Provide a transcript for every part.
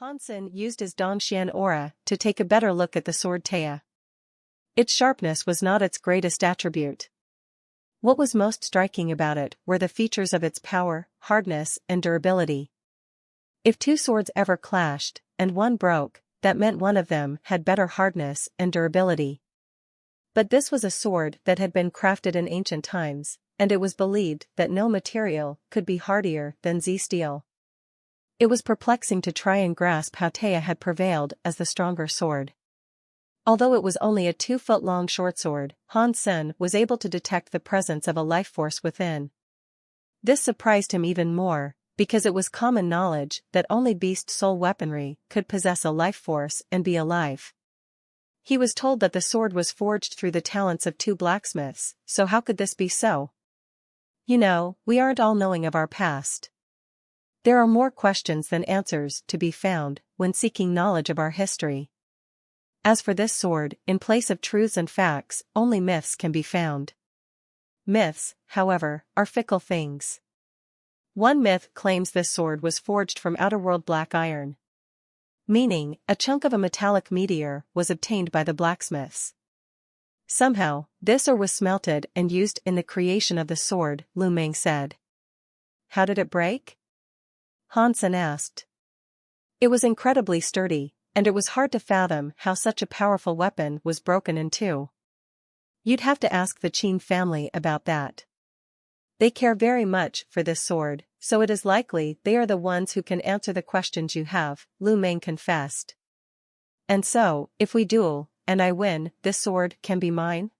Hansen used his Dongxian aura to take a better look at the sword Taya. Its sharpness was not its greatest attribute. What was most striking about it were the features of its power, hardness, and durability. If two swords ever clashed, and one broke, that meant one of them had better hardness and durability. But this was a sword that had been crafted in ancient times, and it was believed that no material could be hardier than Z steel. It was perplexing to try and grasp how Taya had prevailed as the stronger sword. Although it was only a 2-foot-long short sword, Hansen was able to detect the presence of a life force within. This surprised him even more, because it was common knowledge that only beast soul weaponry could possess a life force and be alive. He was told that the sword was forged through the talents of 2 blacksmiths, so how could this be so? You know, we aren't all knowing of our past. There are more questions than answers to be found when seeking knowledge of our history. As for this sword, in place of truths and facts, only myths can be found. Myths, however, are fickle things. One myth claims this sword was forged from outer-world black iron. Meaning, a chunk of a metallic meteor was obtained by the blacksmiths. Somehow, this ore was smelted and used in the creation of the sword, Lu Meng said. How did it break? Hansen asked. It was incredibly sturdy, and it was hard to fathom how such a powerful weapon was broken in two. You'd have to ask the Qin family about that. They care very much for this sword, so it is likely they are the ones who can answer the questions you have, Lu Meng confessed. And so, if we duel, and I win, this sword can be mine?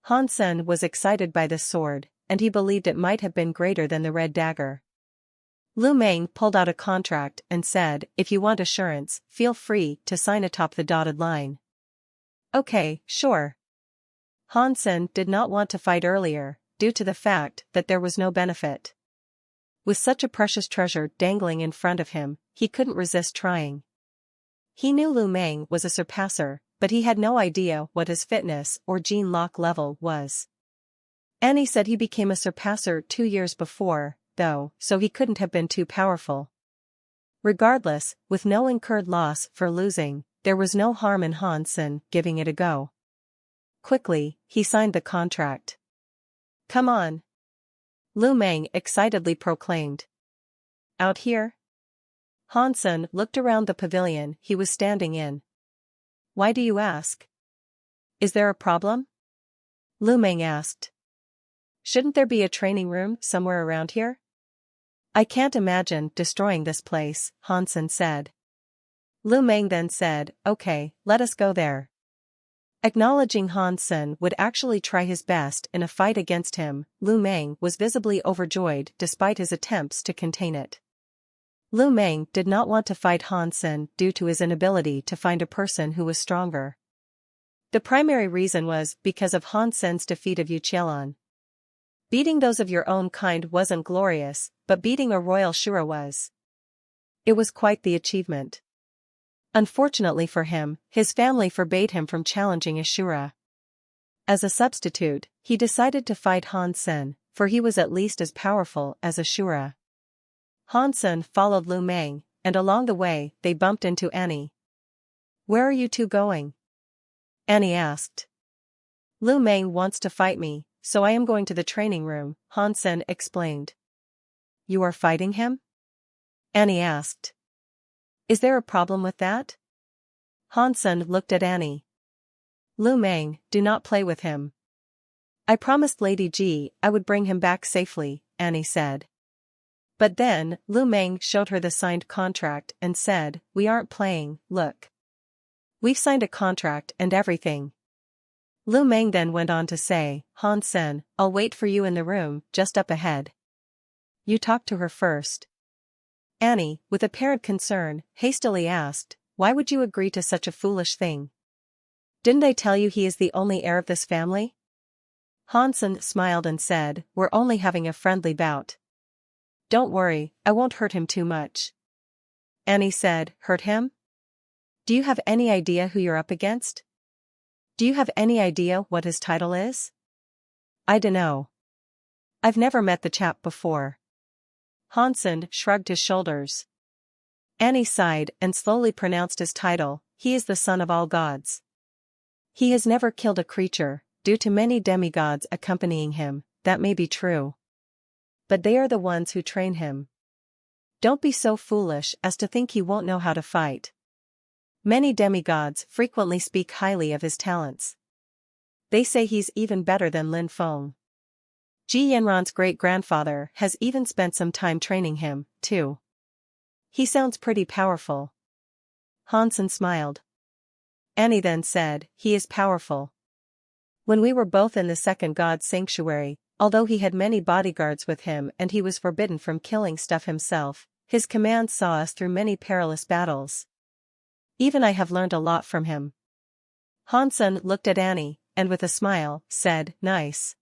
Hansen was excited by this sword, and he believed it might have been greater than the red dagger. Lu Meng pulled out a contract and said, if you want assurance, feel free to sign atop the dotted line. Okay, sure. Hansen did not want to fight earlier, due to the fact that there was no benefit. With such a precious treasure dangling in front of him, he couldn't resist trying. He knew Lu Meng was a surpasser, but he had no idea what his fitness or gene lock level was. Annie said he became a surpasser 2 years before, though, so he couldn't have been too powerful. Regardless, with no incurred loss for losing, there was no harm in Hansen giving it a go. Quickly, he signed the contract. Come on! Lu Meng excitedly proclaimed. Out here? Hansen looked around the pavilion he was standing in. Why do you ask? Is there a problem? Lu Meng asked. Shouldn't there be a training room somewhere around here? I can't imagine destroying this place, Hansen said. Lu Meng then said, okay, let us go there. Acknowledging Hansen would actually try his best in a fight against him, Lu Meng was visibly overjoyed despite his attempts to contain it. Lu Meng did not want to fight Hansen due to his inability to find a person who was stronger. The primary reason was because of Hansen's defeat of Yu Qialan. Beating those of your own kind wasn't glorious, but beating a royal Shura was. It was quite the achievement. Unfortunately for him, his family forbade him from challenging a Shura. As a substitute, he decided to fight Hansen, for he was at least as powerful as a Shura. Hansen followed Lu Meng, and along the way, they bumped into Annie. Where are you two going? Annie asked. Lu Meng wants to fight me, so I am going to the training room, Hansen explained. You are fighting him? Annie asked. Is there a problem with that? Hansen looked at Annie. Lu Meng, do not play with him. I promised Lady Ji I would bring him back safely, Annie said. But then, Lu Meng showed her the signed contract and said, we aren't playing, look. We've signed a contract and everything. Lu Meng then went on to say, Hansen, I'll wait for you in the room, just up ahead. You talk to her first. Annie, with apparent concern, hastily asked, why would you agree to such a foolish thing? Didn't I tell you he is the only heir of this family? Hansen smiled and said, we're only having a friendly bout. Don't worry, I won't hurt him too much. Annie said, hurt him? Do you have any idea who you're up against? Do you have any idea what his title is? I dunno. I've never met the chap before. Hansen shrugged his shoulders. Annie sighed and slowly pronounced his title. He is the son of all gods. He has never killed a creature, due to many demigods accompanying him, that may be true. But they are the ones who train him. Don't be so foolish as to think he won't know how to fight. Many demigods frequently speak highly of his talents. They say he's even better than Lin Feng. Ji Yanran's great-grandfather has even spent some time training him, too. He sounds pretty powerful. Hansen smiled. Annie then said, he is powerful. When we were both in the second god's sanctuary, although he had many bodyguards with him and he was forbidden from killing stuff himself, his commands saw us through many perilous battles. Even I have learned a lot from him. Hansen looked at Annie, and with a smile, said, nice.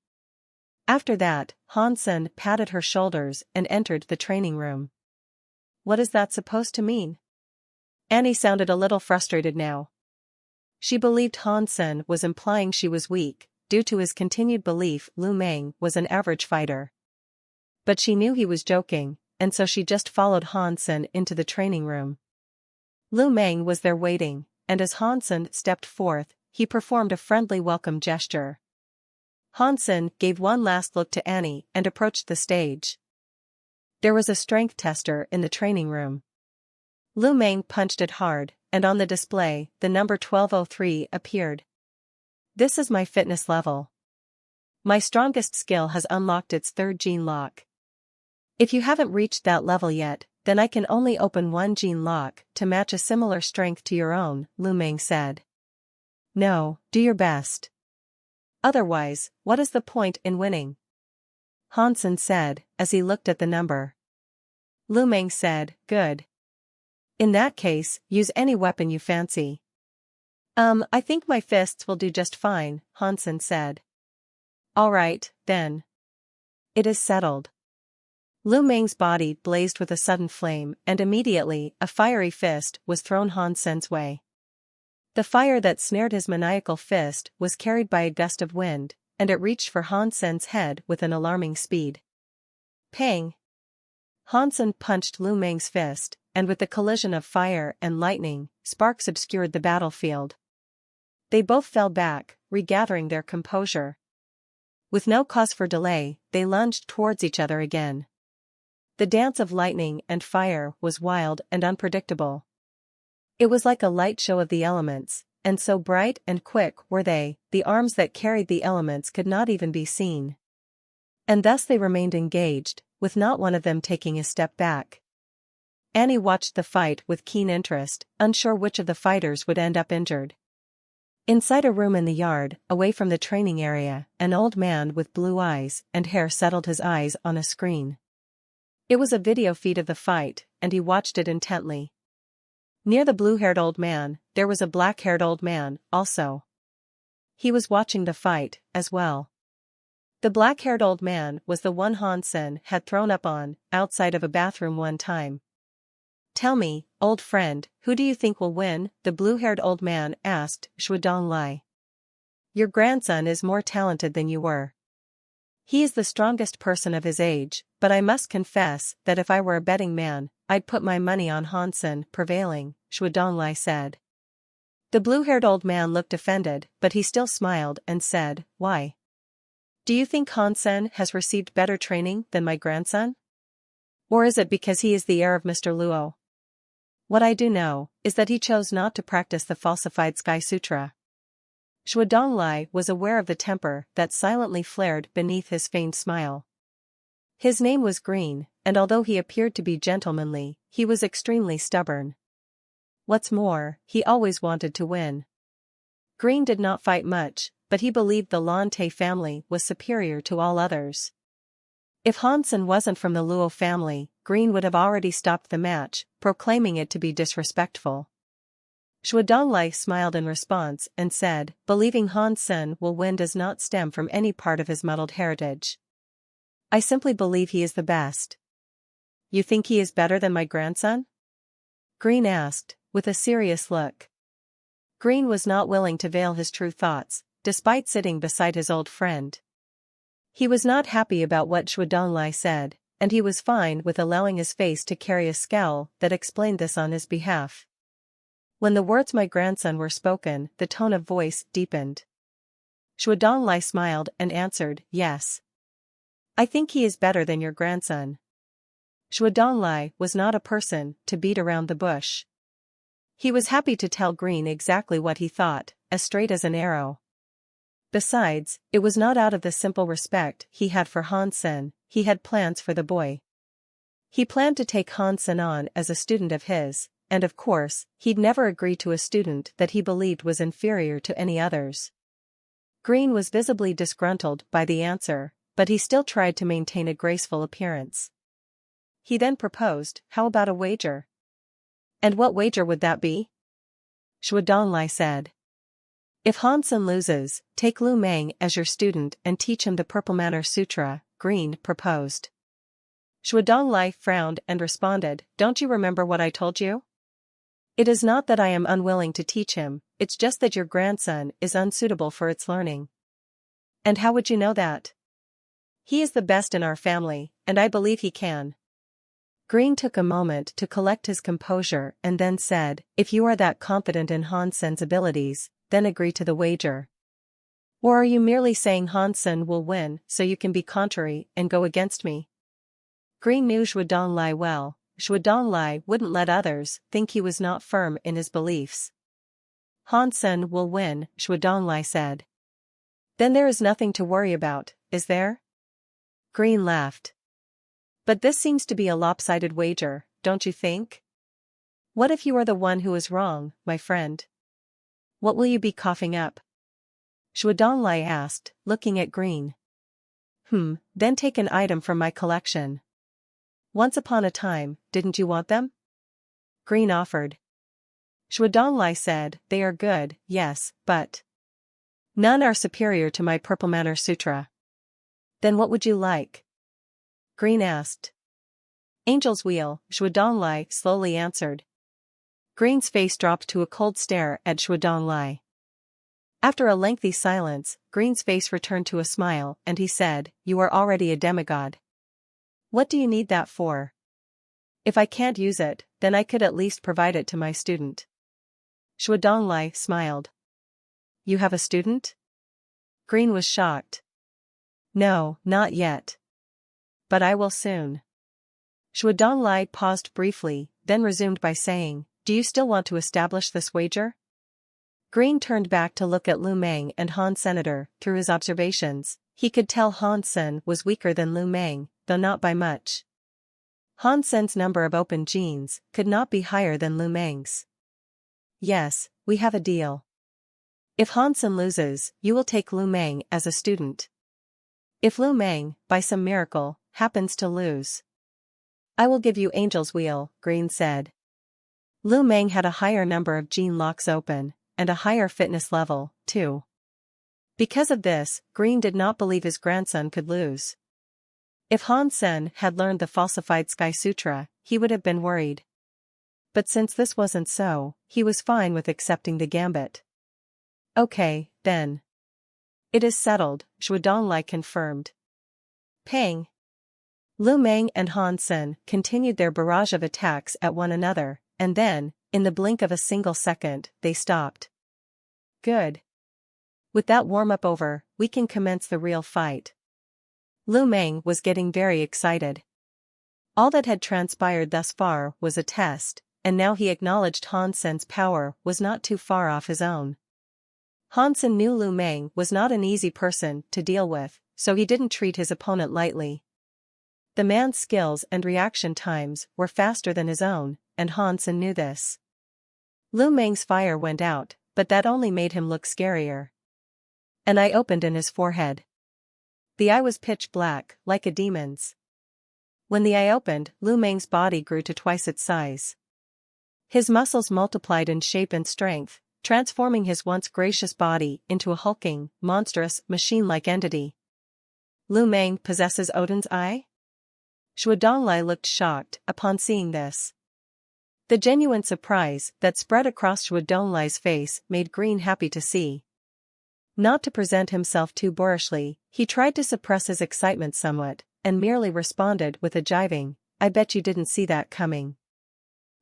After that, Hansen patted her shoulders and entered the training room. What is that supposed to mean? Annie sounded a little frustrated now. She believed Hansen was implying she was weak, due to his continued belief Lu Meng was an average fighter. But she knew he was joking, and so she just followed Hansen into the training room. Lu Meng was there waiting, and as Hansen stepped forth, he performed a friendly welcome gesture. Hansen gave one last look to Annie and approached the stage. There was a strength tester in the training room. Lu Meng punched it hard, and on the display, the number 1203 appeared. This is my fitness level. My strongest skill has unlocked its third gene lock. If you haven't reached that level yet, then I can only open one gene lock to match a similar strength to your own, Lu Meng said. No, do your best. Otherwise, what is the point in winning? Hansen said, as he looked at the number. Lu Meng said, good. In that case, use any weapon you fancy. I think my fists will do just fine, Hansen said. All right, then. It is settled. Lu Meng's body blazed with a sudden flame and immediately a fiery fist was thrown Hansen's way. The fire that snared his maniacal fist was carried by a gust of wind, and it reached for Hansen's head with an alarming speed. Pang! Hansen punched Lu Meng's fist, and with the collision of fire and lightning, sparks obscured the battlefield. They both fell back, regathering their composure. With no cause for delay, they lunged towards each other again. The dance of lightning and fire was wild and unpredictable. It was like a light show of the elements, and so bright and quick were they, the arms that carried the elements could not even be seen. And thus they remained engaged, with not one of them taking a step back. Annie watched the fight with keen interest, unsure which of the fighters would end up injured. Inside a room in the yard, away from the training area, an old man with blue eyes and hair settled his eyes on a screen. It was a video feed of the fight, and he watched it intently. Near the blue-haired old man, there was a black-haired old man, also. He was watching the fight, as well. The black-haired old man was the one Hansen had thrown up on, outside of a bathroom one time. Tell me, old friend, who do you think will win? The blue-haired old man asked Shuodong. Your grandson is more talented than you were. He is the strongest person of his age, but I must confess that if I were a betting man, I'd put my money on Hansen prevailing, Shuodong said. The blue-haired old man looked offended, but he still smiled and said, why? Do you think Hansen has received better training than my grandson? Or is it because he is the heir of Mr. Luo? What I do know is that he chose not to practice the falsified Sky Sutra. Shuodong was aware of the temper that silently flared beneath his feigned smile. His name was Green, and although he appeared to be gentlemanly, he was extremely stubborn. What's more, he always wanted to win. Green did not fight much, but he believed the Lante family was superior to all others. If Hansen wasn't from the Luo family, Green would have already stopped the match, proclaiming it to be disrespectful. Shuodong smiled in response and said, believing Hansen will win does not stem from any part of his muddled heritage. I simply believe he is the best. You think he is better than my grandson? Green asked, with a serious look. Green was not willing to veil his true thoughts, despite sitting beside his old friend. He was not happy about what Shuodong said, and he was fine with allowing his face to carry a scowl that explained this on his behalf. When the words "my grandson" were spoken, the tone of voice deepened. Shuadonglai smiled and answered, "Yes. I think he is better than your grandson." Shuadonglai was not a person to beat around the bush. He was happy to tell Green exactly what he thought, as straight as an arrow. Besides, it was not out of the simple respect he had for Hansen, he had plans for the boy. He planned to take Hansen on as a student of his, and of course, he'd never agree to a student that he believed was inferior to any others. Green was visibly disgruntled by the answer, but he still tried to maintain a graceful appearance. He then proposed, "How about a wager?" "And what wager would that be?" Shuadonglai said. "If Hansen loses, take Lu Meng as your student and teach him the Purple Manor Sutra," Green proposed. Shuadonglai frowned and responded, "Don't you remember what I told you? It is not that I am unwilling to teach him, it's just that your grandson is unsuitable for its learning." "And how would you know that?" "He is the best in our family, and I believe he can." Green took a moment to collect his composure and then said, "If you are that confident in Hansen's abilities, then agree to the wager. Or are you merely saying Hansen will win so you can be contrary and go against me?" Green knew Shuadonglai well. Shuadonglai wouldn't let others think he was not firm in his beliefs. "Hansen will win," Shuadonglai said. "Then there is nothing to worry about, is there?" Green laughed. "But this seems to be a lopsided wager, don't you think? What if you are the one who is wrong, my friend? What will you be coughing up?" Shuadonglai asked, looking at Green. Then take an item from my collection. Once upon a time, didn't you want them?" Green offered. Shuadonglai said, "They are good, yes, but none are superior to my Purple Manor Sutra." "Then what would you like?" Green asked. "Angel's Wheel," Shuadonglai slowly answered. Green's face dropped to a cold stare at Shuadonglai. After a lengthy silence, Green's face returned to a smile and he said, "You are already a demigod. What do you need that for? If I can't use it, then I could at least provide it to my student." Shuadonglai smiled. "You have a student?" Green was shocked. "No, not yet. But I will soon." Shuadonglai paused briefly, then resumed by saying, "Do you still want to establish this wager?" Green turned back to look at Lu Meng and Han Senator. Through his observations, he could tell Hansen was weaker than Lu Meng, though not by much. Hansen's number of open genes could not be higher than Lu Meng's. "Yes, we have a deal. If Hansen loses, you will take Lu Meng as a student. If Lu Meng, by some miracle, happens to lose, I will give you Angel's Wheel," Green said. Lu Meng had a higher number of gene locks open, and a higher fitness level, too. Because of this, Green did not believe his grandson could lose. If Hansen had learned the falsified Sky Sutra, he would have been worried. But since this wasn't so, he was fine with accepting the gambit. "Okay, then. It is settled," Shuadonglai confirmed. Pang! Lu Meng and Hansen continued their barrage of attacks at one another, and then, in the blink of a single second, they stopped. "Good. With that warm-up over, we can commence the real fight." Lu Meng was getting very excited. All that had transpired thus far was a test, and now he acknowledged Hansen's power was not too far off his own. Hansen knew Lu Meng was not an easy person to deal with, so he didn't treat his opponent lightly. The man's skills and reaction times were faster than his own, and Hansen knew this. Lu Meng's fire went out, but that only made him look scarier. An eye opened in his forehead. The eye was pitch black, like a demon's. When the eye opened, Lu Meng's body grew to twice its size. His muscles multiplied in shape and strength, transforming his once gracious body into a hulking, monstrous, machine-like entity. "Lu Meng possesses Odin's eye?" Shuadonglai looked shocked upon seeing this. The genuine surprise that spread across Shuadonglai's face made Green happy to see. Not to present himself too boorishly, he tried to suppress his excitement somewhat, and merely responded with a jibing, "I bet you didn't see that coming."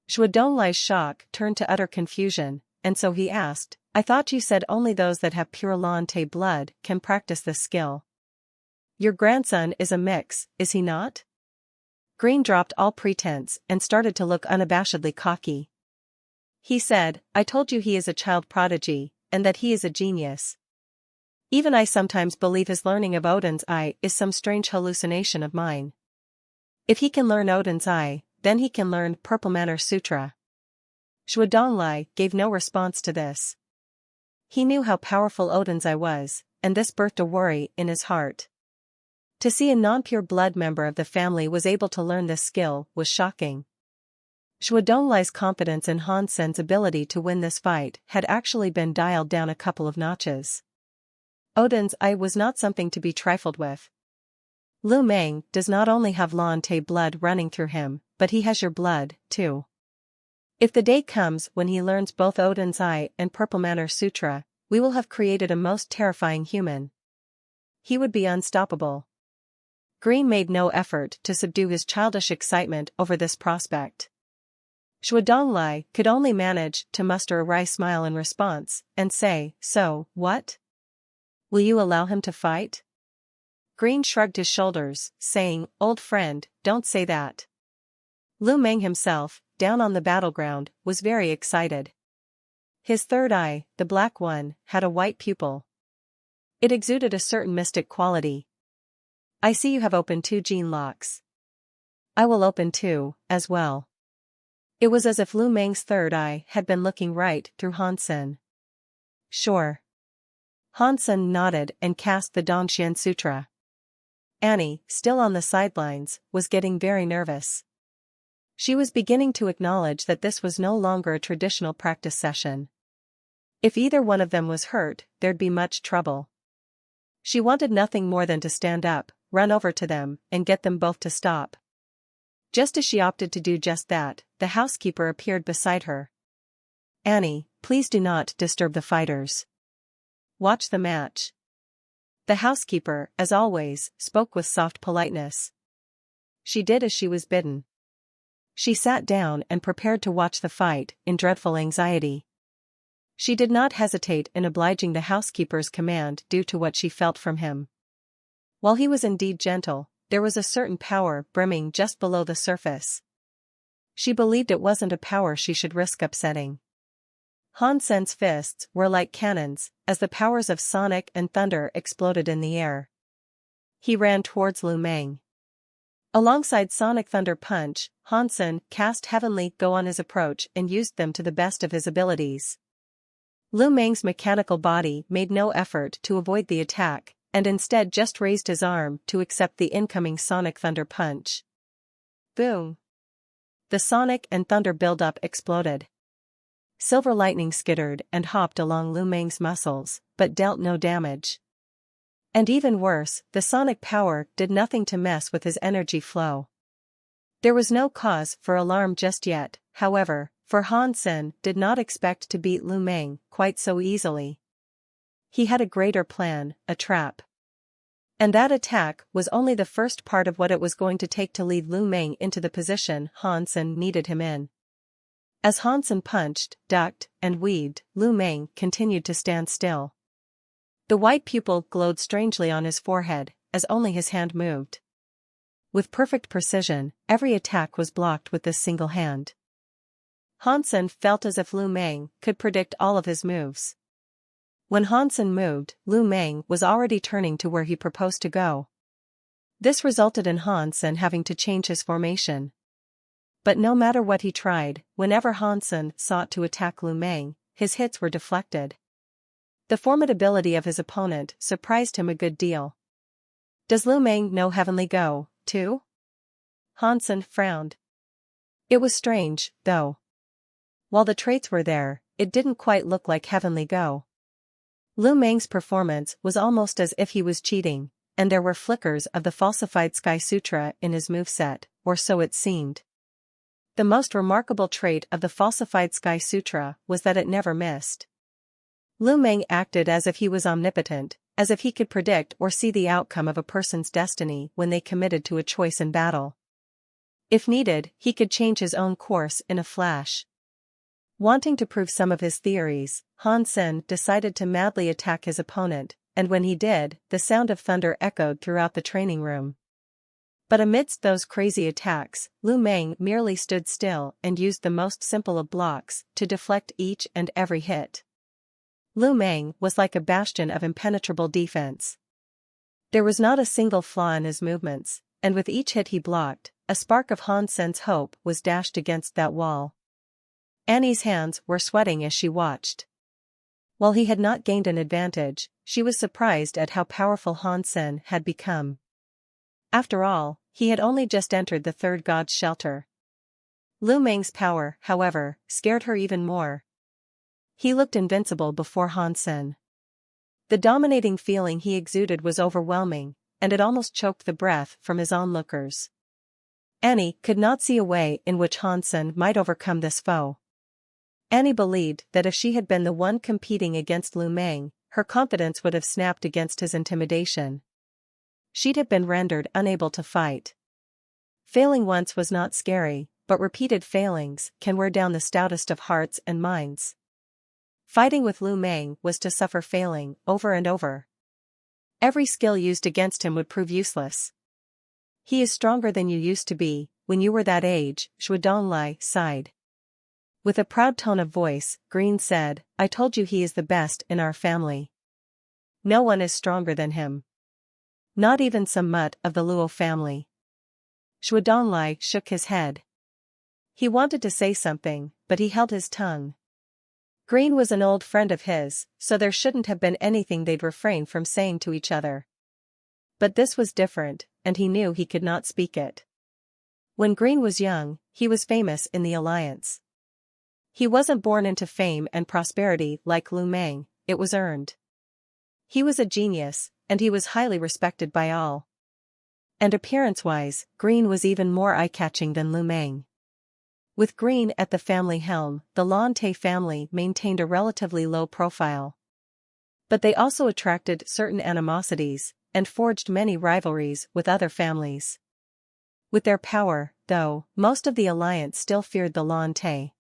Shwe Donglai's shock turned to utter confusion, and so he asked, "I thought you said only those that have pure Lan Te blood can practice this skill. Your grandson is a mix, is he not?" Green dropped all pretense and started to look unabashedly cocky. He said, "I told you he is a child prodigy, and that he is a genius. Even I sometimes believe his learning of Odin's eye is some strange hallucination of mine. If he can learn Odin's eye, then he can learn Purple Manor Sutra." Shwe Donglai gave no response to this. He knew how powerful Odin's eye was, and this birthed a worry in his heart. To see a non-pure blood member of the family was able to learn this skill was shocking. Shwe Donglai's confidence in Han Sen's ability to win this fight had actually been dialed down a couple of notches. Odin's eye was not something to be trifled with. Lu Meng does not only have Lan Te blood running through him, but he has your blood, too. If the day comes when he learns both Odin's eye and Purple Manor Sutra, we will have created a most terrifying human. He would be unstoppable. Green made no effort to subdue his childish excitement over this prospect. Shwe Donglai could only manage to muster a wry smile in response, and say, "So, what? Will you allow him to fight?" Green shrugged his shoulders, saying, "Old friend, don't say that." Lu Meng himself, down on the battleground, was very excited. His third eye, the black one, had a white pupil. It exuded a certain mystic quality. "I see you have opened 2 gene locks. I will open 2, as well." It was as if Lu Meng's third eye had been looking right through Han Sen. "Sure." Han Sen nodded and cast the Dongxian Sutra. Annie, still on the sidelines, was getting very nervous. She was beginning to acknowledge that this was no longer a traditional practice session. If either one of them was hurt, there'd be much trouble. She wanted nothing more than to stand up, run over to them, and get them both to stop. Just as she opted to do just that, the housekeeper appeared beside her. "Annie, please do not disturb the fighters. Watch the match." The housekeeper, as always, spoke with soft politeness. She did as she was bidden. She sat down and prepared to watch the fight, in dreadful anxiety. She did not hesitate in obliging the housekeeper's command due to what she felt from him. While he was indeed gentle, there was a certain power brimming just below the surface. She believed it wasn't a power she should risk upsetting. Han Sen's fists were like cannons, as the powers of sonic and thunder exploded in the air. He ran towards Lu Meng. Alongside Sonic Thunder Punch, Han Sen cast Heavenly Go on his approach and used them to the best of his abilities. Lu Meng's mechanical body made no effort to avoid the attack, and instead just raised his arm to accept the incoming Sonic Thunder Punch. Boom! The sonic and thunder buildup exploded. Silver lightning skittered and hopped along Lu Meng's muscles, but dealt no damage. And even worse, the sonic power did nothing to mess with his energy flow. There was no cause for alarm just yet, however, for Han Sen did not expect to beat Lu Meng quite so easily. He had a greater plan, a trap. And that attack was only the first part of what it was going to take to lead Lu Meng into the position Han Sen needed him in. As Han Sen punched, ducked, and weaved, Lu Meng continued to stand still. The white pupil glowed strangely on his forehead, as only his hand moved. With perfect precision, every attack was blocked with this single hand. Han Sen felt as if Lu Meng could predict all of his moves. When Han Sen moved, Lu Meng was already turning to where he proposed to go. This resulted in Han Sen having to change his formation. But no matter what he tried, whenever Han Sen sought to attack Lu Meng, his hits were deflected. The formidability of his opponent surprised him a good deal. "Does Lu Meng know Heavenly Go, too?" Han Sen frowned. It was strange, though. While the traits were there, it didn't quite look like Heavenly Go. Lu Meng's performance was almost as if he was cheating, and there were flickers of the falsified Sky Sutra in his moveset, or so it seemed. The most remarkable trait of the falsified Sky Sutra was that it never missed. Lu Meng acted as if he was omnipotent, as if he could predict or see the outcome of a person's destiny when they committed to a choice in battle. If needed, he could change his own course in a flash. Wanting to prove some of his theories, Han Sen decided to madly attack his opponent, and when he did, the sound of thunder echoed throughout the training room. But amidst those crazy attacks, Lu Meng merely stood still and used the most simple of blocks to deflect each and every hit. Lu Meng was like a bastion of impenetrable defense. There was not a single flaw in his movements, and with each hit he blocked, a spark of Han Sen's hope was dashed against that wall. Annie's hands were sweating as she watched. While he had not gained an advantage, she was surprised at how powerful Han Sen had become. After all, he had only just entered the third god's shelter. Lu Meng's power, however, scared her even more. He looked invincible before Han Sen. The dominating feeling he exuded was overwhelming, and it almost choked the breath from his onlookers. Annie could not see a way in which Han Sen might overcome this foe. Annie believed that if she had been the one competing against Lu Meng, her confidence would have snapped against his intimidation. She'd have been rendered unable to fight. Failing once was not scary, but repeated failings can wear down the stoutest of hearts and minds. Fighting with Lu Meng was to suffer failing over and over. Every skill used against him would prove useless. "He is stronger than you used to be, when you were that age," Shui Donglai sighed. With a proud tone of voice, Green said, "I told you he is the best in our family. No one is stronger than him. Not even some mutt of the Luo family." Shui Donglai shook his head. He wanted to say something, but he held his tongue. Green was an old friend of his, so there shouldn't have been anything they'd refrain from saying to each other. But this was different, and he knew he could not speak it. When Green was young, he was famous in the Alliance. He wasn't born into fame and prosperity like Lu Meng, it was earned. He was a genius, and he was highly respected by all. And appearance-wise, Green was even more eye-catching than Lu Meng. With Green at the family helm, the Lan Te family maintained a relatively low profile. But they also attracted certain animosities, and forged many rivalries with other families. With their power, though, most of the alliance still feared the Lan Te.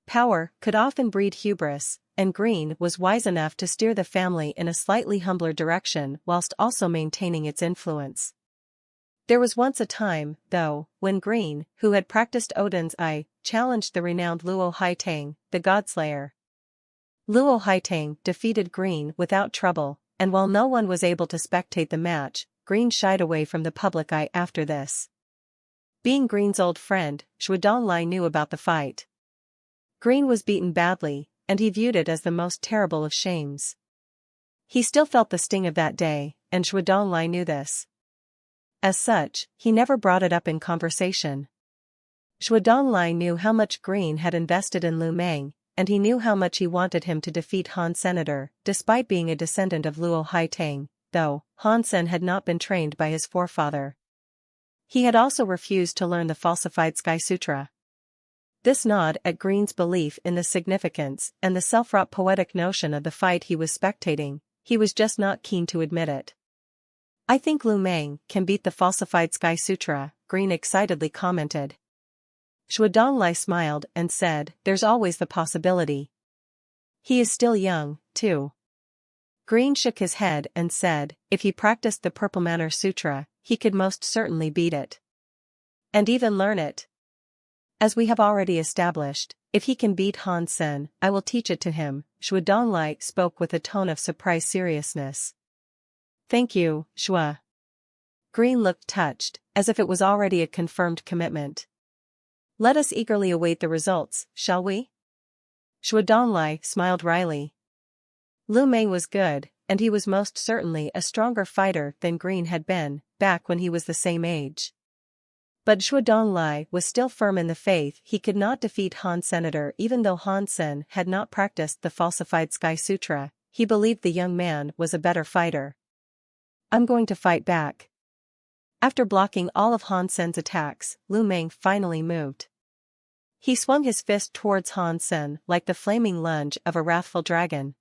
Power could often breed hubris, and Green was wise enough to steer the family in a slightly humbler direction whilst also maintaining its influence. There was once a time, though, when Green, who had practiced Odin's eye, challenged the renowned Luo Haitang, the Godslayer. Luo Haitang defeated Green without trouble, and while no one was able to spectate the match, Green shied away from the public eye after this. Being Green's old friend, Shui Donglai knew about the fight. Green was beaten badly, and he viewed it as the most terrible of shames. He still felt the sting of that day, and Shui Donglai knew this. As such, he never brought it up in conversation. Shui Donglai knew how much Green had invested in Lu Meng, and he knew how much he wanted him to defeat Han Senator, despite being a descendant of Luo Haitang, though Han Sen had not been trained by his forefather. He had also refused to learn the falsified Sky Sutra. This gnawed at Green's belief in the significance and the self-wrought poetic notion of the fight he was spectating. He was just not keen to admit it. "I think Lu Meng can beat the falsified Sky Sutra," Green excitedly commented. Shui Donglai smiled and said, "There's always the possibility. He is still young, too." Green shook his head and said, "If he practiced the Purple Manor Sutra, he could most certainly beat it. And even learn it. As we have already established, if he can beat Han Sen, I will teach it to him." Shui Donglai spoke with a tone of surprised seriousness. "Thank you, Shui." Green looked touched, as if it was already a confirmed commitment. "Let us eagerly await the results, shall we?" Shui Donglai smiled wryly. Lu Meng was good, and he was most certainly a stronger fighter than Green had been, back when he was the same age. But Shui Donglai was still firm in the faith he could not defeat Han Senator even though Han Sen had not practiced the falsified Sky Sutra. He believed the young man was a better fighter. "I'm going to fight back." After blocking all of Han Sen's attacks, Lu Meng finally moved. He swung his fist towards Han Sen like the flaming lunge of a wrathful dragon.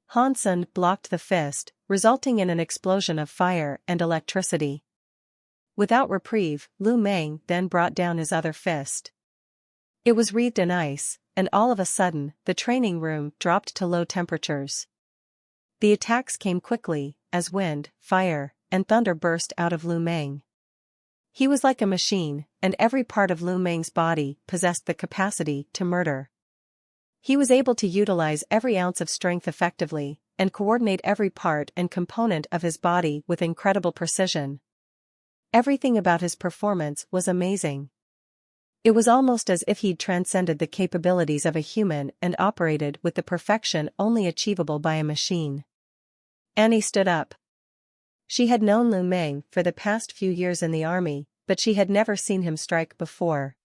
Han Sen blocked the fist, resulting in an explosion of fire and electricity. Without reprieve, Lu Meng then brought down his other fist. It was wreathed in ice, and all of a sudden, the training room dropped to low temperatures. The attacks came quickly, as wind, fire, and thunder burst out of Lu Meng. He was like a machine, and every part of Lu Meng's body possessed the capacity to murder. He was able to utilize every ounce of strength effectively, and coordinate every part and component of his body with incredible precision. Everything about his performance was amazing. It was almost as if he'd transcended the capabilities of a human and operated with the perfection only achievable by a machine. Annie stood up. She had known Lu Meng for the past few years in the army, but she had never seen him strike before.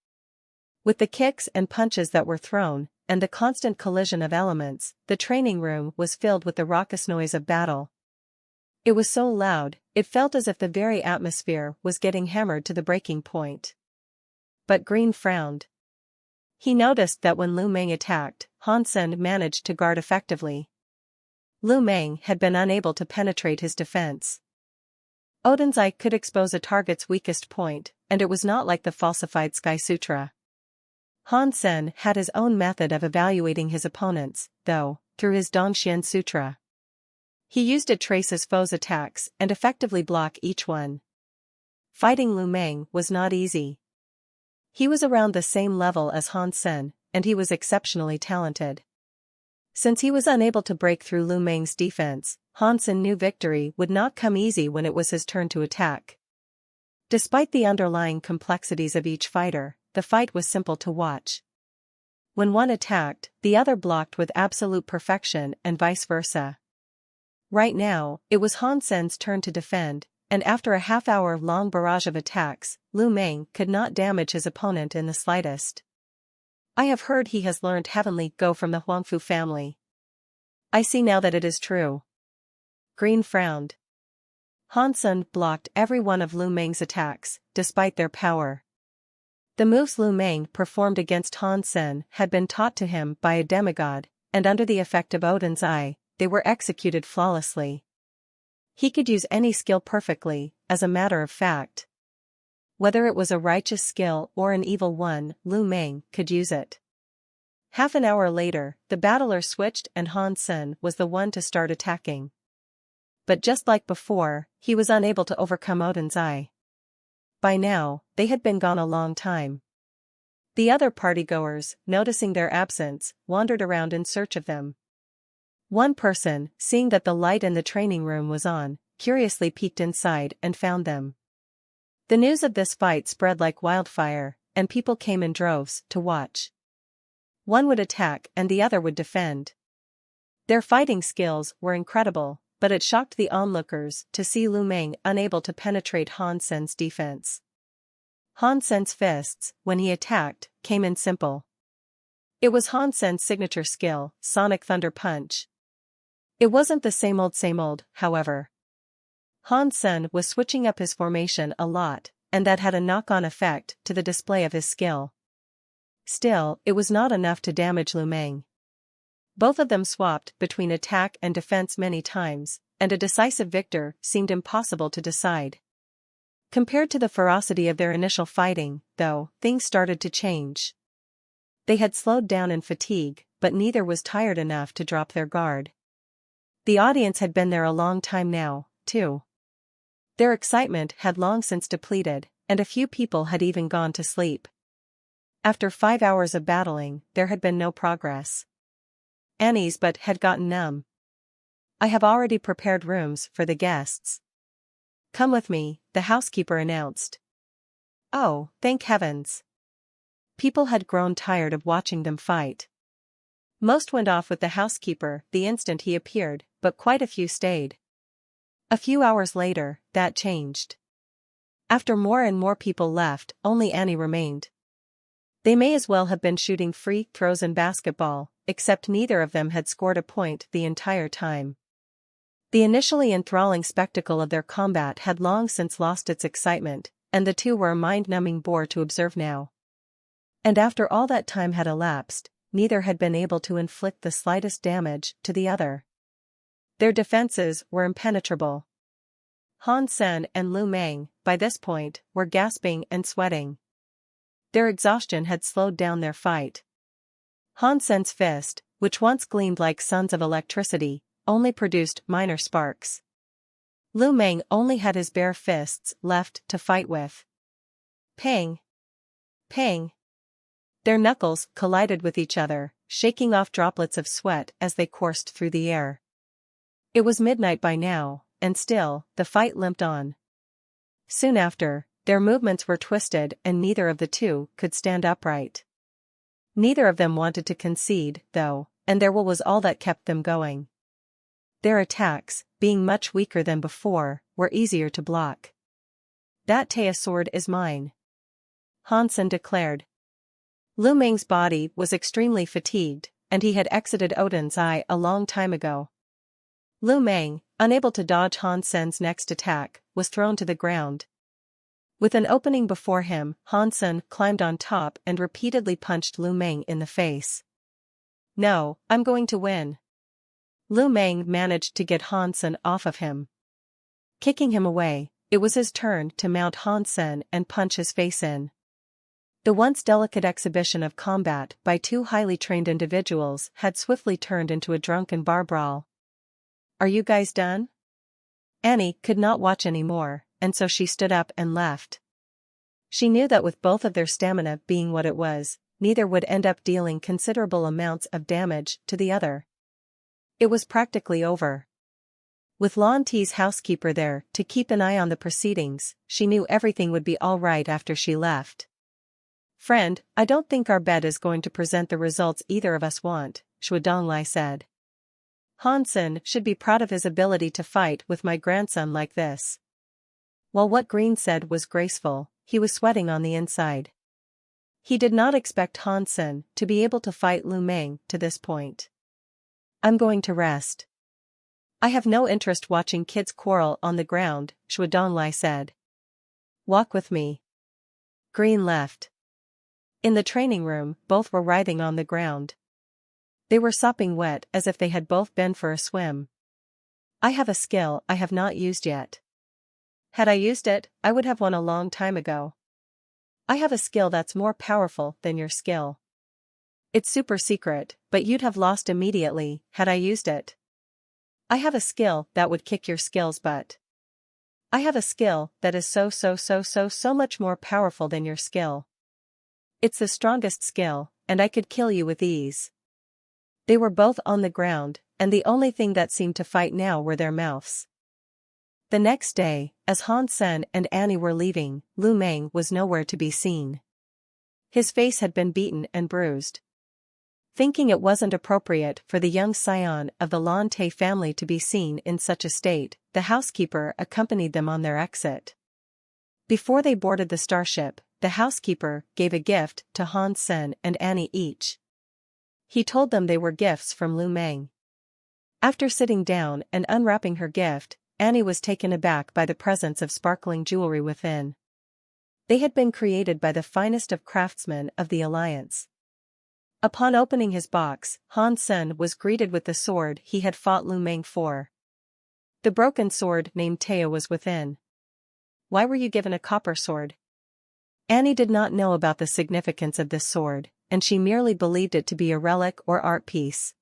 With the kicks and punches that were thrown, and the constant collision of elements, the training room was filled with the raucous noise of battle. It was so loud, it felt as if the very atmosphere was getting hammered to the breaking point. But Green frowned. He noticed that when Lu Meng attacked, Han Sen managed to guard effectively. Lu Meng had been unable to penetrate his defense. Odin's eye could expose a target's weakest point, and it was not like the falsified Sky Sutra. Han Sen had his own method of evaluating his opponents, though, through his Dongxian Sutra. He used it to trace his foes' attacks and effectively block each one. Fighting Lu Meng was not easy. He was around the same level as Han Sen, and he was exceptionally talented. Since he was unable to break through Lu Meng's defense, Han Sen knew victory would not come easy when it was his turn to attack. Despite the underlying complexities of each fighter, the fight was simple to watch. When one attacked, the other blocked with absolute perfection and vice versa. Right now, it was Han Sen's turn to defend, and after a half-hour-long barrage of attacks, Lu Meng could not damage his opponent in the slightest. I have heard he has learned Heavenly Go from the Huangfu family. I see now that it is true. Green frowned. Han Sen blocked every one of Lu Meng's attacks, despite their power. The moves Lu Meng performed against Han Sen had been taught to him by a demigod, and under the effect of Odin's eye, they were executed flawlessly. He could use any skill perfectly, as a matter of fact. Whether it was a righteous skill or an evil one, Lu Meng could use it. Half an hour later, the battlers switched and Han Sen was the one to start attacking. But just like before, he was unable to overcome Odin's eye. By now, they had been gone a long time. The other partygoers, noticing their absence, wandered around in search of them. One person, seeing that the light in the training room was on, curiously peeked inside and found them. The news of this fight spread like wildfire, and people came in droves to watch. One would attack and the other would defend. Their fighting skills were incredible, but it shocked the onlookers to see Lu Meng unable to penetrate Han Sen's defense. Han Sen's fists, when he attacked, came in simple. It was Han Sen's signature skill, Sonic Thunder Punch. It wasn't the same old, however. Han Sen was switching up his formation a lot, and that had a knock-on effect to the display of his skill. Still, it was not enough to damage Lu Meng. Both of them swapped between attack and defense many times, and a decisive victor seemed impossible to decide. Compared to the ferocity of their initial fighting, though, things started to change. They had slowed down in fatigue, but neither was tired enough to drop their guard. The audience had been there a long time now, too. Their excitement had long since depleted, and a few people had even gone to sleep. After 5 hours of battling, there had been no progress. Annie's butt had gotten numb. I have already prepared rooms for the guests. Come with me, the housekeeper announced. Oh, thank heavens. People had grown tired of watching them fight. Most went off with the housekeeper the instant he appeared, but quite a few stayed. A few hours later, that changed. After more and more people left, only Annie remained. They may as well have been shooting free throws in basketball, except neither of them had scored a point the entire time. The initially enthralling spectacle of their combat had long since lost its excitement, and the two were a mind-numbing bore to observe now. And after all that time had elapsed, neither had been able to inflict the slightest damage to the other. Their defenses were impenetrable. Han Sen and Lu Meng, by this point, were gasping and sweating. Their exhaustion had slowed down their fight. Han Sen's fist, which once gleamed like suns of electricity, only produced minor sparks. Lu Meng only had his bare fists left to fight with. Pang! Pang! Their knuckles collided with each other, shaking off droplets of sweat as they coursed through the air. It was midnight by now, and still, the fight limped on. Soon after, their movements were twisted and neither of the two could stand upright. Neither of them wanted to concede, though, and their will was all that kept them going. Their attacks, being much weaker than before, were easier to block. "That Taya sword is mine," Han Sen declared. Lu Meng's body was extremely fatigued, and he had exited Odin's Eye a long time ago. Lu Meng, unable to dodge Han Sen's next attack, was thrown to the ground. With an opening before him, Han Sen climbed on top and repeatedly punched Lu Meng in the face. "No, I'm going to win." Lu Meng managed to get Han Sen off of him. Kicking him away, it was his turn to mount Han Sen and punch his face in. The once delicate exhibition of combat by two highly trained individuals had swiftly turned into a drunken bar brawl. "Are you guys done?" Annie could not watch any more, and so she stood up and left. She knew that with both of their stamina being what it was, neither would end up dealing considerable amounts of damage to the other. It was practically over. With Lan Ti's housekeeper there to keep an eye on the proceedings, she knew everything would be all right after she left. "Friend, I don't think our bet is going to present the results either of us want," Shui Donglai said. "Han Sen should be proud of his ability to fight with my grandson like this." While what Green said was graceful, he was sweating on the inside. He did not expect Han Sen to be able to fight Lu Meng to this point. "I'm going to rest. I have no interest watching kids quarrel on the ground," Shui Donglai said. "Walk with me." Green left. In the training room, both were writhing on the ground. They were sopping wet as if they had both been for a swim. "I have a skill I have not used yet. Had I used it, I would have won a long time ago. I have a skill that's more powerful than your skill. It's super secret, but you'd have lost immediately had I used it. I have a skill that would kick your skill's butt. I have a skill that is so much more powerful than your skill. It's the strongest skill, and I could kill you with ease." They were both on the ground, and the only thing that seemed to fight now were their mouths. The next day, as Han Sen and Annie were leaving, Lu Meng was nowhere to be seen. His face had been beaten and bruised. Thinking it wasn't appropriate for the young scion of the Lan Te family to be seen in such a state, the housekeeper accompanied them on their exit. Before they boarded the starship, the housekeeper gave a gift to Han Sen and Annie each. He told them they were gifts from Lu Meng. After sitting down and unwrapping her gift, Annie was taken aback by the presence of sparkling jewelry within. They had been created by the finest of craftsmen of the Alliance. Upon opening his box, Han Sen was greeted with the sword he had fought Lu Meng for. The broken sword named Taya was within. "Why were you given a copper sword?" Annie did not know about the significance of this sword, and she merely believed it to be a relic or art piece.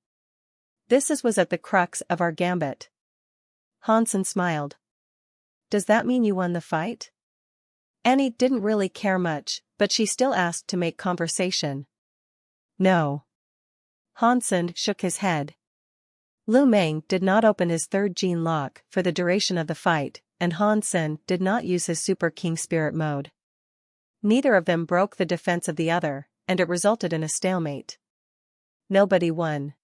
"This was at the crux of our gambit." Han Sen smiled. "Does that mean you won the fight?" Annie didn't really care much, but she still asked to make conversation. "No." Han Sen shook his head. Lu Meng did not open his third gene lock for the duration of the fight, and Han Sen did not use his Super King Spirit mode. Neither of them broke the defense of the other, and it resulted in a stalemate. Nobody won.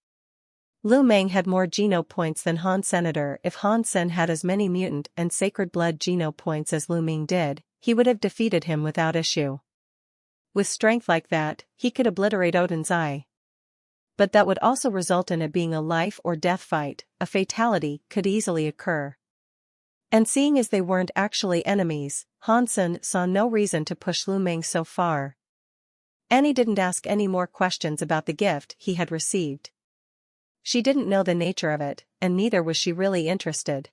Lu Meng had more Geno points than Han Senator. If Han Sen had as many mutant and sacred blood Geno points as Lu Meng did, he would have defeated him without issue. With strength like that, he could obliterate Odin's Eye. But that would also result in it being a life or death fight. A fatality could easily occur. And seeing as they weren't actually enemies, Han Sen saw no reason to push Lu Meng so far. Annie didn't ask any more questions about the gift he had received. She didn't know the nature of it, and neither was she really interested.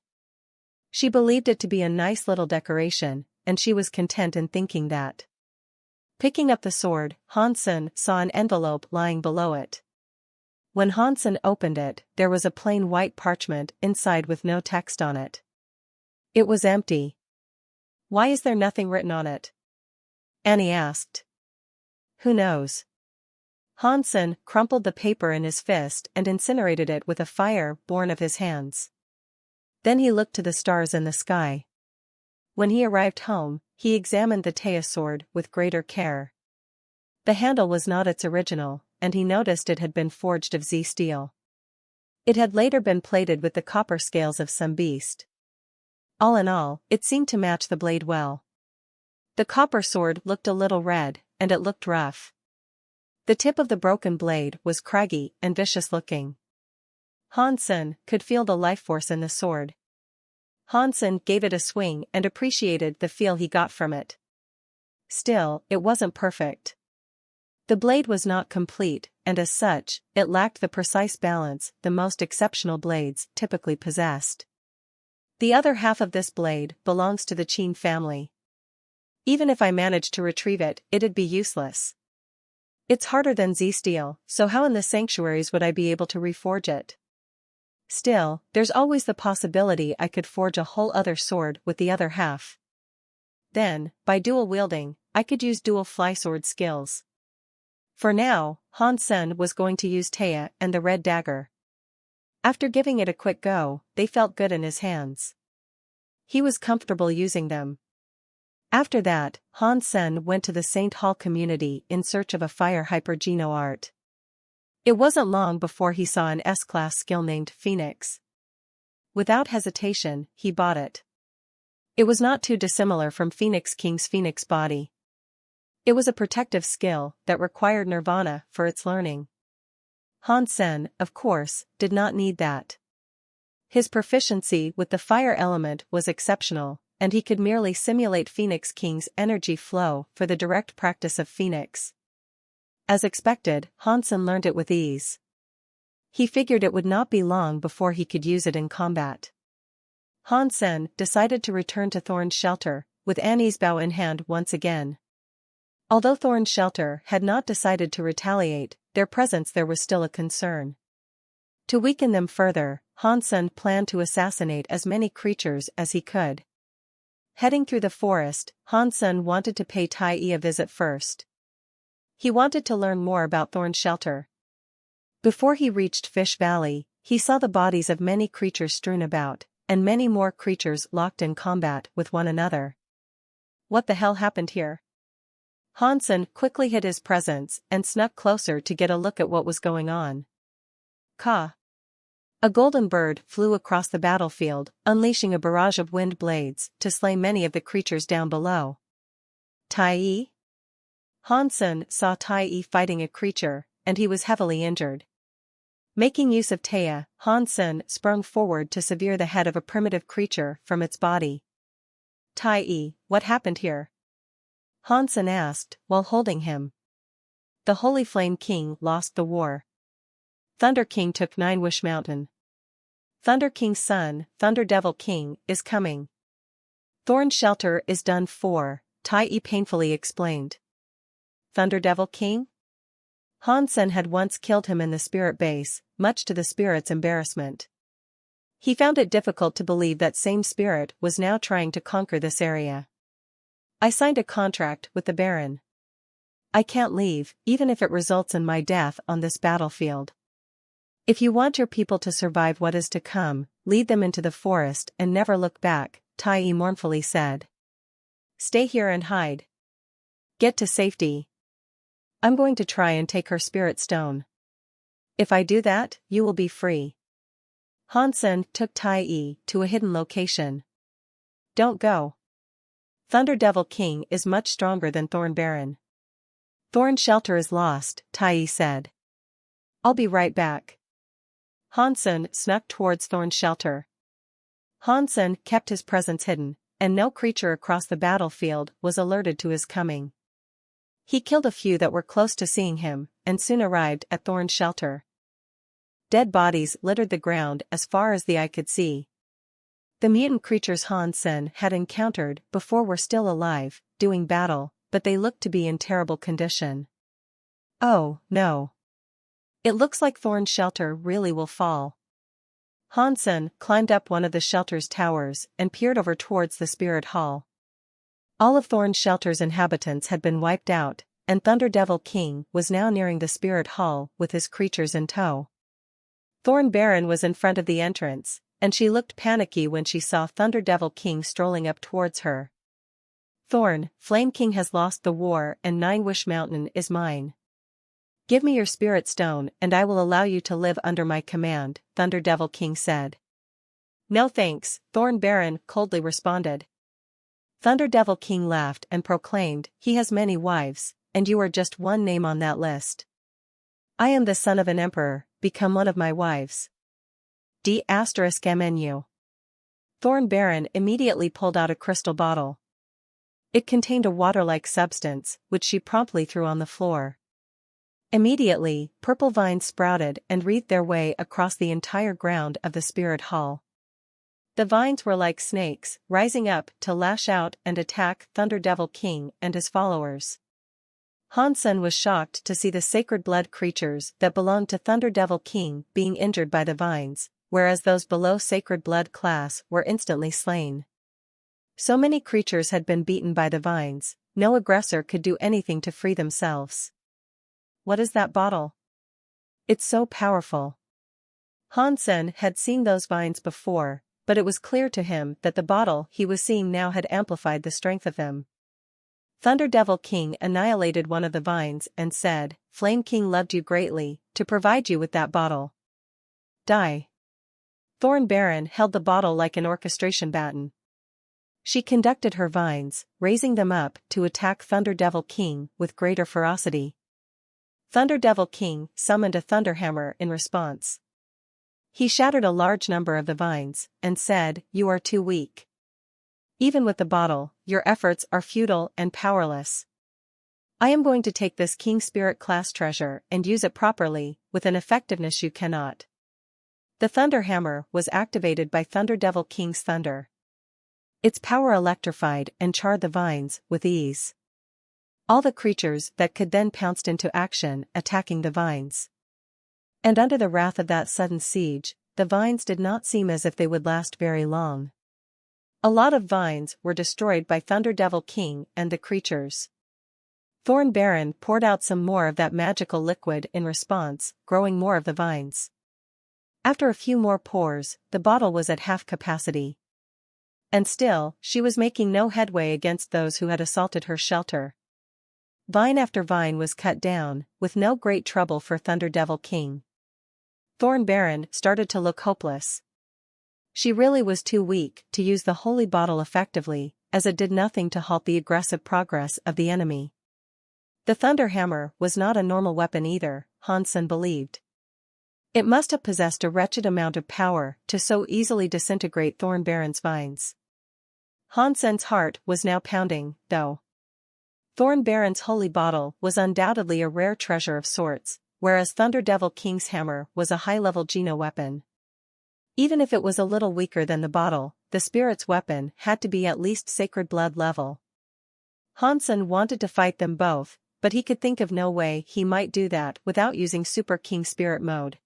She believed it to be a nice little decoration, and she was content in thinking that. Picking up the sword, Hansen saw an envelope lying below it. When Hansen opened it, there was a plain white parchment inside with no text on it. It was empty. "Why is there nothing written on it?" Annie asked. "Who knows?" Hansen crumpled the paper in his fist and incinerated it with a fire born of his hands. Then he looked to the stars in the sky. When he arrived home, he examined the Taya sword with greater care. The handle was not its original, and he noticed it had been forged of Z steel. It had later been plated with the copper scales of some beast. All in all, it seemed to match the blade well. The copper sword looked a little red, and it looked rough. The tip of the broken blade was craggy and vicious-looking. Hansen could feel the life force in the sword. Hansen gave it a swing and appreciated the feel he got from it. Still, it wasn't perfect. The blade was not complete, and as such, it lacked the precise balance the most exceptional blades typically possessed. The other half of this blade belongs to the Qin family. Even if I managed to retrieve it, it'd be useless. It's harder than Z steel, so how in the sanctuaries would I be able to reforge it? Still, there's always the possibility I could forge a whole other sword with the other half. Then, by dual wielding, I could use dual fly sword skills. For now, Hansen was going to use Taya and the red dagger. After giving it a quick go, they felt good in his hands. He was comfortable using them. After that, Hansen went to the St. Hall community in search of a fire hypergeno art. It wasn't long before he saw an S-class skill named Phoenix. Without hesitation, he bought it. It was not too dissimilar from Phoenix King's Phoenix body. It was a protective skill that required nirvana for its learning. Hansen, of course, did not need that. His proficiency with the fire element was exceptional, and he could merely simulate Phoenix King's energy flow for the direct practice of Phoenix. As expected, Hansen learned it with ease. He figured it would not be long before he could use it in combat. Hansen decided to return to Thorn's shelter, with Annie's bow in hand once again. Although Thorn's shelter had not decided to retaliate, their presence there was still a concern. To weaken them further, Hansen planned to assassinate as many creatures as he could. Heading through the forest, Hansen wanted to pay Tai a visit first. He wanted to learn more about Thorn's shelter. Before he reached Fish Valley, he saw the bodies of many creatures strewn about, and many more creatures locked in combat with one another. What the hell happened here? Hansen quickly hid his presence and snuck closer to get a look at what was going on. Ka! A golden bird flew across the battlefield, unleashing a barrage of wind blades to slay many of the creatures down below. Tai? Hansen saw Tai fighting a creature, and he was heavily injured. Making use of Taya, Hansen sprung forward to sever the head of a primitive creature from its body. Tai, what happened here? Hansen asked, while holding him. The Holy Flame King lost the war. Thunder King took Nine Wish Mountain. Thunder King's son, Thunder Devil King, is coming. Thorn's shelter is done for, Tai painfully explained. Thunder Devil King? Hansen had once killed him in the spirit base, much to the spirit's embarrassment. He found it difficult to believe that same spirit was now trying to conquer this area. I signed a contract with the Baron. I can't leave, even if it results in my death on this battlefield. If you want your people to survive what is to come, lead them into the forest and never look back, Tai mournfully said. Stay here and hide. Get to safety. I'm going to try and take her spirit stone. If I do that, you will be free. Hansen took Tai to a hidden location. Don't go. Thunder Devil King is much stronger than Thorn Baron. Thorn's shelter is lost, Tai said. I'll be right back. Hansen snuck towards Thorn's shelter. Hansen kept his presence hidden, and no creature across the battlefield was alerted to his coming. He killed a few that were close to seeing him, and soon arrived at Thorn's shelter. Dead bodies littered the ground as far as the eye could see. The mutant creatures Hansen had encountered before were still alive, doing battle, but they looked to be in terrible condition. Oh, no. It looks like Thorn's shelter really will fall. Hansen climbed up one of the shelter's towers and peered over towards the spirit hall. All of Thorn's shelter's inhabitants had been wiped out, and Thunder Devil King was now nearing the spirit hall with his creatures in tow. Thorn Baron was in front of the entrance, and she looked panicky when she saw Thunder Devil King strolling up towards her. Thorn, Flame King has lost the war and Nine Wish Mountain is mine. Give me your spirit stone and I will allow you to live under my command, Thunder Devil King said. No thanks, Thorn Baron coldly responded. Thunder Devil King laughed and proclaimed, he has many wives, and you are just one name on that list. I am the son of an emperor, become one of my wives. D***MNU. Thorn Baron immediately pulled out a crystal bottle. It contained a water-like substance, which she promptly threw on the floor. Immediately, purple vines sprouted and wreathed their way across the entire ground of the spirit hall. The vines were like snakes, rising up to lash out and attack Thunder Devil King and his followers. Hansen was shocked to see the sacred blood creatures that belonged to Thunder Devil King being injured by the vines, whereas those below sacred blood class were instantly slain. So many creatures had been beaten by the vines, no aggressor could do anything to free themselves. What is that bottle? It's so powerful. Hansen had seen those vines before, but it was clear to him that the bottle he was seeing now had amplified the strength of them. Thunder Devil King annihilated one of the vines and said, Flame King loved you greatly, to provide you with that bottle. Die. Thorn Baron held the bottle like an orchestration baton. She conducted her vines, raising them up to attack Thunder Devil King with greater ferocity. Thunder Devil King summoned a thunderhammer in response. He shattered a large number of the vines, and said, you are too weak. Even with the bottle, your efforts are futile and powerless. I am going to take this King Spirit class treasure and use it properly, with an effectiveness you cannot. The thunderhammer was activated by Thunder Devil King's thunder. Its power electrified and charred the vines with ease. All the creatures that could then pounced into action, attacking the vines. And under the wrath of that sudden siege, the vines did not seem as if they would last very long. A lot of vines were destroyed by Thunder Devil King and the creatures. Thorn Baron poured out some more of that magical liquid in response, growing more of the vines. After a few more pours, the bottle was at half capacity. And still, she was making no headway against those who had assaulted her shelter. Vine after vine was cut down, with no great trouble for Thunder Devil King. Thorn Baron started to look hopeless. She really was too weak to use the holy bottle effectively, as it did nothing to halt the aggressive progress of the enemy. The thunderhammer was not a normal weapon either, Hansen believed. It must have possessed a wretched amount of power to so easily disintegrate Thorn Baron's vines. Hansen's heart was now pounding, though. Thorn Baron's holy bottle was undoubtedly a rare treasure of sorts, whereas Thunder Devil King's hammer was a high-level Geno weapon. Even if it was a little weaker than the bottle, the spirit's weapon had to be at least sacred blood level. Hansen wanted to fight them both, but he could think of no way he might do that without using Super King Spirit Mode.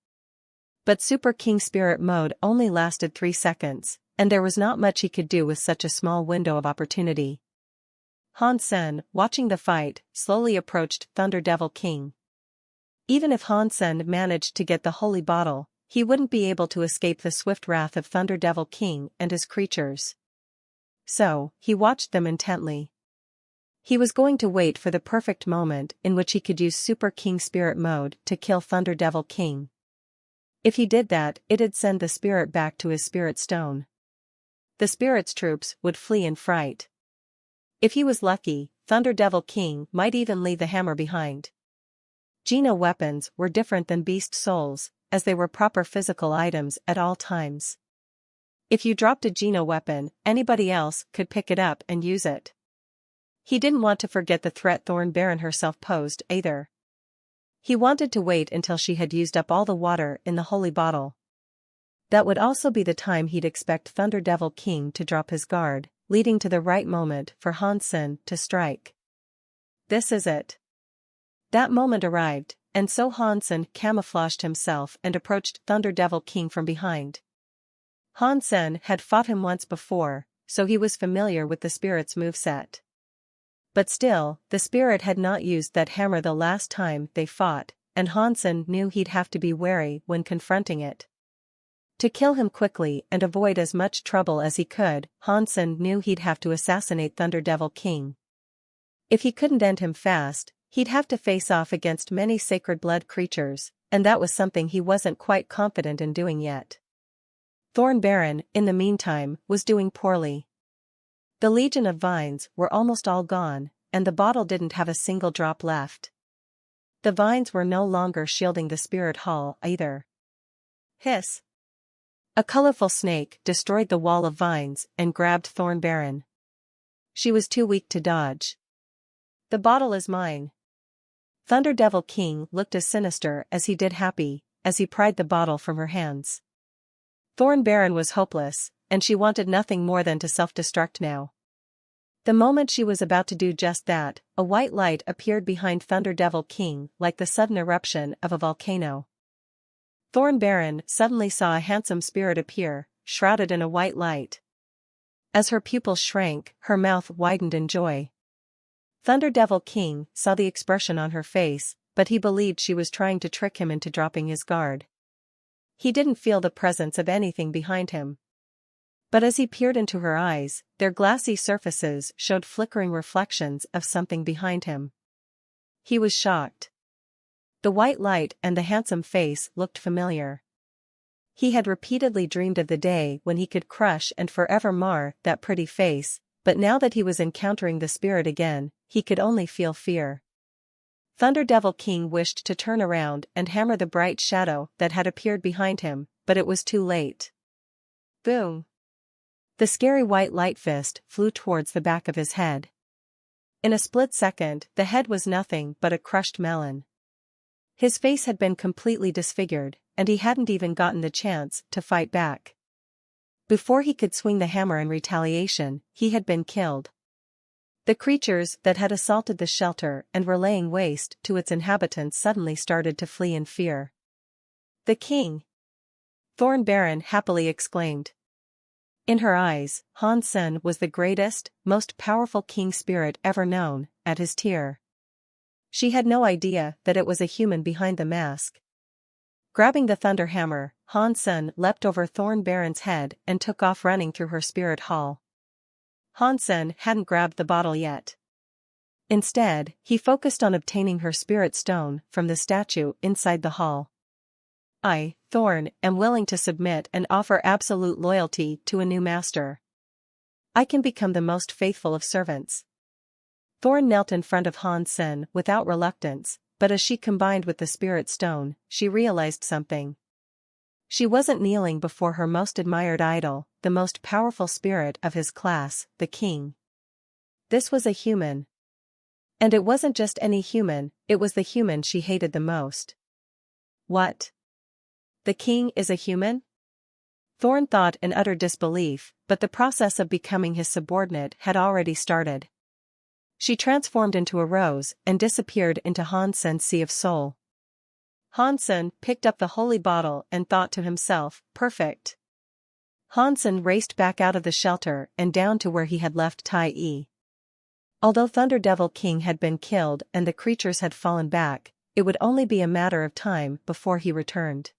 But Super King Spirit Mode only lasted 3 seconds, and there was not much he could do with such a small window of opportunity. Hansen, watching the fight, slowly approached Thunder Devil King. Even if Hansen managed to get the holy bottle, he wouldn't be able to escape the swift wrath of Thunder Devil King and his creatures. So, he watched them intently. He was going to wait for the perfect moment in which he could use Super King Spirit Mode to kill Thunder Devil King. If he did that, it'd send the spirit back to his spirit stone. The spirit's troops would flee in fright. If he was lucky, Thunder Devil King might even leave the hammer behind. Geno weapons were different than beast souls, as they were proper physical items at all times. If you dropped a Geno weapon, anybody else could pick it up and use it. He didn't want to forget the threat Thorn Baron herself posed, either. He wanted to wait until she had used up all the water in the holy bottle. That would also be the time he'd expect Thunder Devil King to drop his guard, leading to the right moment for Hansen to strike. This is it. That moment arrived, and so Hansen camouflaged himself and approached Thunder Devil King from behind. Hansen had fought him once before, so he was familiar with the spirit's moveset. But still, the spirit had not used that hammer the last time they fought, and Hansen knew he'd have to be wary when confronting it. To kill him quickly and avoid as much trouble as he could, Hansen knew he'd have to assassinate Thunder Devil King. If he couldn't end him fast, he'd have to face off against many sacred blood creatures, and that was something he wasn't quite confident in doing yet. Thorn Baron, in the meantime, was doing poorly. The legion of vines were almost all gone, and the bottle didn't have a single drop left. The vines were no longer shielding the spirit hall either. Hiss! A colorful snake destroyed the wall of vines and grabbed Thorn Baron. She was too weak to dodge. The bottle is mine. Thunder Devil King looked as sinister as he did happy, as he pried the bottle from her hands. Thorn Baron was hopeless, and she wanted nothing more than to self-destruct now. The moment she was about to do just that, a white light appeared behind Thunder Devil King like the sudden eruption of a volcano. Thorn Baron suddenly saw a handsome spirit appear, shrouded in a white light. As her pupils shrank, her mouth widened in joy. Thunder Devil King saw the expression on her face, but he believed she was trying to trick him into dropping his guard. He didn't feel the presence of anything behind him. But as he peered into her eyes, their glassy surfaces showed flickering reflections of something behind him. He was shocked. The white light and the handsome face looked familiar. He had repeatedly dreamed of the day when he could crush and forever mar that pretty face, but now that he was encountering the spirit again, he could only feel fear. Thunder Devil King wished to turn around and hammer the bright shadow that had appeared behind him, but it was too late. Boom! The scary white light fist flew towards the back of his head. In a split second, the head was nothing but a crushed melon. His face had been completely disfigured, and he hadn't even gotten the chance to fight back. Before he could swing the hammer in retaliation, he had been killed. The creatures that had assaulted the shelter and were laying waste to its inhabitants suddenly started to flee in fear. "The king!" Thorn Baron happily exclaimed. In her eyes, Hansen was the greatest, most powerful king spirit ever known, at his tier. She had no idea that it was a human behind the mask. Grabbing the thunder hammer, Hansen leapt over Thorn Baron's head and took off running through her spirit hall. Hansen hadn't grabbed the bottle yet. Instead, he focused on obtaining her spirit stone from the statue inside the hall. "I, Thorn, am willing to submit and offer absolute loyalty to a new master. I can become the most faithful of servants." Thorn knelt in front of Hansen without reluctance, but as she combined with the spirit stone, she realized something. She wasn't kneeling before her most admired idol, the most powerful spirit of his class, the king. This was a human. And it wasn't just any human, it was the human she hated the most. What? The king is a human? Thorn thought in utter disbelief, but the process of becoming his subordinate had already started. She transformed into a rose and disappeared into Hansen's sea of soul. Hansen picked up the holy bottle and thought to himself, "Perfect." Hansen raced back out of the shelter and down to where he had left Tai. Although Thunder Devil King had been killed and the creatures had fallen back, it would only be a matter of time before he returned.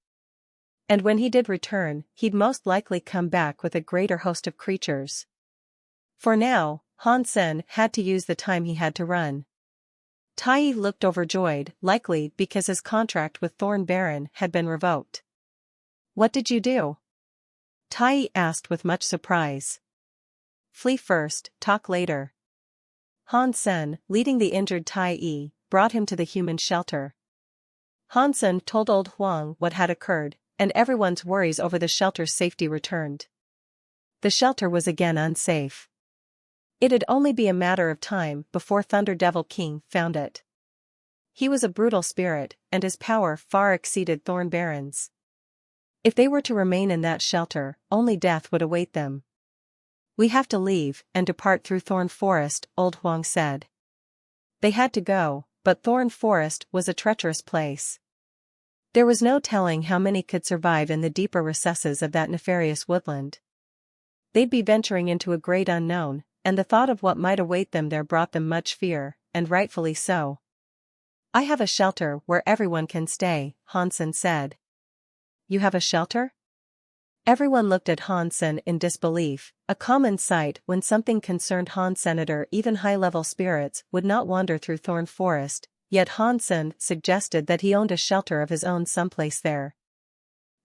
And when he did return, he'd most likely come back with a greater host of creatures. For now, Hansen had to use the time he had to run. Tai looked overjoyed, likely because his contract with Thorn Baron had been revoked. "What did you do?" Tai asked with much surprise. "Flee first, talk later." Hansen, leading the injured Tai, brought him to the human shelter. Hansen told old Huang what had occurred, and everyone's worries over the shelter's safety returned. The shelter was again unsafe. It'd only be a matter of time before Thunder Devil King found it. He was a brutal spirit, and his power far exceeded Thorn Baron's. If they were to remain in that shelter, only death would await them. "We have to leave and depart through Thorn Forest," Old Huang said. They had to go, but Thorn Forest was a treacherous place. There was no telling how many could survive in the deeper recesses of that nefarious woodland. They'd be venturing into a great unknown, and the thought of what might await them there brought them much fear, and rightfully so. "I have a shelter where everyone can stay," Hansen said. "You have a shelter?" Everyone looked at Hansen in disbelief, a common sight when something concerned Senator. Even high-level spirits would not wander through Thorn Forest, yet Hansen suggested that he owned a shelter of his own someplace there.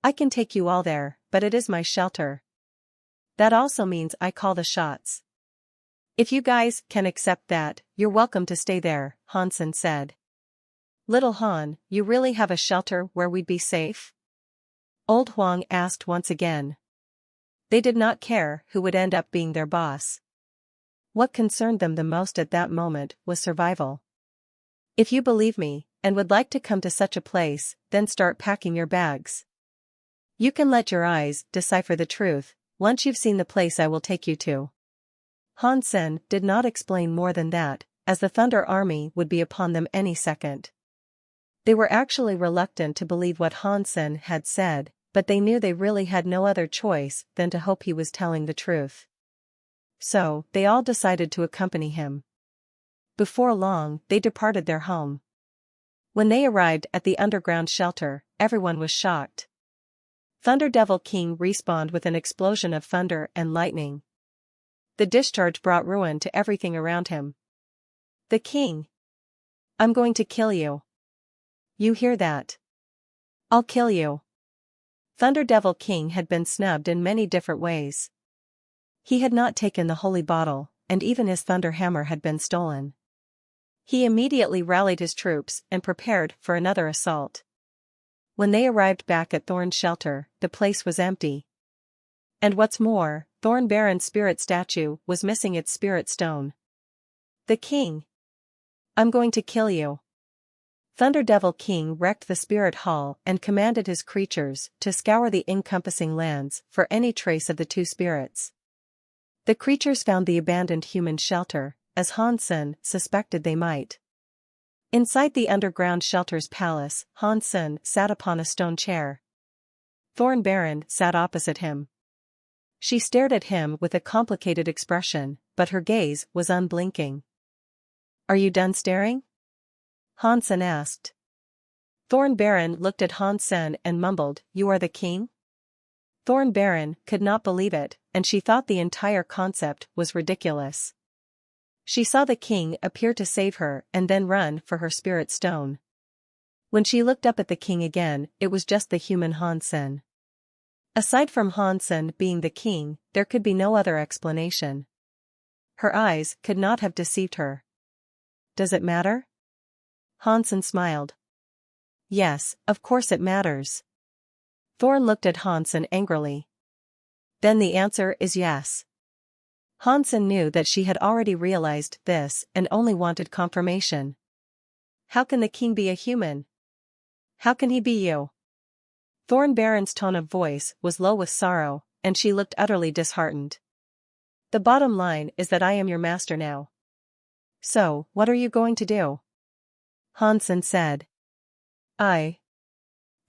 "I can take you all there, but it is my shelter. That also means I call the shots. If you guys can accept that, you're welcome to stay there," Hansen said. "Little Han, you really have a shelter where we'd be safe?" Old Huang asked once again. They did not care who would end up being their boss. What concerned them the most at that moment was survival. "If you believe me, and would like to come to such a place, then start packing your bags. You can let your eyes decipher the truth, once you've seen the place I will take you to." Hansen did not explain more than that, as the Thunder Army would be upon them any second. They were actually reluctant to believe what Hansen had said, but they knew they really had no other choice than to hope he was telling the truth. So, they all decided to accompany him. Before long, they departed their home. When they arrived at the underground shelter, everyone was shocked. Thunder Devil King respawned with an explosion of thunder and lightning. The discharge brought ruin to everything around him. "The king! I'm going to kill you. You hear that? I'll kill you." Thunder Devil King had been snubbed in many different ways. He had not taken the holy bottle, and even his thunder hammer had been stolen. He immediately rallied his troops and prepared for another assault. When they arrived back at Thorn's shelter, the place was empty. And what's more, Thorn Baron's spirit statue was missing its spirit stone. "The king! I'm going to kill you." Thunder Devil King wrecked the spirit hall and commanded his creatures to scour the encompassing lands for any trace of the two spirits. The creatures found the abandoned human shelter, as Hansen suspected they might. Inside the underground shelter's palace, Hansen sat upon a stone chair. Thorn Baron sat opposite him. She stared at him with a complicated expression, but her gaze was unblinking. "Are you done staring?" Hansen asked. Thorn Baron looked at Hansen and mumbled, "You are the king?" Thorn Baron could not believe it, and she thought the entire concept was ridiculous. She saw the king appear to save her and then run for her spirit stone. When she looked up at the king again, it was just the human Hansen. Aside from Hansen being the king, there could be no other explanation. Her eyes could not have deceived her. "Does it matter?" Hansen smiled. "Yes, of course it matters." Thorn looked at Hansen angrily. "Then the answer is yes." Hansen knew that she had already realized this and only wanted confirmation. "How can the king be a human? How can he be you?" Thorn Baron's tone of voice was low with sorrow, and she looked utterly disheartened. "The bottom line is that I am your master now." "So, what are you going to do?" Hansen said.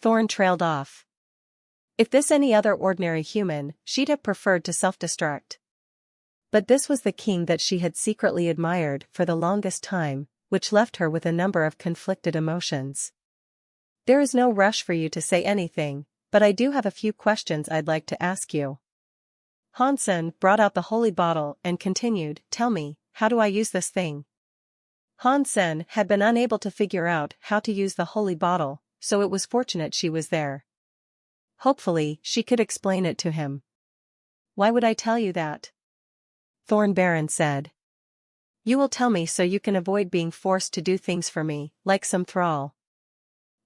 Thorn trailed off. If this any other ordinary human, she'd have preferred to self-destruct. But this was the king that she had secretly admired for the longest time, which left her with a number of conflicted emotions. "There is no rush for you to say anything, but I do have a few questions I'd like to ask you." Hansen brought out the holy bottle and continued, "Tell me, how do I use this thing?" Hansen had been unable to figure out how to use the holy bottle, so it was fortunate she was there. Hopefully, she could explain it to him. "Why would I tell you that?" Thorn Baron said. "You will tell me so you can avoid being forced to do things for me, like some thrall."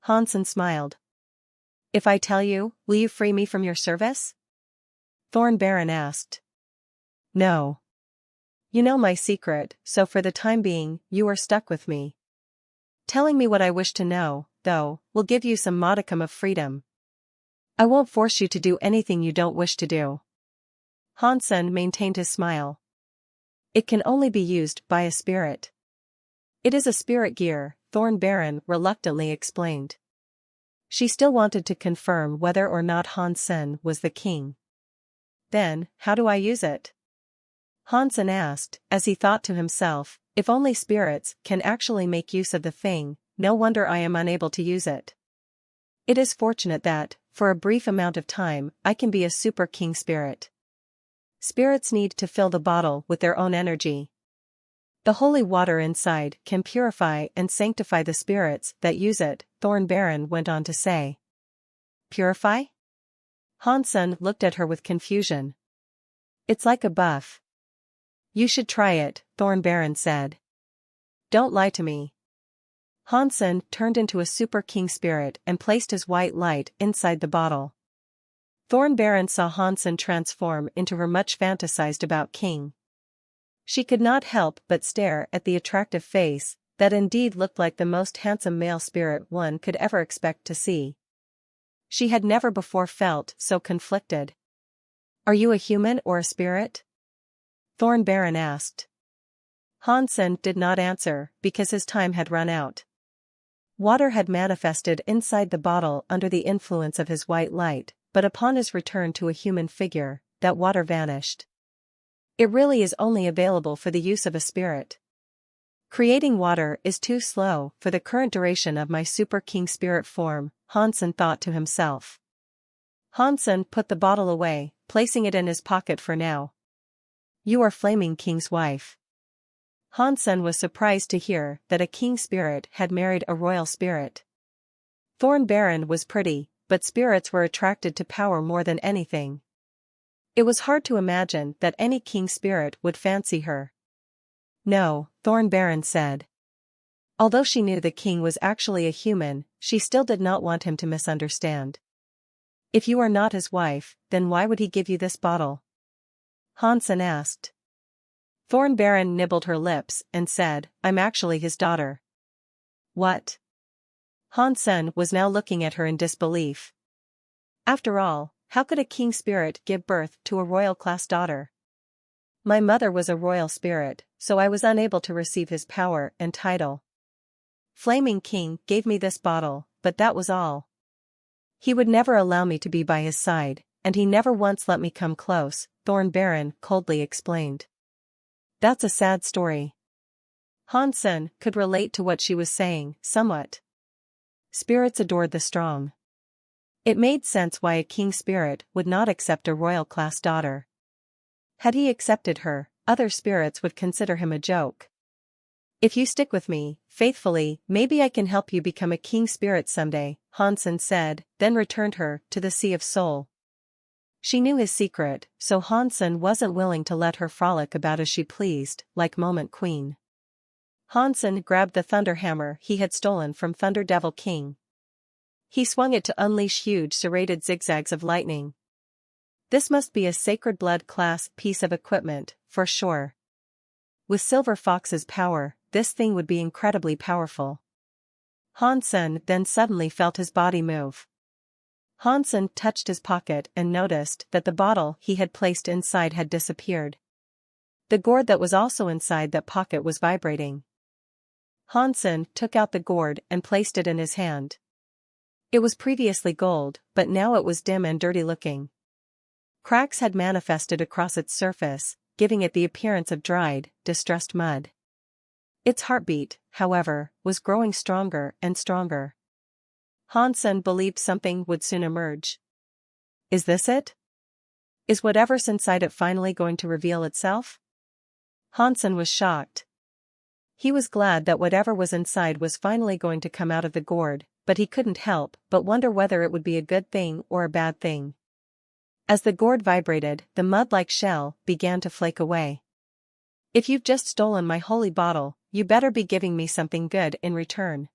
Hansen smiled. "If I tell you, will you free me from your service?" Thorn Baron asked. "No. You know my secret, so for the time being, you are stuck with me." Telling me what I wish to know, though, will give you some modicum of freedom. I won't force you to do anything you don't wish to do. Hansen maintained his smile. It can only be used by a spirit. It is a spirit gear, Thornbaron reluctantly explained. She still wanted to confirm whether or not Hansen was the king. Then, how do I use it? Hansen asked, as he thought to himself, if only spirits can actually make use of the thing, no wonder I am unable to use it. It is fortunate that, for a brief amount of time, I can be a super king spirit. Spirits need to fill the bottle with their own energy. The holy water inside can purify and sanctify the spirits that use it, Thornbaron went on to say. Purify? Hansen looked at her with confusion. It's like a buff. You should try it, Thornbaron said. Don't lie to me. Hansen turned into a super king spirit and placed his white light inside the bottle. Thornbaron saw Hansen transform into her much fantasized about king. She could not help but stare at the attractive face, that indeed looked like the most handsome male spirit one could ever expect to see. She had never before felt so conflicted. Are you a human or a spirit? Thornbaron asked. Hansen did not answer, because his time had run out. Water had manifested inside the bottle under the influence of his white light, but upon his return to a human figure, that water vanished. It really is only available for the use of a spirit. Creating water is too slow for the current duration of my super king spirit form, Hansen thought to himself. Hansen put the bottle away, placing it in his pocket for now. You are Flaming King's wife. Hansen was surprised to hear that a king spirit had married a royal spirit. Thornbaron was pretty, but spirits were attracted to power more than anything. It was hard to imagine that any king spirit would fancy her. No, Thornbaron said. Although she knew the king was actually a human, she still did not want him to misunderstand. If you are not his wife, then why would he give you this bottle? Hansen asked. Thornbaron nibbled her lips and said, I'm actually his daughter. What? Hansen was now looking at her in disbelief. After all, how could a king spirit give birth to a royal-class daughter? My mother was a royal spirit, so I was unable to receive his power and title. Flaming King gave me this bottle, but that was all. He would never allow me to be by his side, and he never once let me come close, Thornbaron coldly explained. That's a sad story. Hansen could relate to what she was saying, somewhat. Spirits adored the strong. It made sense why a king spirit would not accept a royal-class daughter. Had he accepted her, other spirits would consider him a joke. If you stick with me, faithfully, maybe I can help you become a king spirit someday, Hansen said, then returned her to the Sea of Soul. She knew his secret, so Hansen wasn't willing to let her frolic about as she pleased, like Moment Queen. Hansen grabbed the thunder hammer he had stolen from Thunder Devil King. He swung it to unleash huge serrated zigzags of lightning. This must be a Sacred Blood class piece of equipment, for sure. With Silver Fox's power, this thing would be incredibly powerful. Hansen then suddenly felt his body move. Hansen touched his pocket and noticed that the bottle he had placed inside had disappeared. The gourd that was also inside that pocket was vibrating. Hansen took out the gourd and placed it in his hand. It was previously gold, but now it was dim and dirty looking. Cracks had manifested across its surface, giving it the appearance of dried, distressed mud. Its heartbeat, however, was growing stronger and stronger. Hansen believed something would soon emerge. Is this it? Is whatever's inside it finally going to reveal itself? Hansen was shocked. He was glad that whatever was inside was finally going to come out of the gourd, but he couldn't help but wonder whether it would be a good thing or a bad thing. As the gourd vibrated, the mud-like shell began to flake away. If you've just stolen my holy bottle, you better be giving me something good in return.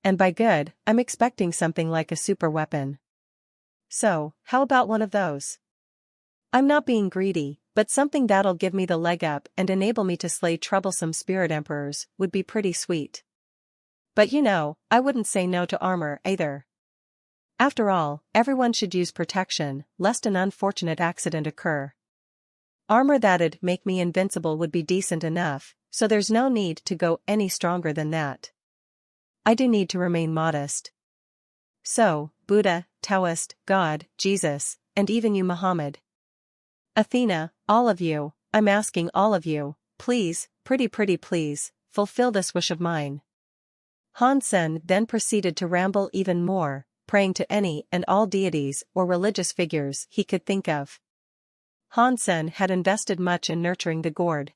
And by good, I'm expecting something like a super weapon. So, how about one of those? I'm not being greedy, but something that'll give me the leg up and enable me to slay troublesome spirit emperors would be pretty sweet. But I wouldn't say no to armor either. After all, everyone should use protection, lest an unfortunate accident occur. Armor that'd make me invincible would be decent enough, so there's no need to go any stronger than that. I do need to remain modest. So, Buddha, Taoist, God, Jesus, and even you Muhammad. Athena, all of you, I'm asking all of you, please, pretty please, fulfill this wish of mine. Han Sen then proceeded to ramble even more, praying to any and all deities or religious figures he could think of. Han Sen had invested much in nurturing the gourd.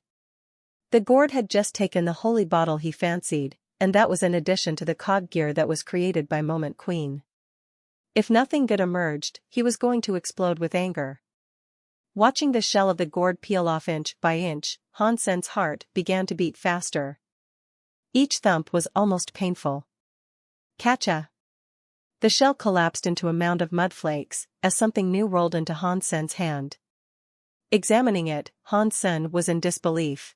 The gourd had just taken the holy bottle he fancied, and that was in addition to the cog gear that was created by Moment Queen. If nothing good emerged, he was going to explode with anger. Watching the shell of the gourd peel off inch by inch, Han Sen's heart began to beat faster. Each thump was almost painful. Catcha! The shell collapsed into a mound of mud flakes, as something new rolled into Han Sen's hand. Examining it, Han Sen was in disbelief.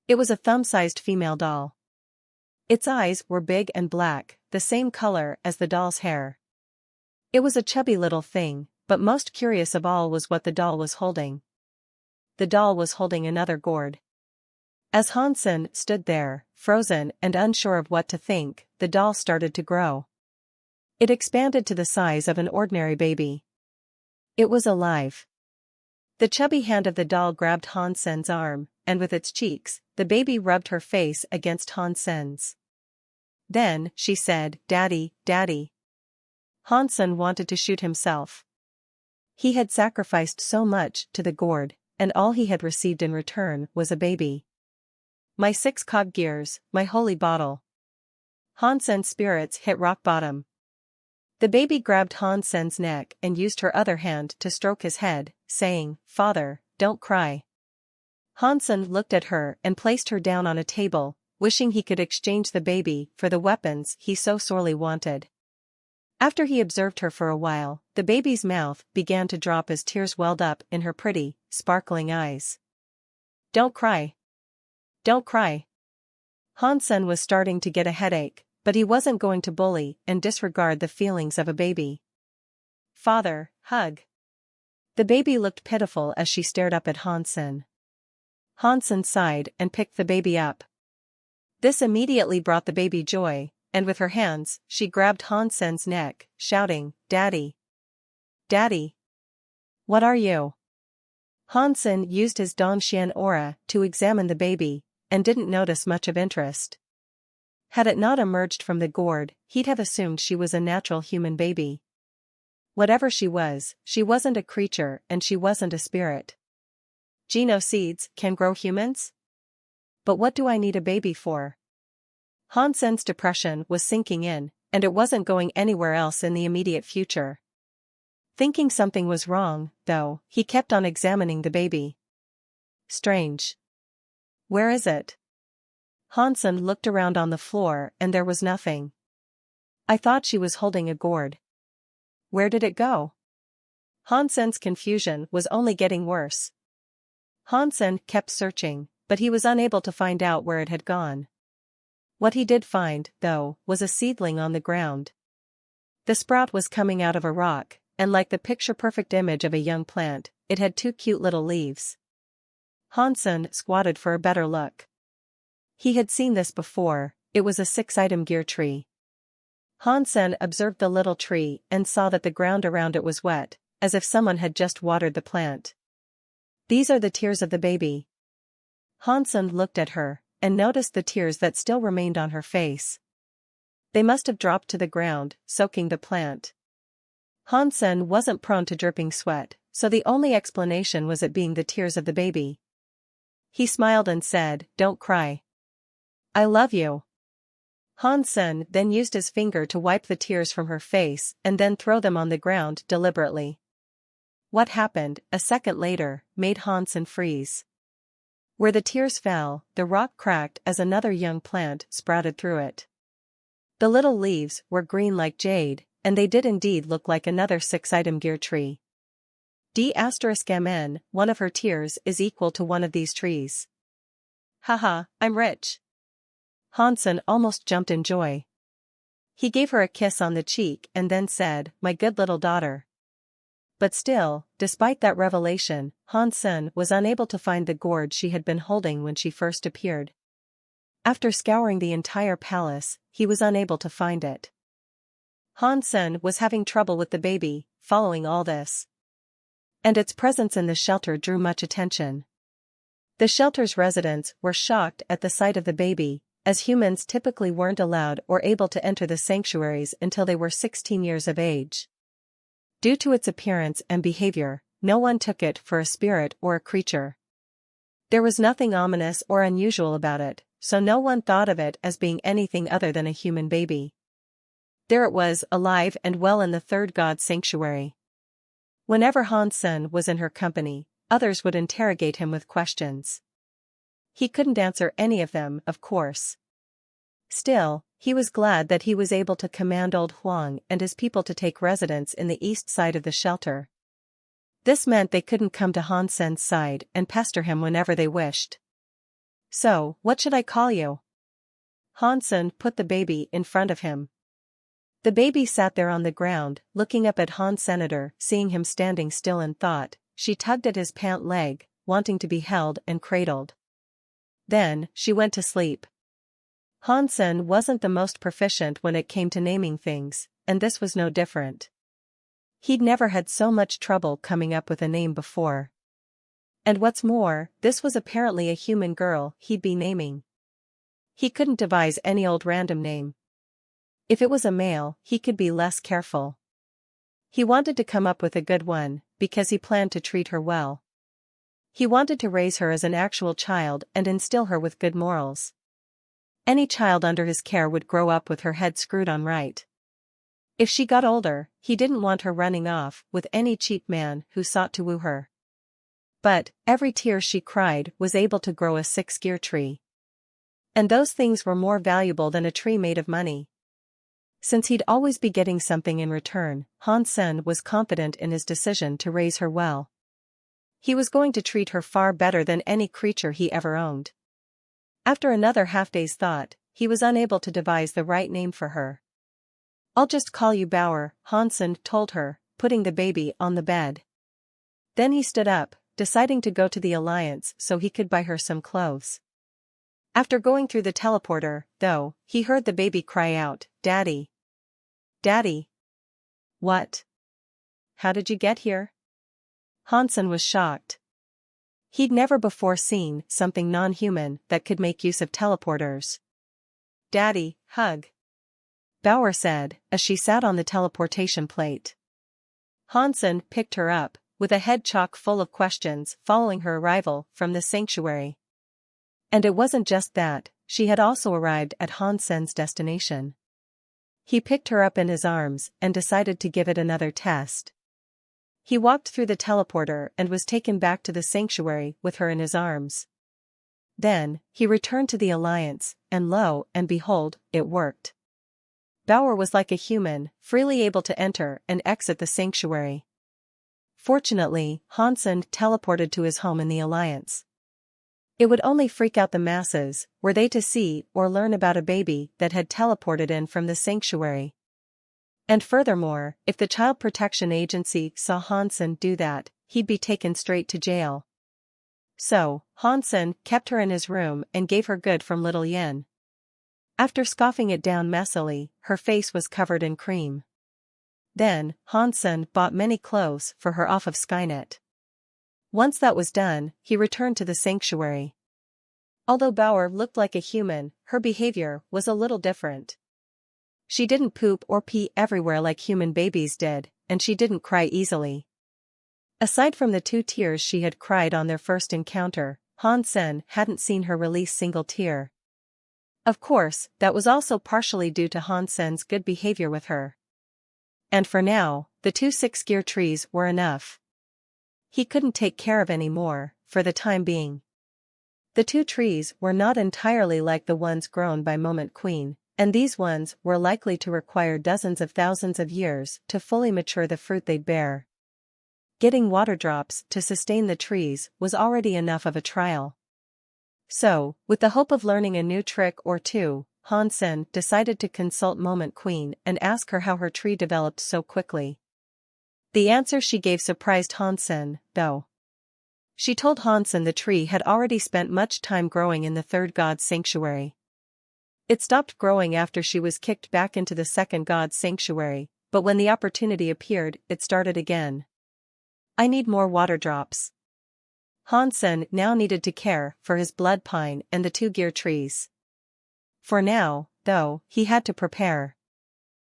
It was a thumb-sized female doll. Its eyes were big and black, the same color as the doll's hair. It was a chubby little thing, but most curious of all was what the doll was holding. The doll was holding another gourd. As Han Sen stood there, frozen and unsure of what to think, the doll started to grow. It expanded to the size of an ordinary baby. It was alive. The chubby hand of the doll grabbed Han Sen's arm, and with its cheeks, the baby rubbed her face against Han Sen's. Then, she said, "Daddy, Daddy." Han Sen wanted to shoot himself. He had sacrificed so much to the gourd, and all he had received in return was a baby. My 6 cog gears, my holy bottle. Han Sen's spirits hit rock bottom. The baby grabbed Han Sen's neck and used her other hand to stroke his head, saying, "Father, don't cry." Han Sen looked at her and placed her down on a table, wishing he could exchange the baby for the weapons he so sorely wanted. After he observed her for a while, the baby's mouth began to drop as tears welled up in her pretty, sparkling eyes. "Don't cry. Don't cry." Han Sen was starting to get a headache, but he wasn't going to bully and disregard the feelings of a baby. "Father, hug." The baby looked pitiful as she stared up at Han Sen. Han Sen sighed and picked the baby up. This immediately brought the baby joy, and with her hands, she grabbed Han Sen's neck, shouting, "Daddy! Daddy! What are you?" Han Sen used his Dongxian aura to examine the baby, and didn't notice much of interest. Had it not emerged from the gourd, he'd have assumed she was a natural human baby. Whatever she wasn't a creature and she wasn't a spirit. Geno seeds can grow humans? But what do I need a baby for? Han Sen's depression was sinking in, and it wasn't going anywhere else in the immediate future. Thinking something was wrong, though, he kept on examining the baby. Strange. Where is it? Han Sen looked around on the floor and there was nothing. I thought she was holding a gourd. Where did it go? Han Sen's confusion was only getting worse. Han Sen kept searching, but he was unable to find out where it had gone. What he did find, though, was a seedling on the ground. The sprout was coming out of a rock, and like the picture-perfect image of a young plant, it had 2 cute little leaves. Han Sen squatted for a better look. He had seen this before, it was a 6-item gear tree. Han Sen observed the little tree and saw that the ground around it was wet, as if someone had just watered the plant. These are the tears of the baby. Han Sen looked at her, and noticed the tears that still remained on her face. They must have dropped to the ground, soaking the plant. Han Sen wasn't prone to dripping sweat, so the only explanation was it being the tears of the baby. He smiled and said, "Don't cry. I love you." Han Sen then used his finger to wipe the tears from her face and then throw them on the ground deliberately. What happened, a second later, made Han Sen freeze. Where the tears fell, the rock cracked as another young plant sprouted through it. The little leaves were green like jade, and they did indeed look like another 6-item gear tree. D*MN, one of her tears is equal to one of these trees. Haha, I'm rich. Hansen almost jumped in joy. He gave her a kiss on the cheek and then said, "My good little daughter." But still, despite that revelation, Hansen was unable to find the gourd she had been holding when she first appeared. After scouring the entire palace, he was unable to find it. Hansen was having trouble with the baby, following all this. And its presence in the shelter drew much attention. The shelter's residents were shocked at the sight of the baby, as humans typically weren't allowed or able to enter the sanctuaries until they were 16 years of age. Due to its appearance and behavior, no one took it for a spirit or a creature. There was nothing ominous or unusual about it, so no one thought of it as being anything other than a human baby. There it was, alive and well in the third god's sanctuary. Whenever Hansen was in her company, others would interrogate him with questions. He couldn't answer any of them, of course. Still, he was glad that he was able to command old Huang and his people to take residence in the east side of the shelter. This meant they couldn't come to Hansen's side and pester him whenever they wished. "So, what should I call you?" Hansen put the baby in front of him. The baby sat there on the ground, looking up at Han Senator. Seeing him standing still in thought, she tugged at his pant leg, wanting to be held and cradled. Then, she went to sleep. Hansen wasn't the most proficient when it came to naming things, and this was no different. He'd never had so much trouble coming up with a name before. And what's more, this was apparently a human girl he'd be naming. He couldn't devise any old random name. If it was a male, he could be less careful. He wanted to come up with a good one, because he planned to treat her well. He wanted to raise her as an actual child and instill her with good morals. Any child under his care would grow up with her head screwed on right. If she got older, he didn't want her running off with any cheap man who sought to woo her. But, every tear she cried was able to grow a 6-year tree. And those things were more valuable than a tree made of money. Since he'd always be getting something in return, Hansen was confident in his decision to raise her well. He was going to treat her far better than any creature he ever owned. After another half-day's thought, he was unable to devise the right name for her. "I'll just call you Bauer," Hansen told her, putting the baby on the bed. Then he stood up, deciding to go to the Alliance so he could buy her some clothes. After going through the teleporter, though, he heard the baby cry out, "Daddy! Daddy!" "What? How did you get here?" Hansen was shocked. He'd never before seen something non-human that could make use of teleporters. "Daddy, hug," Bauer said, as she sat on the teleportation plate. Hansen picked her up, with a head chock full of questions following her arrival from the sanctuary. And it wasn't just that, she had also arrived at Hansen's destination. He picked her up in his arms and decided to give it another test. He walked through the teleporter and was taken back to the sanctuary with her in his arms. Then, he returned to the Alliance, and lo and behold, it worked. Bauer was like a human, freely able to enter and exit the sanctuary. Fortunately, Hansen teleported to his home in the Alliance. It would only freak out the masses, were they to see or learn about a baby that had teleported in from the sanctuary. And furthermore, if the Child Protection Agency saw Hansen do that, he'd be taken straight to jail. So, Hansen kept her in his room and gave her good from Little Yen. After scoffing it down messily, her face was covered in cream. Then, Hansen bought many clothes for her off of Skynet. Once that was done, he returned to the sanctuary. Although Bauer looked like a human, her behavior was a little different. She didn't poop or pee everywhere like human babies did, and she didn't cry easily. Aside from the 2 tears she had cried on their first encounter, Hansen hadn't seen her release single tear. Of course, that was also partially due to Hansen's good behavior with her. And for now, the 2 6-gear trees were enough. He couldn't take care of any more, for the time being. The 2 trees were not entirely like the ones grown by Moment Queen, and these ones were likely to require dozens of thousands of years to fully mature the fruit they'd bear. Getting water drops to sustain the trees was already enough of a trial. So, with the hope of learning a new trick or two, Hansen decided to consult Moment Queen and ask her how her tree developed so quickly. The answer she gave surprised Hansen, though. She told Hansen the tree had already spent much time growing in the third god's sanctuary. It stopped growing after she was kicked back into the second god's sanctuary, but when the opportunity appeared, it started again. I need more water drops. Hansen now needed to care for his blood pine and the two gear trees. For now, though, he had to prepare.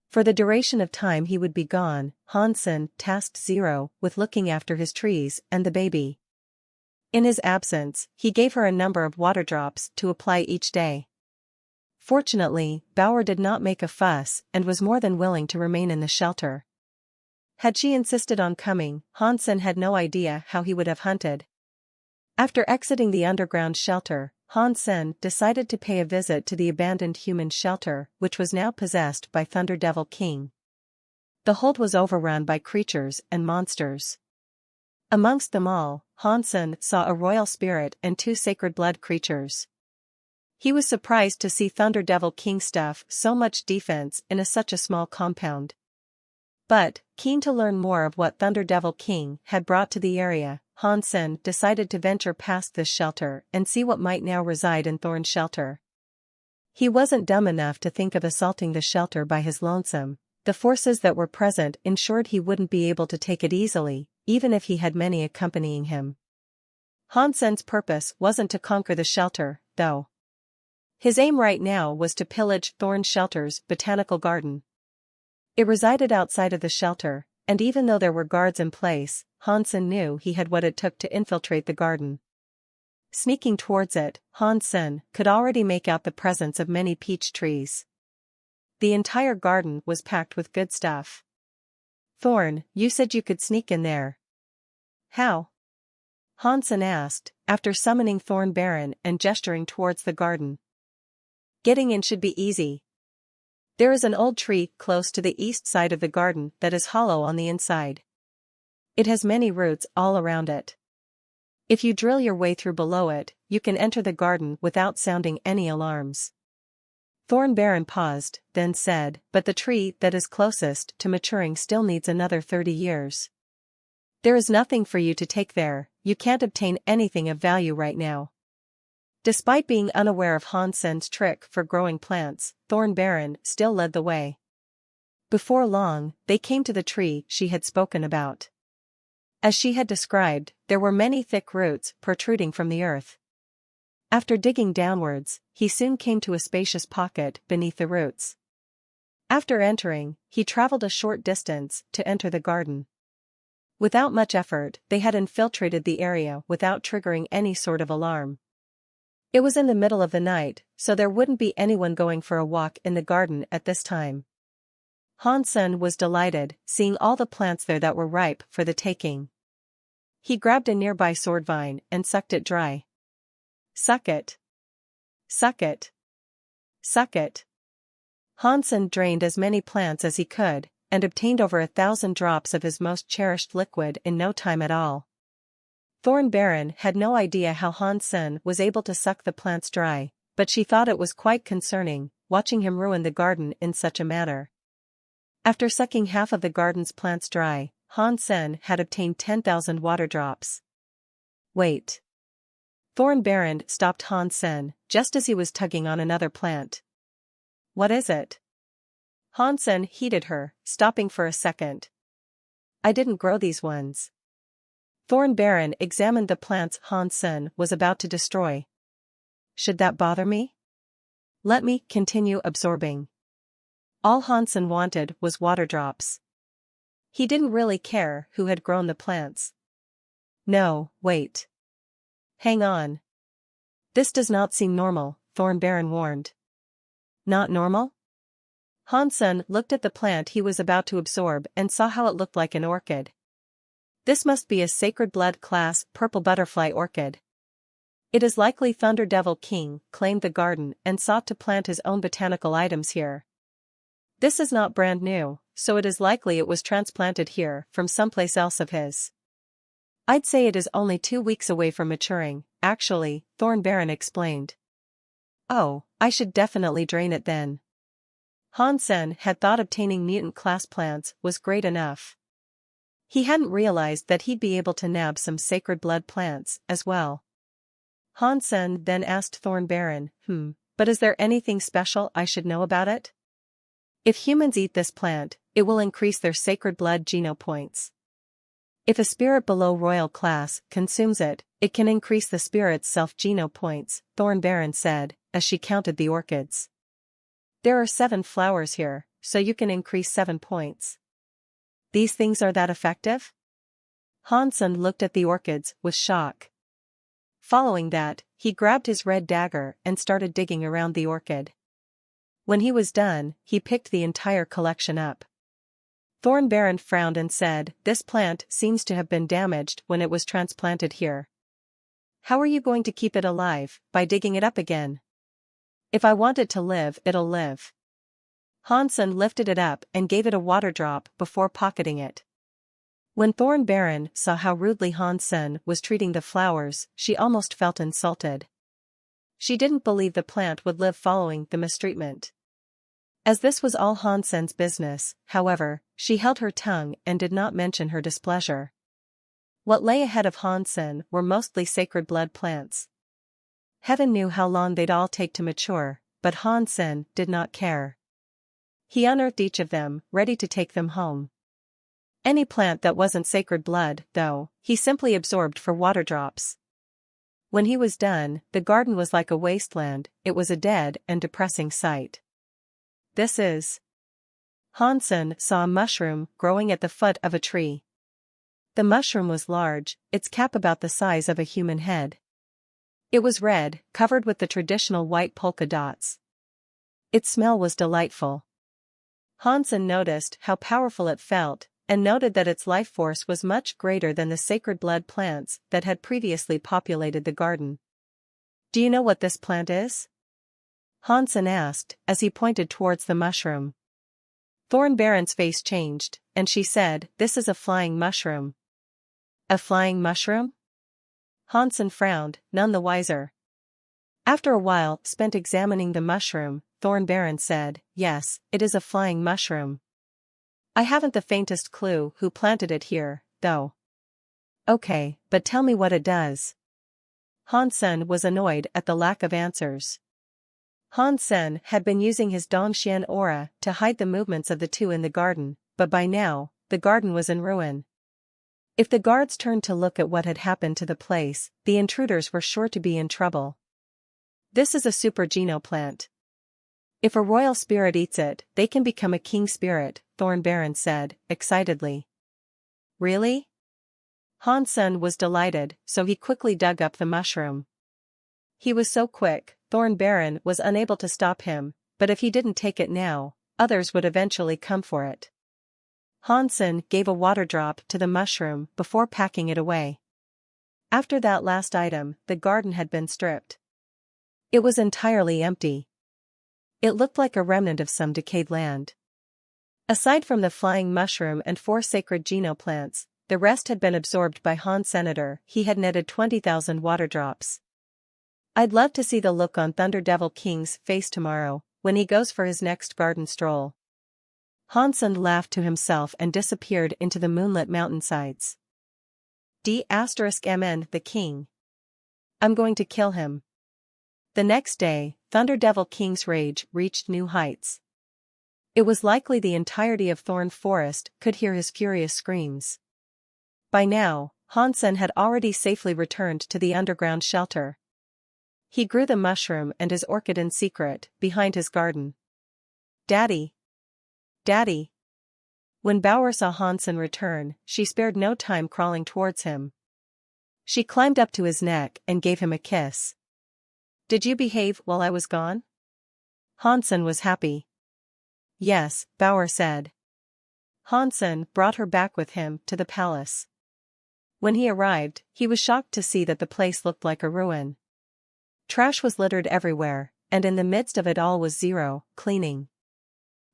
For the duration of time he would be gone, Hansen tasked Zero with looking after his trees and the baby. In his absence, he gave her a number of water drops to apply each day. Fortunately, Bauer did not make a fuss and was more than willing to remain in the shelter. Had she insisted on coming, Hansen had no idea how he would have hunted. After exiting the underground shelter, Hansen decided to pay a visit to the abandoned human shelter, which was now possessed by Thunder Devil King. The hold was overrun by creatures and monsters. Amongst them all, Hansen saw a royal spirit and two sacred blood creatures. He was surprised to see Thunder Devil King stuff so much defense in such a small compound. But, keen to learn more of what Thunder Devil King had brought to the area, Hansen decided to venture past this shelter and see what might now reside in Thorn's shelter. He wasn't dumb enough to think of assaulting the shelter by his lonesome. The forces that were present ensured he wouldn't be able to take it easily, even if he had many accompanying him. Hansen's purpose wasn't to conquer the shelter, though. His aim right now was to pillage Thorn Shelter's botanical garden. It resided outside of the shelter, and even though there were guards in place, Hansen knew he had what it took to infiltrate the garden. Sneaking towards it, Hansen could already make out the presence of many peach trees. The entire garden was packed with good stuff. Thorn, you said you could sneak in there. How? Hansen asked, after summoning Thorn Baron and gesturing towards the garden. Getting in should be easy. There is an old tree close to the east side of the garden that is hollow on the inside. It has many roots all around it. If you drill your way through below it, you can enter the garden without sounding any alarms. Thorn Baron paused, then said, but the tree that is closest to maturing still needs another 30 years. There is nothing for you to take there, you can't obtain anything of value right now. Despite being unaware of Hansen's trick for growing plants, Thorn Baron still led the way. Before long, they came to the tree she had spoken about. As she had described, there were many thick roots protruding from the earth. After digging downwards, he soon came to a spacious pocket beneath the roots. After entering, he traveled a short distance to enter the garden. Without much effort, they had infiltrated the area without triggering any sort of alarm. It was in the middle of the night, so there wouldn't be anyone going for a walk in the garden at this time. Hansen was delighted, seeing all the plants there that were ripe for the taking. He grabbed a nearby sword vine and sucked it dry. Suck it. Suck it. Suck it. Hansen drained as many plants as he could, and obtained over 1,000 drops of his most cherished liquid in no time at all. Thorn Baron had no idea how Hansen was able to suck the plants dry, but she thought it was quite concerning, watching him ruin the garden in such a manner. After sucking half of the garden's plants dry, Hansen had obtained 10,000 water drops. Wait. Thorn Baron stopped Hansen just as he was tugging on another plant. What is it? Hansen heeded her, stopping for a second. I didn't grow these ones. Thorn Baron examined the plants Hansen was about to destroy. Should that bother me? Let me continue absorbing. All Hansen wanted was water drops. He didn't really care who had grown the plants. No, wait. Hang on. This does not seem normal, Thorn Baron warned. Not normal? Hansen looked at the plant he was about to absorb and saw how it looked like an orchid. This must be a Sacred Blood class purple butterfly orchid. It is likely Thunder Devil King claimed the garden and sought to plant his own botanical items here. This is not brand new, so it is likely it was transplanted here from someplace else of his. I'd say it is only 2 weeks away from maturing, actually, Thornbaron explained. Oh, I should definitely drain it then. Hansen had thought obtaining mutant-class plants was great enough. He hadn't realized that he'd be able to nab some sacred blood plants as well. Hansen then asked Thornbaron, but is there anything special I should know about it? If humans eat this plant, it will increase their sacred blood geno points. If a spirit below royal class consumes it, it can increase the spirit's self-geno points, Thornbaron said, as she counted the orchids. There are 7 flowers here, so you can increase 7 points. These things are that effective? Hansen looked at the orchids with shock. Following that, he grabbed his red dagger and started digging around the orchid. When he was done, he picked the entire collection up. Thornbaron frowned and said, "This plant seems to have been damaged when it was transplanted here. How are you going to keep it alive, by digging it up again? If I want it to live, it'll live." Hansen lifted it up and gave it a water drop before pocketing it. When Thornbaron saw how rudely Hansen was treating the flowers, she almost felt insulted. She didn't believe the plant would live following the mistreatment. As this was all Hansen's business, however, she held her tongue and did not mention her displeasure. What lay ahead of Hansen were mostly sacred blood plants. Heaven knew how long they'd all take to mature, but Hansen did not care. He unearthed each of them, ready to take them home. Any plant that wasn't sacred blood, though, he simply absorbed for water drops. When he was done, the garden was like a wasteland. It was a dead and depressing sight. This is. Hansen saw a mushroom growing at the foot of a tree. The mushroom was large, its cap about the size of a human head. It was red, covered with the traditional white polka dots. Its smell was delightful. Hansen noticed how powerful it felt, and noted that its life force was much greater than the sacred blood plants that had previously populated the garden. "Do you know what this plant is?" Hansen asked, as he pointed towards the mushroom. Thornbaron's face changed, and she said, "This is a flying mushroom." "A flying mushroom?" Hansen frowned, none the wiser. After a while spent examining the mushroom, Thornbaron said, "Yes, it is a flying mushroom. I haven't the faintest clue who planted it here, though." "Okay, but tell me what it does." Hansen was annoyed at the lack of answers. Hansen had been using his Dongxian aura to hide the movements of the two in the garden, but by now, the garden was in ruin. If the guards turned to look at what had happened to the place, the intruders were sure to be in trouble. "This is a super geno plant. If a royal spirit eats it, they can become a king spirit," Thornbaron said, excitedly. "Really?" Hansen was delighted, so he quickly dug up the mushroom. He was so quick, Thornbaron was unable to stop him, but if he didn't take it now, others would eventually come for it. Hansen gave a water drop to the mushroom before packing it away. After that last item, the garden had been stripped. It was entirely empty. It looked like a remnant of some decayed land. Aside from the flying mushroom and 4 sacred geno plants, the rest had been absorbed by Senator. He had netted 20,000 water drops. "I'd love to see the look on Thunder Devil King's face tomorrow, when he goes for his next garden stroll." Hansen laughed to himself and disappeared into the moonlit mountainsides. D*MN the king. I'm going to kill him. The next day, Thunder Devil King's rage reached new heights. It was likely the entirety of Thorn Forest could hear his furious screams. By now, Hansen had already safely returned to the underground shelter. He grew the mushroom and his orchid in secret, behind his garden. "Daddy! Daddy!" When Bauer saw Hansen return, she spared no time crawling towards him. She climbed up to his neck and gave him a kiss. "Did you behave while I was gone?" Hansen was happy. "Yes," Bauer said. Hansen brought her back with him to the palace. When he arrived, he was shocked to see that the place looked like a ruin. Trash was littered everywhere, and in the midst of it all was Zero, cleaning.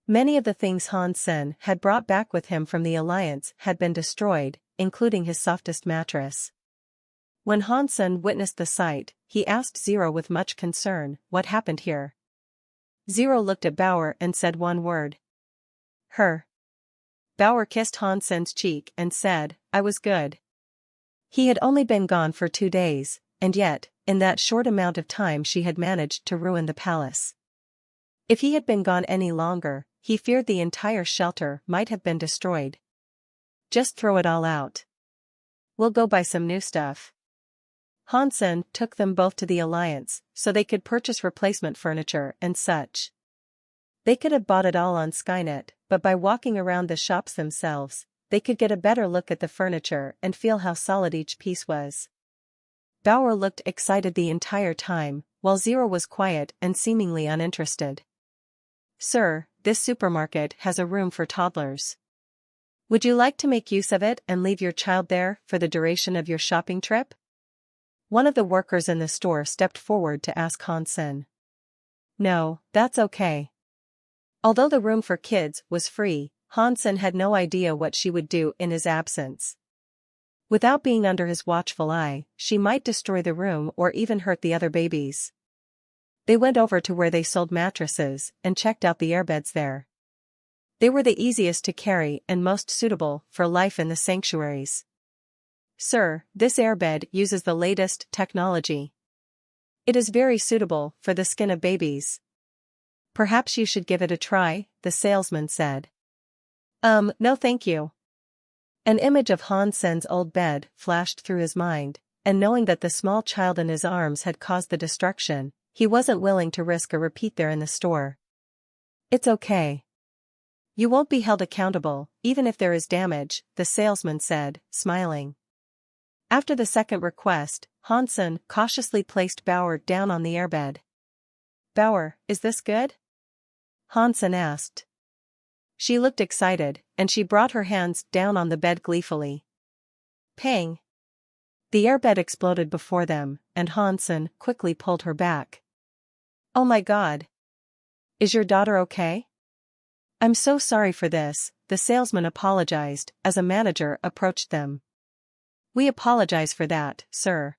Many of the things Hansen had brought back with him from the Alliance had been destroyed, including his softest mattress. When Hansen witnessed the sight, he asked Zero with much concern, "What happened here?" Zero looked at Bauer and said one word. "Her." Bauer kissed Hansen's cheek and said, "I was good." He had only been gone for 2 days, and yet, in that short amount of time she had managed to ruin the palace. If he had been gone any longer, he feared the entire shelter might have been destroyed. "Just throw it all out. We'll go buy some new stuff." Hansen took them both to the Alliance, so they could purchase replacement furniture and such. They could have bought it all on Skynet, but by walking around the shops themselves, they could get a better look at the furniture and feel how solid each piece was. Bauer looked excited the entire time, while Zero was quiet and seemingly uninterested. "Sir, this supermarket has a room for toddlers. Would you like to make use of it and leave your child there for the duration of your shopping trip?" One of the workers in the store stepped forward to ask Hansen. "No, that's okay." Although the room for kids was free, Hansen had no idea what she would do in his absence. Without being under his watchful eye, she might destroy the room or even hurt the other babies. They went over to where they sold mattresses and checked out the airbeds there. They were the easiest to carry and most suitable for life in the sanctuaries. "Sir, this airbed uses the latest technology. It is very suitable for the skin of babies. Perhaps you should give it a try," the salesman said. No thank you." An image of Hansen's old bed flashed through his mind, and knowing that the small child in his arms had caused the destruction, he wasn't willing to risk a repeat there in the store. "It's okay. You won't be held accountable, even if there is damage," the salesman said, smiling. After the second request, Hansen cautiously placed Bauer down on the airbed. "Bauer, is this good?" Hansen asked. She looked excited, and she brought her hands down on the bed gleefully. Pang! The airbed exploded before them, and Hansen quickly pulled her back. "Oh my God! Is your daughter okay?" "I'm so sorry for this," the salesman apologized as a manager approached them. "We apologize for that, sir.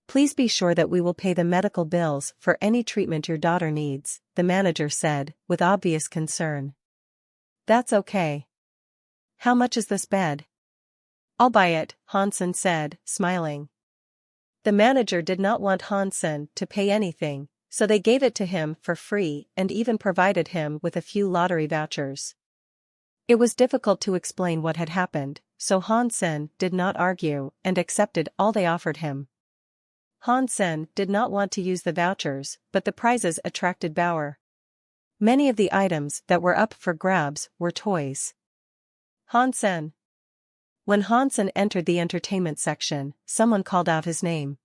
Please be sure that we will pay the medical bills for any treatment your daughter needs," the manager said, with obvious concern. "That's okay. How much is this bed?" "I'll buy it," Hansen said, smiling. The manager did not want Hansen to pay anything, so they gave it to him for free and even provided him with a few lottery vouchers. It was difficult to explain what had happened, so Hansen did not argue and accepted all they offered him. Hansen did not want to use the vouchers, but the prizes attracted Bauer. Many of the items that were up for grabs were toys. "Hansen." When Hansen entered the entertainment section, someone called out his name.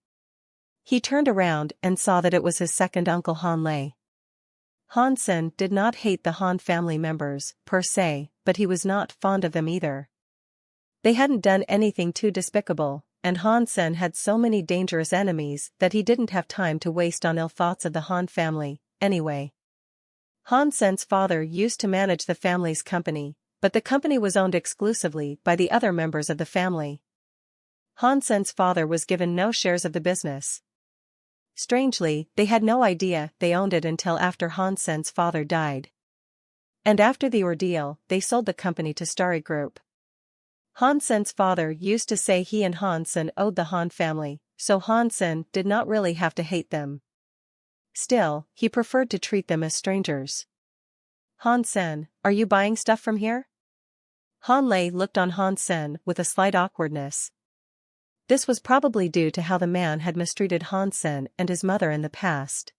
He turned around and saw that it was his second uncle Han Lei. Hansen did not hate the Han family members, per se, but he was not fond of them either. They hadn't done anything too despicable, and Hansen had so many dangerous enemies that he didn't have time to waste on ill thoughts of the Han family, anyway. Hansen's father used to manage the family's company, but the company was owned exclusively by the other members of the family. Hansen's father was given no shares of the business. Strangely, they had no idea they owned it until after Hansen's father died. And after the ordeal, they sold the company to Starry Group. Hansen's father used to say he and Hansen owed the Han family, so Hansen did not really have to hate them. Still, he preferred to treat them as strangers. "Hansen, are you buying stuff from here?" Han Lei looked on Hansen with a slight awkwardness. This was probably due to how the man had mistreated Hansen and his mother in the past.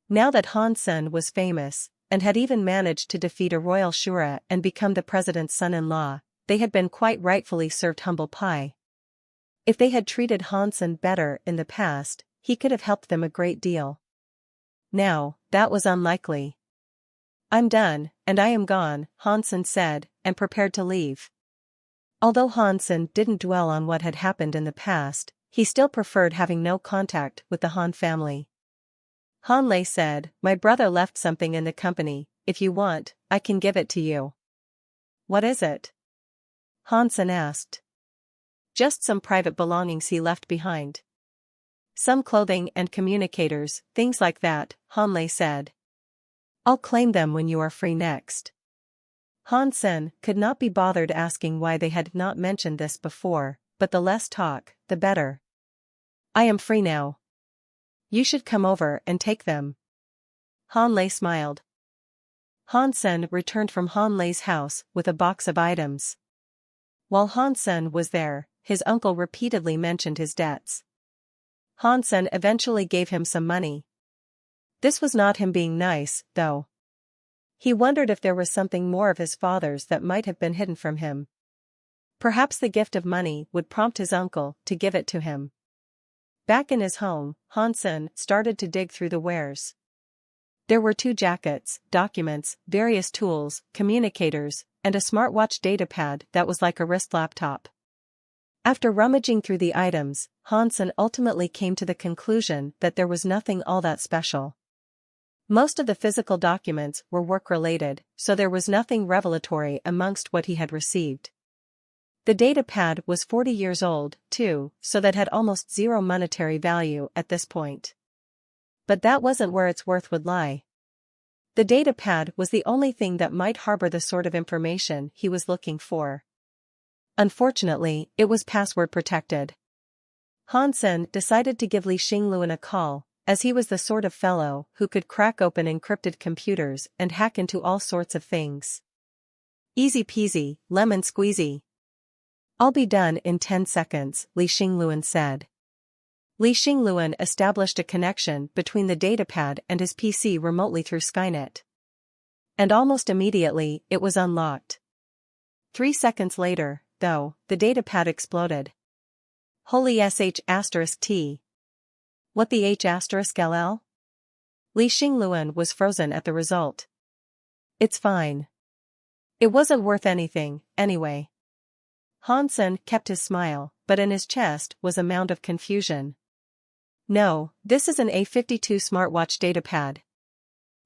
Now that Hansen was famous, and had even managed to defeat a royal shura and become the president's son-in-law, they had been quite rightfully served humble pie. If they had treated Hansen better in the past, he could have helped them a great deal. Now, that was unlikely. "I'm done, and I am gone," Hansen said, and prepared to leave. Although Hansen didn't dwell on what had happened in the past, he still preferred having no contact with the Han family. Han Lei said, "My brother left something in the company. If you want, I can give it to you." "What is it?" Hansen asked. just some private belongings he left behind. Some clothing and communicators, things like that, Hanlei said. I'll claim them when you are free next. Han Sen could not be bothered asking why they had not mentioned this before, but the less talk, the better. I am free now. You should come over and take them. Hanlei smiled. Han Sen returned from Hanlei's house with a box of items. While Han Sen was there, his uncle repeatedly mentioned his debts. Han Sen eventually gave him some money. This was not him being nice, though. He wondered if there was something more of his father's that might have been hidden from him. Perhaps the gift of money would prompt his uncle to give it to him. Back in his home, Han Sen started to dig through the wares. There were 2 jackets, documents, various tools, communicators, and a smartwatch datapad that was like a wrist laptop. After rummaging through the items, Han Sen ultimately came to the conclusion that there was nothing all that special. Most of the physical documents were work-related, so there was nothing revelatory amongst what he had received. The datapad was 40 years old, too, so that had almost zero monetary value at this point. But that wasn't where its worth would lie. The datapad was the only thing that might harbor the sort of information he was looking for. Unfortunately, it was password protected. Han Sen decided to give Li Xingluan a call, as he was the sort of fellow who could crack open encrypted computers and hack into all sorts of things. Easy peasy, lemon squeezy. I'll be done in 10 seconds, Li Xingluan said. Li Xingluan established a connection between the datapad and his PC remotely through Skynet. And almost immediately, it was unlocked. 3 seconds later, though, the datapad exploded. Holy sh*t. What the h*ll? Li Xingluan was frozen at the result. It's fine. It wasn't worth anything, anyway. Han Sen kept his smile, but in his chest was a mound of confusion. No, this is an A52 smartwatch datapad.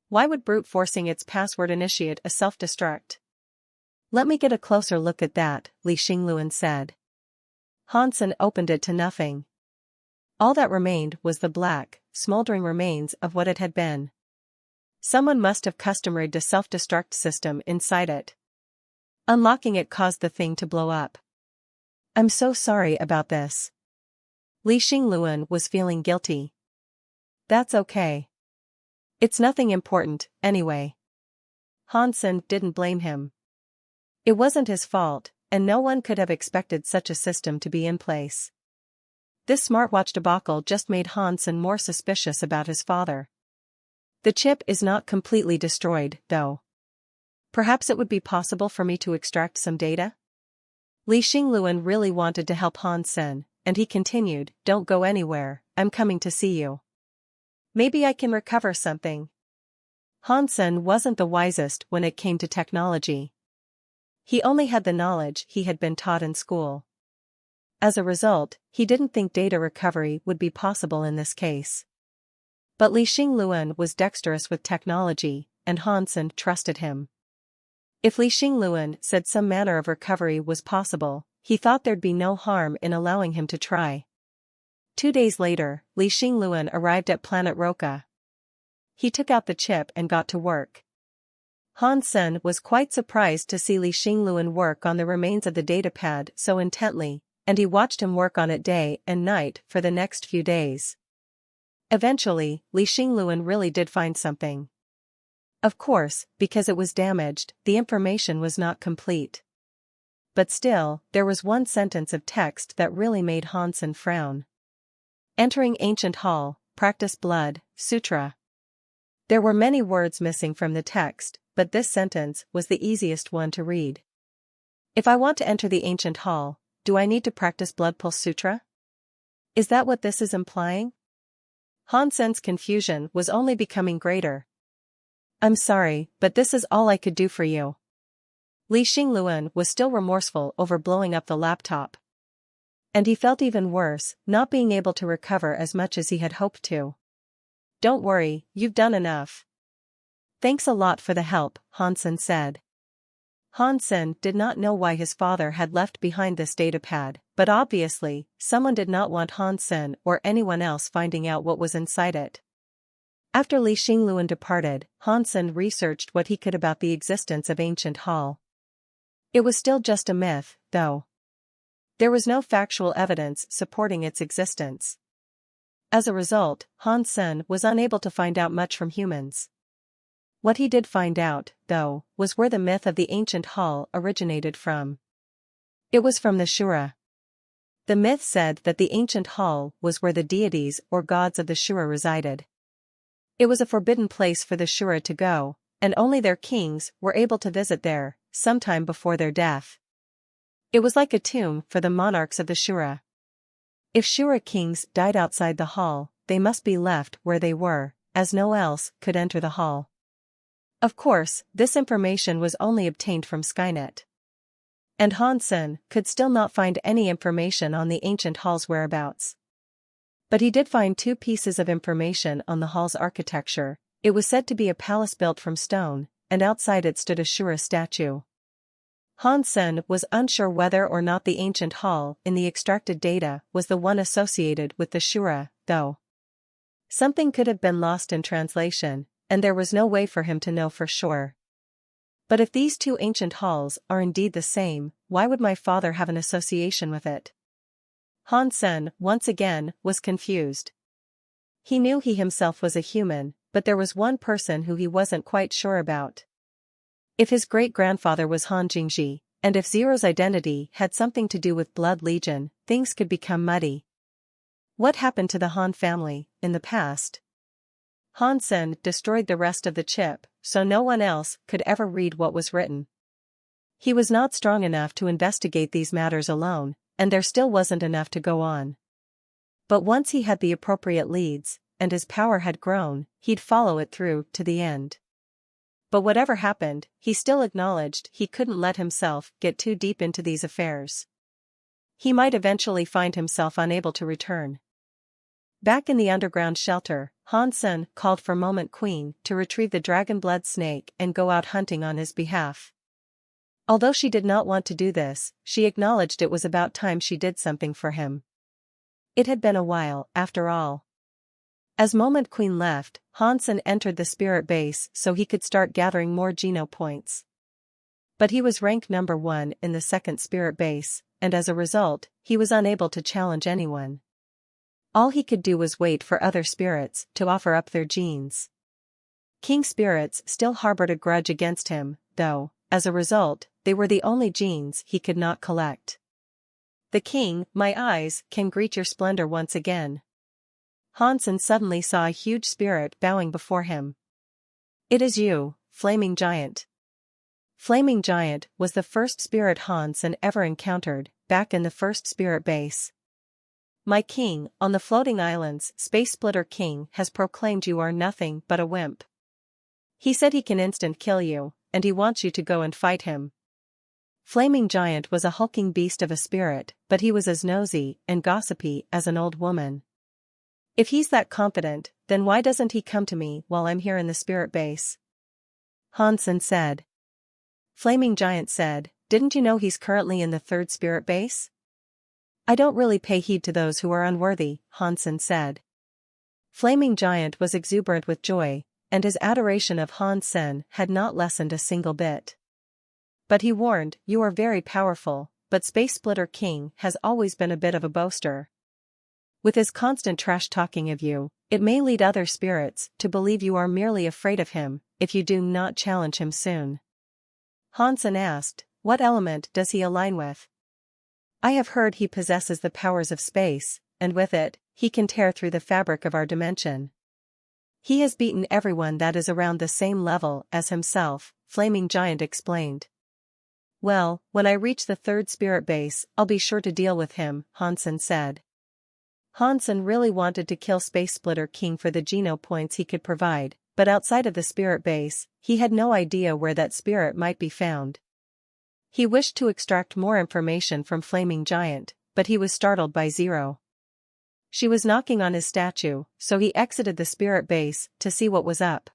Why would brute forcing its password initiate a self-destruct? Let me get a closer look at that, Li Xingluan said. Han Sen opened it to nothing. All that remained was the black, smoldering remains of what it had been. Someone must have custom-rigged a self-destruct system inside it. Unlocking it caused the thing to blow up. I'm so sorry about this. Li Xingluan was feeling guilty. That's okay. It's nothing important, anyway. Han Sen didn't blame him. It wasn't his fault, and no one could have expected such a system to be in place. This smartwatch debacle just made Han Sen more suspicious about his father. The chip is not completely destroyed, though. Perhaps it would be possible for me to extract some data? Li Xingluan really wanted to help Han Sen, and he continued, don't go anywhere, I'm coming to see you. Maybe I can recover something. Han Sen wasn't the wisest when it came to technology. He only had the knowledge he had been taught in school. As a result, he didn't think data recovery would be possible in this case. But Li Xingluan was dexterous with technology, and Han Sen trusted him. If Li Xingluan said some manner of recovery was possible, he thought there'd be no harm in allowing him to try. 2 days later, Li Xingluan arrived at Planet Roca. He took out the chip and got to work. Han Sen was quite surprised to see Li Xingluan work on the remains of the datapad so intently, and he watched him work on it day and night for the next few days. Eventually, Li Xingluan really did find something. Of course, because it was damaged, the information was not complete. But still, there was one sentence of text that really made Han Sen frown. Entering ancient hall, practice blood, sutra. There were many words missing from the text, but this sentence was the easiest one to read. If I want to enter the ancient hall, do I need to practice blood pulse sutra? Is that what this is implying? Han Sen's confusion was only becoming greater. I'm sorry, but this is all I could do for you. Li Xingluan was still remorseful over blowing up the laptop. And he felt even worse, not being able to recover as much as he had hoped to. Don't worry, you've done enough. Thanks a lot for the help, Han Sen said. Han Sen did not know why his father had left behind this datapad, but obviously, someone did not want Han Sen or anyone else finding out what was inside it. After Li Xingluan departed, Han Sen researched what he could about the existence of Ancient Hall. It was still just a myth, though. There was no factual evidence supporting its existence. As a result, Han Sen was unable to find out much from humans. What he did find out, though, was where the myth of the Ancient Hall originated from. It was from the Shura. The myth said that the Ancient Hall was where the deities or gods of the Shura resided. It was a forbidden place for the Shura to go, and only their kings were able to visit there, sometime before their death. It was like a tomb for the monarchs of the Shura. If Shura kings died outside the hall, they must be left where they were, as no one else could enter the hall. Of course, this information was only obtained from Skynet. And Han Sen could still not find any information on the ancient hall's whereabouts. But he did find two pieces of information on the hall's architecture. It was said to be a palace built from stone, and outside it stood a Shura statue. Han Sen was unsure whether or not the ancient hall in the extracted data was the one associated with the Shura, though. Something could have been lost in translation, and there was no way for him to know for sure. But if these two ancient halls are indeed the same, why would my father have an association with it? Han Sen, once again, was confused. He knew he himself was a human, but there was one person who he wasn't quite sure about. If his great-grandfather was Han Jingji, and if Zero's identity had something to do with Blood Legion, things could become muddy. What happened to the Han family, in the past? Han Sen destroyed the rest of the chip, so no one else could ever read what was written. He was not strong enough to investigate these matters alone, and there still wasn't enough to go on. But once he had the appropriate leads, and his power had grown, he'd follow it through to the end. But whatever happened, he still acknowledged he couldn't let himself get too deep into these affairs. He might eventually find himself unable to return. Back in the underground shelter, Han Sen called for Moment Queen to retrieve the dragon blood snake and go out hunting on his behalf. Although she did not want to do this, she acknowledged it was about time she did something for him. It had been a while, after all. As Moment Queen left, Han Sen entered the spirit base so he could start gathering more Geno points. But he was rank number 1 in the second spirit base, and as a result, he was unable to challenge anyone. All he could do was wait for other spirits to offer up their genes. King spirits still harbored a grudge against him, though, as a result, they were the only genes he could not collect. The king, my eyes, can greet your splendor once again. Han Sen suddenly saw a huge spirit bowing before him. It is you, Flaming Giant. Flaming Giant was the first spirit Han Sen ever encountered, back in the first spirit base. My king, on the floating islands, Space Splitter King has proclaimed you are nothing but a wimp. He said he can instant kill you, and he wants you to go and fight him. Flaming Giant was a hulking beast of a spirit, but he was as nosy and gossipy as an old woman. If he's that confident, then why doesn't he come to me while I'm here in the spirit base? Han Sen said. Flaming Giant said, didn't you know he's currently in the third spirit base? I don't really pay heed to those who are unworthy, Han Sen said. Flaming Giant was exuberant with joy, and his adoration of Han Sen had not lessened a single bit. But he warned, you are very powerful, but Space Splitter King has always been a bit of a boaster. With his constant trash-talking of you, it may lead other spirits to believe you are merely afraid of him, if you do not challenge him soon. Han Sen asked, what element does he align with? I have heard he possesses the powers of space, and with it, he can tear through the fabric of our dimension. He has beaten everyone that is around the same level as himself, Flaming Giant explained. Well, when I reach the third spirit base, I'll be sure to deal with him, Han Sen said. Han Sen really wanted to kill Space Splitter King for the Geno points he could provide, but outside of the spirit base, he had no idea where that spirit might be found. He wished to extract more information from Flaming Giant, but he was startled by Zero. She was knocking on his statue, so he exited the spirit base to see what was up.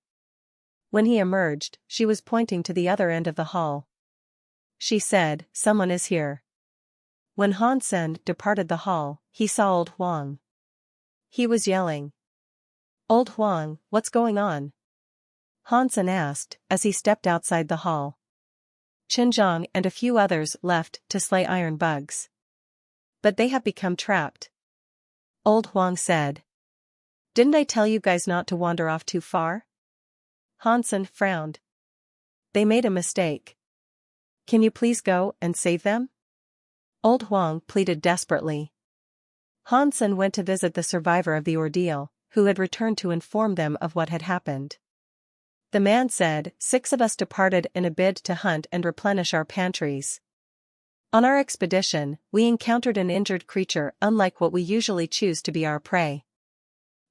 When he emerged, she was pointing to the other end of the hall. She said, someone is here. When Han Sen departed the hall, he saw old Huang. He was yelling. "Old Huang, what's going on?" Han Sen asked, as he stepped outside the hall. Qinzhang and a few others left to slay iron bugs. "But they have become trapped," Old Huang said. "Didn't I tell you guys not to wander off too far?" Han Sen frowned. "They made a mistake. Can you please go and save them?" Old Huang pleaded desperately. Han Sen went to visit the survivor of the ordeal, who had returned to inform them of what had happened. The man said, "6 of us departed in a bid to hunt and replenish our pantries. On our expedition, we encountered an injured creature unlike what we usually choose to be our prey.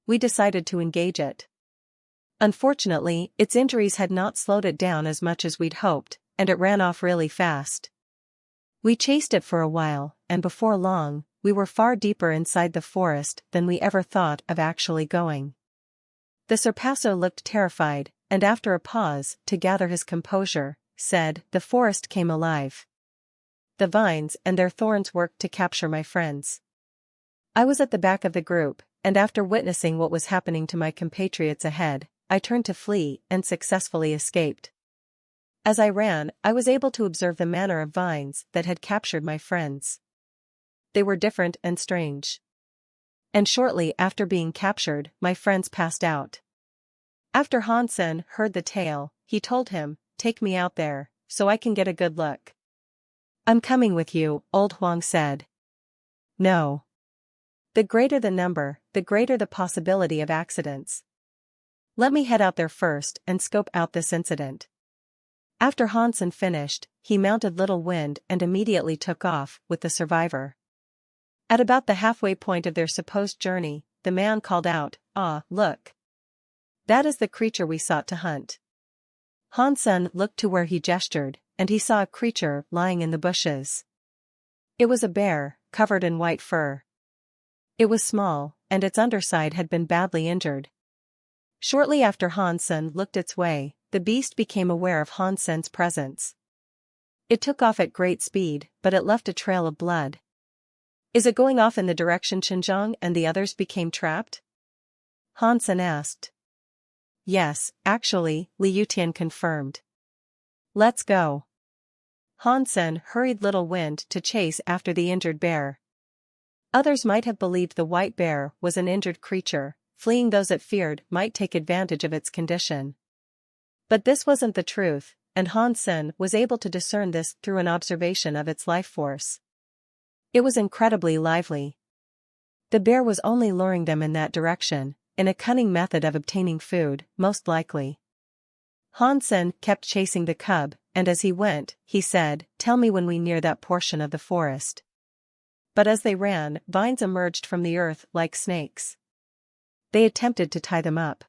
We decided to engage it. Unfortunately, its injuries had not slowed it down as much as we'd hoped, and it ran off really fast. We chased it for a while, and before long, we were far deeper inside the forest than we ever thought of actually going." The Surpasso looked terrified, and after a pause, to gather his composure, said, "The forest came alive. The vines and their thorns worked to capture my friends. I was at the back of the group, and after witnessing what was happening to my compatriots ahead, I turned to flee and successfully escaped. As I ran, I was able to observe the manner of vines that had captured my friends. They were different and strange. And shortly after being captured, my friends passed out." After Han Sen heard the tale, he told him, "Take me out there, so I can get a good look." "I'm coming with you," Old Huang said. "No. The greater the number, the greater the possibility of accidents. Let me head out there first and scope out this incident." After Han Sen finished, he mounted Little Wind and immediately took off with the survivor. At about the halfway point of their supposed journey, the man called out, "Ah, look. That is the creature we sought to hunt." Han Sen looked to where he gestured, and he saw a creature lying in the bushes. It was a bear, covered in white fur. It was small, and its underside had been badly injured. Shortly after Han Sen looked its way, the beast became aware of Han Sen's presence. It took off at great speed, but it left a trail of blood. "Is it going off in the direction Qinzhang and the others became trapped?" Han Sen asked. "Yes, actually," Li Yutian confirmed. "Let's go." Han Sen hurried Little Wind to chase after the injured bear. Others might have believed the white bear was an injured creature, fleeing those it feared might take advantage of its condition. But this wasn't the truth, and Han Sen was able to discern this through an observation of its life force. It was incredibly lively. The bear was only luring them in that direction, in a cunning method of obtaining food, most likely. Han Sen kept chasing the cub, and as he went, he said, "Tell me when we near that portion of the forest." But as they ran, vines emerged from the earth like snakes. They attempted to tie them up.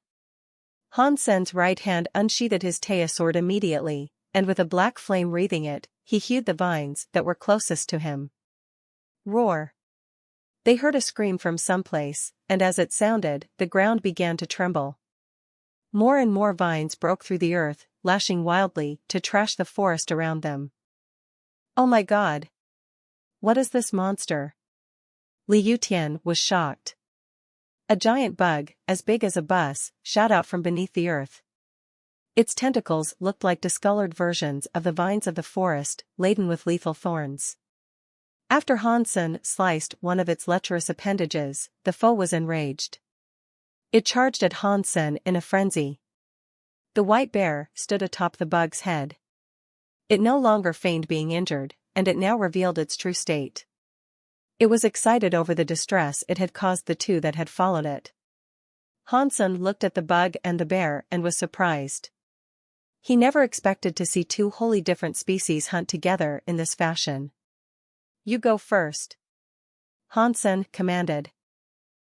Han Sen's right hand unsheathed his Taya sword immediately, and with a black flame wreathing it, he hewed the vines that were closest to him. Roar! They heard a scream from someplace, and as it sounded, the ground began to tremble. More and more vines broke through the earth, lashing wildly to trash the forest around them. "Oh my God! What is this monster?" Li Yutian was shocked. A giant bug, as big as a bus, shot out from beneath the earth. Its tentacles looked like discolored versions of the vines of the forest, laden with lethal thorns. After Han Sen sliced one of its lecherous appendages, the foe was enraged. It charged at Han Sen in a frenzy. The white bear stood atop the bug's head. It no longer feigned being injured, and it now revealed its true state. It was excited over the distress it had caused the two that had followed it. Han Sen looked at the bug and the bear and was surprised. He never expected to see two wholly different species hunt together in this fashion. "You go first," Han Sen commanded.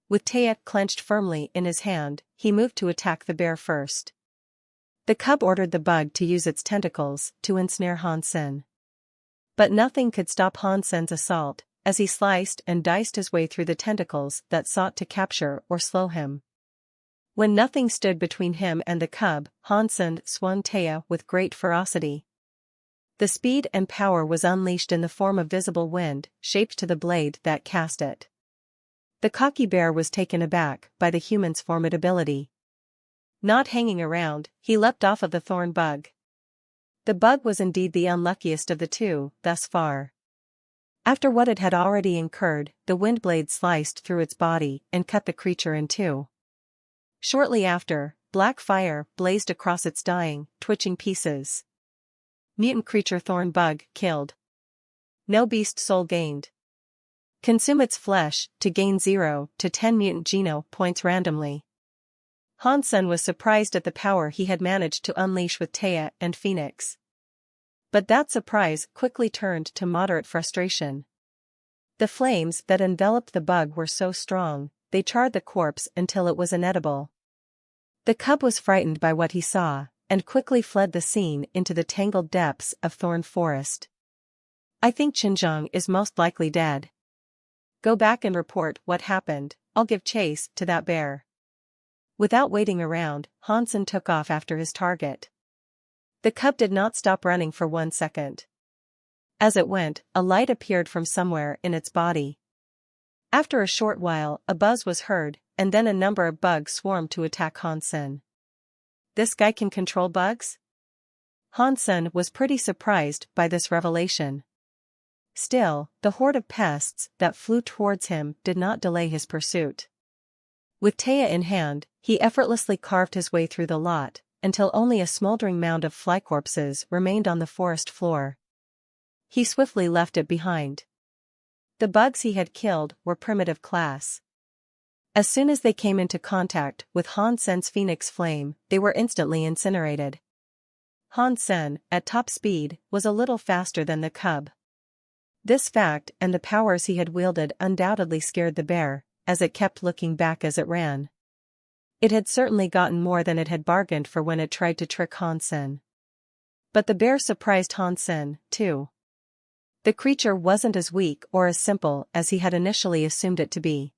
With Taya clenched firmly in his hand, he moved to attack the bear first. The cub ordered the bug to use its tentacles to ensnare Han Sen. But nothing could stop Han Sen's assault, as he sliced and diced his way through the tentacles that sought to capture or slow him. When nothing stood between him and the cub, Han Sen swung Taya with great ferocity. The speed and power was unleashed in the form of visible wind, shaped to the blade that cast it. The cocky bear was taken aback by the human's formidability. Not hanging around, he leapt off of the thorn bug. The bug was indeed the unluckiest of the two, thus far. After what it had already incurred, the wind blade sliced through its body and cut the creature in two. Shortly after, black fire blazed across its dying, twitching pieces. Mutant creature thorn bug killed. No beast soul gained. Consume its flesh to gain 0 to 10 mutant geno points randomly. Hansen was surprised at the power he had managed to unleash with Taya and Phoenix. But that surprise quickly turned to moderate frustration. The flames that enveloped the bug were so strong, they charred the corpse until it was inedible. The cub was frightened by what he saw, and quickly fled the scene into the tangled depths of thorn forest. I think Xinjiang is most likely dead. Go back and report what happened, I'll give chase to that bear. Without waiting around, Hansen took off after his target. The cub did not stop running for 1 second. As it went, a light appeared from somewhere in its body. After a short while, a buzz was heard, and then a number of bugs swarmed to attack Hansen. This guy can control bugs? Hansen was pretty surprised by this revelation. Still, the horde of pests that flew towards him did not delay his pursuit. With Taya in hand, he effortlessly carved his way through the lot, until only a smoldering mound of fly corpses remained on the forest floor. He swiftly left it behind. The bugs he had killed were primitive class. As soon as they came into contact with Hansen's phoenix flame, they were instantly incinerated. Hansen, at top speed, was a little faster than the cub. This fact and the powers he had wielded undoubtedly scared the bear, as it kept looking back as it ran. It had certainly gotten more than it had bargained for when it tried to trick Hansen. But the bear surprised Hansen, too. The creature wasn't as weak or as simple as he had initially assumed it to be.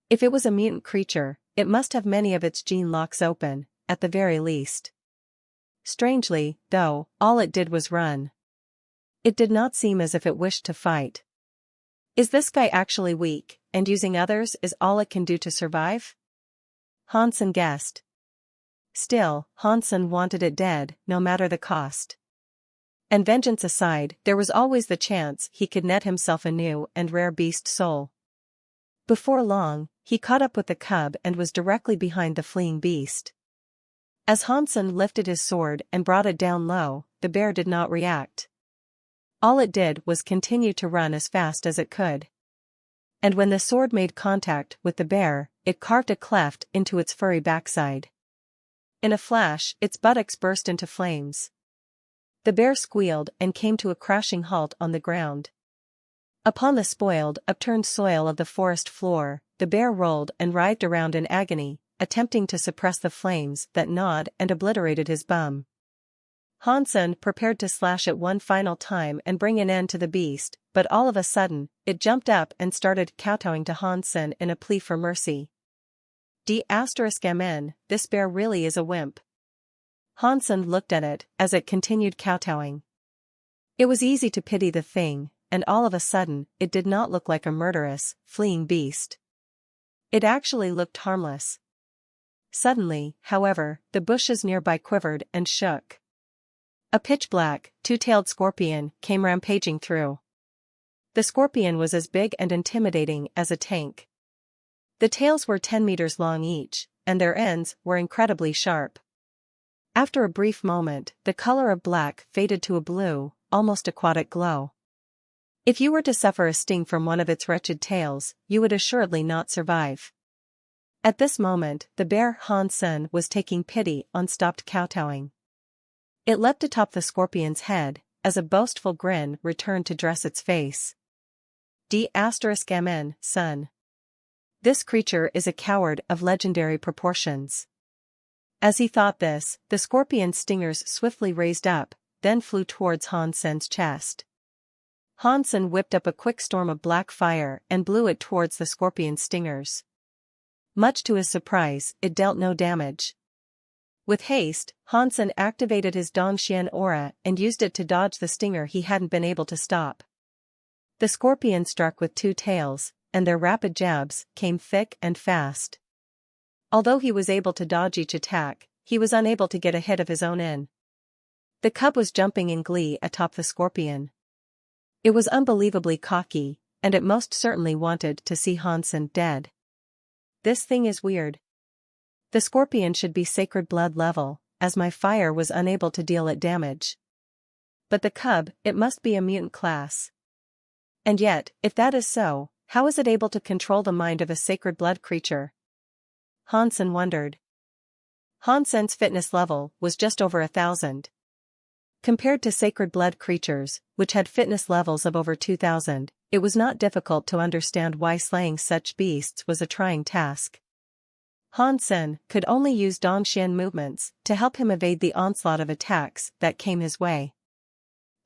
If it was a mutant creature, it must have many of its gene locks open, at the very least. Strangely, though, all it did was run. It did not seem as if it wished to fight. Is this guy actually weak, and using others is all it can do to survive? Hansen guessed. Still, Hansen wanted it dead, no matter the cost. And vengeance aside, there was always the chance he could net himself a new and rare beast soul. Before long, he caught up with the cub and was directly behind the fleeing beast. As Hansen lifted his sword and brought it down low, the bear did not react. All it did was continue to run as fast as it could. And when the sword made contact with the bear, it carved a cleft into its furry backside. In a flash, its buttocks burst into flames. The bear squealed and came to a crashing halt on the ground. Upon the spoiled, upturned soil of the forest floor, the bear rolled and writhed around in agony, attempting to suppress the flames that gnawed and obliterated his bum. Hansen prepared to slash it one final time and bring an end to the beast, but all of a sudden, it jumped up and started kowtowing to Hansen in a plea for mercy. D***Mn, this bear really is a wimp. Hansen looked at it as it continued kowtowing. It was easy to pity the thing, and all of a sudden, it did not look like a murderous, fleeing beast. It actually looked harmless. Suddenly, however, the bushes nearby quivered and shook. A pitch-black, two-tailed scorpion came rampaging through. The scorpion was as big and intimidating as a tank. The tails were 10 meters long each, and their ends were incredibly sharp. After a brief moment, the color of black faded to a blue, almost aquatic glow. If you were to suffer a sting from one of its wretched tails, you would assuredly not survive. At this moment, the bear Hansen was taking pity on stopped kowtowing. It leapt atop the scorpion's head, as a boastful grin returned to dress its face. D***Mn, son. This creature is a coward of legendary proportions. As he thought this, the scorpion's stingers swiftly raised up, then flew towards Hansen's chest. Hansen whipped up a quick storm of black fire and blew it towards the scorpion's stingers. Much to his surprise, it dealt no damage. With haste, Hansen activated his Dongxian aura and used it to dodge the stinger he hadn't been able to stop. The scorpion struck with two tails, and their rapid jabs came thick and fast. Although he was able to dodge each attack, he was unable to get a hit of his own in. The cub was jumping in glee atop the scorpion. It was unbelievably cocky, and it most certainly wanted to see Hansen dead. This thing is weird. The scorpion should be sacred blood level, as my fire was unable to deal it damage. But the cub, it must be a mutant class. And yet, if that is so, how is it able to control the mind of a sacred blood creature? Hansen wondered. Hansen's fitness level was just over 1,000. Compared to sacred blood creatures, which had fitness levels of over 2,000, it was not difficult to understand why slaying such beasts was a trying task. Hansen could only use Dongxian movements to help him evade the onslaught of attacks that came his way.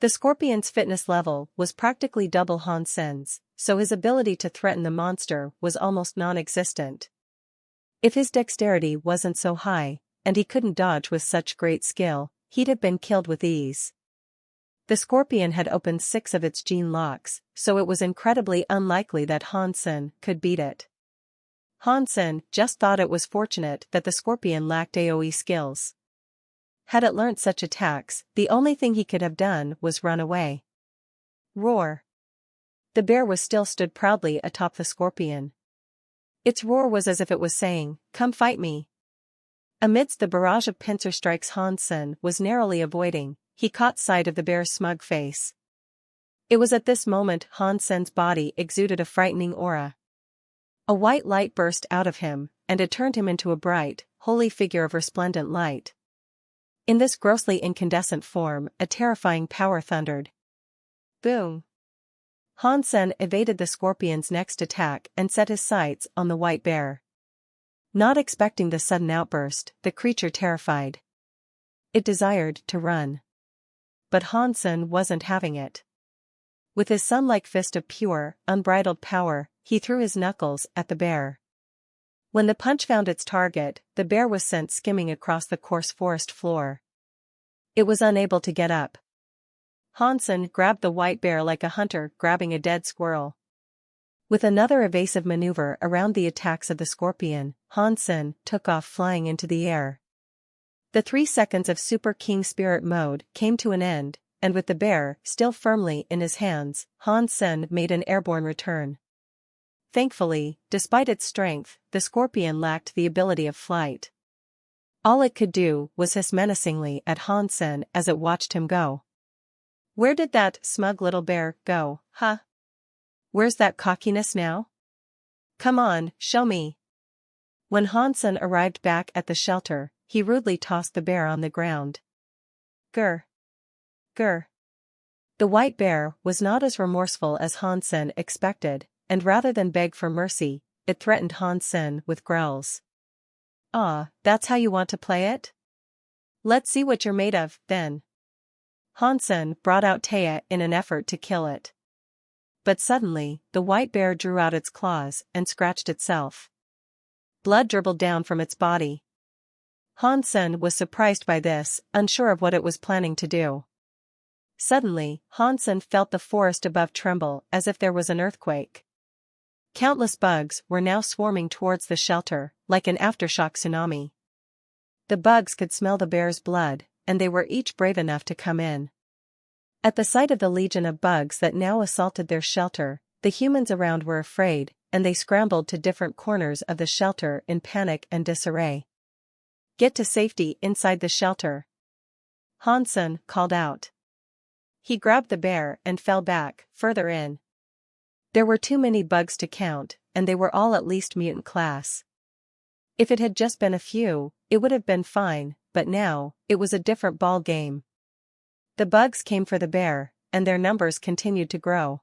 The scorpion's fitness level was practically double Hansen's, so his ability to threaten the monster was almost non-existent. If his dexterity wasn't so high, and he couldn't dodge with such great skill, he'd have been killed with ease. The scorpion had opened 6 of its gene locks, so it was incredibly unlikely that Hansen could beat it. Hansen just thought it was fortunate that the scorpion lacked AoE skills. Had it learnt such attacks, the only thing he could have done was run away. Roar. The bear was still stood proudly atop the scorpion. Its roar was as if it was saying, "Come fight me." Amidst the barrage of pincer strikes Hansen was narrowly avoiding, he caught sight of the bear's smug face. It was at this moment Hansen's body exuded a frightening aura. A white light burst out of him, and it turned him into a bright, holy figure of resplendent light. In this grossly incandescent form, a terrifying power thundered. Boom! Hansen evaded the scorpion's next attack and set his sights on the white bear. Not expecting the sudden outburst, the creature terrified. It desired to run. But Hansen wasn't having it. With his sun-like fist of pure, unbridled power, he threw his knuckles at the bear. When the punch found its target, the bear was sent skimming across the coarse forest floor. It was unable to get up. Hansen grabbed the white bear like a hunter grabbing a dead squirrel. With another evasive maneuver around the attacks of the scorpion, Hansen took off flying into the air. The 3 seconds of Super King Spirit mode came to an end, and with the bear still firmly in his hands, Hansen made an airborne return. Thankfully, despite its strength, the scorpion lacked the ability of flight. All it could do was hiss menacingly at Hansen as it watched him go. Where did that smug little bear go, huh? Where's that cockiness now? Come on, show me. When Hansen arrived back at the shelter, he rudely tossed the bear on the ground. Grr. Grr. The white bear was not as remorseful as Hansen expected, and rather than beg for mercy, it threatened Hansen with growls. Ah, that's how you want to play it? Let's see what you're made of, then. Hansen brought out Taya in an effort to kill it. But suddenly, the white bear drew out its claws and scratched itself. Blood dribbled down from its body. Hansen was surprised by this, unsure of what it was planning to do. Suddenly, Hansen felt the forest above tremble as if there was an earthquake. Countless bugs were now swarming towards the shelter, like an aftershock tsunami. The bugs could smell the bear's blood, and they were each brave enough to come in. At the sight of the legion of bugs that now assaulted their shelter, the humans around were afraid, and they scrambled to different corners of the shelter in panic and disarray. Get to safety inside the shelter. Hansen called out. He grabbed the bear and fell back, further in. There were too many bugs to count, and they were all at least mutant class. If it had just been a few, it would have been fine, but now, it was a different ball game. The bugs came for the bear, and their numbers continued to grow.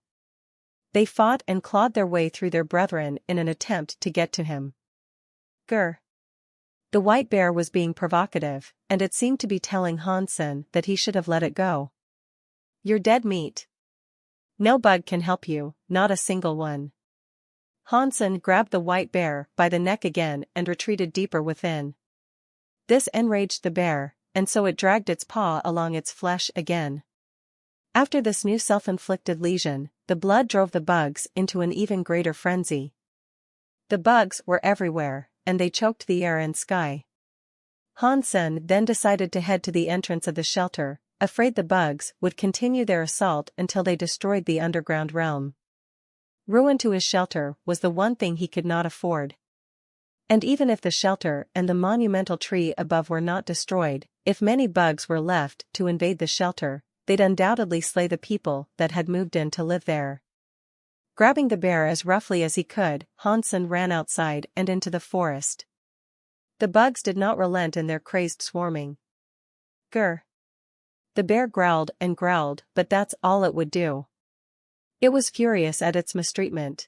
They fought and clawed their way through their brethren in an attempt to get to him. Grr. The white bear was being provocative, and it seemed to be telling Hansen that he should have let it go. You're dead meat. No bug can help you, not a single one. Hansen grabbed the white bear by the neck again and retreated deeper within. This enraged the bear, and so it dragged its paw along its flesh again. After this new self-inflicted lesion, the blood drove the bugs into an even greater frenzy. The bugs were everywhere, and they choked the air and sky. Hansen then decided to head to the entrance of the shelter, afraid the bugs would continue their assault until they destroyed the underground realm. Ruin to his shelter was the one thing he could not afford. And even if the shelter and the monumental tree above were not destroyed, if many bugs were left to invade the shelter, they'd undoubtedly slay the people that had moved in to live there. Grabbing the bear as roughly as he could, Hansen ran outside and into the forest. The bugs did not relent in their crazed swarming. Grr. The bear growled and growled, but that's all it would do. It was furious at its mistreatment.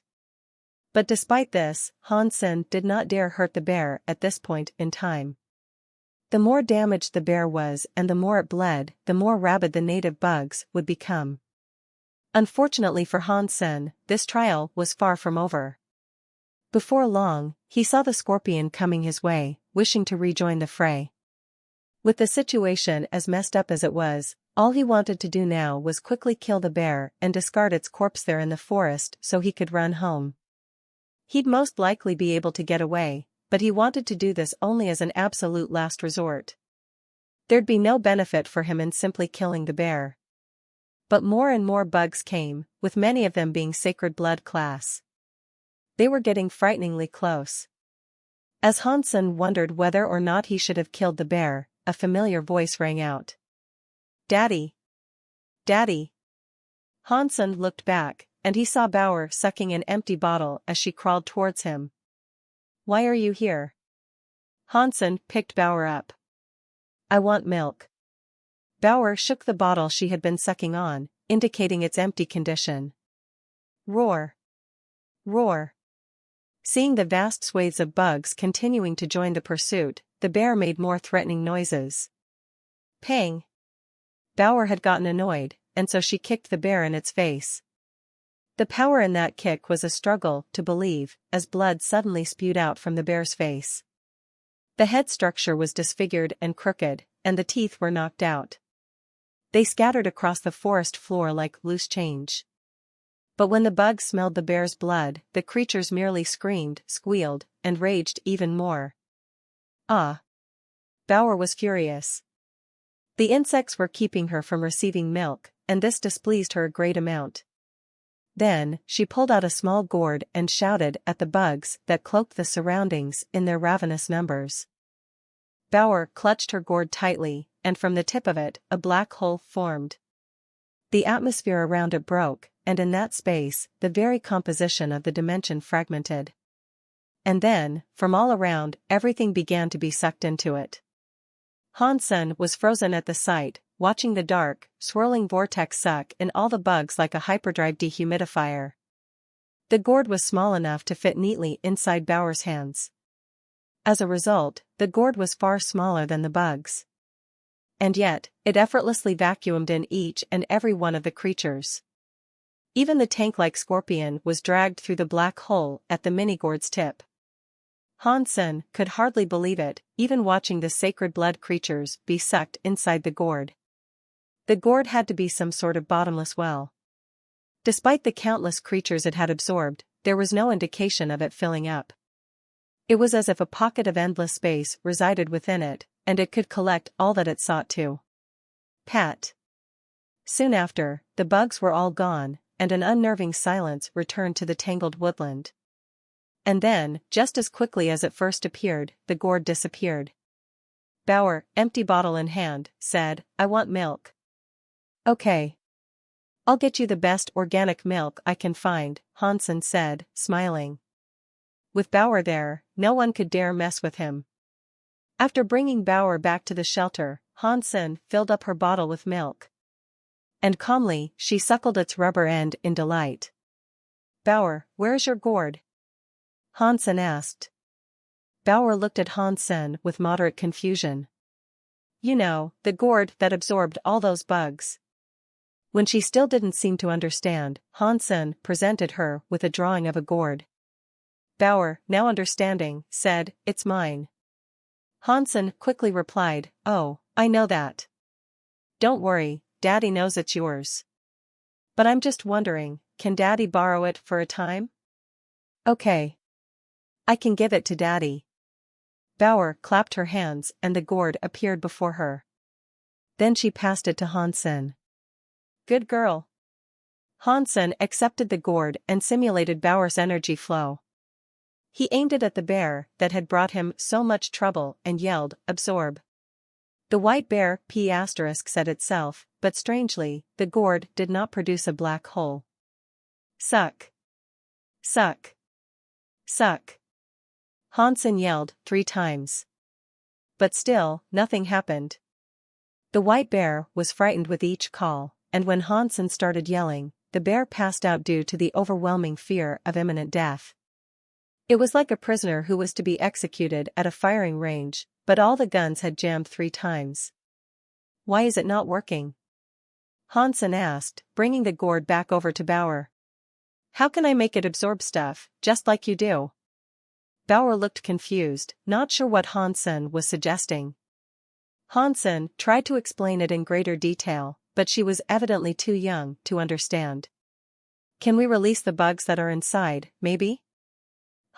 But despite this, Hansen did not dare hurt the bear at this point in time. The more damaged the bear was and the more it bled, the more rabid the native bugs would become. Unfortunately for Hansen, this trial was far from over. Before long, he saw the scorpion coming his way, wishing to rejoin the fray. With the situation as messed up as it was, all he wanted to do now was quickly kill the bear and discard its corpse there in the forest so he could run home. He'd most likely be able to get away, but he wanted to do this only as an absolute last resort. There'd be no benefit for him in simply killing the bear. But more and more bugs came, with many of them being sacred blood class. They were getting frighteningly close. As Hansen wondered whether or not he should have killed the bear, a familiar voice rang out. "Daddy! Daddy!" Hansen looked back, and he saw Bauer sucking an empty bottle as she crawled towards him. "Why are you here?" Hansen picked Bauer up. "I want milk." Bauer shook the bottle she had been sucking on, indicating its empty condition. Roar! Roar! Seeing the vast swathes of bugs continuing to join the pursuit, the bear made more threatening noises. Pang! Bauer had gotten annoyed, and so she kicked the bear in its face. The power in that kick was a struggle to believe, as blood suddenly spewed out from the bear's face. The head structure was disfigured and crooked, and the teeth were knocked out. They scattered across the forest floor like loose change. But when the bugs smelled the bear's blood, the creatures merely screamed, squealed, and raged even more. Ah! Bauer was furious. The insects were keeping her from receiving milk, and this displeased her a great amount. Then, she pulled out a small gourd and shouted at the bugs that cloaked the surroundings in their ravenous numbers. Bauer clutched her gourd tightly, and from the tip of it, a black hole formed. The atmosphere around it broke, and in that space, the very composition of the dimension fragmented. And then, from all around, everything began to be sucked into it. Hansen was frozen at the sight, watching the dark, swirling vortex suck in all the bugs like a hyperdrive dehumidifier. The gourd was small enough to fit neatly inside Bauer's hands. As a result, the gourd was far smaller than the bugs. And yet, it effortlessly vacuumed in each and every one of the creatures. Even the tank-like scorpion was dragged through the black hole at the mini-gourd's tip. Hansen could hardly believe it, even watching the sacred blood creatures be sucked inside the gourd. The gourd had to be some sort of bottomless well. Despite the countless creatures it had absorbed, there was no indication of it filling up. It was as if a pocket of endless space resided within it, and it could collect all that it sought to. Pat. Soon after, the bugs were all gone, and an unnerving silence returned to the tangled woodland. And then, just as quickly as it first appeared, the gourd disappeared. Bauer, empty bottle in hand, said, "I want milk." "Okay. I'll get you the best organic milk I can find," Hansen said, smiling. With Bauer there, no one could dare mess with him. After bringing Bauer back to the shelter, Hansen filled up her bottle with milk. And calmly, she suckled its rubber end in delight. "Bauer, where's your gourd?" Hansen asked. Bauer looked at Hansen with moderate confusion. "You know, the gourd that absorbed all those bugs." When she still didn't seem to understand, Hansen presented her with a drawing of a gourd. Bauer, now understanding, said, "It's mine." Hansen quickly replied, "Oh, I know that. Don't worry, Daddy knows it's yours. But I'm just wondering, can Daddy borrow it for a time?" "Okay. I can give it to Daddy." Bauer clapped her hands and the gourd appeared before her. Then she passed it to Hansen. "Good girl." Hansen accepted the gourd and simulated Bauer's energy flow. He aimed it at the bear that had brought him so much trouble and yelled, "Absorb." The white bear said itself, but strangely, the gourd did not produce a black hole. "Suck. Suck. Suck." Hansen yelled 3 times. But still, nothing happened. The white bear was frightened with each call, and when Hansen started yelling, the bear passed out due to the overwhelming fear of imminent death. It was like a prisoner who was to be executed at a firing range, but all the guns had jammed 3 times. "Why is it not working?" Hansen asked, bringing the gourd back over to Bauer. "How can I make it absorb stuff, just like you do?" Bauer looked confused, not sure what Hansen was suggesting. Hansen tried to explain it in greater detail, but she was evidently too young to understand. "Can we release the bugs that are inside, maybe?"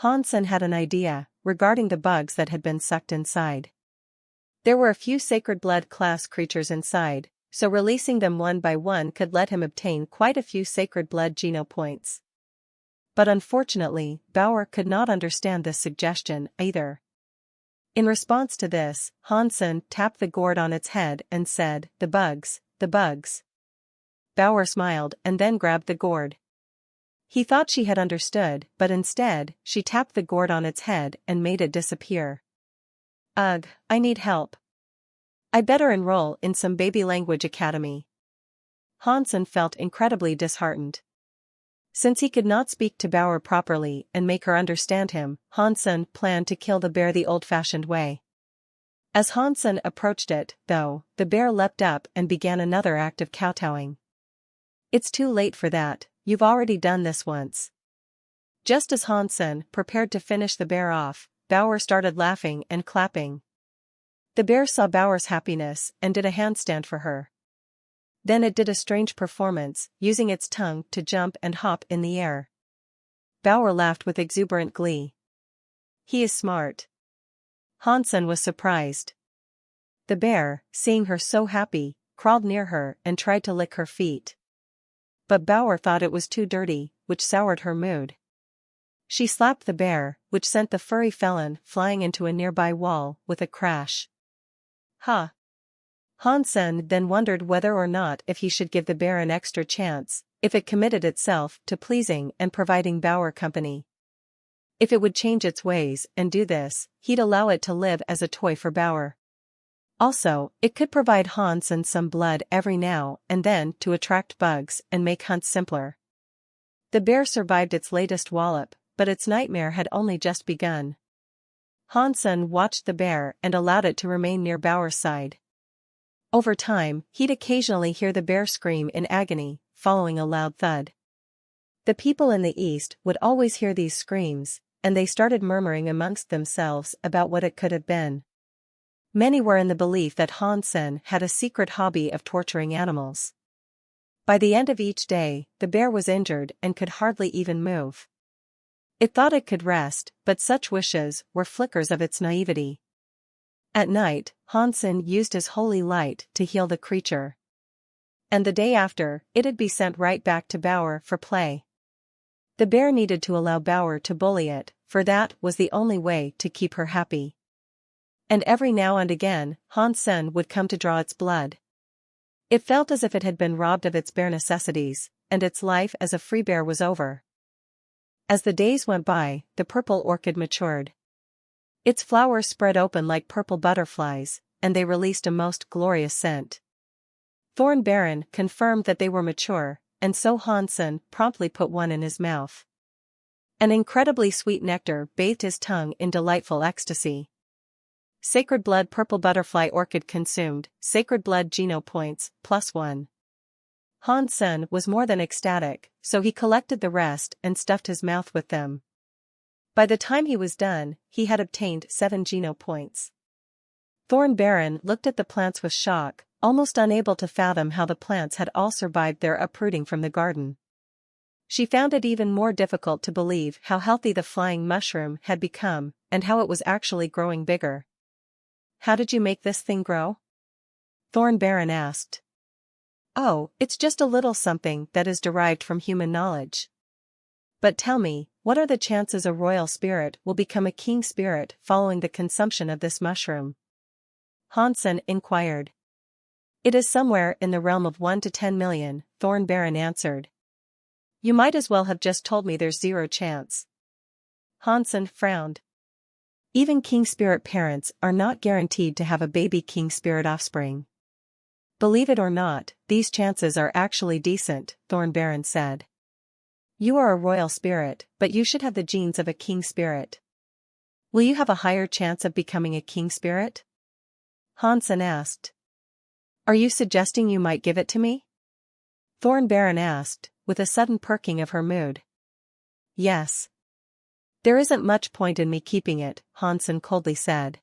Hansen had an idea, regarding the bugs that had been sucked inside. There were a few sacred blood class creatures inside, so releasing them one by one could let him obtain quite a few sacred blood geno points. But unfortunately, Bauer could not understand this suggestion either. In response to this, Hansen tapped the gourd on its head and said, "The bugs, the bugs." Bauer smiled and then grabbed the gourd. He thought she had understood, but instead, she tapped the gourd on its head and made it disappear. "Ugh, I need help. I better enroll in some baby language academy." Hansen felt incredibly disheartened. Since he could not speak to Bauer properly and make her understand him, Hansen planned to kill the bear the old-fashioned way. As Hansen approached it, though, the bear leapt up and began another act of kowtowing. "It's too late for that, you've already done this once." Just as Hansen prepared to finish the bear off, Bauer started laughing and clapping. The bear saw Bauer's happiness and did a handstand for her. Then it did a strange performance, using its tongue to jump and hop in the air. Bauer laughed with exuberant glee. "He is smart." Hansen was surprised. The bear, seeing her so happy, crawled near her and tried to lick her feet. But Bauer thought it was too dirty, which soured her mood. She slapped the bear, which sent the furry felon flying into a nearby wall with a crash. "Ha!" Hansen then wondered whether or not if he should give the bear an extra chance, if it committed itself to pleasing and providing Bauer company. If it would change its ways and do this, he'd allow it to live as a toy for Bauer. Also, it could provide Hansen some blood every now and then to attract bugs and make hunts simpler. The bear survived its latest wallop, but its nightmare had only just begun. Hansen watched the bear and allowed it to remain near Bauer's side. Over time, he'd occasionally hear the bear scream in agony, following a loud thud. The people in the east would always hear these screams, and they started murmuring amongst themselves about what it could have been. Many were in the belief that Hansen had a secret hobby of torturing animals. By the end of each day, the bear was injured and could hardly even move. It thought it could rest, but such wishes were flickers of its naivety. At night, Hansen used his holy light to heal the creature. And the day after, it'd be sent right back to Bauer for play. The bear needed to allow Bauer to bully it, for that was the only way to keep her happy. And every now and again, Hansen would come to draw its blood. It felt as if it had been robbed of its bare necessities, and its life as a free bear was over. As the days went by, the purple orchid matured. Its flowers spread open like purple butterflies, and they released a most glorious scent. Thorn Baron confirmed that they were mature, and so Hansen promptly put one in his mouth. An incredibly sweet nectar bathed his tongue in delightful ecstasy. Sacred Blood Purple Butterfly Orchid consumed, Sacred Blood Geno points, +1. Hansen was more than ecstatic, so he collected the rest and stuffed his mouth with them. By the time he was done, he had obtained 7 Geno points. Thorn Baron looked at the plants with shock, almost unable to fathom how the plants had all survived their uprooting from the garden. She found it even more difficult to believe how healthy the flying mushroom had become, and how it was actually growing bigger. "How did you make this thing grow?" Thorn Baron asked. "Oh, it's just a little something that is derived from human knowledge. But tell me, what are the chances a royal spirit will become a king spirit following the consumption of this mushroom?" Hansen inquired. "It is somewhere in the realm of 1 to 10 million, Thorn Baron answered. "You might as well have just told me there's zero chance." Hansen frowned. Even king spirit parents are not guaranteed to have a baby king spirit offspring. "Believe it or not, these chances are actually decent," Thorn Baron said. "You are a royal spirit, but you should have the genes of a king spirit. Will you have a higher chance of becoming a king spirit?" Hansen asked. "Are you suggesting you might give it to me?" Thorn Baron asked, with a sudden perking of her mood. "Yes. There isn't much point in me keeping it," Hansen coldly said.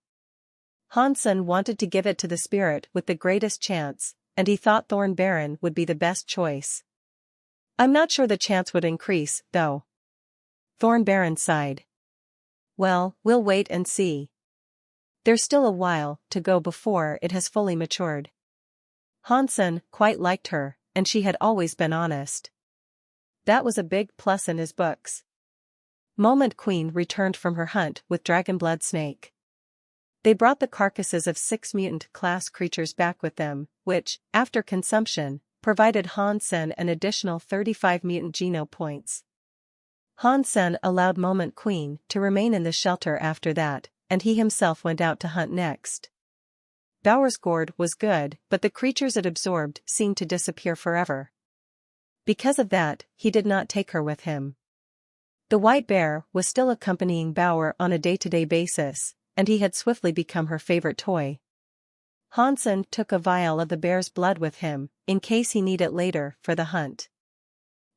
Hansen wanted to give it to the spirit with the greatest chance, and he thought Thorn Baron would be the best choice. "I'm not sure the chance would increase, though." Thorn Baron sighed. "Well, we'll wait and see. There's still a while to go before it has fully matured." Hansen quite liked her, and she had always been honest. That was a big plus in his books. Moment Queen returned from her hunt with Dragonblood Snake. They brought the carcasses of 6 mutant-class creatures back with them, which, after consumption, provided Hansen an additional 35 mutant geno points. Hansen allowed Moment Queen to remain in the shelter after that, and he himself went out to hunt next. Bauer's gourd was good, but the creatures it absorbed seemed to disappear forever. Because of that, he did not take her with him. The white bear was still accompanying Bauer on a day-to-day basis, and he had swiftly become her favorite toy. Hansen took a vial of the bear's blood with him, in case he need it later for the hunt.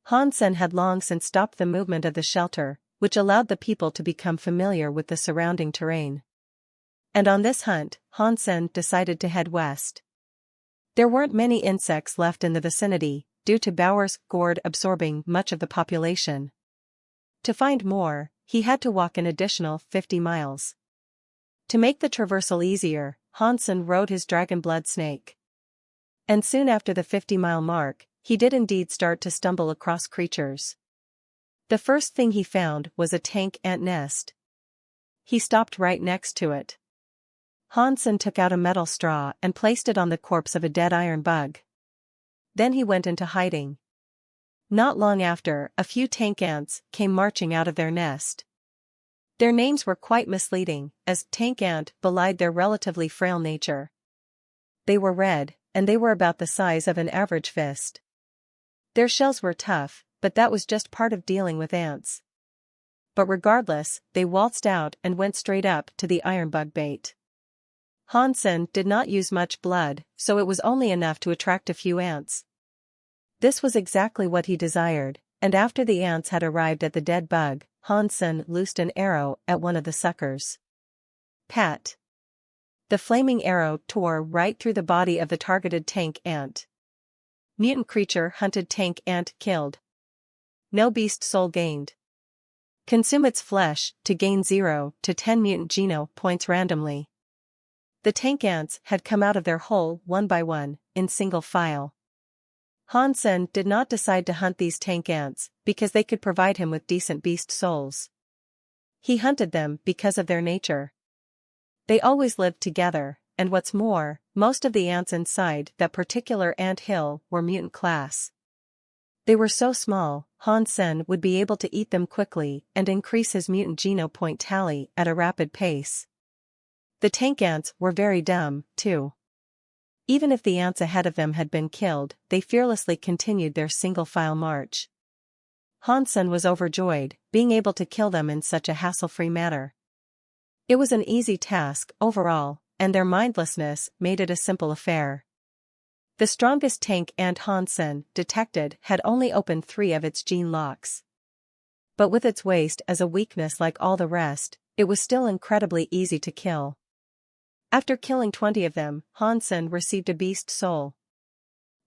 Hansen had long since stopped the movement of the shelter, which allowed the people to become familiar with the surrounding terrain. And on this hunt, Hansen decided to head west. There weren't many insects left in the vicinity, due to Bauer's gourd absorbing much of the population. To find more, he had to walk an additional 50 miles. To make the traversal easier, Hansen rode his Dragonblood Snake. And soon after the 50-mile mark, he did indeed start to stumble across creatures. The first thing he found was a tank ant nest. He stopped right next to it. Hansen took out a metal straw and placed it on the corpse of a dead iron bug. Then he went into hiding. Not long after, a few tank ants came marching out of their nest. Their names were quite misleading, as tank ant belied their relatively frail nature. They were red, and they were about the size of an average fist. Their shells were tough, but that was just part of dealing with ants. But regardless, they waltzed out and went straight up to the iron bug bait. Hansen did not use much blood, so it was only enough to attract a few ants. This was exactly what he desired, and after the ants had arrived at the dead bug, Hansen loosed an arrow at one of the suckers. Pat! The flaming arrow tore right through the body of the targeted tank ant. Mutant creature hunted, tank ant killed. No beast soul gained. Consume its flesh to gain 0 to 10 mutant geno points randomly. The tank ants had come out of their hole one by one, in single file. Hansen did not decide to hunt these tank ants because they could provide him with decent beast souls. He hunted them because of their nature. They always lived together, and what's more, most of the ants inside that particular ant hill were mutant class. They were so small, Hansen would be able to eat them quickly and increase his mutant geno point tally at a rapid pace. The tank ants were very dumb, too. Even if the ants ahead of them had been killed, they fearlessly continued their single-file march. Hansen was overjoyed, being able to kill them in such a hassle-free manner. It was an easy task, overall, and their mindlessness made it a simple affair. The strongest tank ant Hansen detected had only opened 3 of its gene locks. But with its waste as a weakness like all the rest, it was still incredibly easy to kill. After killing 20 of them, Hansen received a beast soul.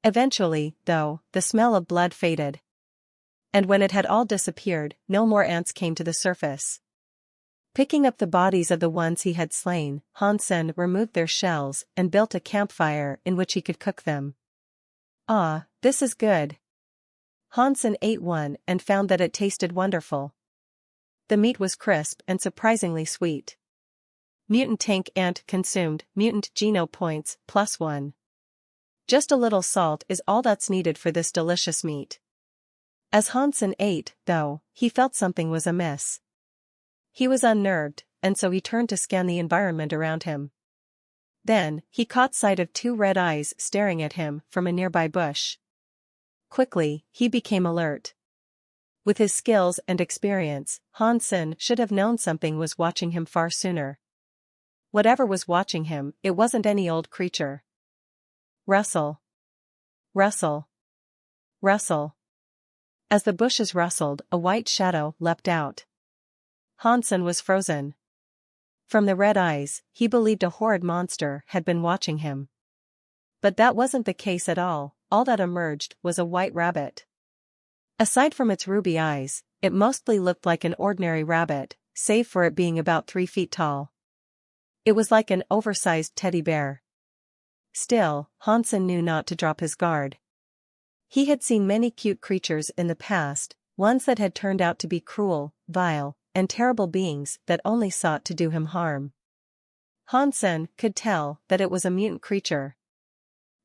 Eventually, though, the smell of blood faded. And when it had all disappeared, no more ants came to the surface. Picking up the bodies of the ones he had slain, Hansen removed their shells and built a campfire in which he could cook them. Ah, this is good. Hansen ate one and found that it tasted wonderful. The meat was crisp and surprisingly sweet. Mutant tank ant consumed, mutant geno points, +1. Just a little salt is all that's needed for this delicious meat. As Hansen ate, though, he felt something was amiss. He was unnerved, and so he turned to scan the environment around him. Then, he caught sight of 2 red eyes staring at him from a nearby bush. Quickly, he became alert. With his skills and experience, Hansen should have known something was watching him far sooner. Whatever was watching him, it wasn't any old creature. Rustle. Rustle. Rustle. As the bushes rustled, a white shadow leapt out. Hansen was frozen. From the red eyes, he believed a horrid monster had been watching him. But that wasn't the case at all. All that emerged was a white rabbit. Aside from its ruby eyes, it mostly looked like an ordinary rabbit, save for it being about 3 feet tall. It was like an oversized teddy bear. Still, Hansen knew not to drop his guard. He had seen many cute creatures in the past, ones that had turned out to be cruel, vile, and terrible beings that only sought to do him harm. Hansen could tell that it was a mutant creature.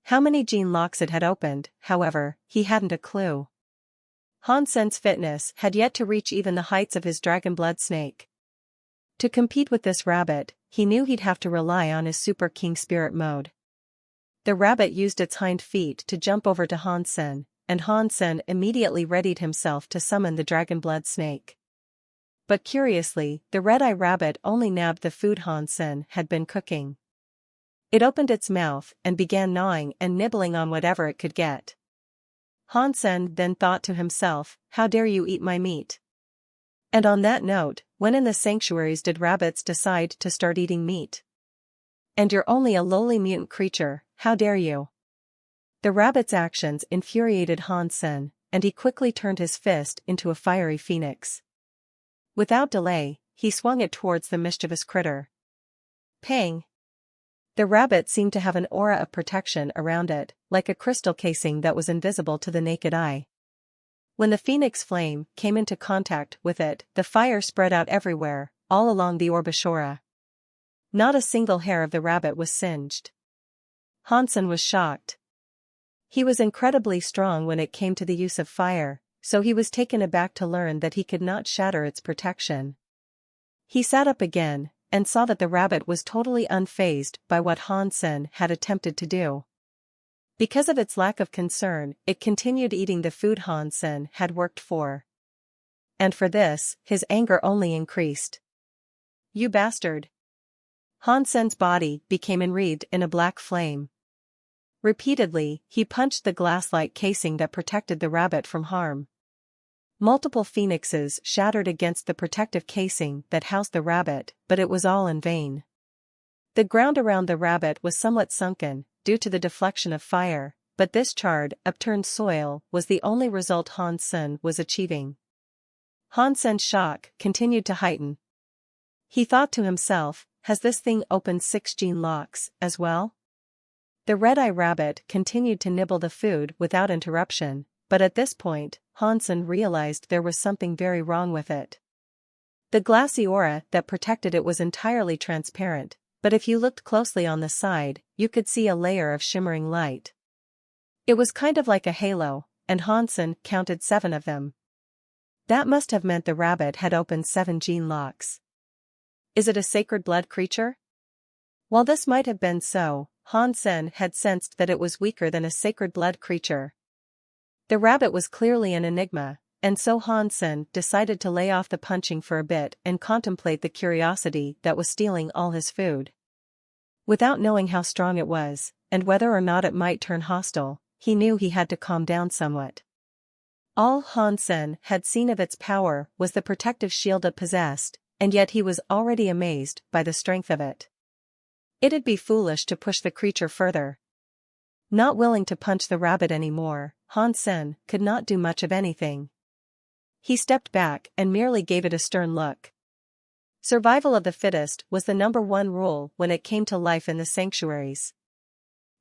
How many gene locks it had opened, however, he hadn't a clue. Hansen's fitness had yet to reach even the heights of his dragon blood snake. To compete with this rabbit, he knew he'd have to rely on his super king spirit mode. The rabbit used its hind feet to jump over to Hansen, and Hansen immediately readied himself to summon the dragon blood snake. But curiously, the red-eye rabbit only nabbed the food Hansen had been cooking. It opened its mouth and began gnawing and nibbling on whatever it could get. Hansen then thought to himself, "How dare you eat my meat?" And on that note, when in the sanctuaries did rabbits decide to start eating meat? And you're only a lowly mutant creature, how dare you? The rabbit's actions infuriated Hansen, and he quickly turned his fist into a fiery phoenix. Without delay, he swung it towards the mischievous critter. Pang! The rabbit seemed to have an aura of protection around it, like a crystal casing that was invisible to the naked eye. When the phoenix flame came into contact with it, the fire spread out everywhere, all along the Orbishora. Not a single hair of the rabbit was singed. Hansen was shocked. He was incredibly strong when it came to the use of fire, so he was taken aback to learn that he could not shatter its protection. He sat up again, and saw that the rabbit was totally unfazed by what Hansen had attempted to do. Because of its lack of concern, it continued eating the food Hansen had worked for. And for this, his anger only increased. "You bastard!" Hansen's body became enwreathed in a black flame. Repeatedly, he punched the glass-like casing that protected the rabbit from harm. Multiple phoenixes shattered against the protective casing that housed the rabbit, but it was all in vain. The ground around the rabbit was somewhat sunken, due to the deflection of fire, but this charred, upturned soil was the only result Hansen was achieving. Hansen's shock continued to heighten. He thought to himself, has this thing opened 6 gene locks, as well? The red-eye rabbit continued to nibble the food without interruption, but at this point, Hansen realized there was something very wrong with it. The glassy aura that protected it was entirely transparent, but if you looked closely on the side, you could see a layer of shimmering light. It was kind of like a halo, and Hansen counted 7 of them. That must have meant the rabbit had opened 7 gene locks. Is it a sacred blood creature? While this might have been so, Hansen had sensed that it was weaker than a sacred blood creature. The rabbit was clearly an enigma, and so Hansen decided to lay off the punching for a bit and contemplate the curiosity that was stealing all his food. Without knowing how strong it was, and whether or not it might turn hostile, he knew he had to calm down somewhat. All Hansen had seen of its power was the protective shield it possessed, and yet he was already amazed by the strength of it. It'd be foolish to push the creature further. Not willing to punch the rabbit anymore, Han Sen could not do much of anything. He stepped back and merely gave it a stern look. Survival of the fittest was the #1 rule when it came to life in the sanctuaries.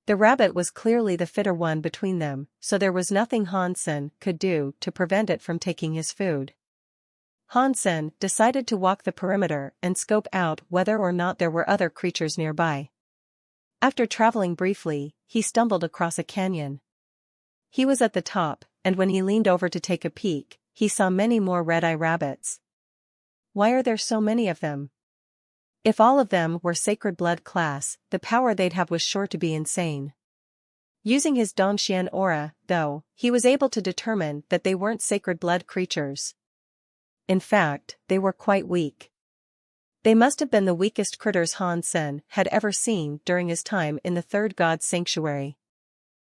The rabbit was clearly the fitter one between them, so there was nothing Han Sen could do to prevent it from taking his food. Han Sen decided to walk the perimeter and scope out whether or not there were other creatures nearby. After traveling briefly, he stumbled across a canyon. He was at the top, and when he leaned over to take a peek, he saw many more red-eye rabbits. Why are there so many of them? If all of them were sacred blood class, the power they'd have was sure to be insane. Using his Dongxian aura, though, he was able to determine that they weren't sacred blood creatures. In fact, they were quite weak. They must have been the weakest critters Han Sen had ever seen during his time in the third god's sanctuary.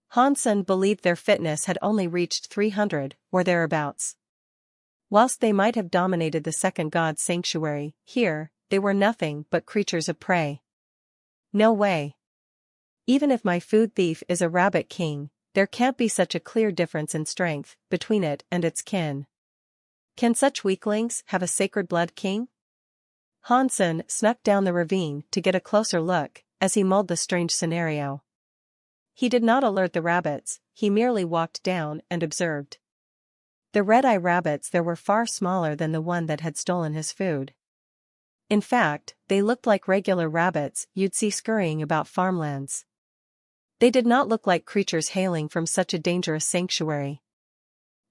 Han Sen believed their fitness had only reached 300, or thereabouts. Whilst they might have dominated the second god's sanctuary, here, they were nothing but creatures of prey. No way. Even if my food thief is a rabbit king, there can't be such a clear difference in strength between it and its kin. Can such weaklings have a sacred blood king? Han Sen snuck down the ravine to get a closer look, as he mulled the strange scenario. He did not alert the rabbits, he merely walked down and observed. The red-eye rabbits there were far smaller than the one that had stolen his food. In fact, they looked like regular rabbits you'd see scurrying about farmlands. They did not look like creatures hailing from such a dangerous sanctuary.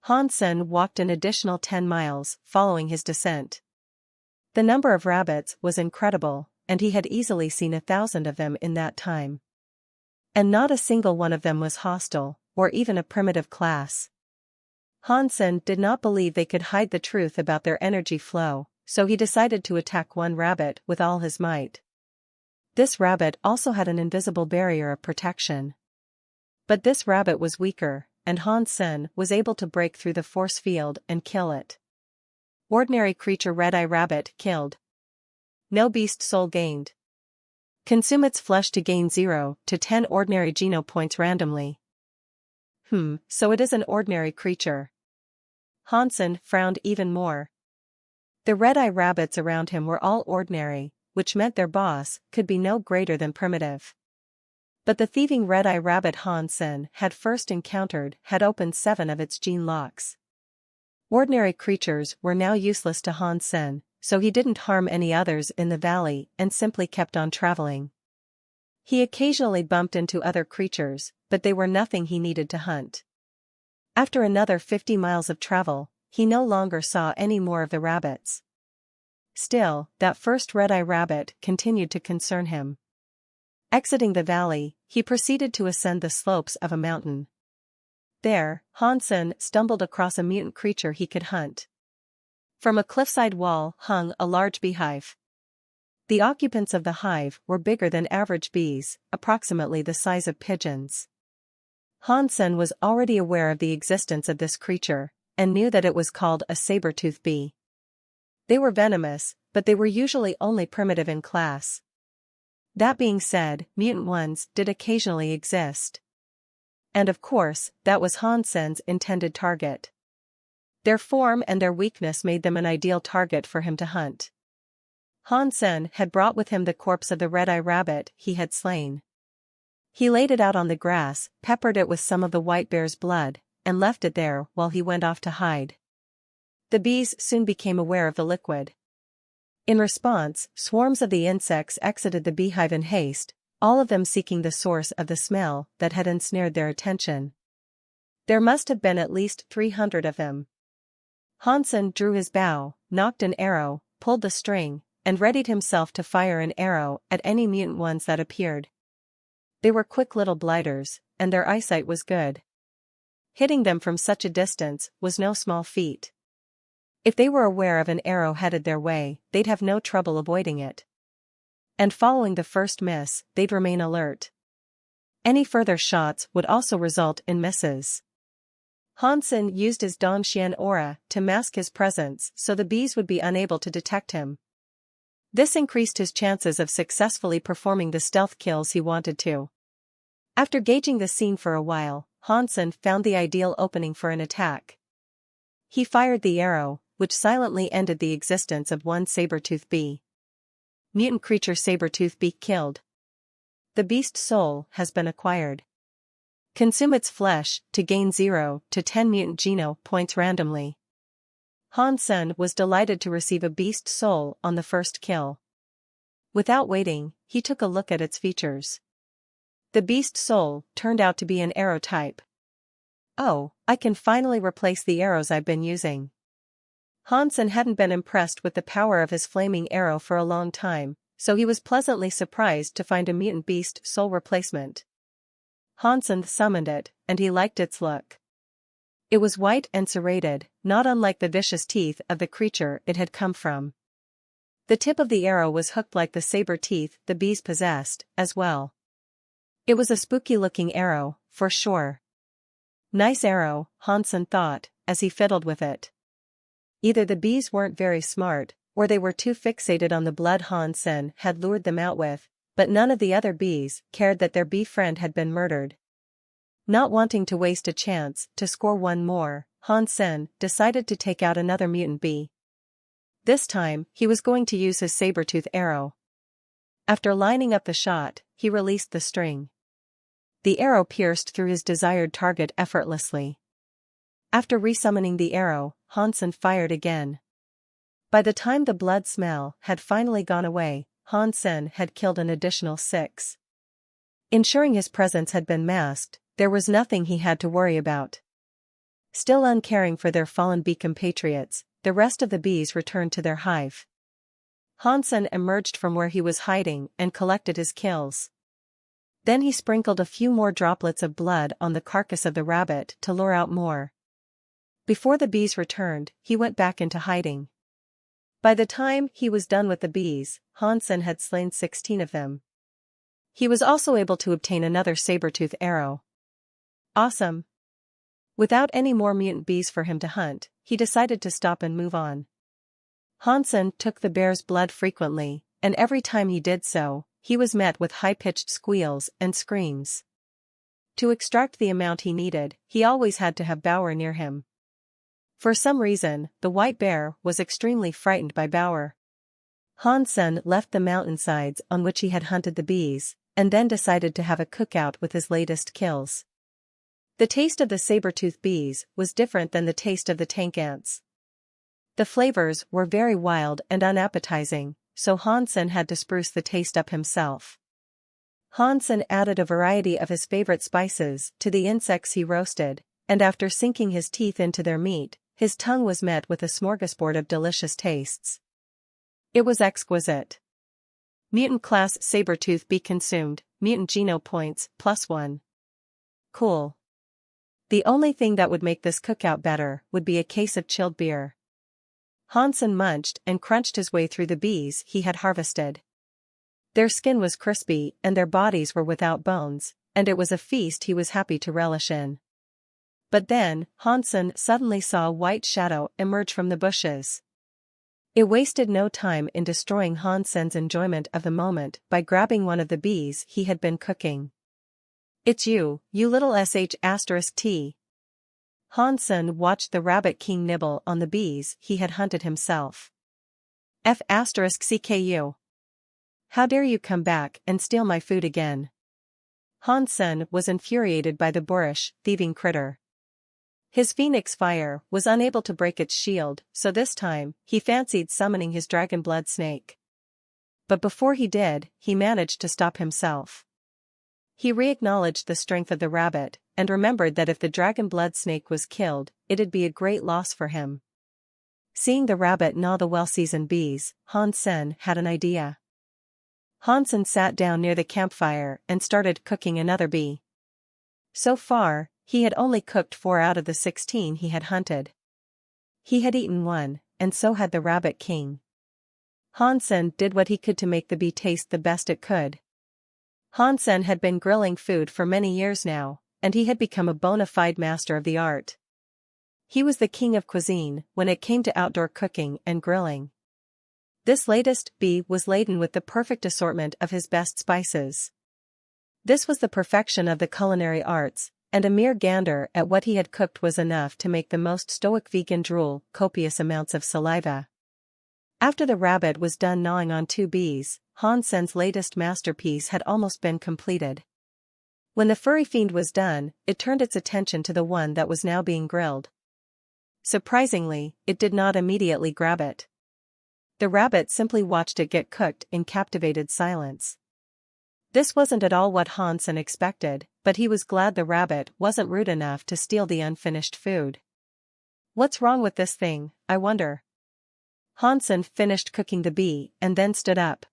Han Sen walked an additional 10 miles, following his descent. The number of rabbits was incredible, and he had easily seen 1,000 of them in that time. And not a single one of them was hostile, or even a primitive class. Han Sen did not believe they could hide the truth about their energy flow, so he decided to attack one rabbit with all his might. This rabbit also had an invisible barrier of protection. But this rabbit was weaker, and Han Sen was able to break through the force field and kill it. Ordinary creature red-eye rabbit killed. No beast soul gained. Consume its flesh to gain 0 to 10 ordinary geno points randomly. So it is an ordinary creature. Han Sen frowned even more. The red-eye rabbits around him were all ordinary, which meant their boss could be no greater than primitive. But the thieving red-eye rabbit Han Sen had first encountered had opened 7 of its gene locks. Ordinary creatures were now useless to Han Sen, so he didn't harm any others in the valley and simply kept on traveling. He occasionally bumped into other creatures, but they were nothing he needed to hunt. After another 50 miles of travel, he no longer saw any more of the rabbits. Still, that first red-eye rabbit continued to concern him. Exiting the valley, he proceeded to ascend the slopes of a mountain. There, Han Sen stumbled across a mutant creature he could hunt. From a cliffside wall hung a large beehive. The occupants of the hive were bigger than average bees, approximately the size of pigeons. Han Sen was already aware of the existence of this creature, and knew that it was called a saber-tooth bee. They were venomous, but they were usually only primitive in class. That being said, mutant ones did occasionally exist. And of course, that was Han Sen's intended target. Their form and their weakness made them an ideal target for him to hunt. Han Sen had brought with him the corpse of the red-eye rabbit he had slain. He laid it out on the grass, peppered it with some of the white bear's blood, and left it there while he went off to hide. The bees soon became aware of the liquid. In response, swarms of the insects exited the beehive in haste, all of them seeking the source of the smell that had ensnared their attention. There must have been at least 300 of them. Han Sen drew his bow, nocked an arrow, pulled the string, and readied himself to fire an arrow at any mutant ones that appeared. They were quick little blighters, and their eyesight was good. Hitting them from such a distance was no small feat. If they were aware of an arrow headed their way, they'd have no trouble avoiding it. And following the first miss, they'd remain alert. Any further shots would also result in misses. Han Sen used his Dongxian aura to mask his presence so the bees would be unable to detect him. This increased his chances of successfully performing the stealth kills he wanted to. After gauging the scene for a while, Hansen found the ideal opening for an attack. He fired the arrow, which silently ended the existence of one saber-tooth bee. Mutant creature saber-tooth bee killed. The beast soul has been acquired. Consume its flesh to gain 0 to 10 mutant geno points randomly. Hansen was delighted to receive a beast soul on the first kill. Without waiting, he took a look at its features. The beast soul turned out to be an arrow type. Oh, I can finally replace the arrows I've been using. Hansen hadn't been impressed with the power of his flaming arrow for a long time, so he was pleasantly surprised to find a mutant beast soul replacement. Hansen summoned it, and he liked its look. It was white and serrated, not unlike the vicious teeth of the creature it had come from. The tip of the arrow was hooked like the saber teeth the bees possessed, as well. It was a spooky-looking arrow, for sure. Nice arrow, Hansen thought, as he fiddled with it. Either the bees weren't very smart, or they were too fixated on the blood Hansen had lured them out with, but none of the other bees cared that their bee friend had been murdered. Not wanting to waste a chance to score one more, Hansen decided to take out another mutant bee. This time, he was going to use his saber-tooth arrow. After lining up the shot, he released the string. The arrow pierced through his desired target effortlessly. After resummoning the arrow, Hansen fired again. By the time the blood smell had finally gone away, Hansen had killed an additional 6. Ensuring his presence had been masked, there was nothing he had to worry about. Still uncaring for their fallen bee compatriots, the rest of the bees returned to their hive. Hansen emerged from where he was hiding and collected his kills. Then he sprinkled a few more droplets of blood on the carcass of the rabbit to lure out more. Before the bees returned, he went back into hiding. By the time he was done with the bees, Hansen had slain 16 of them. He was also able to obtain another saber-tooth arrow. Awesome! Without any more mutant bees for him to hunt, he decided to stop and move on. Hansen took the bear's blood frequently, and every time he did so, he was met with high-pitched squeals and screams. To extract the amount he needed, he always had to have Bauer near him. For some reason, the white bear was extremely frightened by Bauer. Hansen left the mountainsides on which he had hunted the bees, and then decided to have a cookout with his latest kills. The taste of the saber-tooth bees was different than the taste of the tank ants. The flavors were very wild and unappetizing, so Hansen had to spruce the taste up himself. Hansen added a variety of his favorite spices to the insects he roasted, and after sinking his teeth into their meat, his tongue was met with a smorgasbord of delicious tastes. It was exquisite. Mutant class saber-tooth bee consumed, mutant geno points, +1. Cool. The only thing that would make this cookout better would be a case of chilled beer. Hansen munched and crunched his way through the bees he had harvested. Their skin was crispy and their bodies were without bones, and it was a feast he was happy to relish in. But then, Hansen suddenly saw a white shadow emerge from the bushes. It wasted no time in destroying Hansen's enjoyment of the moment by grabbing one of the bees he had been cooking. "It's you little sh*t. Hansen watched the rabbit king nibble on the bees he had hunted himself. F***CKU. How dare you come back and steal my food again? Hansen was infuriated by the boorish, thieving critter. His phoenix fire was unable to break its shield, so this time, he fancied summoning his dragon blood snake. But before he did, he managed to stop himself. He re-acknowledged the strength of the rabbit, and remembered that if the dragon blood snake was killed, it'd be a great loss for him. Seeing the rabbit gnaw the well-seasoned bees, Hansen had an idea. Hansen sat down near the campfire and started cooking another bee. So far, he had only cooked 4 out of the 16 he had hunted. He had eaten 1, and so had the rabbit king. Hansen did what he could to make the bee taste the best it could. Hansen had been grilling food for many years now, and he had become a bona fide master of the art. He was the king of cuisine when it came to outdoor cooking and grilling. This latest bee was laden with the perfect assortment of his best spices. This was the perfection of the culinary arts, and a mere gander at what he had cooked was enough to make the most stoic vegan drool copious amounts of saliva. After the rabbit was done gnawing on 2 bees, Han Sen's latest masterpiece had almost been completed. When the furry fiend was done, it turned its attention to the one that was now being grilled. Surprisingly, it did not immediately grab it. The rabbit simply watched it get cooked in captivated silence. This wasn't at all what Han Sen expected, but he was glad the rabbit wasn't rude enough to steal the unfinished food. What's wrong with this thing, I wonder? Han Sen finished cooking the bee and then stood up.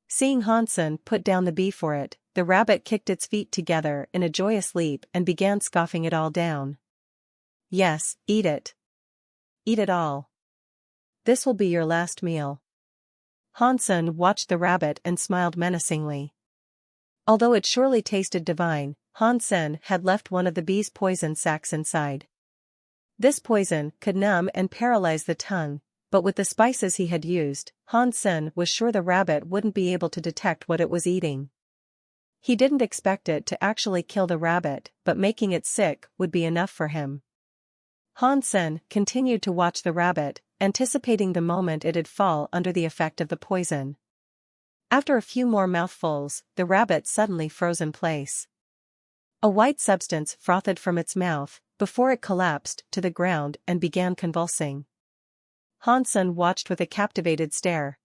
Seeing Han Sen put down the bee for it, the rabbit kicked its feet together in a joyous leap and began scoffing it all down. Yes, eat it. Eat it all. This will be your last meal. Han Sen watched the rabbit and smiled menacingly. Although it surely tasted divine, Han Sen had left one of the bee's poison sacs inside. This poison could numb and paralyze the tongue, but with the spices he had used, Han Sen was sure the rabbit wouldn't be able to detect what it was eating. He didn't expect it to actually kill the rabbit, but making it sick would be enough for him. Han Sen continued to watch the rabbit, anticipating the moment it'd fall under the effect of the poison. After a few more mouthfuls, the rabbit suddenly froze in place. A white substance frothed from its mouth, before it collapsed to the ground and began convulsing. Han Sen watched with a captivated stare.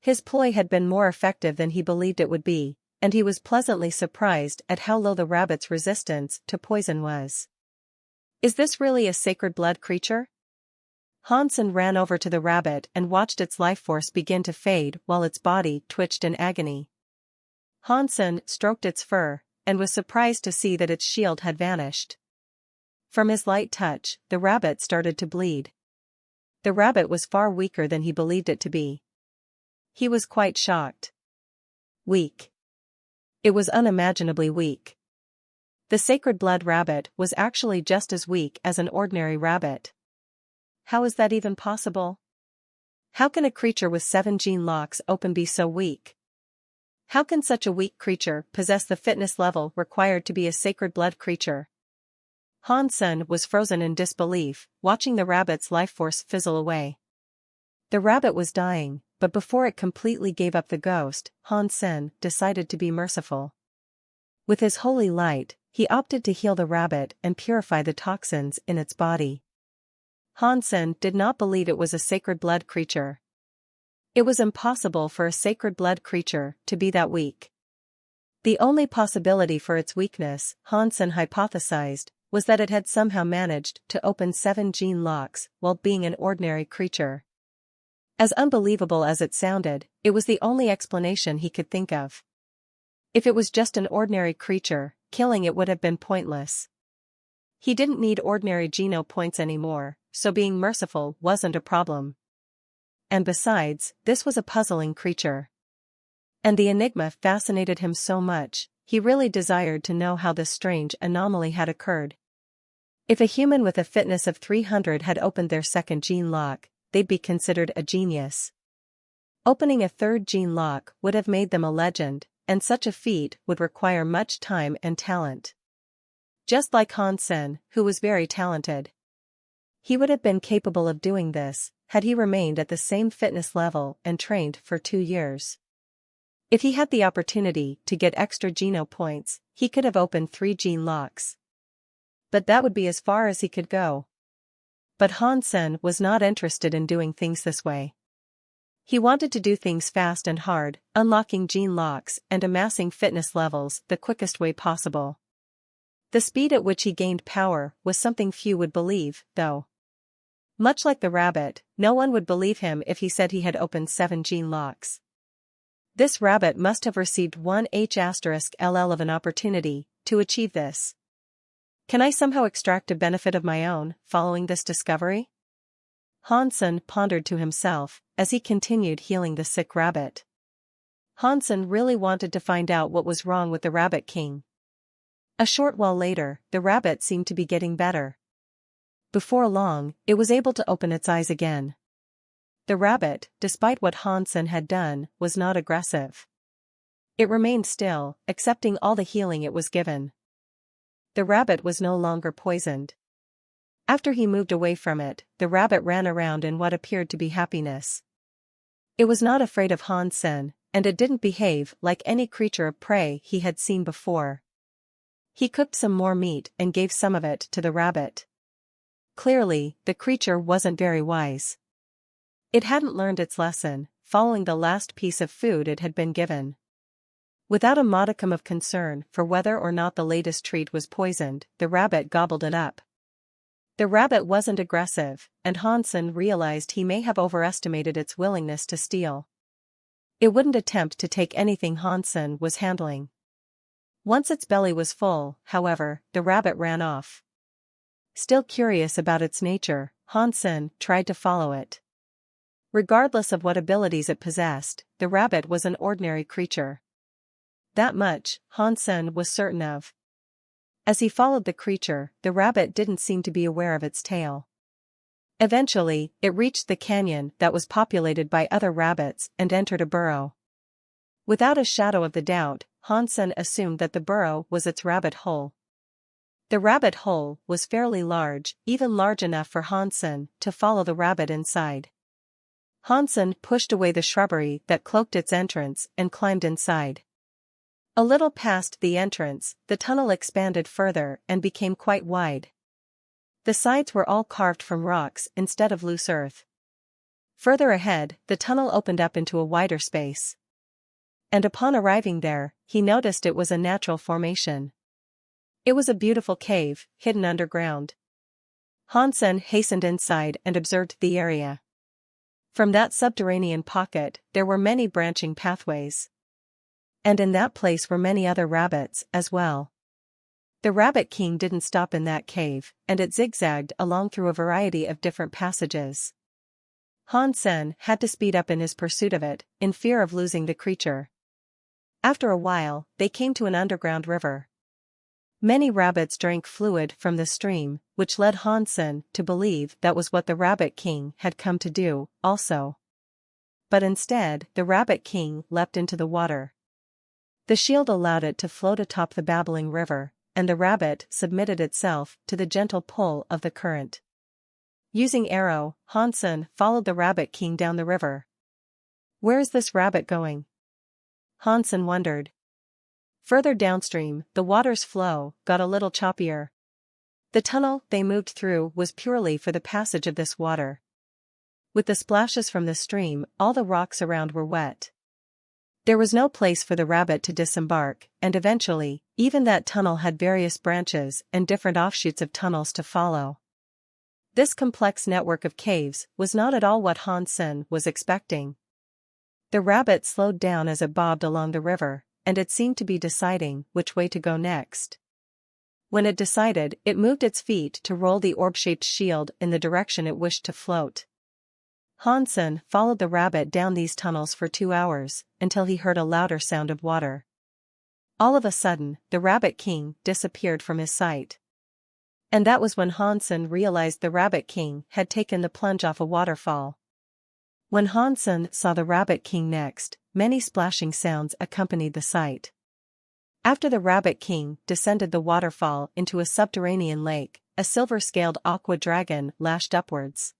His ploy had been more effective than he believed it would be, and he was pleasantly surprised at how low the rabbit's resistance to poison was. Is this really a sacred blood creature? Han Sen ran over to the rabbit and watched its life force begin to fade while its body twitched in agony. Han Sen stroked its fur, and was surprised to see that its shield had vanished. From his light touch, the rabbit started to bleed. The rabbit was far weaker than he believed it to be. He was quite shocked. Weak. It was unimaginably weak. The sacred blood rabbit was actually just as weak as an ordinary rabbit. How is that even possible? How can a creature with 7 gene locks open be so weak? How can such a weak creature possess the fitness level required to be a sacred blood creature? Han Sen was frozen in disbelief, watching the rabbit's life force fizzle away. The rabbit was dying, but before it completely gave up the ghost, Han Sen decided to be merciful. With his holy light, he opted to heal the rabbit and purify the toxins in its body. Han Sen did not believe it was a sacred blood creature. It was impossible for a sacred blood creature to be that weak. The only possibility for its weakness, Han Sen hypothesized, was that it had somehow managed to open 7 gene locks while being an ordinary creature. As unbelievable as it sounded, it was the only explanation he could think of. If it was just an ordinary creature, killing it would have been pointless. He didn't need ordinary geno points anymore, so being merciful wasn't a problem. And besides, this was a puzzling creature. And the enigma fascinated him so much, he really desired to know how this strange anomaly had occurred. If a human with a fitness of 300 had opened their 2nd gene lock, they'd be considered a genius. Opening a 3rd gene lock would have made them a legend, and such a feat would require much time and talent. Just like Han Sen, who was very talented. He would have been capable of doing this, had he remained at the same fitness level and trained for 2 years. If he had the opportunity to get extra geno points, he could have opened 3 gene locks. But that would be as far as he could go. But Han Sen was not interested in doing things this way. He wanted to do things fast and hard, unlocking gene locks and amassing fitness levels the quickest way possible. The speed at which he gained power was something few would believe, though. Much like the rabbit, no one would believe him if he said he had opened 7 gene locks. This rabbit must have received 1H*LL of an opportunity to achieve this. Can I somehow extract a benefit of my own following this discovery? Han Sen pondered to himself as he continued healing the sick rabbit. Han Sen really wanted to find out what was wrong with the Rabbit King. A short while later, the rabbit seemed to be getting better. Before long, it was able to open its eyes again. The rabbit, despite what Hansen had done, was not aggressive. It remained still, accepting all the healing it was given. The rabbit was no longer poisoned. After he moved away from it, the rabbit ran around in what appeared to be happiness. It was not afraid of Hansen, and it didn't behave like any creature of prey he had seen before. He cooked some more meat and gave some of it to the rabbit. Clearly, the creature wasn't very wise. It hadn't learned its lesson, following the last piece of food it had been given. Without a modicum of concern for whether or not the latest treat was poisoned, the rabbit gobbled it up. The rabbit wasn't aggressive, and Hansen realized he may have overestimated its willingness to steal. It wouldn't attempt to take anything Hansen was handling. Once its belly was full, however, the rabbit ran off. Still curious about its nature, Hansen tried to follow it. Regardless of what abilities it possessed, the rabbit was an ordinary creature. That much, Hansen was certain of. As he followed the creature, the rabbit didn't seem to be aware of its tail. Eventually, it reached the canyon that was populated by other rabbits and entered a burrow. Without a shadow of the doubt, Hansen assumed that the burrow was its rabbit hole. The rabbit hole was fairly large, even large enough for Hansen to follow the rabbit inside. Hansen pushed away the shrubbery that cloaked its entrance and climbed inside. A little past the entrance, the tunnel expanded further and became quite wide. The sides were all carved from rocks instead of loose earth. Further ahead, the tunnel opened up into a wider space. And upon arriving there, he noticed it was a natural formation. It was a beautiful cave, hidden underground. Hansen hastened inside and observed the area. From that subterranean pocket, there were many branching pathways. And in that place were many other rabbits as well. The Rabbit King didn't stop in that cave, and it zigzagged along through a variety of different passages. Hansen had to speed up in his pursuit of it, in fear of losing the creature. After a while, they came to an underground river. Many rabbits drank fluid from the stream, which led Hansen to believe that was what the Rabbit King had come to do, also. But instead, the Rabbit King leapt into the water. The shield allowed it to float atop the babbling river, and the rabbit submitted itself to the gentle pull of the current. Using arrow, Hansen followed the Rabbit King down the river. Where is this rabbit going? Hansen wondered. Further downstream, the water's flow got a little choppier. The tunnel they moved through was purely for the passage of this water. With the splashes from the stream, all the rocks around were wet. There was no place for the rabbit to disembark, and eventually, even that tunnel had various branches and different offshoots of tunnels to follow. This complex network of caves was not at all what Hansen was expecting. The rabbit slowed down as it bobbed along the river, and it seemed to be deciding which way to go next. When it decided, it moved its feet to roll the orb-shaped shield in the direction it wished to float. Hansen followed the rabbit down these tunnels for 2 hours, until he heard a louder sound of water. All of a sudden, the Rabbit King disappeared from his sight. And that was when Hansen realized the Rabbit King had taken the plunge off a waterfall. When Hansen saw the Rabbit King next, many splashing sounds accompanied the sight. After the Rabbit King descended the waterfall into a subterranean lake, a silver-scaled aqua dragon lashed upwards.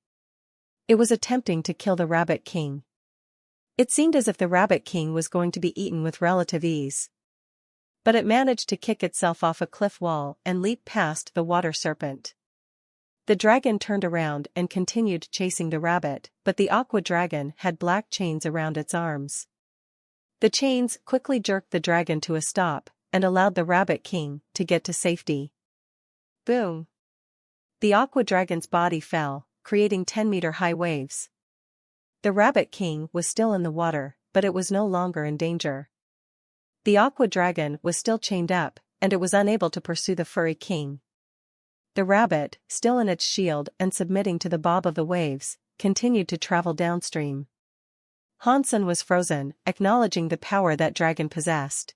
It was attempting to kill the Rabbit King. It seemed as if the Rabbit King was going to be eaten with relative ease. But it managed to kick itself off a cliff wall and leap past the water serpent. The dragon turned around and continued chasing the rabbit, but the aqua dragon had black chains around its arms. The chains quickly jerked the dragon to a stop, and allowed the Rabbit King to get to safety. Boom! The aqua dragon's body fell, creating 10-meter-high waves. The Rabbit King was still in the water, but it was no longer in danger. The aqua dragon was still chained up, and it was unable to pursue the furry king. The rabbit, still in its shield and submitting to the bob of the waves, continued to travel downstream. Hansen was frozen, acknowledging the power that dragon possessed.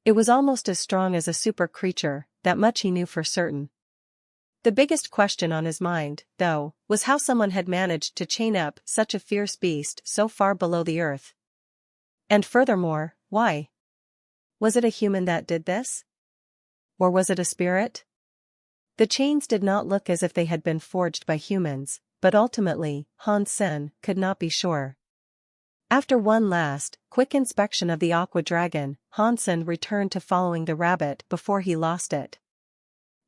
It was almost as strong as a super creature, that much he knew for certain. The biggest question on his mind, though, was how someone had managed to chain up such a fierce beast so far below the earth. And furthermore, why? Was it a human that did this? Or was it a spirit? The chains did not look as if they had been forged by humans, but ultimately, Han Sen could not be sure. After one last, quick inspection of the aqua dragon, Han Sen returned to following the rabbit before he lost it.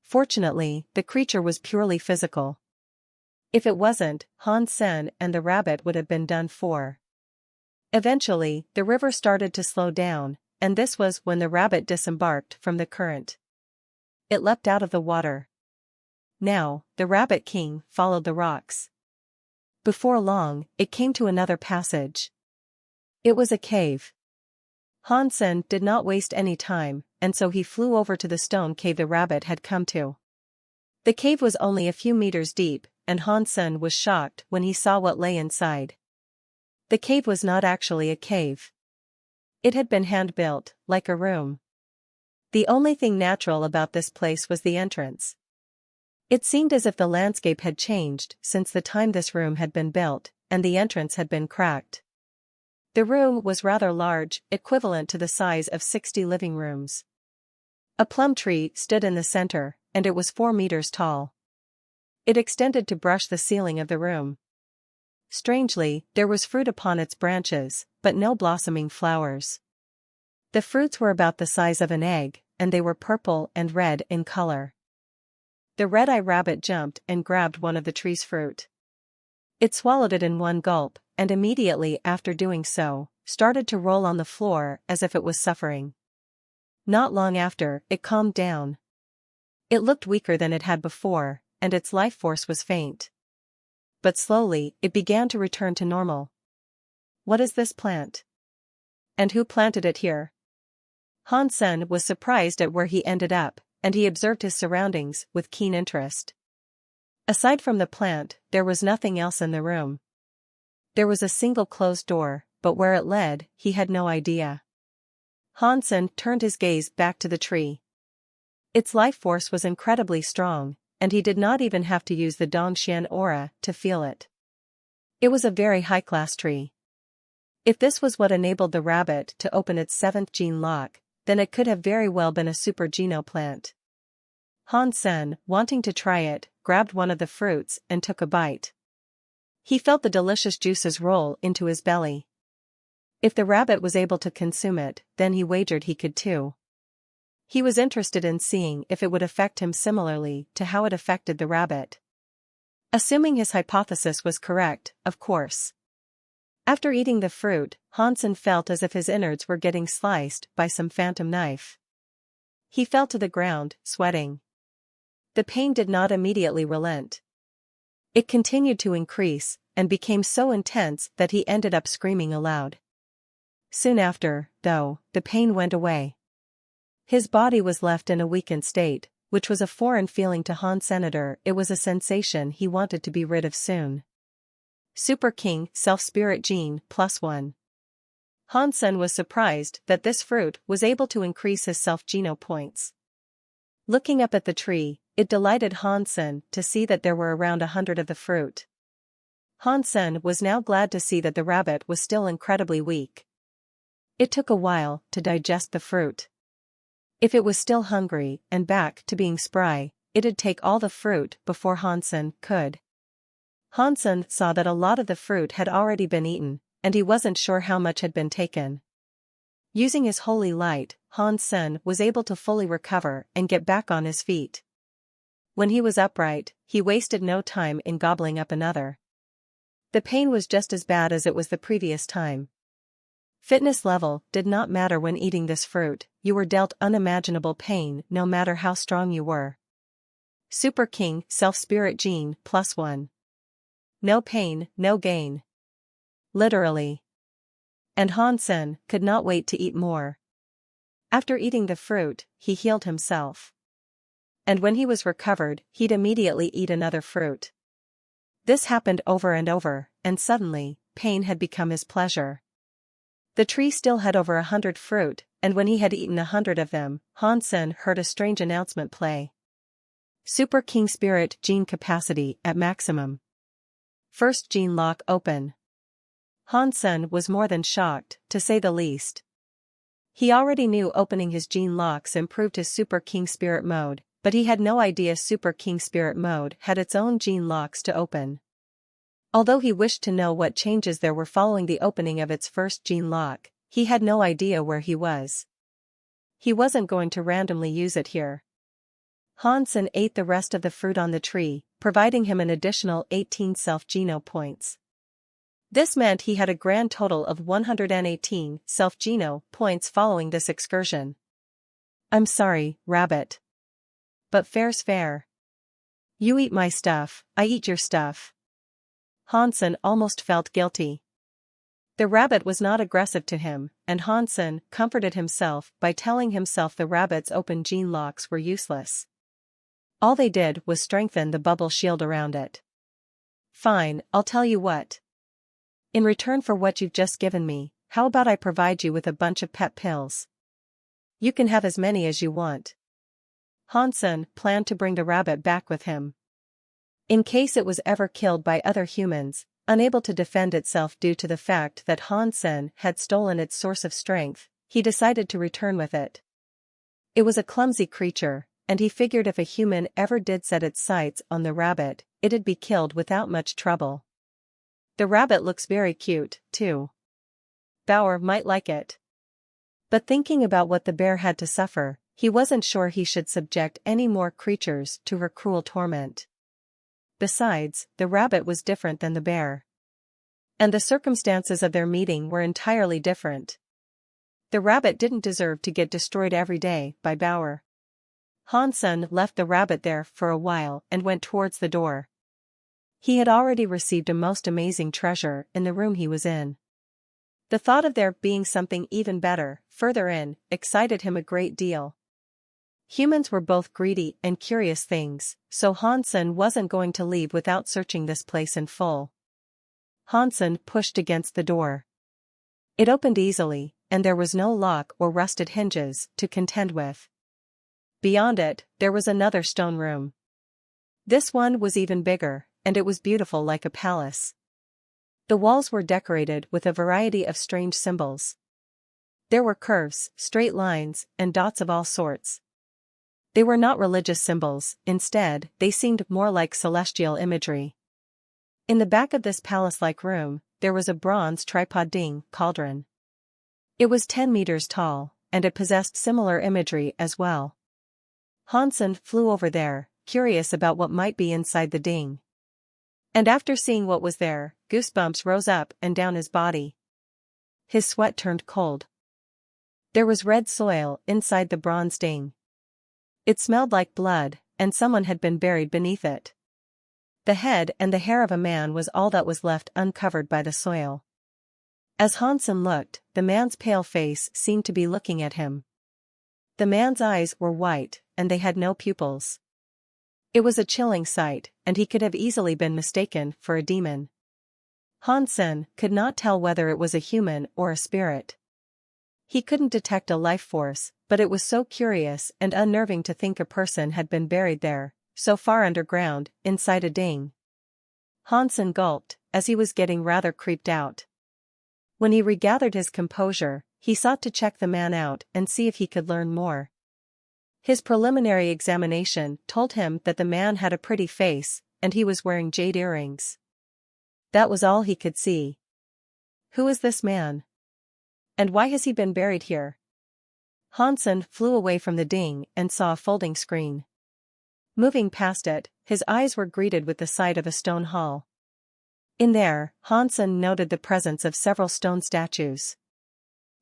Fortunately, the creature was purely physical. If it wasn't, Han Sen and the rabbit would have been done for. Eventually, the river started to slow down, and this was when the rabbit disembarked from the current. It leapt out of the water. Now, the Rabbit King followed the rocks. Before long, it came to another passage. It was a cave. Han Sen did not waste any time, and so he flew over to the stone cave the rabbit had come to. The cave was only a few meters deep, and Han Sen was shocked when he saw what lay inside. The cave was not actually a cave. It had been hand-built, like a room. The only thing natural about this place was the entrance. It seemed as if the landscape had changed since the time this room had been built, and the entrance had been cracked. The room was rather large, equivalent to the size of 60 living rooms. A plum tree stood in the center, and it was 4 meters tall. It extended to brush the ceiling of the room. Strangely, there was fruit upon its branches, but no blossoming flowers. The fruits were about the size of an egg, and they were purple and red in color. The red-eye rabbit jumped and grabbed one of the tree's fruit. It swallowed it in one gulp, and immediately after doing so, started to roll on the floor as if it was suffering. Not long after, it calmed down. It looked weaker than it had before, and its life force was faint. But slowly, it began to return to normal. What is this plant? And who planted it here? Han Sen was surprised at where he ended up, and he observed his surroundings with keen interest. Aside from the plant, there was nothing else in the room. There was a single closed door, but where it led, he had no idea. Han Sen turned his gaze back to the tree. Its life force was incredibly strong, and he did not even have to use the Dongxian aura to feel it. It was a very high-class tree. If this was what enabled the rabbit to open its 7th gene lock, then it could have very well been a super geno plant. Han Sen, wanting to try it, grabbed one of the fruits and took a bite. He felt the delicious juices roll into his belly. If the rabbit was able to consume it, then he wagered he could too. He was interested in seeing if it would affect him similarly to how it affected the rabbit. Assuming his hypothesis was correct, of course. After eating the fruit, Han Sen felt as if his innards were getting sliced by some phantom knife. He fell to the ground, sweating. The pain did not immediately relent. It continued to increase, and became so intense that he ended up screaming aloud. Soon after, though, the pain went away. His body was left in a weakened state, which was a foreign feeling to Han Senator. It was a sensation he wanted to be rid of soon. Super King Self-Spirit Gene +1. Han Sen was surprised that this fruit was able to increase his self-geno points. Looking up at the tree, it delighted Han Sen to see that there were around 100 of the fruit. Han Sen was now glad to see that the rabbit was still incredibly weak. It took a while to digest the fruit. If it was still hungry and back to being spry, it'd take all the fruit before Han Sen could. Han Sen saw that a lot of the fruit had already been eaten, and he wasn't sure how much had been taken. Using his holy light, Han Sen was able to fully recover and get back on his feet. When he was upright, he wasted no time in gobbling up another. The pain was just as bad as it was the previous time. Fitness level did not matter when eating this fruit, you were dealt unimaginable pain no matter how strong you were. Super King Self-Spirit Gene +1. No pain, no gain. Literally. And Han Sen could not wait to eat more. After eating the fruit, he healed himself. And when he was recovered, he'd immediately eat another fruit. This happened over and over, and suddenly, pain had become his pleasure. The tree still had over 100 fruit, and when he had eaten 100 of them, Han Sen heard a strange announcement play. Super King Spirit Gene Capacity at Maximum. First gene lock open. Hansen was more than shocked, to say the least. He already knew opening his gene locks improved his Super King Spirit mode, but he had no idea Super King Spirit mode had its own gene locks to open. Although he wished to know what changes there were following the opening of its first gene lock, he had no idea where he was. He wasn't going to randomly use it here. Hansen ate the rest of the fruit on the tree, providing him an additional 18 self-geno points. This meant he had a grand total of 118 self-geno points following this excursion. I'm sorry, Rabbit. But fair's fair. You eat my stuff, I eat your stuff. Hansen almost felt guilty. The rabbit was not aggressive to him, and Hansen comforted himself by telling himself the rabbit's open gene locks were useless. All they did was strengthen the bubble shield around it. Fine, I'll tell you what. In return for what you've just given me, how about I provide you with a bunch of pet pills? You can have as many as you want. Hansen planned to bring the rabbit back with him. In case it was ever killed by other humans, unable to defend itself due to the fact that Hansen had stolen its source of strength, he decided to return with it. It was a clumsy creature, and he figured if a human ever did set its sights on the rabbit, it'd be killed without much trouble. The rabbit looks very cute, too. Bauer might like it. But thinking about what the bear had to suffer, he wasn't sure he should subject any more creatures to her cruel torment. Besides, the rabbit was different than the bear. And the circumstances of their meeting were entirely different. The rabbit didn't deserve to get destroyed every day by Bauer. Hansen left the rabbit there for a while and went towards the door. He had already received a most amazing treasure in the room he was in. The thought of there being something even better, further in, excited him a great deal. Humans were both greedy and curious things, so Hansen wasn't going to leave without searching this place in full. Hansen pushed against the door. It opened easily, and there was no lock or rusted hinges to contend with. Beyond it, there was another stone room. This one was even bigger, and it was beautiful like a palace. The walls were decorated with a variety of strange symbols. There were curves, straight lines, and dots of all sorts. They were not religious symbols, instead, they seemed more like celestial imagery. In the back of this palace-like room, there was a bronze tripod ding cauldron. It was 10 meters tall, and it possessed similar imagery as well. Hansen flew over there, curious about what might be inside the ding. And after seeing what was there, goosebumps rose up and down his body. His sweat turned cold. There was red soil inside the bronze ding. It smelled like blood, and someone had been buried beneath it. The head and the hair of a man was all that was left uncovered by the soil. As Hansen looked, the man's pale face seemed to be looking at him. The man's eyes were white, and they had no pupils. It was a chilling sight, and he could have easily been mistaken for a demon. Hansen could not tell whether it was a human or a spirit. He couldn't detect a life force, but it was so curious and unnerving to think a person had been buried there, so far underground, inside a ding. Hansen gulped, as he was getting rather creeped out. When he regathered his composure, he sought to check the man out and see if he could learn more. His preliminary examination told him that the man had a pretty face, and he was wearing jade earrings. That was all he could see. Who is this man? And why has he been buried here? Hansen flew away from the ding and saw a folding screen. Moving past it, his eyes were greeted with the sight of a stone hall. In there, Hansen noted the presence of several stone statues.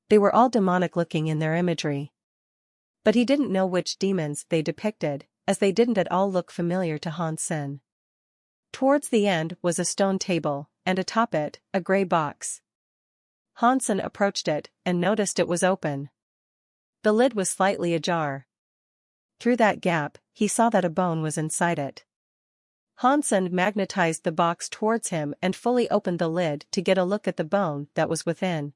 They were all demonic-looking in their imagery. But he didn't know which demons they depicted, as they didn't at all look familiar to Hansen. Towards the end was a stone table, and atop it, a grey box. Hansen approached it, and noticed it was open. The lid was slightly ajar. Through that gap, he saw that a bone was inside it. Hansen magnetized the box towards him and fully opened the lid to get a look at the bone that was within.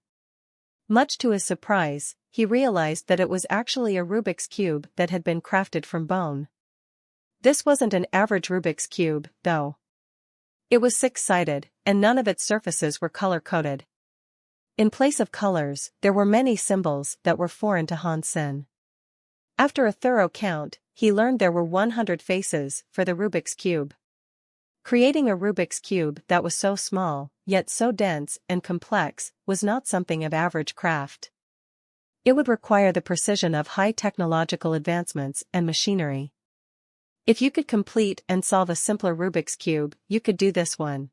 Much to his surprise, he realized that it was actually a Rubik's Cube that had been crafted from bone. This wasn't an average Rubik's Cube, though. It was six-sided, and none of its surfaces were color-coded. In place of colors, there were many symbols that were foreign to Han Sen. After a thorough count, he learned there were 100 faces for the Rubik's Cube. Creating a Rubik's Cube that was so small, yet so dense and complex, was not something of average craft. It would require the precision of high technological advancements and machinery. If you could complete and solve a simpler Rubik's Cube, you could do this one.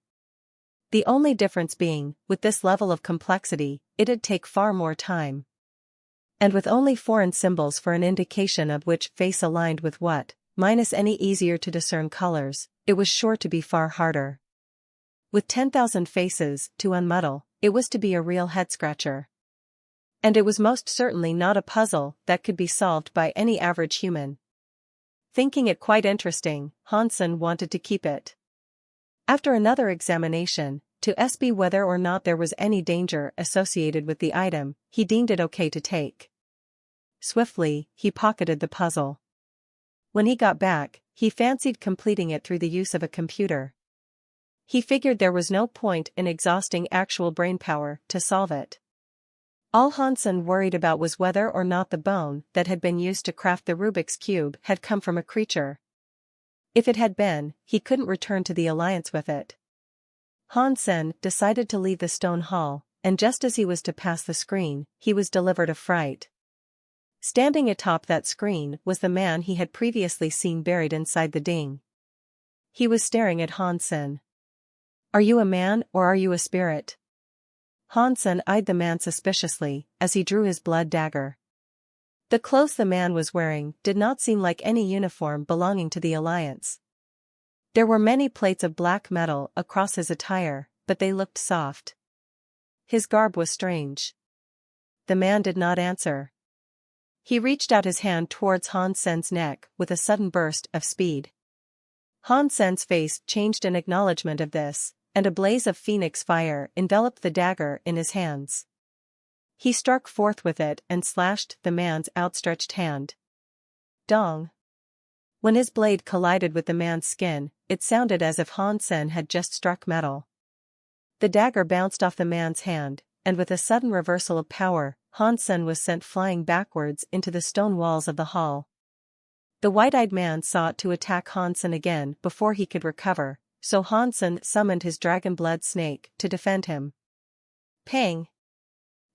The only difference being, with this level of complexity, it'd take far more time. And with only foreign symbols for an indication of which face aligned with what, minus any easier to discern colors, it was sure to be far harder. With 10,000 faces to unmuddle, it was to be a real head-scratcher. And it was most certainly not a puzzle that could be solved by any average human. Thinking it quite interesting, Han Sen wanted to keep it. After another examination, to see whether or not there was any danger associated with the item, he deemed it okay to take. Swiftly, he pocketed the puzzle. When he got back, he fancied completing it through the use of a computer. He figured there was no point in exhausting actual brainpower to solve it. All Han Sen worried about was whether or not the bone that had been used to craft the Rubik's Cube had come from a creature. If it had been, he couldn't return to the Alliance with it. Han Sen decided to leave the stone hall, and just as he was to pass the screen, he was delivered a fright. Standing atop that screen was the man he had previously seen buried inside the ding. He was staring at Han Sen. "Are you a man or are you a spirit?" Han Sen eyed the man suspiciously as he drew his blood dagger. The clothes the man was wearing did not seem like any uniform belonging to the Alliance. There were many plates of black metal across his attire, but they looked soft. His garb was strange. The man did not answer. He reached out his hand towards Han Sen's neck with a sudden burst of speed. Han Sen's face changed in acknowledgement of this, and a blaze of phoenix fire enveloped the dagger in his hands. He struck forth with it and slashed the man's outstretched hand. Dong! When his blade collided with the man's skin, it sounded as if Han Sen had just struck metal. The dagger bounced off the man's hand, and with a sudden reversal of power, Han Sen was sent flying backwards into the stone walls of the hall. The white-eyed man sought to attack Han Sen again before he could recover, so Han Sen summoned his dragon blood snake to defend him. Pang!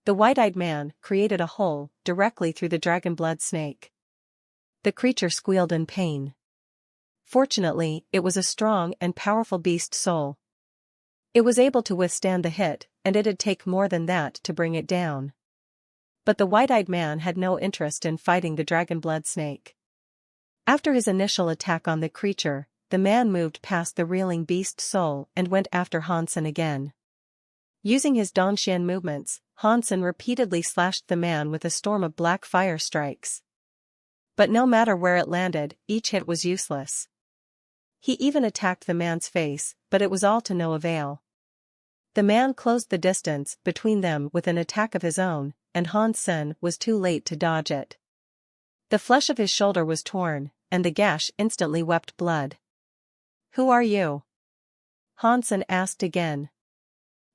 The white-eyed man created a hole directly through the dragon blood snake. The creature squealed in pain. Fortunately, it was a strong and powerful beast soul. It was able to withstand the hit, and it'd take more than that to bring it down. But the white-eyed man had no interest in fighting the dragon blood snake. After his initial attack on the creature, the man moved past the reeling beast soul and went after Han Sen again. Using his Dongxian movements, Han Sen repeatedly slashed the man with a storm of black fire strikes. But no matter where it landed, each hit was useless. He even attacked the man's face, but it was all to no avail. The man closed the distance between them with an attack of his own, and Han Sen was too late to dodge it. The flesh of his shoulder was torn, and the gash instantly wept blood. "Who are you?" Han Sen asked again.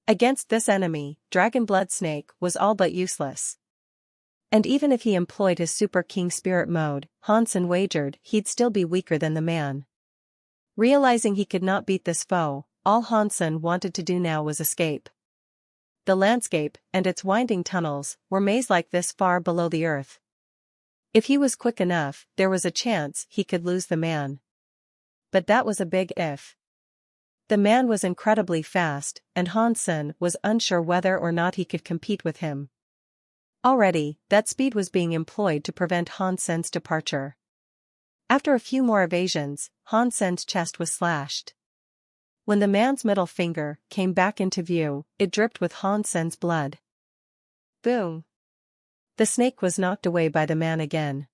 Against this enemy, Dragon Blood Snake was all but useless. And even if he employed his Super King Spirit mode, Han Sen wagered he'd still be weaker than the man. Realizing he could not beat this foe, all Han Sen wanted to do now was escape. The landscape, and its winding tunnels, were maze-like this far below the earth. If he was quick enough, there was a chance he could lose the man. But that was a big if. The man was incredibly fast, and Han Sen was unsure whether or not he could compete with him. Already, that speed was being employed to prevent Han Sen's departure. After a few more evasions, Han Sen's chest was slashed. When the man's middle finger came back into view, it dripped with Han Sen's blood. Boom! The snake was knocked away by the man again.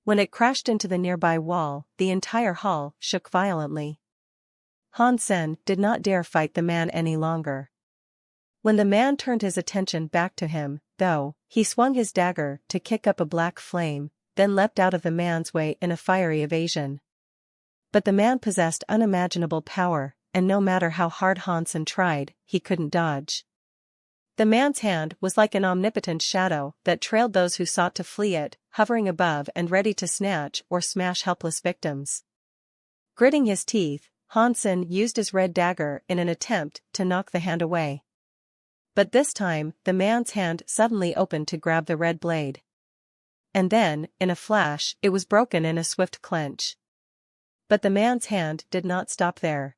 When it crashed into the nearby wall, the entire hall shook violently. Han Sen did not dare fight the man any longer. When the man turned his attention back to him, though, he swung his dagger to kick up a black flame, then leapt out of the man's way in a fiery evasion. But the man possessed unimaginable power, and no matter how hard Hansen tried, he couldn't dodge. The man's hand was like an omnipotent shadow that trailed those who sought to flee it, hovering above and ready to snatch or smash helpless victims. Gritting his teeth, Hansen used his red dagger in an attempt to knock the hand away. But this time, the man's hand suddenly opened to grab the red blade. And then, in a flash, it was broken in a swift clench. But the man's hand did not stop there.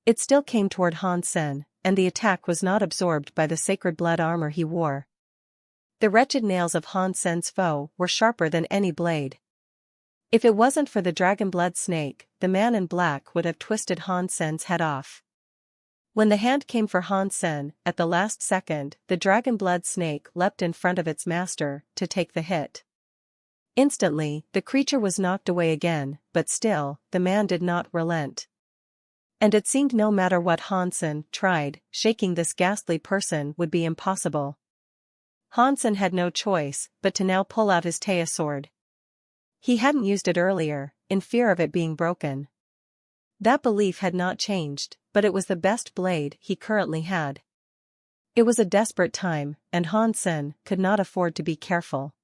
It still came toward Hansen, and the attack was not absorbed by the sacred blood armor he wore. The wretched nails of Hansen's foe were sharper than any blade. If it wasn't for the dragon blood snake, the man in black would have twisted Hansen's head off. When the hand came for Hansen, at the last second, the dragon blood snake leapt in front of its master to take the hit. Instantly, the creature was knocked away again, but still, the man did not relent. And it seemed no matter what Hansen tried, shaking this ghastly person would be impossible. Hansen had no choice but to now pull out his Taya sword. He hadn't used it earlier, in fear of it being broken. That belief had not changed, but it was the best blade he currently had. It was a desperate time, and Hansen could not afford to be careful.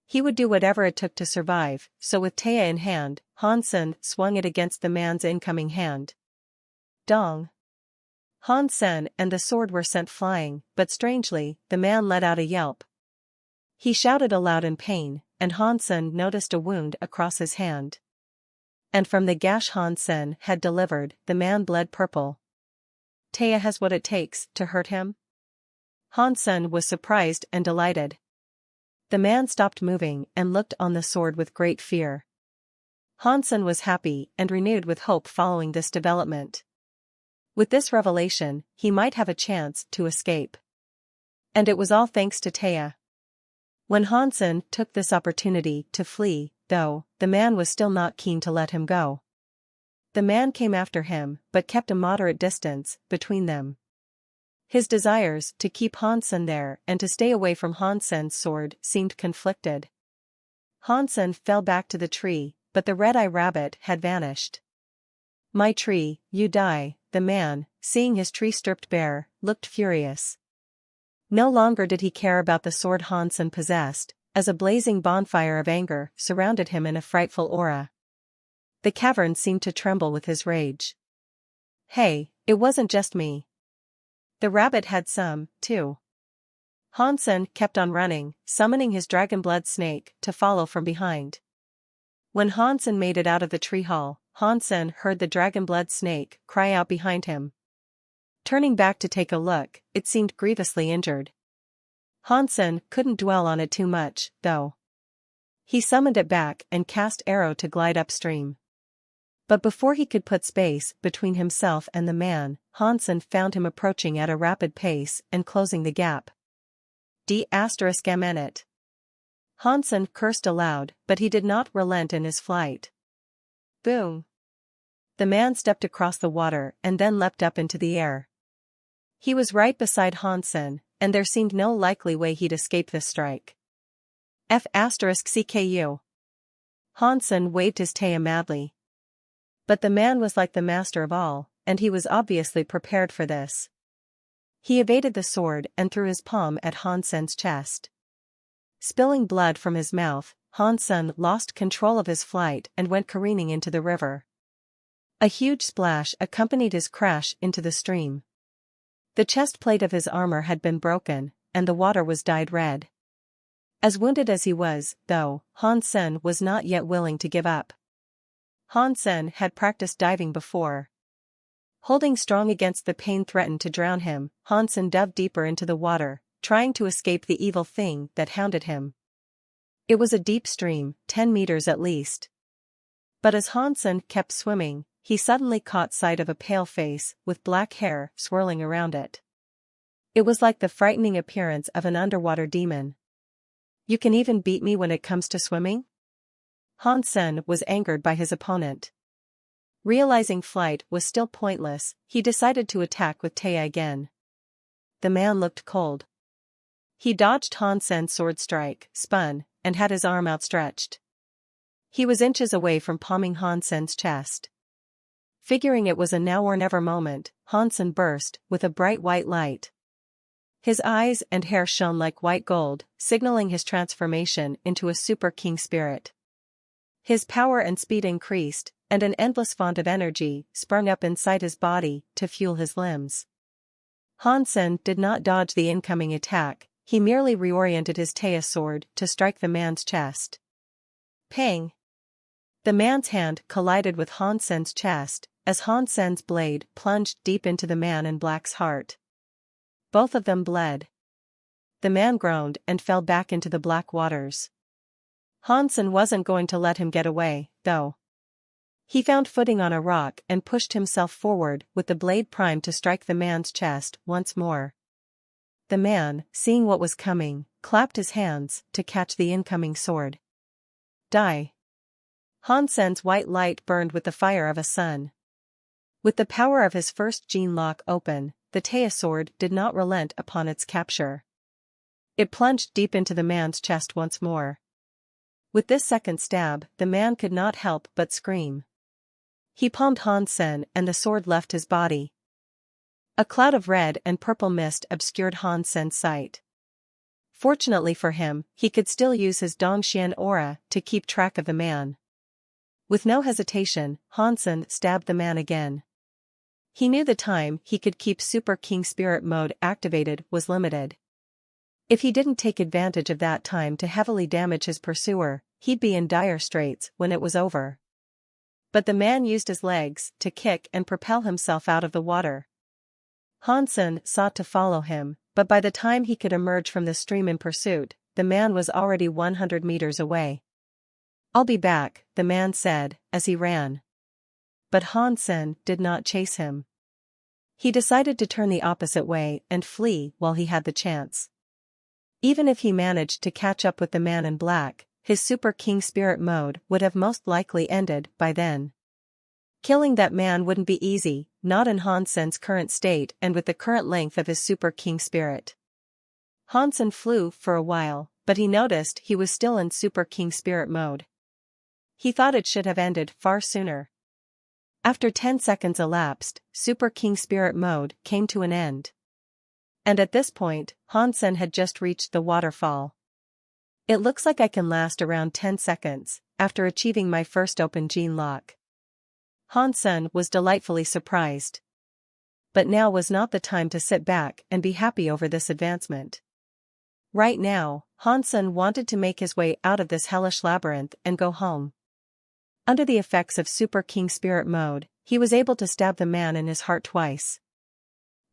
He would do whatever it took to survive, so with Taya in hand, Hansen swung it against the man's incoming hand. Dong! Hansen and the sword were sent flying, but strangely, the man let out a yelp. He shouted aloud in pain, and Hansen noticed a wound across his hand. And from the gash Hansen had delivered, the man bled purple. Taya has what it takes to hurt him? Hansen was surprised and delighted. The man stopped moving and looked on the sword with great fear. Hansen was happy and renewed with hope following this development. With this revelation, he might have a chance to escape. And it was all thanks to Taya. When Hansen took this opportunity to flee, though, the man was still not keen to let him go. The man came after him, but kept a moderate distance between them. His desires to keep Hansen there and to stay away from Hansen's sword seemed conflicted. Hansen fell back to the tree, but the red-eye rabbit had vanished. "My tree, you die," the man, seeing his tree stripped bare, looked furious. No longer did he care about the sword Hansen possessed, as a blazing bonfire of anger surrounded him in a frightful aura. The cavern seemed to tremble with his rage. Hey, it wasn't just me. The rabbit had some, too. Hansen kept on running, summoning his dragon blood snake to follow from behind. When Hansen made it out of the tree hall, Hansen heard the dragon blood snake cry out behind him. Turning back to take a look, it seemed grievously injured. Hansen couldn't dwell on it too much, though. He summoned it back and cast arrow to glide upstream. But before he could put space between himself and the man, Hansen found him approaching at a rapid pace and closing the gap. D***it. Hansen cursed aloud, but he did not relent in his flight. Boom! The man stepped across the water and then leapt up into the air. He was right beside Hansen, and there seemed no likely way he'd escape this strike. F***CKU. Hansen waved his Taya madly. But the man was like the master of all, and he was obviously prepared for this. He evaded the sword and threw his palm at Hansen's chest. Spilling blood from his mouth, Hansen lost control of his flight and went careening into the river. A huge splash accompanied his crash into the stream. The chest plate of his armor had been broken, and the water was dyed red. As wounded as he was, though, Hansen was not yet willing to give up. Hansen had practiced diving before. Holding strong against the pain threatened to drown him, Hansen dove deeper into the water, trying to escape the evil thing that hounded him. It was a deep stream, 10 meters at least. But as Hansen kept swimming, he suddenly caught sight of a pale face with black hair swirling around it. It was like the frightening appearance of an underwater demon. "You can even beat me when it comes to swimming?" Hansen was angered by his opponent. Realizing flight was still pointless, he decided to attack with Taya again. The man looked cold. He dodged Hansen's sword strike, spun, and had his arm outstretched. He was inches away from palming Hansen's chest. Figuring it was a now or never moment, Hansen burst with a bright white light. His eyes and hair shone like white gold, signaling his transformation into a super king spirit. His power and speed increased, and an endless font of energy sprung up inside his body to fuel his limbs. Hansen did not dodge the incoming attack, he merely reoriented his Taya sword to strike the man's chest. Pang! The man's hand collided with Hansen's chest, as Hansen's blade plunged deep into the man in black's heart. Both of them bled. The man groaned and fell back into the black waters. Hansen wasn't going to let him get away, though. He found footing on a rock and pushed himself forward with the blade primed to strike the man's chest once more. The man, seeing what was coming, clapped his hands to catch the incoming sword. Die! Hansen's white light burned with the fire of a sun. With the power of his first gene lock open, the Taya sword did not relent upon its capture. It plunged deep into the man's chest once more. With this second stab, the man could not help but scream. He palmed Hansen and the sword left his body. A cloud of red and purple mist obscured Hansen's sight. Fortunately for him, he could still use his Dongxian aura to keep track of the man. With no hesitation, Hansen stabbed the man again. He knew the time he could keep Super King Spirit mode activated was limited. If he didn't take advantage of that time to heavily damage his pursuer, he'd be in dire straits when it was over. But the man used his legs to kick and propel himself out of the water. Hansen sought to follow him, but by the time he could emerge from the stream in pursuit, the man was already 100 meters away. "I'll be back," the man said, as he ran. But Hansen did not chase him. He decided to turn the opposite way and flee while he had the chance. Even if he managed to catch up with the man in black, his Super King Spirit mode would have most likely ended by then. Killing that man wouldn't be easy, not in Hansen's current state and with the current length of his Super King Spirit. Hansen flew for a while, but he noticed he was still in Super King Spirit mode. He thought it should have ended far sooner. After 10 seconds elapsed, Super King Spirit mode came to an end. And at this point, Hansen had just reached the waterfall. "It looks like I can last around 10 seconds, after achieving my first open gene lock." Hansen was delightfully surprised. But now was not the time to sit back and be happy over this advancement. Right now, Hansen wanted to make his way out of this hellish labyrinth and go home. Under the effects of Super King Spirit mode, he was able to stab the man in his heart twice.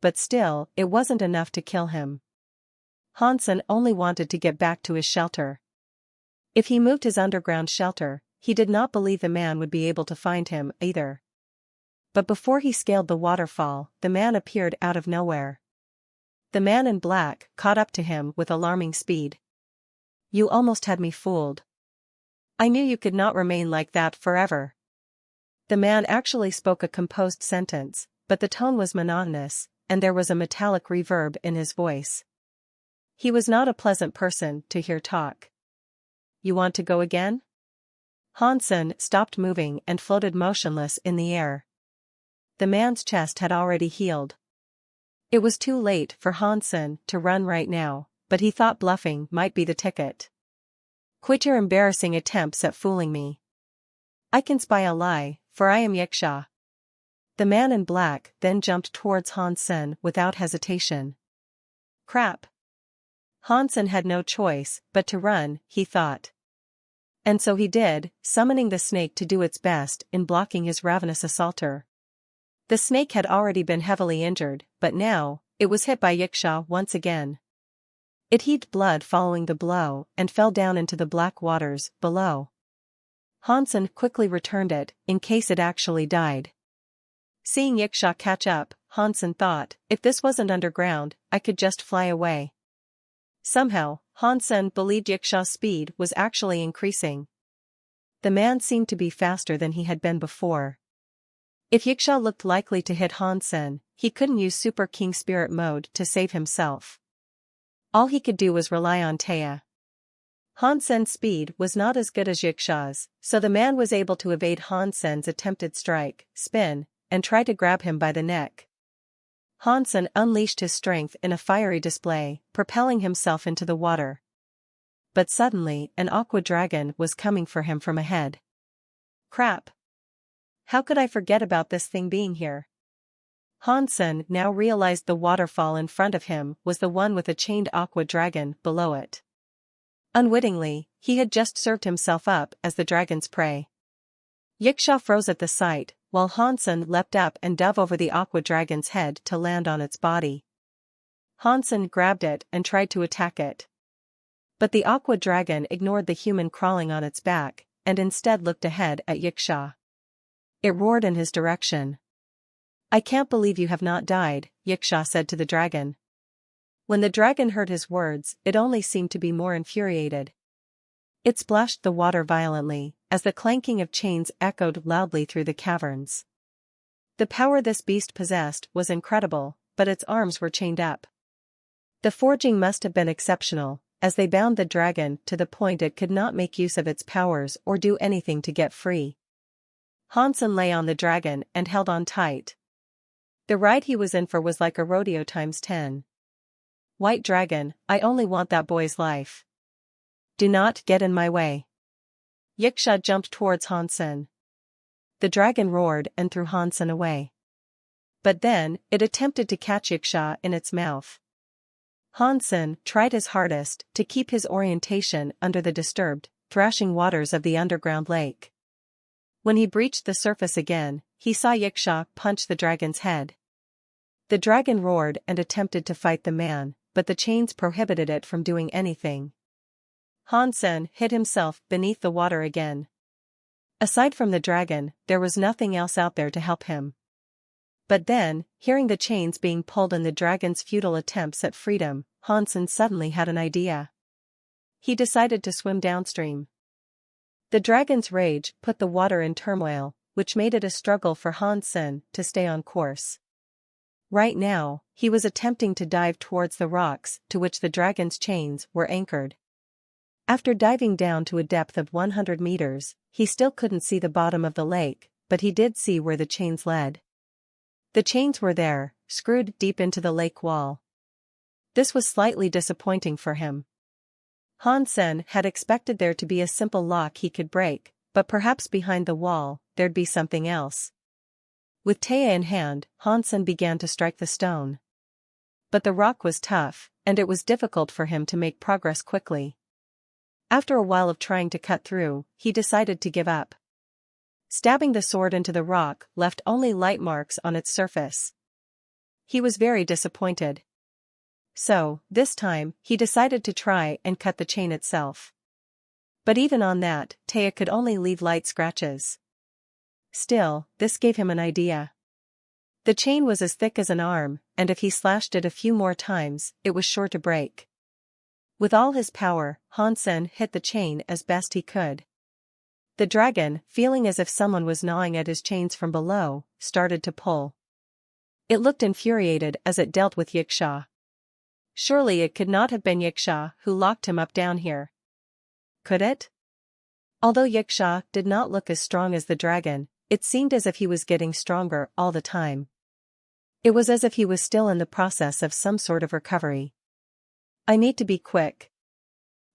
But still, it wasn't enough to kill him. Hansen only wanted to get back to his shelter. If he moved his underground shelter, he did not believe the man would be able to find him either. But before he scaled the waterfall, the man appeared out of nowhere. The man in black caught up to him with alarming speed. "You almost had me fooled. I knew you could not remain like that forever." The man actually spoke a composed sentence, but the tone was monotonous, and there was a metallic reverb in his voice. He was not a pleasant person to hear talk. "You want to go again?" Hansen stopped moving and floated motionless in the air. The man's chest had already healed. It was too late for Hansen to run right now, but he thought bluffing might be the ticket. "Quit your embarrassing attempts at fooling me. I can spy a lie, for I am Yiksha." The man in black then jumped towards Hansen without hesitation. Crap. Hansen had no choice but to run, he thought. And so he did, summoning the snake to do its best in blocking his ravenous assaulter. The snake had already been heavily injured, but now, it was hit by Yiksha once again. It heaved blood following the blow and fell down into the black waters below. Hansen quickly returned it, in case it actually died. Seeing Yiksha catch up, Hansen thought, if this wasn't underground, I could just fly away. Somehow, Hansen believed Yiksha's speed was actually increasing. The man seemed to be faster than he had been before. If Yiksha looked likely to hit Hansen, he couldn't use Super King Spirit mode to save himself. All he could do was rely on Taya. Hansen's speed was not as good as Yiksha's, so the man was able to evade Hansen's attempted strike, spin, and try to grab him by the neck. Hansen unleashed his strength in a fiery display, propelling himself into the water. But suddenly, an aqua dragon was coming for him from ahead. Crap! How could I forget about this thing being here? Hansen now realized the waterfall in front of him was the one with a chained aqua dragon below it. Unwittingly, he had just served himself up as the dragon's prey. Yiksha froze at the sight, while Hansen leapt up and dove over the aqua dragon's head to land on its body. Hansen grabbed it and tried to attack it. But the aqua dragon ignored the human crawling on its back, and instead looked ahead at Yiksha. It roared in his direction. "I can't believe you have not died," Yiksha said to the dragon. When the dragon heard his words, it only seemed to be more infuriated. It splashed the water violently, as the clanking of chains echoed loudly through the caverns. The power this beast possessed was incredible, but its arms were chained up. The forging must have been exceptional, as they bound the dragon to the point it could not make use of its powers or do anything to get free. Hansen lay on the dragon and held on tight. The ride he was in for was like a rodeo times 10. "White dragon, I only want that boy's life. Do not get in my way." Yiksha jumped towards Hansen. The dragon roared and threw Hansen away. But then, it attempted to catch Yiksha in its mouth. Hansen tried his hardest to keep his orientation under the disturbed, thrashing waters of the underground lake. When he breached the surface again, he saw Yiksha punch the dragon's head. The dragon roared and attempted to fight the man, but the chains prohibited it from doing anything. Hansen hid himself beneath the water again. Aside from the dragon, there was nothing else out there to help him. But then, hearing the chains being pulled and the dragon's futile attempts at freedom, Hansen suddenly had an idea. He decided to swim downstream. The dragon's rage put the water in turmoil, which made it a struggle for Hansen to stay on course. Right now, he was attempting to dive towards the rocks to which the dragon's chains were anchored. After diving down to a depth of 100 meters, he still couldn't see the bottom of the lake, but he did see where the chains led. The chains were there, screwed deep into the lake wall. This was slightly disappointing for him. Hansen had expected there to be a simple lock he could break, but perhaps behind the wall, there'd be something else. With Taya in hand, Hansen began to strike the stone. But the rock was tough, and it was difficult for him to make progress quickly. After a while of trying to cut through, he decided to give up. Stabbing the sword into the rock left only light marks on its surface. He was very disappointed. So, this time, he decided to try and cut the chain itself. But even on that, Taya could only leave light scratches. Still, this gave him an idea. The chain was as thick as an arm, and if he slashed it a few more times, it was sure to break. With all his power, Hansen hit the chain as best he could. The dragon, feeling as if someone was gnawing at his chains from below, started to pull. It looked infuriated as it dealt with Yiksha. Surely it could not have been Yiksha who locked him up down here. Could it? Although Yiksha did not look as strong as the dragon, it seemed as if he was getting stronger all the time. It was as if he was still in the process of some sort of recovery. I need to be quick.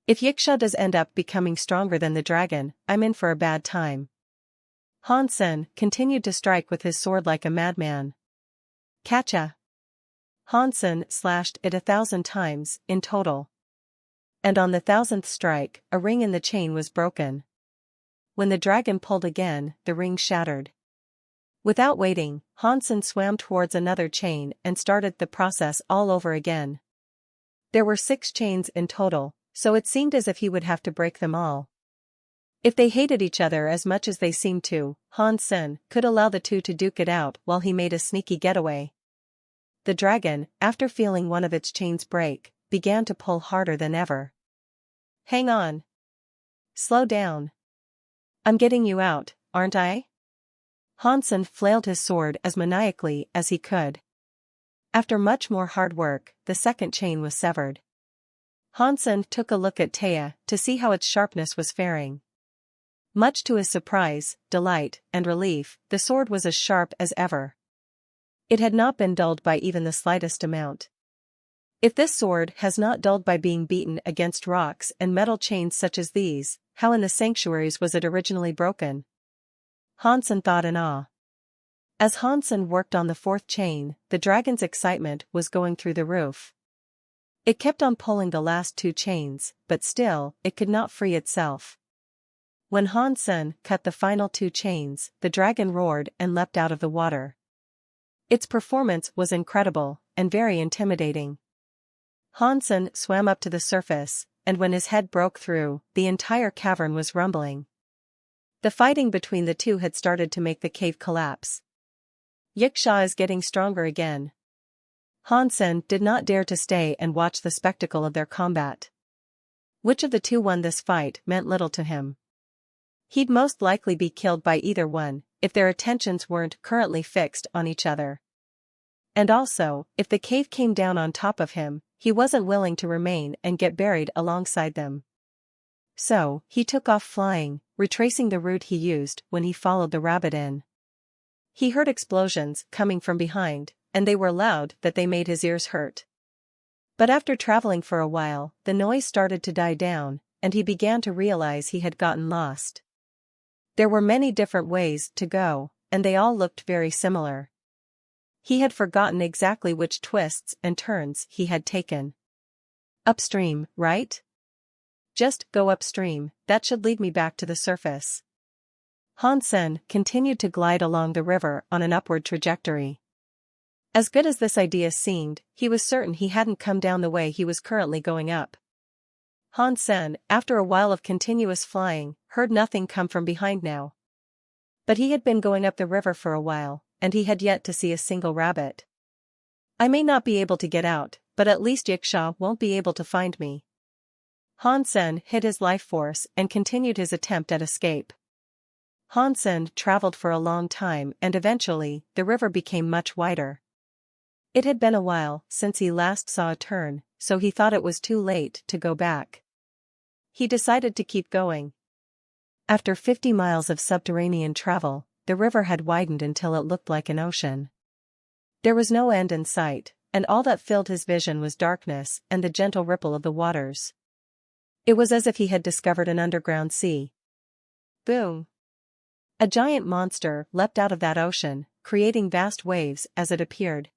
If Yiksha does end up becoming stronger than the dragon, I'm in for a bad time. Hansen continued to strike with his sword like a madman. Catcha! Hansen slashed it 1,000 times, in total. And on the 1,000th strike, a ring in the chain was broken. When the dragon pulled again, the ring shattered. Without waiting, Hansen swam towards another chain and started the process all over again. There were 6 chains in total, so it seemed as if he would have to break them all. If they hated each other as much as they seemed to, Hansen could allow the two to duke it out while he made a sneaky getaway. The dragon, after feeling one of its chains break, began to pull harder than ever. Hang on. Slow down. I'm getting you out, aren't I? Hansen flailed his sword as maniacally as he could. After much more hard work, the second chain was severed. Hansen took a look at Taya to see how its sharpness was faring. Much to his surprise, delight, and relief, the sword was as sharp as ever. It had not been dulled by even the slightest amount. If this sword has not dulled by being beaten against rocks and metal chains such as these, how in the sanctuaries was it originally broken? Hansen thought in awe. As Hansen worked on the fourth chain, the dragon's excitement was going through the roof. It kept on pulling the last two chains, but still, it could not free itself. When Hansen cut the final two chains, the dragon roared and leapt out of the water. Its performance was incredible, and very intimidating. Hansen swam up to the surface, and when his head broke through, the entire cavern was rumbling. The fighting between the two had started to make the cave collapse. Yiksha is getting stronger again. Hansen did not dare to stay and watch the spectacle of their combat. Which of the two won this fight meant little to him. He'd most likely be killed by either one, if their attentions weren't currently fixed on each other. And also, if the cave came down on top of him, he wasn't willing to remain and get buried alongside them. So, he took off flying, retracing the route he used when he followed the rabbit in. He heard explosions coming from behind, and they were loud that they made his ears hurt. But after traveling for a while, the noise started to die down, and he began to realize he had gotten lost. There were many different ways to go, and they all looked very similar. He had forgotten exactly which twists and turns he had taken. Upstream, right? Just go upstream, that should lead me back to the surface. Hansen continued to glide along the river on an upward trajectory. As good as this idea seemed, he was certain he hadn't come down the way he was currently going up. Hansen, after a while of continuous flying, heard nothing come from behind now. But he had been going up the river for a while, and he had yet to see a single rabbit. I may not be able to get out, but at least Yiksha won't be able to find me. Hansen hid his life force and continued his attempt at escape. Hansen traveled for a long time and eventually, the river became much wider. It had been a while since he last saw a turn, so he thought it was too late to go back. He decided to keep going. After 50 miles of subterranean travel, the river had widened until it looked like an ocean. There was no end in sight, and all that filled his vision was darkness and the gentle ripple of the waters. It was as if he had discovered an underground sea. Boom! A giant monster leapt out of that ocean, creating vast waves as it appeared.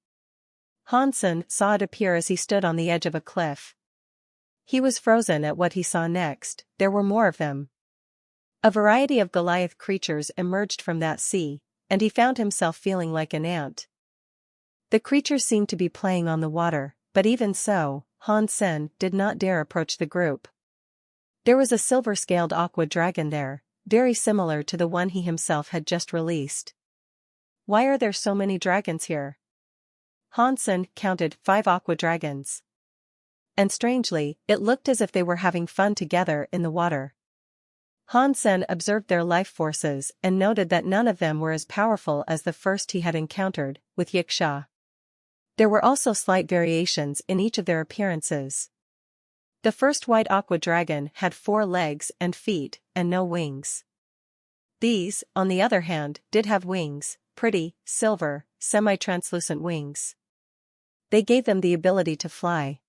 Hansen saw it appear as he stood on the edge of a cliff. He was frozen at what he saw next. There were more of them. A variety of Goliath creatures emerged from that sea, and he found himself feeling like an ant. The creatures seemed to be playing on the water, but even so, Hansen did not dare approach the group. There was a silver-scaled aqua dragon there, very similar to the one he himself had just released. Why are there so many dragons here? Hansen counted 5 aqua dragons. And strangely, it looked as if they were having fun together in the water. Hansen observed their life forces and noted that none of them were as powerful as the first he had encountered, with Yiksha. There were also slight variations in each of their appearances. The first white aqua dragon had 4 legs and feet, and no wings. These, on the other hand, did have wings, pretty, silver, semi-translucent wings. They gave them the ability to fly.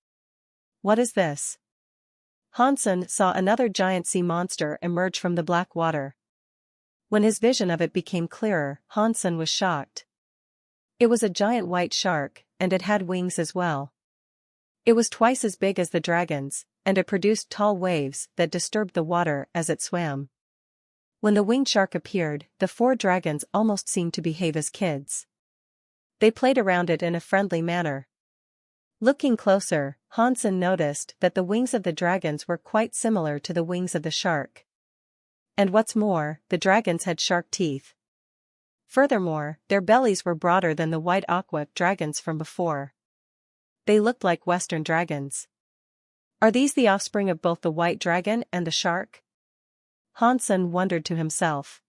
What is this? Hansen saw another giant sea monster emerge from the black water. When his vision of it became clearer, Hansen was shocked. It was a giant white shark, and it had wings as well. It was twice as big as the dragons, and it produced tall waves that disturbed the water as it swam. When the winged shark appeared, the 4 dragons almost seemed to behave as kids. They played around it in a friendly manner. Looking closer, Hansen noticed that the wings of the dragons were quite similar to the wings of the shark. And what's more, the dragons had shark teeth. Furthermore, their bellies were broader than the white aqua dragons from before. They looked like Western dragons. Are these the offspring of both the white dragon and the shark? Hansen wondered to himself.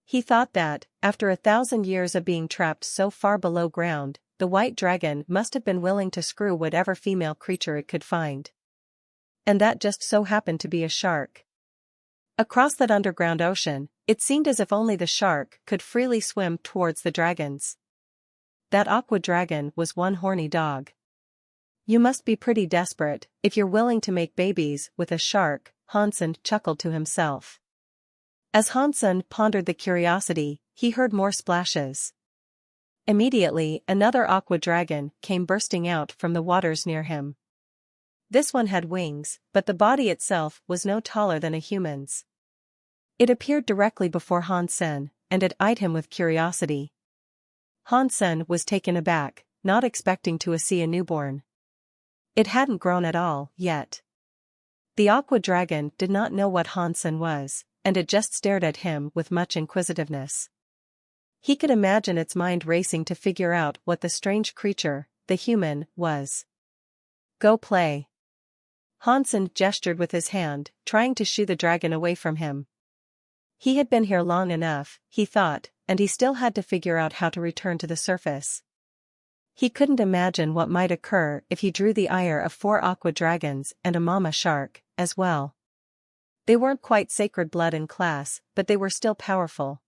He thought that, after 1,000 years of being trapped so far below ground, the white dragon must have been willing to screw whatever female creature it could find. And that just so happened to be a shark. Across that underground ocean, it seemed as if only the shark could freely swim towards the dragons. That aqua dragon was one horny dog. You must be pretty desperate if you're willing to make babies with a shark, Hansen chuckled to himself. As Hansen pondered the curiosity, he heard more splashes. Immediately, another aqua dragon came bursting out from the waters near him. This one had wings, but the body itself was no taller than a human's. It appeared directly before Hansen, and it eyed him with curiosity. Hansen was taken aback, not expecting to see a newborn. It hadn't grown at all, yet. The aqua dragon did not know what Hansen was, and it just stared at him with much inquisitiveness. He could imagine its mind racing to figure out what the strange creature, the human, was. Go play. Hansen gestured with his hand, trying to shoo the dragon away from him. He had been here long enough, he thought, and he still had to figure out how to return to the surface. He couldn't imagine what might occur if he drew the ire of 4 aqua dragons and a mama shark, as well. They weren't quite sacred blood in class, but they were still powerful.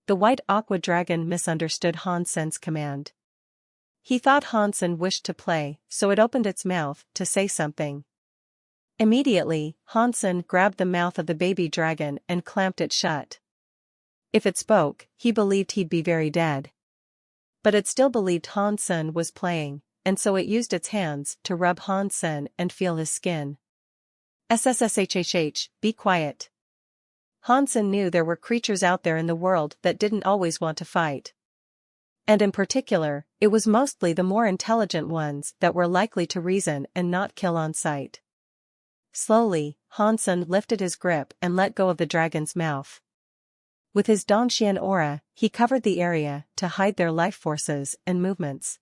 The white aqua dragon misunderstood Hansen's command. He thought Hansen wished to play, so it opened its mouth to say something. Immediately, Hansen grabbed the mouth of the baby dragon and clamped it shut. If it spoke, he believed he'd be very dead. But it still believed Hansen was playing, and so it used its hands to rub Hansen and feel his skin. SSSHHH, be quiet. Hansen knew there were creatures out there in the world that didn't always want to fight. And in particular, it was mostly the more intelligent ones that were likely to reason and not kill on sight. Slowly, Hansen lifted his grip and let go of the dragon's mouth. With his Dongxian aura, he covered the area to hide their life forces and movements.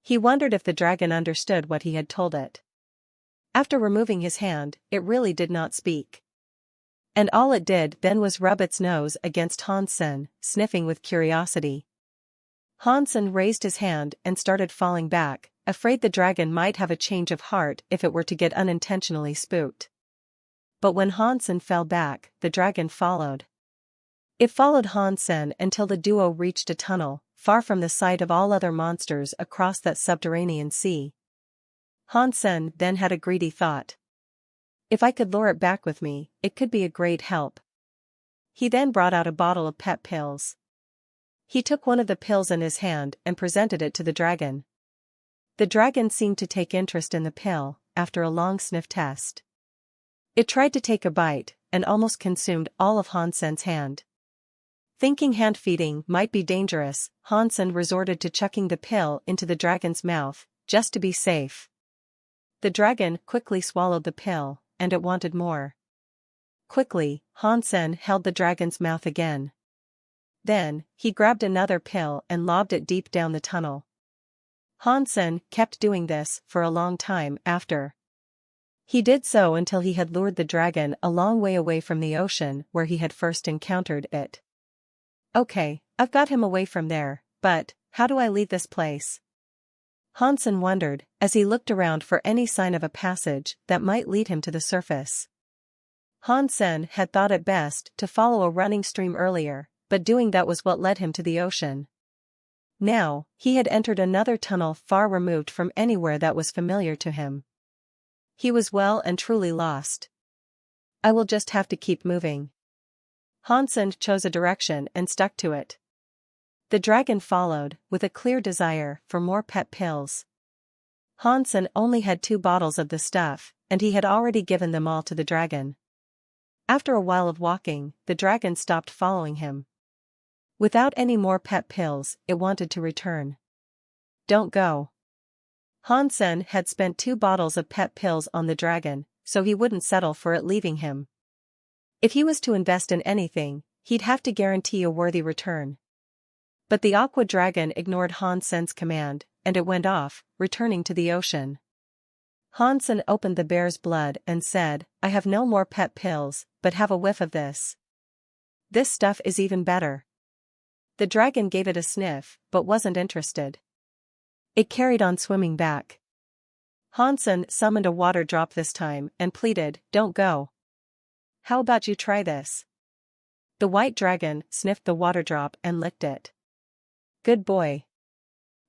He wondered if the dragon understood what he had told it. After removing his hand, it really did not speak. And all it did then was rub its nose against Hansen, sniffing with curiosity. Hansen raised his hand and started falling back, afraid the dragon might have a change of heart if it were to get unintentionally spooked. But when Hansen fell back, the dragon followed. It followed Hansen until the duo reached a tunnel, far from the sight of all other monsters across that subterranean sea. Hansen then had a greedy thought. If I could lure it back with me, it could be a great help. He then brought out a bottle of pet pills. He took one of the pills in his hand and presented it to the dragon. The dragon seemed to take interest in the pill, after a long sniff test. It tried to take a bite, and almost consumed all of Hansen's hand. Thinking hand feeding might be dangerous, Hansen resorted to chucking the pill into the dragon's mouth, just to be safe. The dragon quickly swallowed the pill, and it wanted more. Quickly, Hansen held the dragon's mouth again. Then, he grabbed another pill and lobbed it deep down the tunnel. Hansen kept doing this for a long time after. He did so until he had lured the dragon a long way away from the ocean where he had first encountered it. Okay, I've got him away from there, but how do I leave this place? Hansen wondered, as he looked around for any sign of a passage that might lead him to the surface. Hansen had thought it best to follow a running stream earlier, but doing that was what led him to the ocean. Now, he had entered another tunnel far removed from anywhere that was familiar to him. He was well and truly lost. I will just have to keep moving. Hansen chose a direction and stuck to it. The dragon followed, with a clear desire for more pet pills. Hansen only had 2 bottles of the stuff, and he had already given them all to the dragon. After a while of walking, the dragon stopped following him. Without any more pet pills, it wanted to return. Don't go. Hansen had spent 2 bottles of pet pills on the dragon, so he wouldn't settle for it leaving him. If he was to invest in anything, he'd have to guarantee a worthy return. But the aqua dragon ignored Hansen's command, and it went off, returning to the ocean. Hansen opened the bear's blood and said, I have no more pet pills, but have a whiff of this. This stuff is even better. The dragon gave it a sniff, but wasn't interested. It carried on swimming back. Hansen summoned a water drop this time and pleaded, "Don't go. How about you try this?" The white dragon sniffed the water drop and licked it. "Good boy.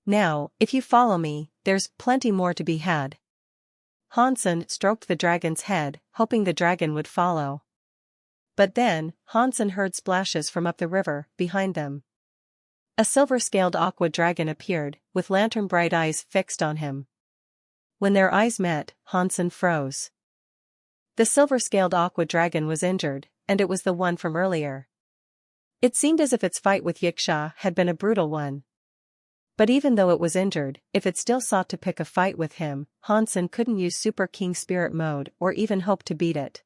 Now, if you follow me, there's plenty more to be had." Hansen stroked the dragon's head, hoping the dragon would follow. But then, Hansen heard splashes from up the river, behind them. A silver-scaled aqua dragon appeared, with lantern-bright eyes fixed on him. When their eyes met, Hansen froze. The silver-scaled aqua dragon was injured, and it was the one from earlier. It seemed as if its fight with Yiksha had been a brutal one. But even though it was injured, if it still sought to pick a fight with him, Hansen couldn't use Super King Spirit mode or even hope to beat it.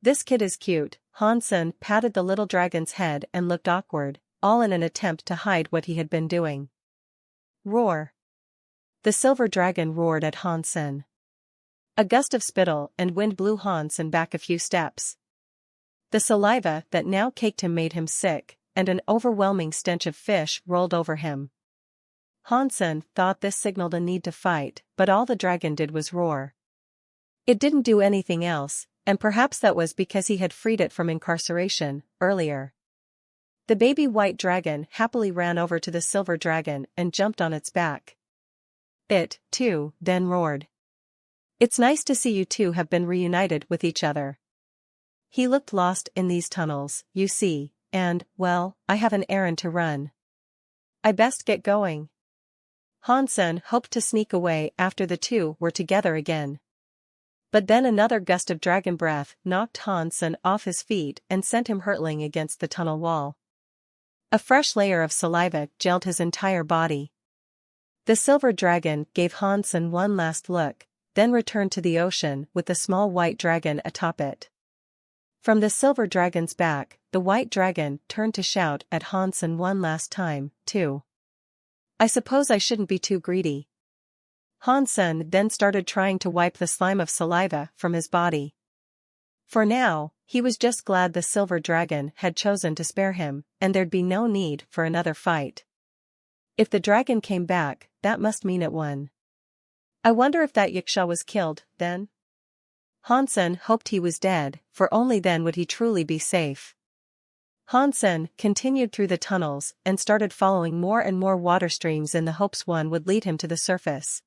"This kid is cute," Hansen patted the little dragon's head and looked awkward, all in an attempt to hide what he had been doing. "Roar!" The silver dragon roared at Hansen. A gust of spittle and wind blew Hansen back a few steps. The saliva that now caked him made him sick, and an overwhelming stench of fish rolled over him. Hansen thought this signaled a need to fight, but all the dragon did was roar. It didn't do anything else, and perhaps that was because he had freed it from incarceration earlier. The baby white dragon happily ran over to the silver dragon and jumped on its back. It, too, then roared. "It's nice to see you two have been reunited with each other. He looked lost in these tunnels, you see, and, well, I have an errand to run. I best get going." Hansen hoped to sneak away after the two were together again. But then another gust of dragon breath knocked Hansen off his feet and sent him hurtling against the tunnel wall. A fresh layer of saliva gelled his entire body. The silver dragon gave Hansen one last look, then returned to the ocean with the small white dragon atop it. From the silver dragon's back, the white dragon turned to shout at Hansen one last time, too. "I suppose I shouldn't be too greedy." Hansen then started trying to wipe the slime of saliva from his body. For now, he was just glad the silver dragon had chosen to spare him, and there'd be no need for another fight. If the dragon came back, that must mean it won. I wonder if that Yiksha was killed, then? Hansen hoped he was dead, for only then would he truly be safe. Hansen continued through the tunnels and started following more and more water streams in the hopes one would lead him to the surface.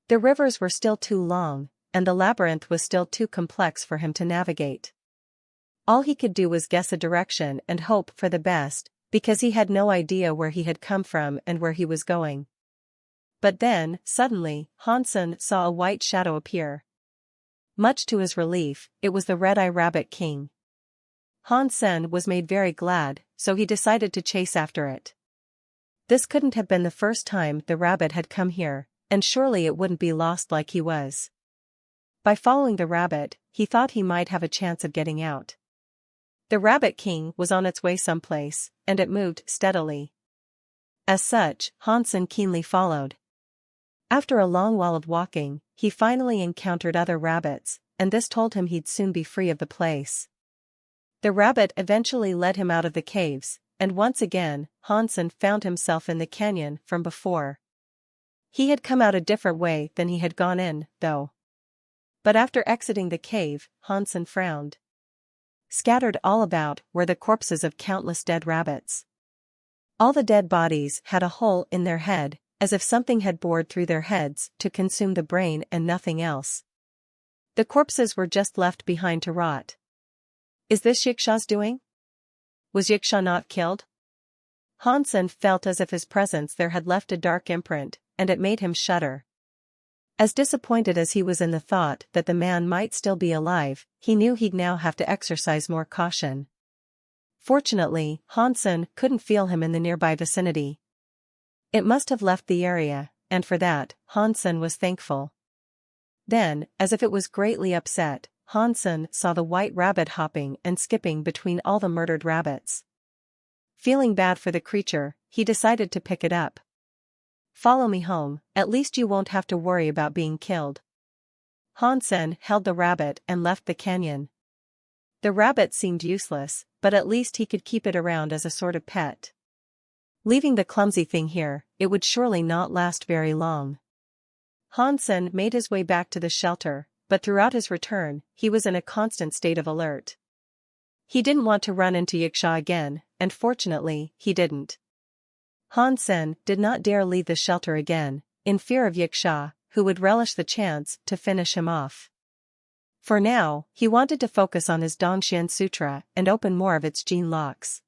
The rivers were still too long, and the labyrinth was still too complex for him to navigate. All he could do was guess a direction and hope for the best, because he had no idea where he had come from and where he was going. But then, suddenly, Hansen saw a white shadow appear. Much to his relief, it was the Red-Eye Rabbit King. Hansen was made very glad, so he decided to chase after it. This couldn't have been the first time the rabbit had come here, and surely it wouldn't be lost like he was. By following the rabbit, he thought he might have a chance of getting out. The Rabbit King was on its way someplace, and it moved steadily. As such, Hansen keenly followed. After a long while of walking, he finally encountered other rabbits, and this told him he'd soon be free of the place. The rabbit eventually led him out of the caves, and once again, Hansen found himself in the canyon from before. He had come out a different way than he had gone in, though. But after exiting the cave, Hansen frowned. Scattered all about were the corpses of countless dead rabbits. All the dead bodies had a hole in their head, as if something had bored through their heads to consume the brain and nothing else. The corpses were just left behind to rot. Is this Yiksha's doing? Was Yiksha not killed? Hansen felt as if his presence there had left a dark imprint, and it made him shudder. As disappointed as he was in the thought that the man might still be alive, he knew he'd now have to exercise more caution. Fortunately, Hansen couldn't feel him in the nearby vicinity. It must have left the area, and for that, Hansen was thankful. Then, as if it was greatly upset, Hansen saw the white rabbit hopping and skipping between all the murdered rabbits. Feeling bad for the creature, he decided to pick it up. Follow me home, at least you won't have to worry about being killed. Hansen held the rabbit and left the canyon. The rabbit seemed useless, but at least he could keep it around as a sort of pet. Leaving the clumsy thing here, it would surely not last very long. Hansen made his way back to the shelter, but throughout his return, he was in a constant state of alert. He didn't want to run into Yiksha again, and fortunately, he didn't. Hansen did not dare leave the shelter again, in fear of Yiksha, who would relish the chance to finish him off. For now, he wanted to focus on his Dongxian Sutra and open more of its gene locks.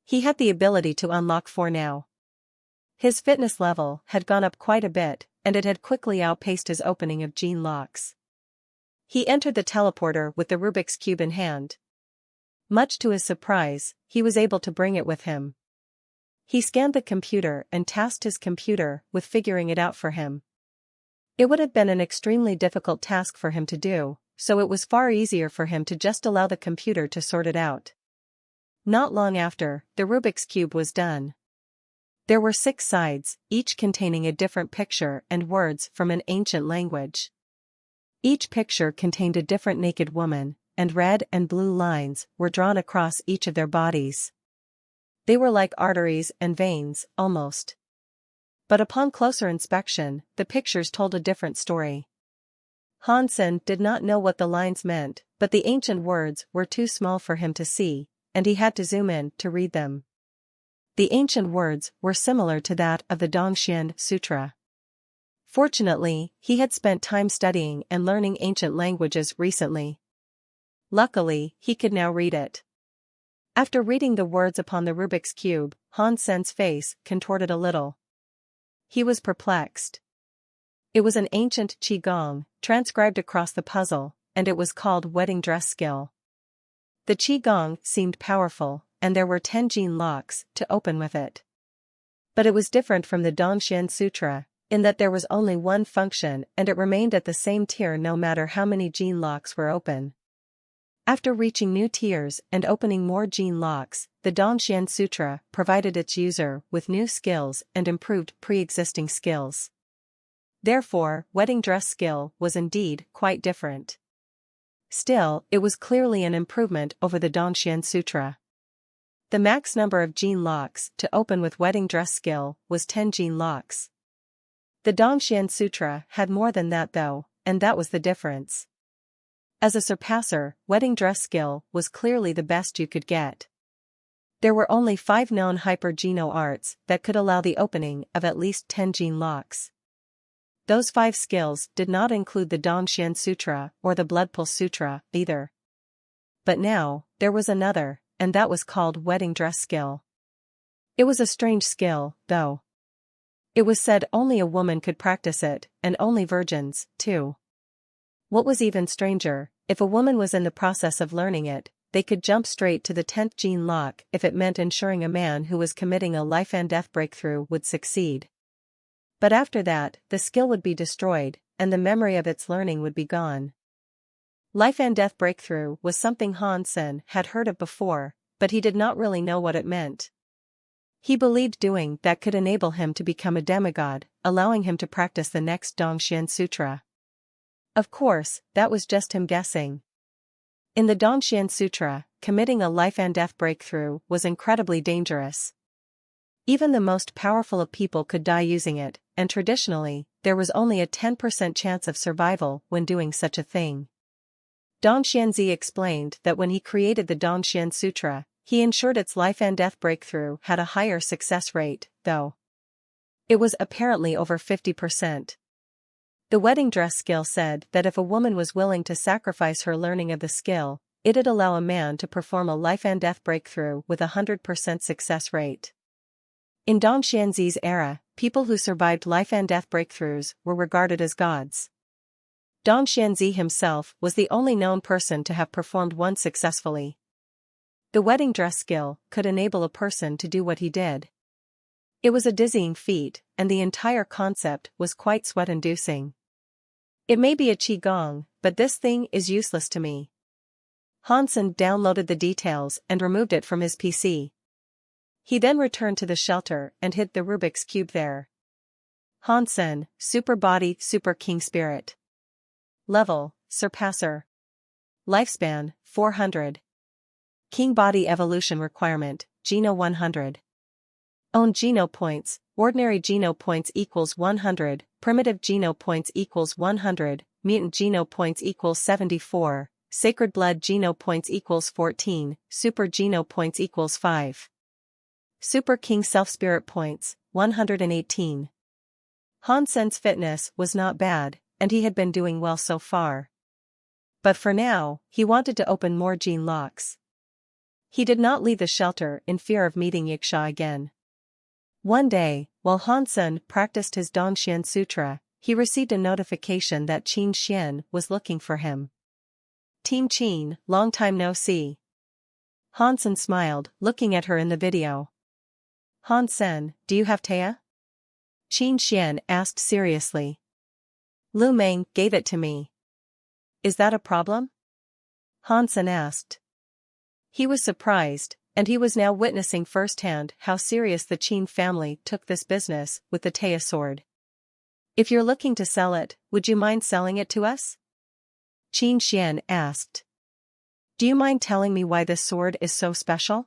He had the ability to unlock 4 now. His fitness level had gone up quite a bit, and it had quickly outpaced his opening of gene locks. He entered the teleporter with the Rubik's Cube in hand. Much to his surprise, he was able to bring it with him. He scanned the computer and tasked his computer with figuring it out for him. It would have been an extremely difficult task for him to do, so it was far easier for him to just allow the computer to sort it out. Not long after, the Rubik's Cube was done. There were 6 sides, each containing a different picture and words from an ancient language. Each picture contained a different naked woman, and red and blue lines were drawn across each of their bodies. They were like arteries and veins, almost. But upon closer inspection, the pictures told a different story. Hansen did not know what the lines meant, but the ancient words were too small for him to see, and he had to zoom in to read them. The ancient words were similar to that of the Dongxian Sutra. Fortunately, he had spent time studying and learning ancient languages recently. Luckily, he could now read it. After reading the words upon the Rubik's Cube, Hansen's face contorted a little. He was perplexed. It was an ancient Qigong, transcribed across the puzzle, and it was called Wedding Dress Skill. The Qigong seemed powerful, and there were 10 gene locks to open with it. But it was different from the Dongxian Sutra, in that there was only one function and it remained at the same tier no matter how many gene locks were open. After reaching new tiers and opening more gene locks, the Dongxian Sutra provided its user with new skills and improved pre-existing skills. Therefore, Wedding Dress Skill was indeed quite different. Still, it was clearly an improvement over the Dongxian Sutra. The max number of gene locks to open with Wedding Dress Skill was 10 gene locks. The Dongxian Sutra had more than that though, and that was the difference. As a surpasser, Wedding Dress Skill was clearly the best you could get. There were only 5 known hyper-geno arts that could allow the opening of at least 10 gene locks. Those 5 skills did not include the Dongxian Sutra or the Bloodpulse Sutra either. But now, there was another, and that was called Wedding Dress Skill. It was a strange skill, though. It was said only a woman could practice it, and only virgins, too. What was even stranger, if a woman was in the process of learning it, they could jump straight to the 10th gene lock if it meant ensuring a man who was committing a life-and-death breakthrough would succeed. But after that, the skill would be destroyed, and the memory of its learning would be gone. Life-and-death breakthrough was something Hansen had heard of before, but he did not really know what it meant. He believed doing that could enable him to become a demigod, allowing him to practice the next Dongxian Sutra. Of course, that was just him guessing. In the Dongxian Sutra, committing a life-and-death breakthrough was incredibly dangerous. Even the most powerful of people could die using it, and traditionally, there was only a 10% chance of survival when doing such a thing. Dongxianzi explained that when he created the Dongxian Sutra, he ensured its life-and-death breakthrough had a higher success rate, though. It was apparently over 50%. The Wedding Dress Skill said that if a woman was willing to sacrifice her learning of the skill, it'd allow a man to perform a life-and-death breakthrough with a 100% success rate. In Dongxianzi's era, people who survived life-and-death breakthroughs were regarded as gods. Dongxianzi himself was the only known person to have performed one successfully. The Wedding Dress Skill could enable a person to do what he did. It was a dizzying feat, and the entire concept was quite sweat-inducing. It may be a Qigong, but this thing is useless to me. Hansen downloaded the details and removed it from his PC. He then returned to the shelter and hid the Rubik's Cube there. Hansen, Super Body Super King Spirit. Level, Surpasser. Lifespan, 400. King Body Evolution Requirement, Geno 100. Own Geno points, ordinary Geno points equals 100, primitive Geno points equals 100, mutant Geno points equals 74, sacred blood Geno points equals 14, super Geno points equals 5. Super King self-spirit points, 118. Hansen's fitness was not bad, and he had been doing well so far. But for now, he wanted to open more gene locks. He did not leave the shelter in fear of meeting Yiksha again. One day, while Hansen practiced his Dongxian Sutra, he received a notification that Qin Xian was looking for him. Team Qin, long time no see. Hansen smiled, looking at her in the video. Hansen, do you have Taya? Qin Xian asked seriously. Lu Meng gave it to me. Is that a problem? Hansen asked. He was surprised, and he was now witnessing firsthand how serious the Qin family took this business with the Taya sword. If you're looking to sell it, would you mind selling it to us? Qin Xian asked. Do you mind telling me why this sword is so special?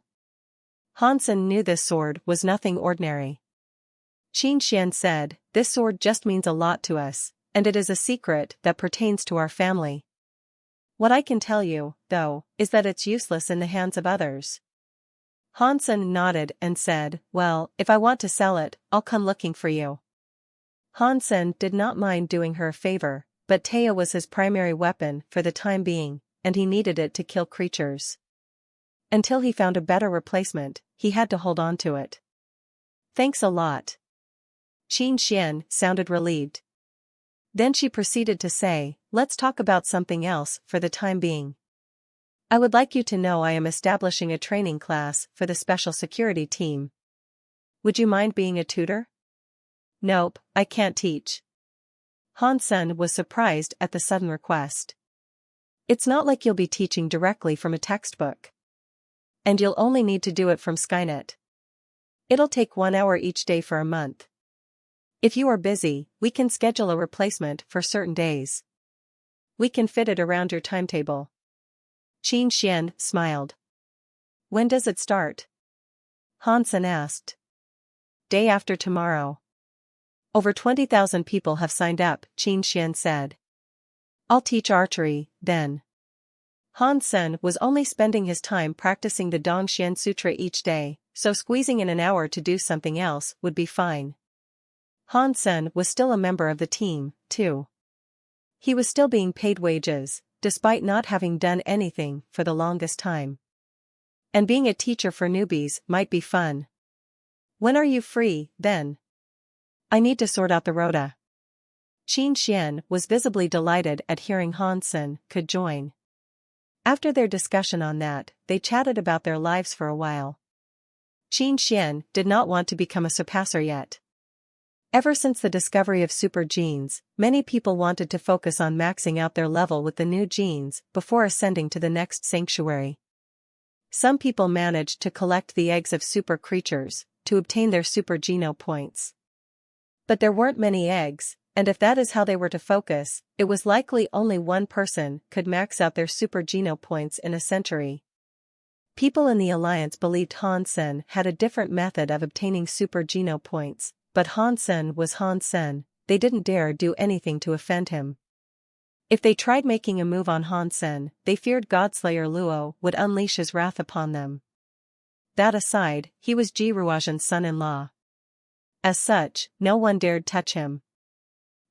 Hansen knew this sword was nothing ordinary. Qin Xian said, this sword just means a lot to us, and it is a secret that pertains to our family. What I can tell you, though, is that it's useless in the hands of others. Hansen nodded and said, well, if I want to sell it, I'll come looking for you. Hansen did not mind doing her a favor, but Taya was his primary weapon for the time being, and he needed it to kill creatures. Until he found a better replacement, he had to hold on to it. Thanks a lot. Qin Xian sounded relieved. Then she proceeded to say, let's talk about something else for the time being. I would like you to know I am establishing a training class for the special security team. Would you mind being a tutor? Nope, I can't teach. Hansen was surprised at the sudden request. It's not like you'll be teaching directly from a textbook. And you'll only need to do it from Skynet. It'll take 1 hour each day for a month. If you are busy, we can schedule a replacement for certain days. We can fit it around your timetable. Qin Xian smiled. When does it start? Hansen asked. Day after tomorrow. Over 20,000 people have signed up, Qin Xian said. I'll teach archery, then. Hansen was only spending his time practicing the Dongxian Sutra each day, so squeezing in an hour to do something else would be fine. Hansen was still a member of the team, too. He was still being paid wages, despite not having done anything for the longest time. And being a teacher for newbies might be fun. When are you free, then? I need to sort out the rota. Qin Xian was visibly delighted at hearing Hansen could join. After their discussion on that, they chatted about their lives for a while. Qin Xian did not want to become a surpasser yet. Ever since the discovery of super genes, many people wanted to focus on maxing out their level with the new genes before ascending to the next sanctuary. Some people managed to collect the eggs of super creatures to obtain their super geno points. But there weren't many eggs, and if that is how they were to focus, it was likely only one person could max out their super geno points in a century. People in the Alliance believed Hansen had a different method of obtaining super geno points, but Hansen was Hansen, they didn't dare do anything to offend him. If they tried making a move on Hansen, they feared Godslayer Luo would unleash his wrath upon them. That aside, he was Ji Ruojian's son-in-law. As such, no one dared touch him.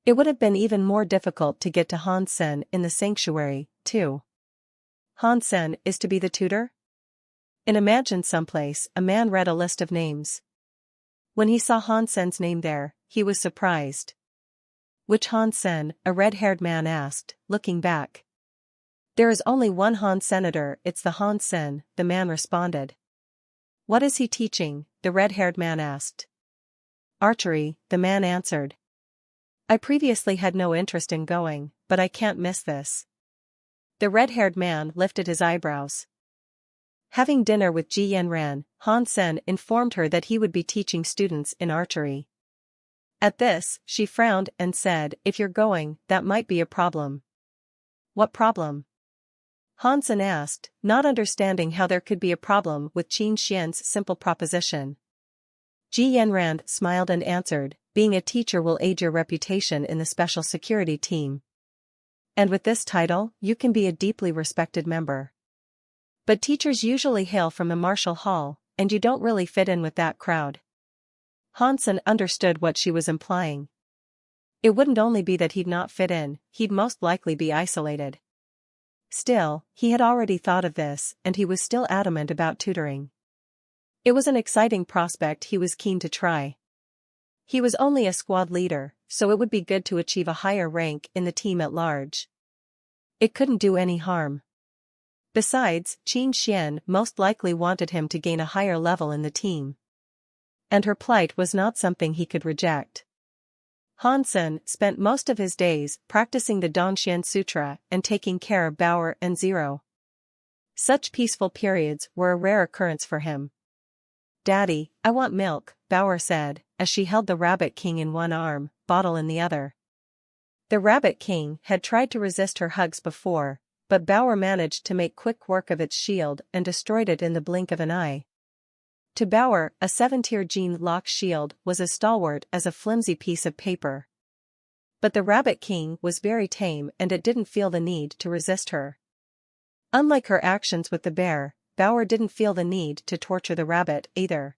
It would have been even more difficult to get to Hansen in the sanctuary, too. Hansen is to be the tutor? In Imagine Someplace, a man read a list of names. When he saw Hansen's name there, he was surprised. Which Hansen? A red-haired man asked, looking back. There is only one Han Senator, it's the Hansen, the man responded. What is he teaching? The red-haired man asked. Archery, the man answered. I previously had no interest in going, but I can't miss this. The red-haired man lifted his eyebrows. Having dinner with Ji Yanran, Hansen informed her that he would be teaching students in archery. At this, she frowned and said, if you're going, that might be a problem. What problem? Hansen asked, not understanding how there could be a problem with Qin Xian's simple proposition. Ji Yanran smiled and answered, being a teacher will aid your reputation in the special security team. And with this title, you can be a deeply respected member. But teachers usually hail from the martial hall, and you don't really fit in with that crowd. Han Sen understood what she was implying. It wouldn't only be that he'd not fit in, he'd most likely be isolated. Still, he had already thought of this, and he was still adamant about tutoring. It was an exciting prospect he was keen to try. He was only a squad leader, so it would be good to achieve a higher rank in the team at large. It couldn't do any harm. Besides, Qin Xian most likely wanted him to gain a higher level in the team. And her plight was not something he could reject. Han Sen spent most of his days practicing the Dongxian Sutra and taking care of Bauer and Zero. Such peaceful periods were a rare occurrence for him. "Daddy, I want milk," Bauer said, as she held the Rabbit King in one arm, bottle in the other. The Rabbit King had tried to resist her hugs before, but Bauer managed to make quick work of its shield and destroyed it in the blink of an eye. To Bauer, a 7-tier gene lock shield was as stalwart as a flimsy piece of paper. But the Rabbit King was very tame and it didn't feel the need to resist her. Unlike her actions with the bear, Bauer didn't feel the need to torture the rabbit either.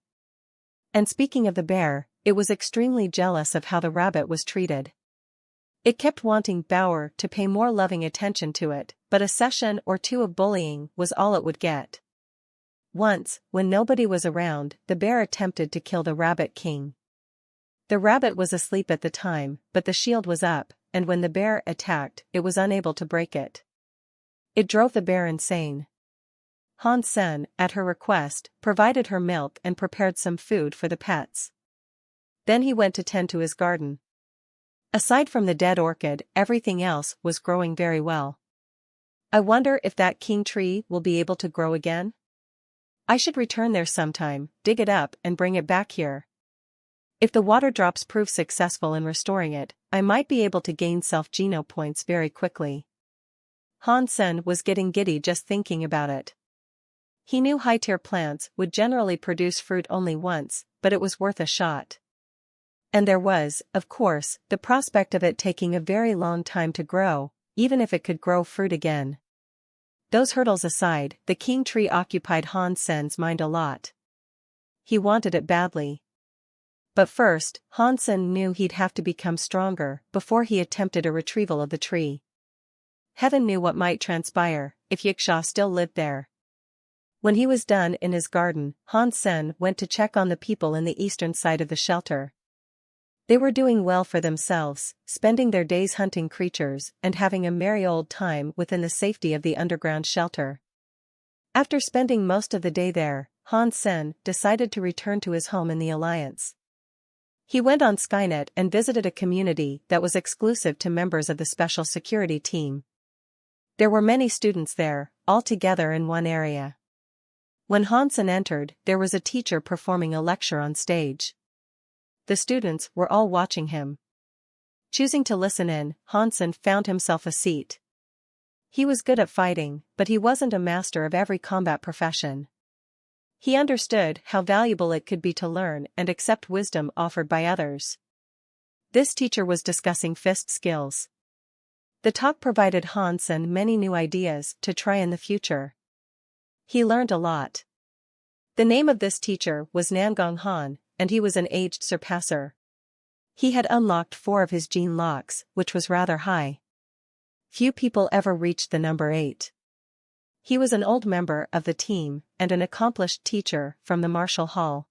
And speaking of the bear, it was extremely jealous of how the rabbit was treated. It kept wanting Bauer to pay more loving attention to it, but a session or two of bullying was all it would get. Once, when nobody was around, the bear attempted to kill the Rabbit King. The rabbit was asleep at the time, but the shield was up, and when the bear attacked, it was unable to break it. It drove the bear insane. Han Sen, at her request, provided her milk and prepared some food for the pets. Then he went to tend to his garden. Aside from the dead orchid, everything else was growing very well. "I wonder if that king tree will be able to grow again? I should return there sometime, dig it up and bring it back here. If the water drops prove successful in restoring it, I might be able to gain self-geno points very quickly." Han Sen was getting giddy just thinking about it. He knew high-tier plants would generally produce fruit only once, but it was worth a shot. And there was, of course, the prospect of it taking a very long time to grow, even if it could grow fruit again. Those hurdles aside, the king tree occupied Han Sen's mind a lot. He wanted it badly. But first, Han Sen knew he'd have to become stronger before he attempted a retrieval of the tree. Heaven knew what might transpire if Yiksha still lived there. When he was done in his garden, Han Sen went to check on the people in the eastern side of the shelter. They were doing well for themselves, spending their days hunting creatures and having a merry old time within the safety of the underground shelter. After spending most of the day there, Han Sen decided to return to his home in the Alliance. He went on Skynet and visited a community that was exclusive to members of the Special Security Team. There were many students there, all together in one area. When Han Sen entered, there was a teacher performing a lecture on stage. The students were all watching him. Choosing to listen in, Han Sen found himself a seat. He was good at fighting, but he wasn't a master of every combat profession. He understood how valuable it could be to learn and accept wisdom offered by others. This teacher was discussing fist skills. The talk provided Han Sen many new ideas to try in the future. He learned a lot. The name of this teacher was Nangong Han, and he was an aged surpasser. He had unlocked 4 of his gene locks, which was rather high. Few people ever reached the number 8. He was an old member of the team and an accomplished teacher from the Martial Hall.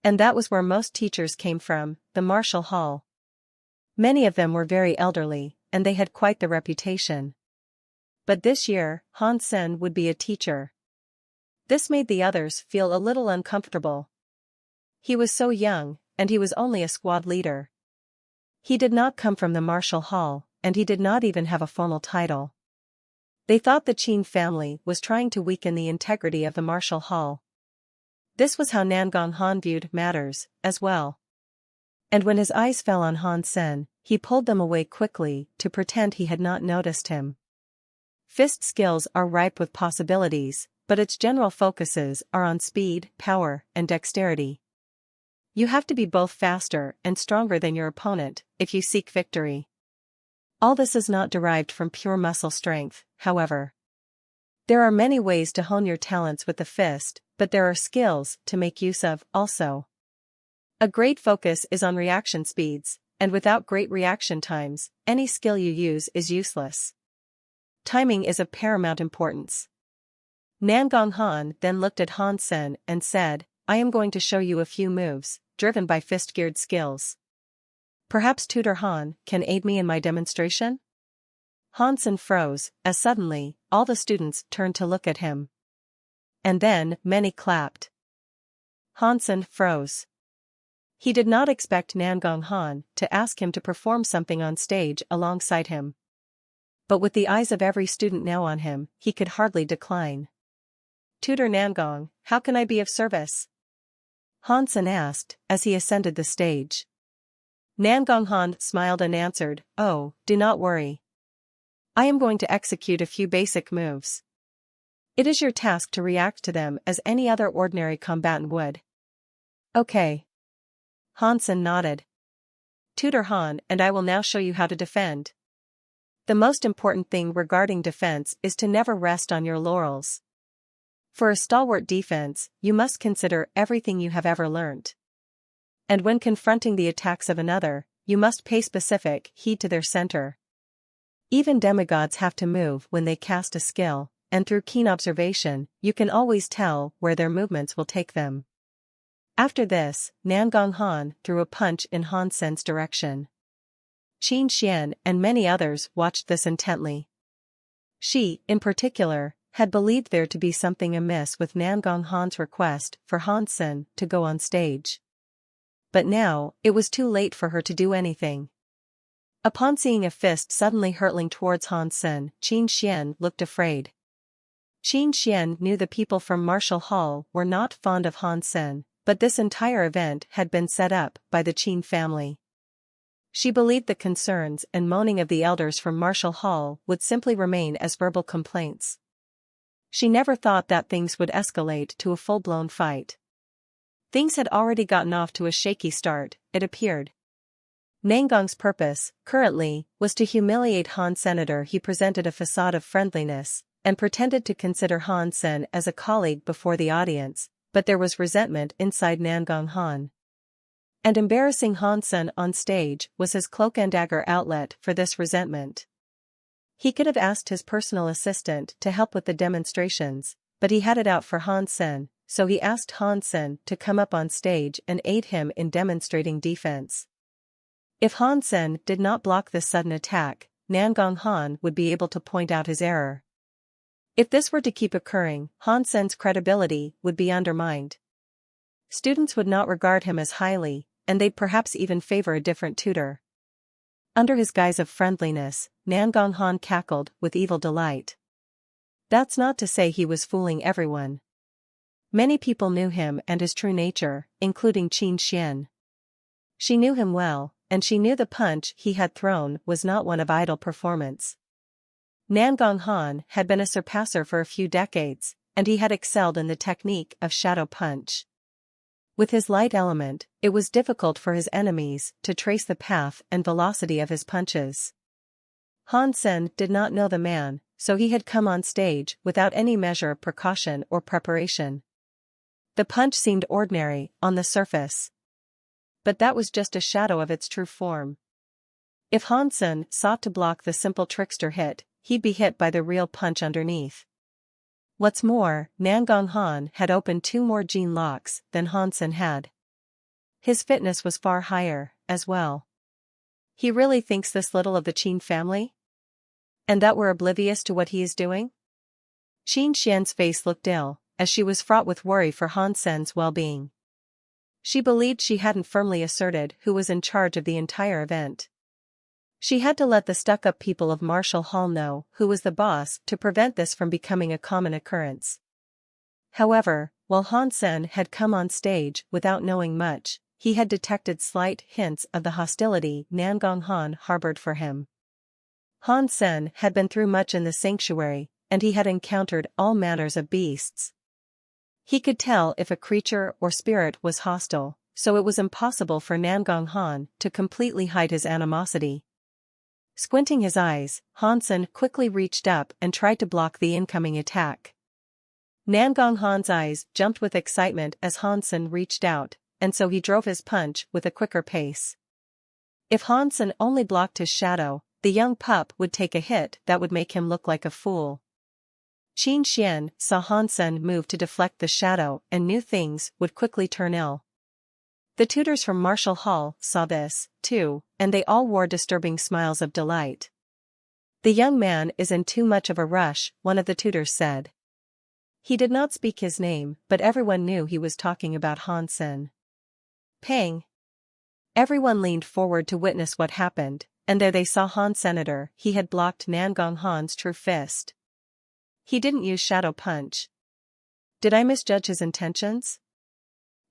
And that was where most teachers came from, the Martial Hall. Many of them were very elderly, and they had quite the reputation. But this year, Han Sen would be a teacher. This made the others feel a little uncomfortable. He was so young, and he was only a squad leader. He did not come from the Martial Hall, and he did not even have a formal title. They thought the Qin family was trying to weaken the integrity of the Martial Hall. This was how Nangong Han viewed matters, as well. And when his eyes fell on Han Sen, he pulled them away quickly to pretend he had not noticed him. Fist skills are ripe with possibilities, but its general focuses are on speed, power, and dexterity. You have to be both faster and stronger than your opponent if you seek victory. All this is not derived from pure muscle strength, however. There are many ways to hone your talents with the fist, but there are skills to make use of, also. A great focus is on reaction speeds, and without great reaction times, any skill you use is useless. Timing is of paramount importance. Nan Gonghan then looked at Han Sen and said, I am going to show you a few moves, driven by fist-geared skills. Perhaps Tutor Han can aid me in my demonstration? Han Sen froze, as suddenly, all the students turned to look at him. And then, many clapped. Han Sen froze. He did not expect Nan Gonghan to ask him to perform something on stage alongside him. But with the eyes of every student now on him, he could hardly decline. Tutor Nangong, how can I be of service? Han Sen asked, as he ascended the stage. Nan Gonghan smiled and answered, Oh, do not worry. I am going to execute a few basic moves. It is your task to react to them as any other ordinary combatant would. Okay. Han Sen nodded. Tutor Han and I will now show you how to defend. The most important thing regarding defense is to never rest on your laurels. For a stalwart defense, you must consider everything you have ever learned. And when confronting the attacks of another, you must pay specific heed to their center. Even demigods have to move when they cast a skill, and through keen observation, you can always tell where their movements will take them. After this, Nan Gonghan threw a punch in Han Sen's direction. Qin Xian and many others watched this intently. She, in particular, had believed there to be something amiss with Nan Gonghan's request for Han Sen to go on stage. But now, it was too late for her to do anything. Upon seeing a fist suddenly hurtling towards Han Sen, Qin Xian looked afraid. Qin Xian knew the people from Martial Hall were not fond of Han Sen, but this entire event had been set up by the Qin family. She believed the concerns and moaning of the elders from Martial Hall would simply remain as verbal complaints. She never thought that things would escalate to a full-blown fight. Things had already gotten off to a shaky start, it appeared. Nangong's purpose, currently, was to humiliate Han Senator. He presented a facade of friendliness, and pretended to consider Han Sen as a colleague before the audience, but there was resentment inside Nan Gonghan. And embarrassing Han Sen on stage was his cloak and dagger outlet for this resentment. He could have asked his personal assistant to help with the demonstrations, but he had it out for Han Sen, so he asked Han Sen to come up on stage and aid him in demonstrating defense. If Han Sen did not block this sudden attack, Nan Gonghan would be able to point out his error. If this were to keep occurring, Han Sen's credibility would be undermined. Students would not regard him as highly, and they'd perhaps even favor a different tutor. Under his guise of friendliness, Nan Gonghan cackled with evil delight. That's not to say he was fooling everyone. Many people knew him and his true nature, including Qin Xian. She knew him well, and she knew the punch he had thrown was not one of idle performance. Nan Gonghan had been a surpasser for a few decades, and he had excelled in the technique of shadow punch. With his light element, it was difficult for his enemies to trace the path and velocity of his punches. Han Sen did not know the man, so he had come on stage without any measure of precaution or preparation. The punch seemed ordinary on the surface. But that was just a shadow of its true form. If Han Sen sought to block the simple trickster hit, he'd be hit by the real punch underneath. What's more, Nan Gonghan had opened 2 more gene locks than Han Sen had. His fitness was far higher, as well. He really thinks this little of the Qin family? And that we're oblivious to what he is doing? Qin Xian's face looked ill, as she was fraught with worry for Han Sen's well-being. She believed she hadn't firmly asserted who was in charge of the entire event. She had to let the stuck-up people of Martial Hall know who was the boss to prevent this from becoming a common occurrence. However, while Han Sen had come on stage without knowing much, he had detected slight hints of the hostility Nan Gonghan harbored for him. Han Sen had been through much in the sanctuary, and he had encountered all manners of beasts. He could tell if a creature or spirit was hostile, so it was impossible for Nangong Han to completely hide his animosity. Squinting his eyes, Hansen quickly reached up and tried to block the incoming attack. Nangong Han's eyes jumped with excitement as Hansen reached out, and so he drove his punch with a quicker pace. If Hansen only blocked his shadow, the young pup would take a hit that would make him look like a fool. Qin Xian saw Hansen move to deflect the shadow and knew things would quickly turn ill. The tutors from Martial Hall saw this, too, and they all wore disturbing smiles of delight. "The young man is in too much of a rush," one of the tutors said. He did not speak his name, but everyone knew he was talking about Hansen. Pang! Everyone leaned forward to witness what happened, and there they saw Han Senator. He had blocked Nangong Han's true fist. He didn't use Shadow Punch. Did I misjudge his intentions?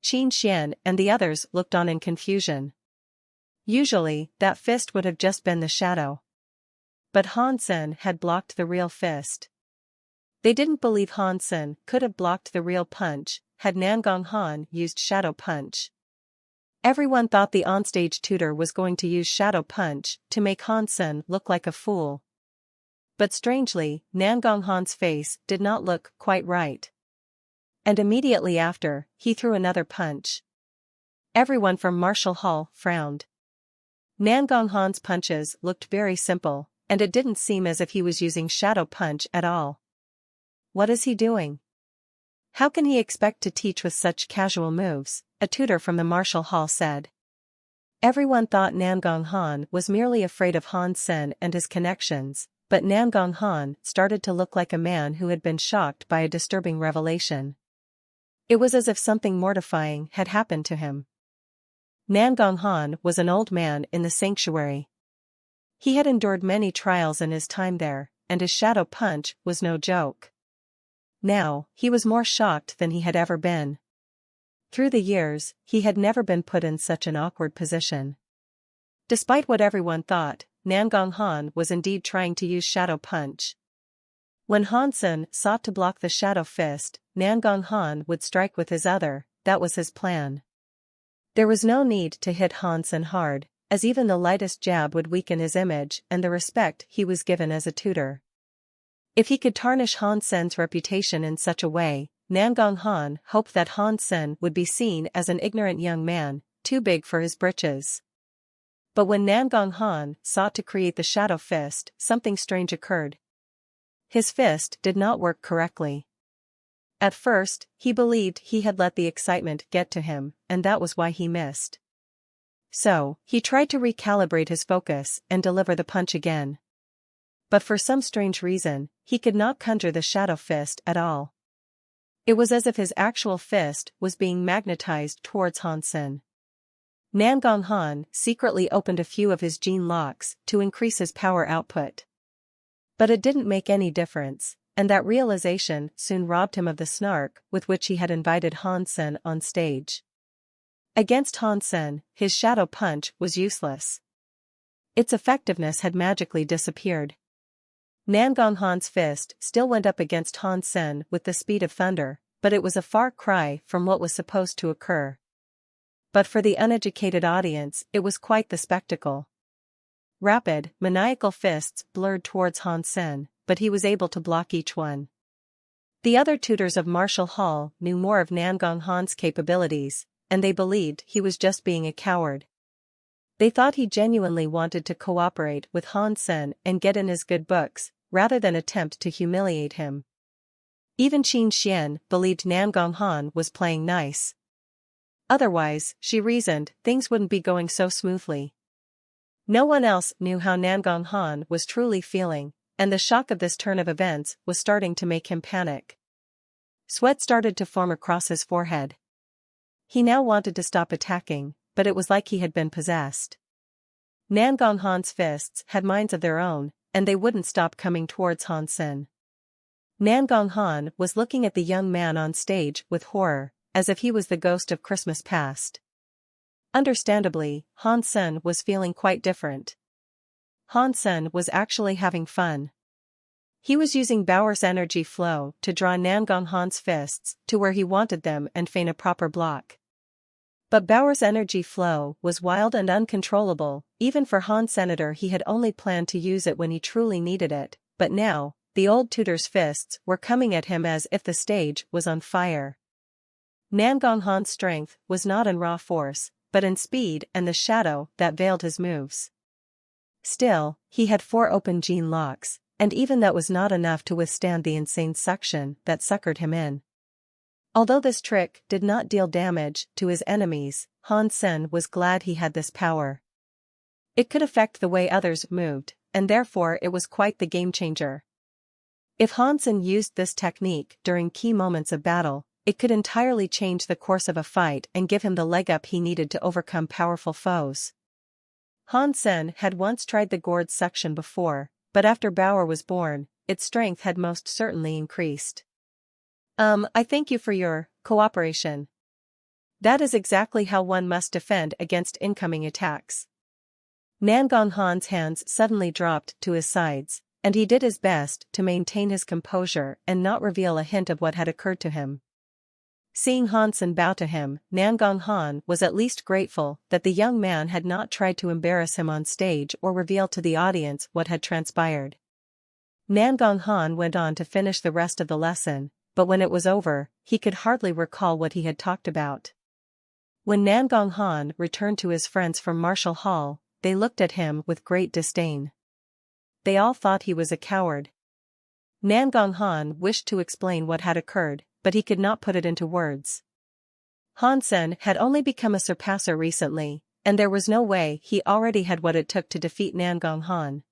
Qin Xian and the others looked on in confusion. Usually, that fist would have just been the shadow. But Hansen had blocked the real fist. They didn't believe Hansen could have blocked the real punch had Nangong Han used Shadow Punch. Everyone thought the onstage tutor was going to use Shadow Punch to make Hansen look like a fool. But strangely, Nangong Han's face did not look quite right. And immediately after, he threw another punch. Everyone from Martial Hall frowned. Nangong Han's punches looked very simple, and it didn't seem as if he was using Shadow Punch at all. What is he doing? How can he expect to teach with such casual moves? A tutor from the Martial Hall said. Everyone thought Nangong Han was merely afraid of Hansen and his connections, but Nangong Han started to look like a man who had been shocked by a disturbing revelation. It was as if something mortifying had happened to him. Nangong Han was an old man in the sanctuary. He had endured many trials in his time there, and his Shadow Punch was no joke. Now, he was more shocked than he had ever been. Through the years, he had never been put in such an awkward position. Despite what everyone thought, Nangong Han was indeed trying to use Shadow Punch. When Hansen sought to block the Shadow Fist, Nangong Han would strike with his other. That was his plan. There was no need to hit Hansen hard, as even the lightest jab would weaken his image and the respect he was given as a tutor. If he could tarnish Hansen's reputation in such a way, Nangong Han hoped that Hansen would be seen as an ignorant young man, too big for his britches. But when Nangong Han sought to create the Shadow Fist, something strange occurred. His fist did not work correctly. At first, he believed he had let the excitement get to him, and that was why he missed. So, he tried to recalibrate his focus and deliver the punch again. But for some strange reason, he could not conjure the Shadow Fist at all. It was as if his actual fist was being magnetized towards Hansen. Nangong Han secretly opened a few of his gene locks to increase his power output. But it didn't make any difference, and that realization soon robbed him of the snark with which he had invited Hansen on stage. Against Hansen, his Shadow Punch was useless. Its effectiveness had magically disappeared. Nangong Han's fist still went up against Hansen with the speed of thunder, but it was a far cry from what was supposed to occur. But for the uneducated audience, it was quite the spectacle. Rapid, maniacal fists blurred towards Hansen, but he was able to block each one. The other tutors of Martial Hall knew more of Nangong Han's capabilities, and they believed he was just being a coward. They thought he genuinely wanted to cooperate with Hansen and get in his good books, rather than attempt to humiliate him. Even Qin Xian believed Nangong Han was playing nice. Otherwise, she reasoned, things wouldn't be going so smoothly. No one else knew how Nangong Han was truly feeling, and the shock of this turn of events was starting to make him panic. Sweat started to form across his forehead. He now wanted to stop attacking, but it was like he had been possessed. Nangong Han's fists had minds of their own, and they wouldn't stop coming towards Hansen. Nangong Han was looking at the young man on stage with horror, as if he was the ghost of Christmas past. Understandably, Hansen was feeling quite different. Hansen was actually having fun. He was using Bauer's energy flow to draw Nangong Han's fists to where he wanted them and feign a proper block. But Bauer's energy flow was wild and uncontrollable. Even for Han Senator, he had only planned to use it when he truly needed it, but now, the old tutor's fists were coming at him as if the stage was on fire. Nangong Han's strength was not in raw force, but in speed and the shadow that veiled his moves. Still, he had 4 open gene locks, and even that was not enough to withstand the insane suction that suckered him in. Although this trick did not deal damage to his enemies, Han Sen was glad he had this power. It could affect the way others moved, and therefore it was quite the game-changer. If Han Sen used this technique during key moments of battle, it could entirely change the course of a fight and give him the leg up he needed to overcome powerful foes. Han Sen had once tried the gourd suction before, but after Bauer was born, its strength had most certainly increased. I thank you for your cooperation. That is exactly how one must defend against incoming attacks. Nangong Han's hands suddenly dropped to his sides, and he did his best to maintain his composure and not reveal a hint of what had occurred to him. Seeing Han Sen bow to him, Nangong Han was at least grateful that the young man had not tried to embarrass him on stage or reveal to the audience what had transpired. Nangong Han went on to finish the rest of the lesson, but when it was over, he could hardly recall what he had talked about. When Nangong Han returned to his friends from Martial Hall, they looked at him with great disdain. They all thought he was a coward. Nangong Han wished to explain what had occurred, but he could not put it into words. Han Sen had only become a surpasser recently, and there was no way he already had what it took to defeat Nangong Han.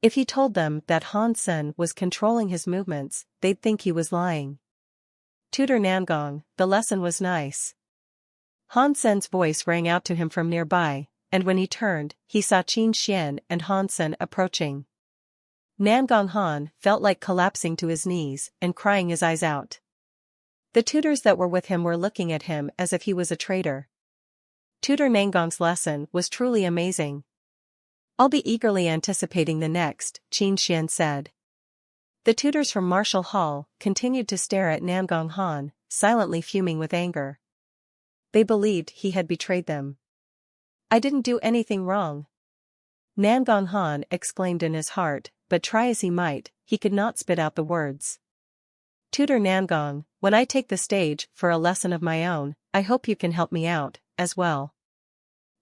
If he told them that Han Sen was controlling his movements, they'd think he was lying. Tutor Nangong, the lesson was nice. Han Sen's voice rang out to him from nearby, and when he turned, he saw Qin Xian and Han Sen approaching. Nangong Han felt like collapsing to his knees and crying his eyes out. The tutors that were with him were looking at him as if he was a traitor. Tutor Nangong's lesson was truly amazing. I'll be eagerly anticipating the next, Qin Xian said. The tutors from Martial Hall continued to stare at Nangong Han, silently fuming with anger. They believed he had betrayed them. I didn't do anything wrong. Nangong Han exclaimed in his heart, but try as he might, he could not spit out the words. Tutor Nangong, when I take the stage for a lesson of my own, I hope you can help me out, as well.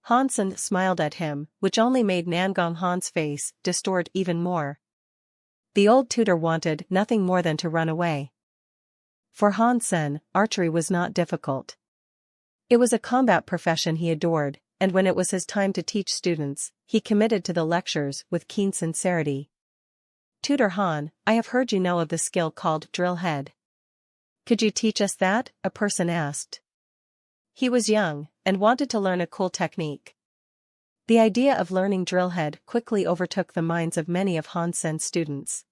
Han Sen smiled at him, which only made Nangong Han's face distort even more. The old tutor wanted nothing more than to run away. For Han Sen, archery was not difficult. It was a combat profession he adored, and when it was his time to teach students, he committed to the lectures with keen sincerity. Tutor Han, I have heard you know of the skill called drill head. Could you teach us that? A person asked. He was young, and wanted to learn a cool technique. The idea of learning drill head quickly overtook the minds of many of Han Sen's students.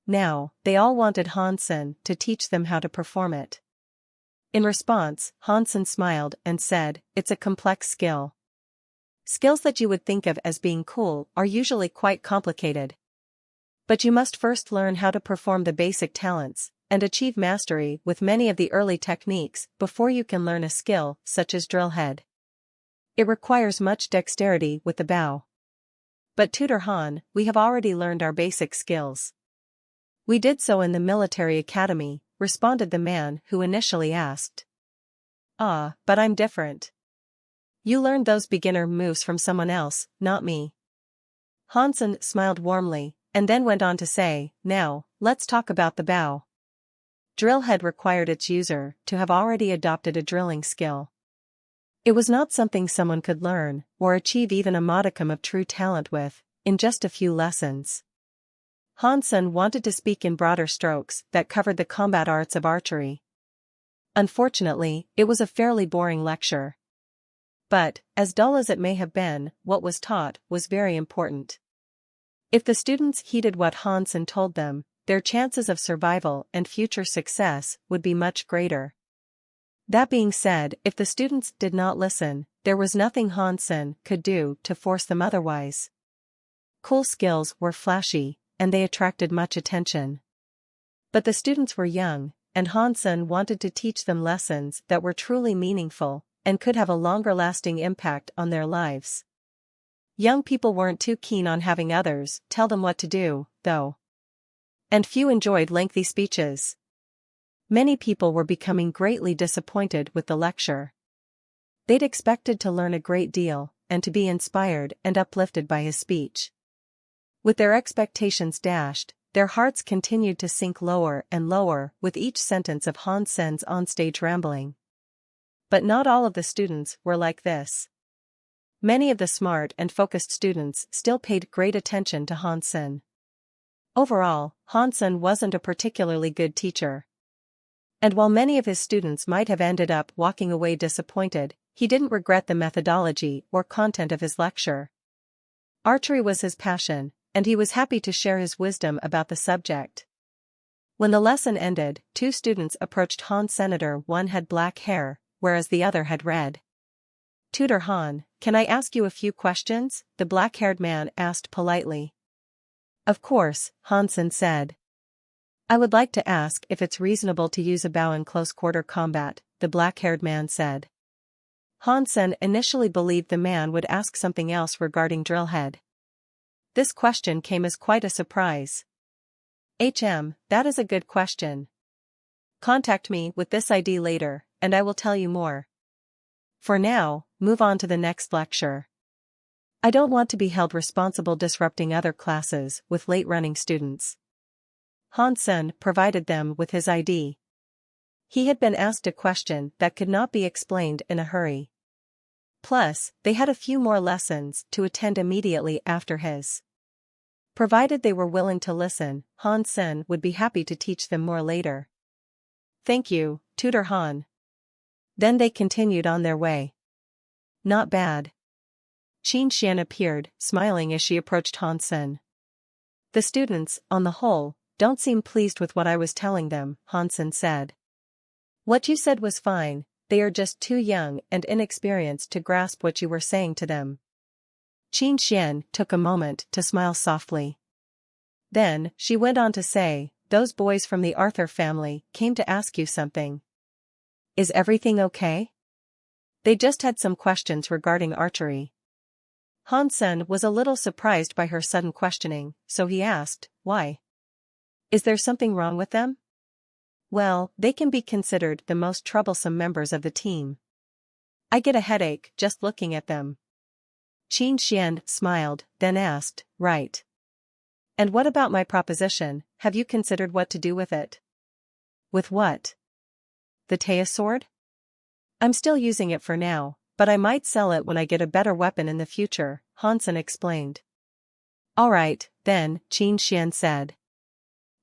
Now, they all wanted Han Sen to teach them how to perform it. In response, Han Sen smiled and said, it's a complex skill. Skills that you would think of as being cool are usually quite complicated. But you must first learn how to perform the basic talents, and achieve mastery with many of the early techniques before you can learn a skill such as drill head. It requires much dexterity with the bow. But Tutor Han, we have already learned our basic skills. We did so in the military academy, responded the man who initially asked. Ah, but I'm different. You learned those beginner moves from someone else, not me. Han Sen smiled warmly, and then went on to say, now, let's talk about the bow. Drill head required its user to have already adopted a drilling skill. It was not something someone could learn, or achieve even a modicum of true talent with, in just a few lessons. Han Sen wanted to speak in broader strokes that covered the combat arts of archery. Unfortunately, it was a fairly boring lecture. But, as dull as it may have been, what was taught was very important. If the students heeded what Han Sen told them, their chances of survival and future success would be much greater. That being said, if the students did not listen, there was nothing Han Sen could do to force them otherwise. Cool skills were flashy, and they attracted much attention. But the students were young, and Han Sen wanted to teach them lessons that were truly meaningful, and could have a longer-lasting impact on their lives. Young people weren't too keen on having others tell them what to do, though. And few enjoyed lengthy speeches. Many people were becoming greatly disappointed with the lecture. They'd expected to learn a great deal, and to be inspired and uplifted by his speech. With their expectations dashed, their hearts continued to sink lower and lower with each sentence of Han Sen's onstage rambling. But not all of the students were like this. Many of the smart and focused students still paid great attention to Han Sen. Overall, Han Sen wasn't a particularly good teacher. And while many of his students might have ended up walking away disappointed, he didn't regret the methodology or content of his lecture. Archery was his passion, and he was happy to share his wisdom about the subject. When the lesson ended, two students approached Han Senator. One had black hair, whereas the other had red. "Tutor Han, can I ask you a few questions?" the black-haired man asked politely. "Of course," Han Sen said. "I would like to ask if it's reasonable to use a bow in close-quarter combat," the black-haired man said. Han Sen initially believed the man would ask something else regarding drillhead. This question came as quite a surprise. That is a good question. Contact me with this ID later, and I will tell you more. For now, move on to the next lecture. I don't want to be held responsible disrupting other classes with late-running students." Han Sen provided them with his ID. He had been asked a question that could not be explained in a hurry. Plus, they had a few more lessons to attend immediately after his. Provided they were willing to listen, Han Sen would be happy to teach them more later. "Thank you, Tutor Han." Then they continued on their way. "Not bad." Qin Xian appeared, smiling as she approached Han Sen. "The students, on the whole, don't seem pleased with what I was telling them," Han Sen said. "What you said was fine, they are just too young and inexperienced to grasp what you were saying to them." Qin Xian took a moment to smile softly. Then, she went on to say, "Those boys from the Arthur family came to ask you something. Is everything okay? They just had some questions regarding archery." Han Sen was a little surprised by her sudden questioning, so he asked, "Why? Is there something wrong with them?" "Well, they can be considered the most troublesome members of the team. I get a headache just looking at them." Qin Xian smiled, then asked, "Right. And what about my proposition, have you considered what to do with it?" "With what? The Taya sword?" "I'm still using it for now, but I might sell it when I get a better weapon in the future," Han Sen explained. "All right, then," Qin Xian said.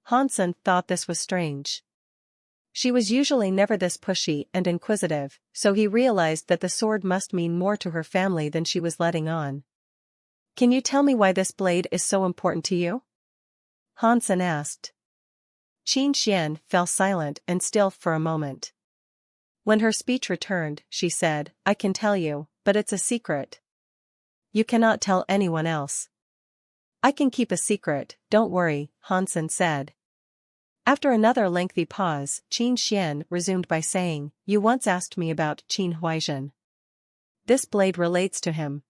Han Sen thought this was strange. She was usually never this pushy and inquisitive, so he realized that the sword must mean more to her family than she was letting on. "Can you tell me why this blade is so important to you?" Han Sen asked. Qin Xian fell silent and still for a moment. When her speech returned, she said, "I can tell you, but it's a secret. You cannot tell anyone else." "I can keep a secret, don't worry," Han Sen said. After another lengthy pause, Qin Xian resumed by saying, "You once asked me about Qin Huaizhen. This blade relates to him.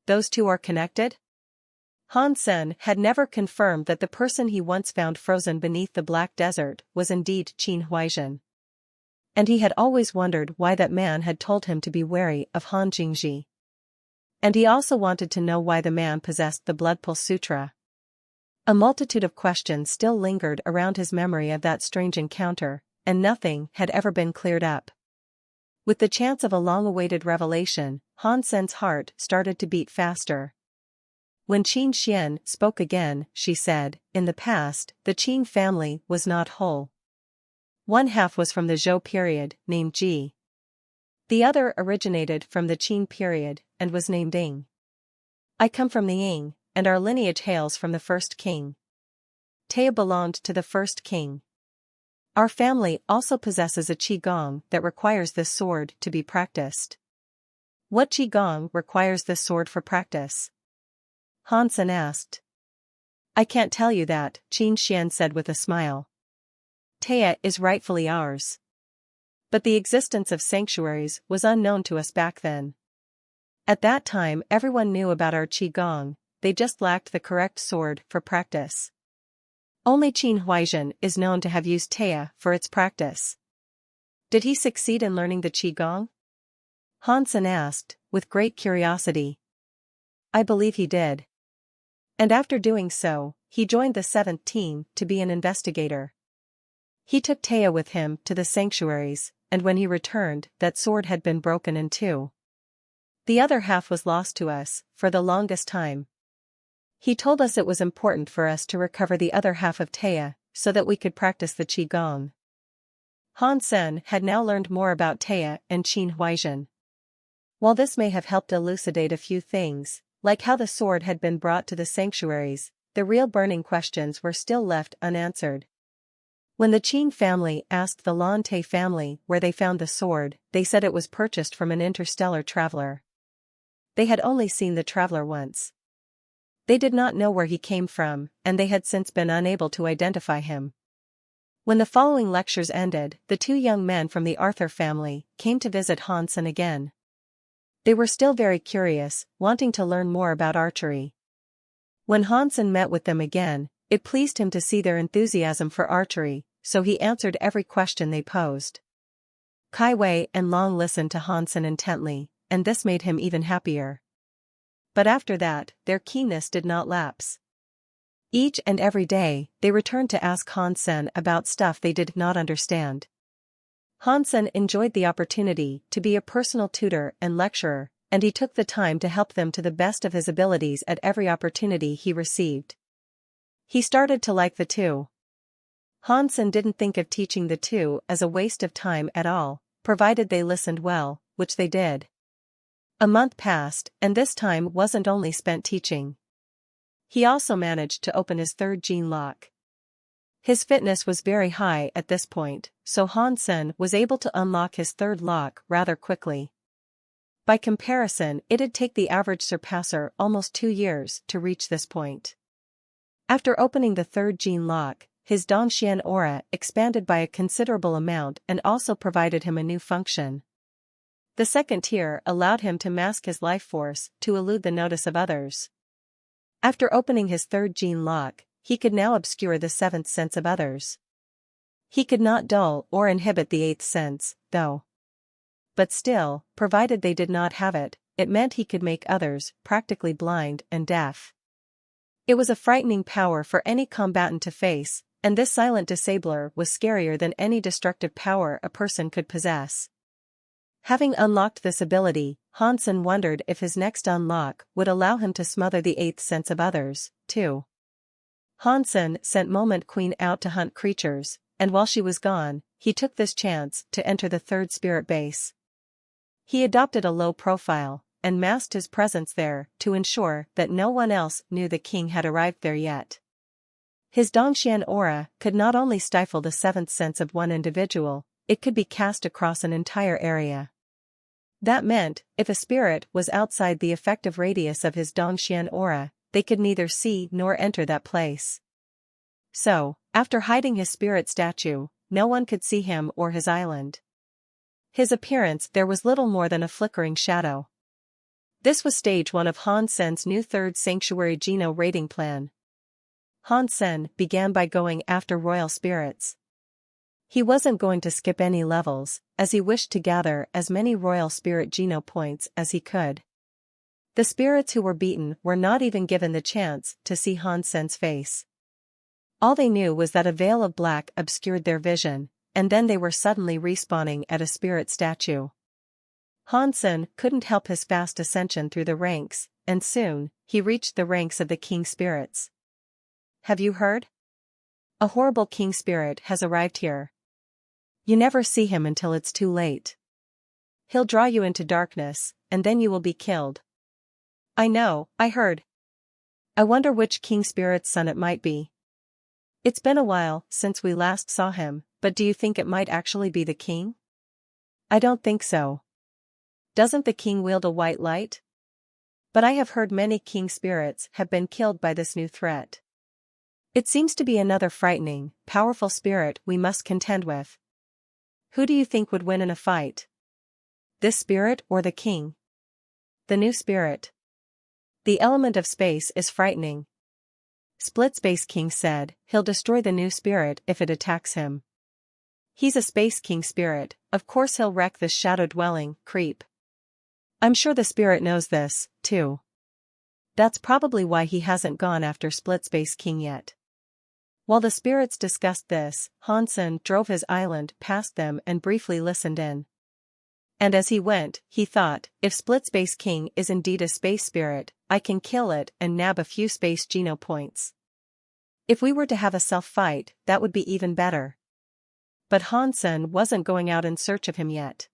Those two are connected?" Han Sen had never confirmed that the person he once found frozen beneath the Black Desert was indeed Qin Huaizhen. And he had always wondered why that man had told him to be wary of Han Jingji. And he also wanted to know why the man possessed the Bloodpool Sutra. A multitude of questions still lingered around his memory of that strange encounter, and nothing had ever been cleared up. With the chance of a long-awaited revelation, Han Sen's heart started to beat faster. When Qin Xian spoke again, she said, "In the past, the Qin family was not whole. One half was from the Zhou period, named Ji. The other originated from the Qin period, and was named Ying. I come from the Ying, and our lineage hails from the first king. Taya belonged to the first king. Our family also possesses a qigong that requires this sword to be practiced." "What qigong requires this sword for practice?" Han Sen asked. "I can't tell you that," Qin Xian said with a smile. "Taya is rightfully ours. But the existence of sanctuaries was unknown to us back then. At that time everyone knew about our qigong, they just lacked the correct sword for practice. Only Qin Huaizhen is known to have used Taya for its practice. Did he succeed in learning the qigong? Hansen asked, with great curiosity. I believe he did. And after doing so, he joined the 7th team to be an investigator. He took Taya with him to the sanctuaries, and when he returned, that sword had been broken in two. The other half was lost to us, for the longest time. He told us it was important for us to recover the other half of Taya, so that we could practice the qigong. Hansen had now learned more about Taya and Qin Huaizhen. While this may have helped elucidate a few things, like how the sword had been brought to the sanctuaries, the real burning questions were still left unanswered. When the Qin family asked the Lan Te family where they found the sword, they said it was purchased from an interstellar traveler. They had only seen the traveler once. They did not know where he came from, and they had since been unable to identify him. When the following lectures ended, the two young men from the Arthur family came to visit Hansen again. They were still very curious, wanting to learn more about archery. When Hansen met with them again, it pleased him to see their enthusiasm for archery, so he answered every question they posed. Kai Wei and Long listened to Hansen intently, and this made him even happier. But after that, their keenness did not lapse. Each and every day, they returned to ask Hansen about stuff they did not understand. Hansen enjoyed the opportunity to be a personal tutor and lecturer, and he took the time to help them to the best of his abilities at every opportunity he received. He started to like the two. Hansen didn't think of teaching the two as a waste of time at all, provided they listened well, which they did. A month passed, and this time wasn't only spent teaching. He also managed to open his third gene lock. His fitness was very high at this point, so Hansen was able to unlock his third lock rather quickly. By comparison, it'd take the average surpasser almost 2 years to reach this point. After opening the third gene lock, his Dongxian aura expanded by a considerable amount and also provided him a new function. The second tier allowed him to mask his life force to elude the notice of others. After opening his third gene lock, he could now obscure the 7th sense of others. He could not dull or inhibit the 8th sense, though. But still, provided they did not have it, it meant he could make others practically blind and deaf. It was a frightening power for any combatant to face, and this silent disabler was scarier than any destructive power a person could possess. Having unlocked this ability, Hansen wondered if his next unlock would allow him to smother the 8th sense of others, too. Hansen sent Moment Queen out to hunt creatures, and while she was gone, he took this chance to enter the third spirit base. He adopted a low profile, and masked his presence there to ensure that no one else knew the king had arrived there yet. His Dongxian aura could not only stifle the 7th sense of one individual, it could be cast across an entire area. That meant, if a spirit was outside the effective radius of his Dongxian aura, they could neither see nor enter that place. So, after hiding his spirit statue, no one could see him or his island. His appearance there was little more than a flickering shadow. This was stage 1 of Hansen's new third sanctuary Geno raiding plan. Hansen began by going after royal spirits. He wasn't going to skip any levels, as he wished to gather as many royal spirit Geno points as he could. The spirits who were beaten were not even given the chance to see Hansen's face. All they knew was that a veil of black obscured their vision, and then they were suddenly respawning at a spirit statue. Hansen couldn't help his fast ascension through the ranks, and soon, he reached the ranks of the king spirits. Have you heard? A horrible king spirit has arrived here. You never see him until it's too late. He'll draw you into darkness, and then you will be killed. I know, I heard. I wonder which king spirit's son it might be. It's been a while since we last saw him, but do you think it might actually be the king? I don't think so. Doesn't the king wield a white light? But I have heard many king spirits have been killed by this new threat. It seems to be another frightening, powerful spirit we must contend with. Who do you think would win in a fight? This spirit or the king? The new spirit. The element of space is frightening. Split Space King said, he'll destroy the new spirit if it attacks him. He's a Space King spirit, of course he'll wreck this shadow-dwelling creep. I'm sure the spirit knows this, too. That's probably why he hasn't gone after Split Space King yet. While the spirits discussed this, Hansen drove his island past them and briefly listened in. And as he went, he thought, if Split Space King is indeed a space spirit, I can kill it and nab a few space geno points. If we were to have a self-fight, that would be even better. But Hansen wasn't going out in search of him yet.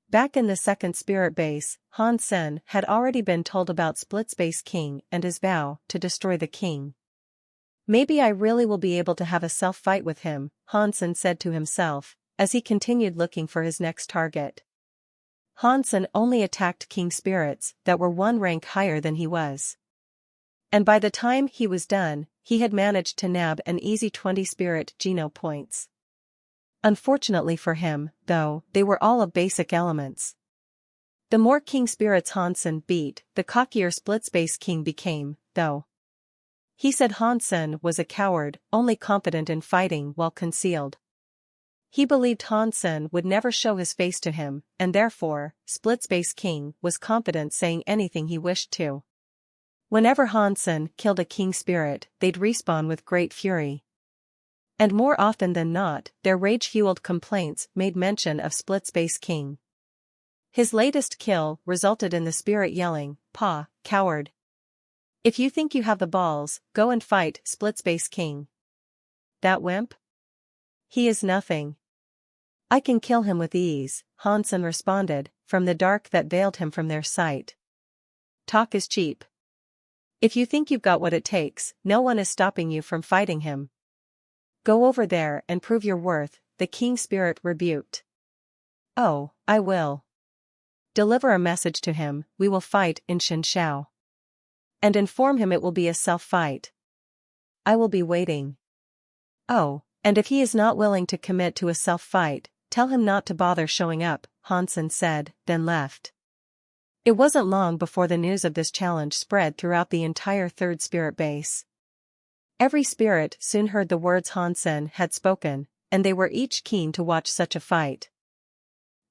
Back in the second spirit base, Hansen had already been told about Split Space King and his vow to destroy the king. Maybe I really will be able to have a self-fight with him, Hansen said to himself, as he continued looking for his next target. Hansen only attacked king spirits that were one rank higher than he was. And by the time he was done, he had managed to nab an easy 20 spirit geno points. Unfortunately for him, though, they were all of basic elements. The more king spirits Hansen beat, the cockier Split Space King became, though. He said Hansen was a coward, only confident in fighting while concealed. He believed Hansen would never show his face to him, and therefore, Split Space King was confident saying anything he wished to. Whenever Hansen killed a king spirit, they'd respawn with great fury. And more often than not, their rage-fueled complaints made mention of Split Space King. His latest kill resulted in the spirit yelling, "Pah, coward! If you think you have the balls, go and fight Split Space King. That wimp? He is nothing. I can kill him with ease," Hansen responded, from the dark that veiled him from their sight. Talk is cheap. If you think you've got what it takes, no one is stopping you from fighting him. Go over there and prove your worth, the king spirit rebuked. Oh, I will. Deliver a message to him, we will fight in Shinshao. And inform him it will be a self-fight. I will be waiting. Oh, and if he is not willing to commit to a self-fight, tell him not to bother showing up, Hansen said, then left. It wasn't long before the news of this challenge spread throughout the entire third spirit base. Every spirit soon heard the words Hansen had spoken, and they were each keen to watch such a fight.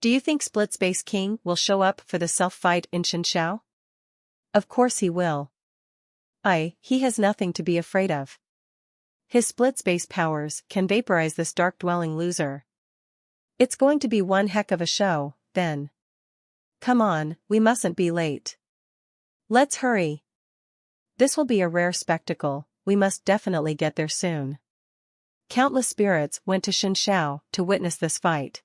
Do you think Split Space King will show up for the self-fight in Shinshao? Of course he will. He has nothing to be afraid of. His split space powers can vaporize this dark-dwelling loser. It's going to be one heck of a show, then. Come on, we mustn't be late. Let's hurry. This will be a rare spectacle, we must definitely get there soon. Countless spirits went to Shinshao to witness this fight.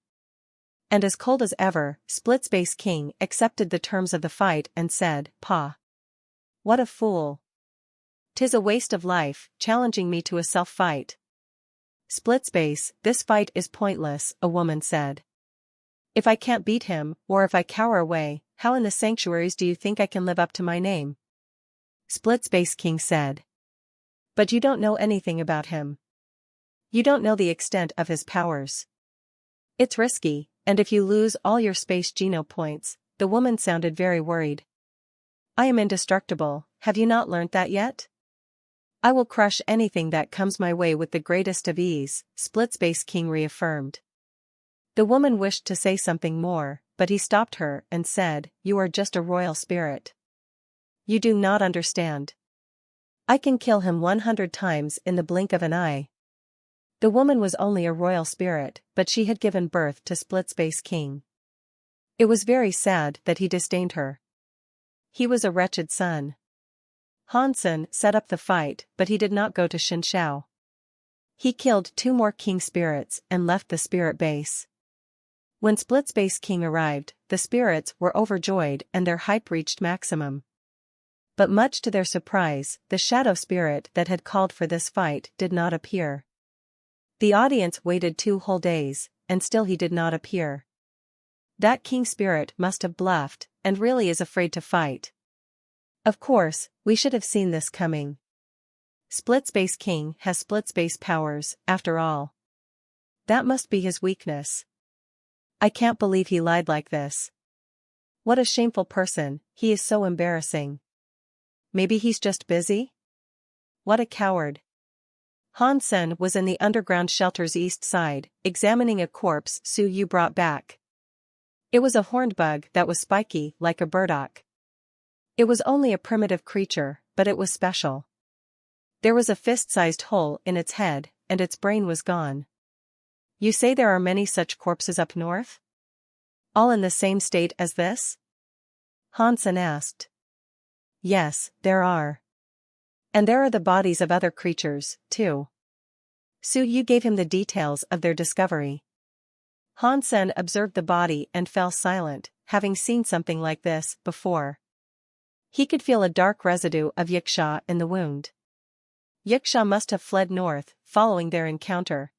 And as cold as ever, Split Space King accepted the terms of the fight and said, "Pah. What a fool. 'Tis a waste of life, challenging me to a self-fight." Split Space, this fight is pointless, a woman said. If I can't beat him, or if I cower away, how in the sanctuaries do you think I can live up to my name? Split Space King said. But you don't know anything about him. You don't know the extent of his powers. It's risky, and if you lose all your space geno points, the woman sounded very worried. I am indestructible, have you not learnt that yet? I will crush anything that comes my way with the greatest of ease, Split Space King reaffirmed. The woman wished to say something more, but he stopped her and said, "You are just a royal spirit. You do not understand. I can kill him 100 times in the blink of an eye." The woman was only a royal spirit, but she had given birth to Split Space King. It was very sad that he disdained her. He was a wretched son. Hansen set up the fight, but he did not go to Shinshao. He killed 2 more king spirits and left the spirit base. When Split Space King arrived, the spirits were overjoyed and their hype reached maximum. But much to their surprise, the shadow spirit that had called for this fight did not appear. The audience waited 2 whole days, and still he did not appear. That king spirit must have bluffed, and really is afraid to fight. Of course, we should have seen this coming. Split Space King has split space powers, after all. That must be his weakness. I can't believe he lied like this. What a shameful person, he is so embarrassing. Maybe he's just busy? What a coward. Hansen was in the underground shelter's east side, examining a corpse Su Yu brought back. It was a horned bug that was spiky like a burdock. It was only a primitive creature, but it was special. There was a fist-sized hole in its head, and its brain was gone. You say there are many such corpses up north? All in the same state as this? Hansen asked. Yes, there are. And there are the bodies of other creatures, too. Su Yu gave him the details of their discovery. Hansen observed the body and fell silent, having seen something like this before. He could feel a dark residue of yiksha in the wound. Yiksha must have fled north, following their encounter.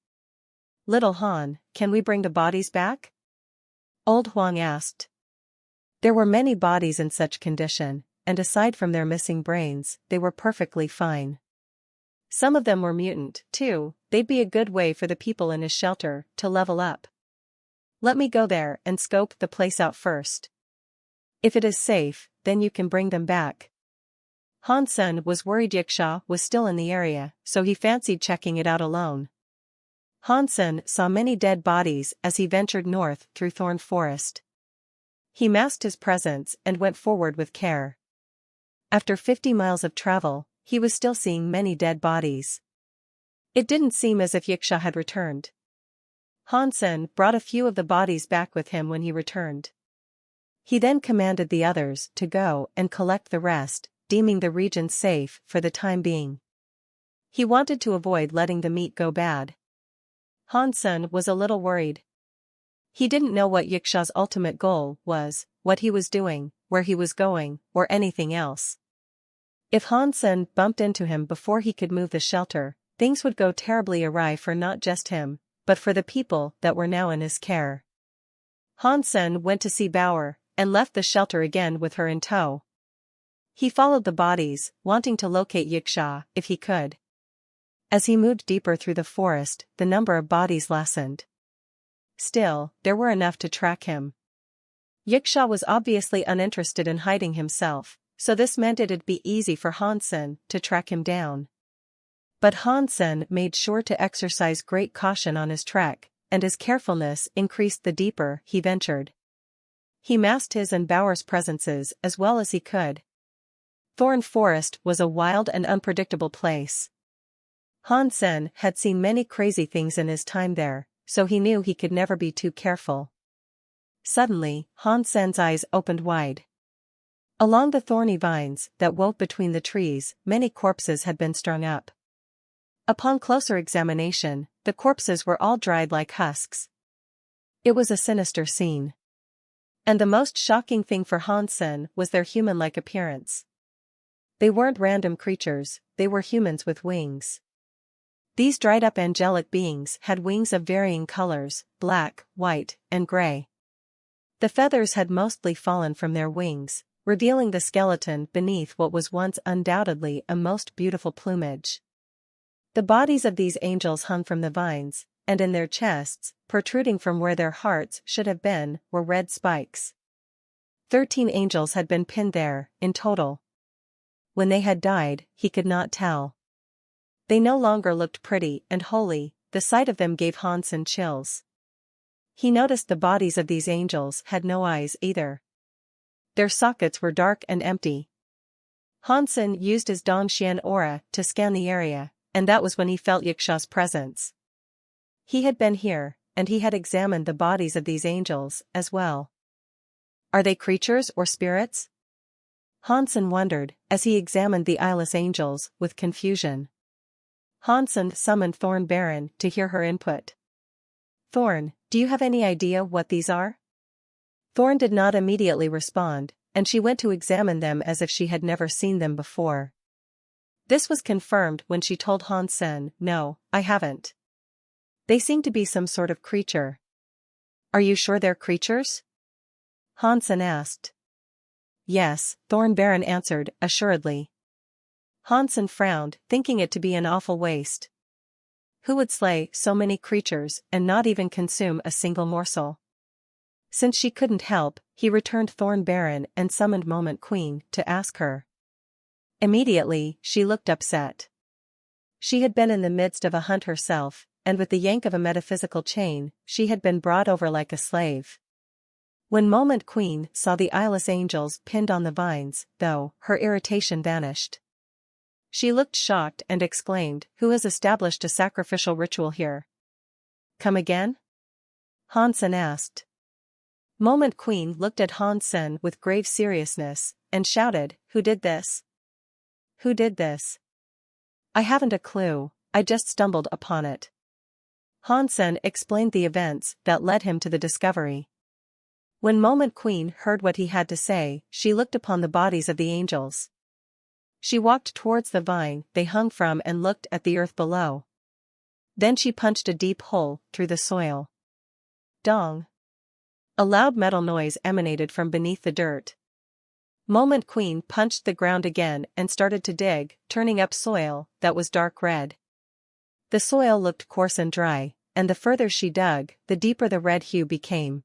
Little Han, can we bring the bodies back? Old Huang asked. There were many bodies in such condition, and aside from their missing brains, they were perfectly fine. Some of them were mutant, too. They'd be a good way for the people in his shelter to level up. Let me go there and scope the place out first. If it is safe, then you can bring them back. Hansen was worried yiksha was still in the area, so he fancied checking it out alone. Hansen saw many dead bodies as he ventured north through thorn forest. He masked his presence and went forward with care. After 50 miles of travel, he was still seeing many dead bodies. It didn't seem as if yiksha had returned. Hansen brought a few of the bodies back with him when he returned. He then commanded the others to go and collect the rest, deeming the region safe for the time being. He wanted to avoid letting the meat go bad. Hansen was a little worried. He didn't know what yiksha's ultimate goal was, what he was doing, where he was going, or anything else. If Hansen bumped into him before he could move the shelter, things would go terribly awry for not just him, but for the people that were now in his care. Hansen went to see Bauer, and left the shelter again with her in tow. He followed the bodies, wanting to locate yiksha if he could. As he moved deeper through the forest, the number of bodies lessened. Still, there were enough to track him. Yiksha was obviously uninterested in hiding himself, so this meant it'd be easy for Hansen to track him down. But Hansen made sure to exercise great caution on his trek, and his carefulness increased the deeper he ventured. He masked his and Bauer's presences as well as he could. Thorn Forest was a wild and unpredictable place. Hansen had seen many crazy things in his time there, so he knew he could never be too careful. Suddenly, Hansen's eyes opened wide. Along the thorny vines that wove between the trees, many corpses had been strung up. Upon closer examination, the corpses were all dried like husks. It was a sinister scene. And the most shocking thing for Hansen was their human-like appearance. They weren't random creatures, they were humans with wings. These dried-up angelic beings had wings of varying colors, black, white, and gray. The feathers had mostly fallen from their wings, revealing the skeleton beneath what was once undoubtedly a most beautiful plumage. The bodies of these angels hung from the vines, and in their chests, protruding from where their hearts should have been, were red spikes. 13 angels had been pinned there, in total. When they had died, he could not tell. They no longer looked pretty and holy, the sight of them gave Hansen chills. He noticed the bodies of these angels had no eyes either. Their sockets were dark and empty. Hansen used his Dongxian aura to scan the area, and that was when he felt yiksha's presence. He had been here, and he had examined the bodies of these angels as well. Are they creatures or spirits? Hansen wondered, as he examined the eyeless angels with confusion. Hansen summoned Thorn Baron to hear her input. Thorn, do you have any idea what these are? Thorn did not immediately respond, and she went to examine them as if she had never seen them before. This was confirmed when she told Hansen, "No, I haven't. They seem to be some sort of creature." "Are you sure they're creatures?" Hansen asked. "Yes," Thorn Baron answered, assuredly. Hansen frowned, thinking it to be an awful waste. Who would slay so many creatures and not even consume a single morsel? Since she couldn't help, he returned Thorn Baron and summoned Moment Queen to ask her. Immediately, she looked upset. She had been in the midst of a hunt herself, and with the yank of a metaphysical chain, she had been brought over like a slave. When Moment Queen saw the eyeless angels pinned on the vines, though, her irritation vanished. She looked shocked and exclaimed, "Who has established a sacrificial ritual here?" "Come again?" Hansen asked. Moment Queen looked at Hansen with grave seriousness, and shouted, "Who did this? Who did this?" "I haven't a clue, I just stumbled upon it." Hansen explained the events that led him to the discovery. When Moment Queen heard what he had to say, she looked upon the bodies of the angels. She walked towards the vine they hung from and looked at the earth below. Then she punched a deep hole through the soil. Dong! A loud metal noise emanated from beneath the dirt. Moment Queen punched the ground again and started to dig, turning up soil that was dark red. The soil looked coarse and dry, and the further she dug, the deeper the red hue became.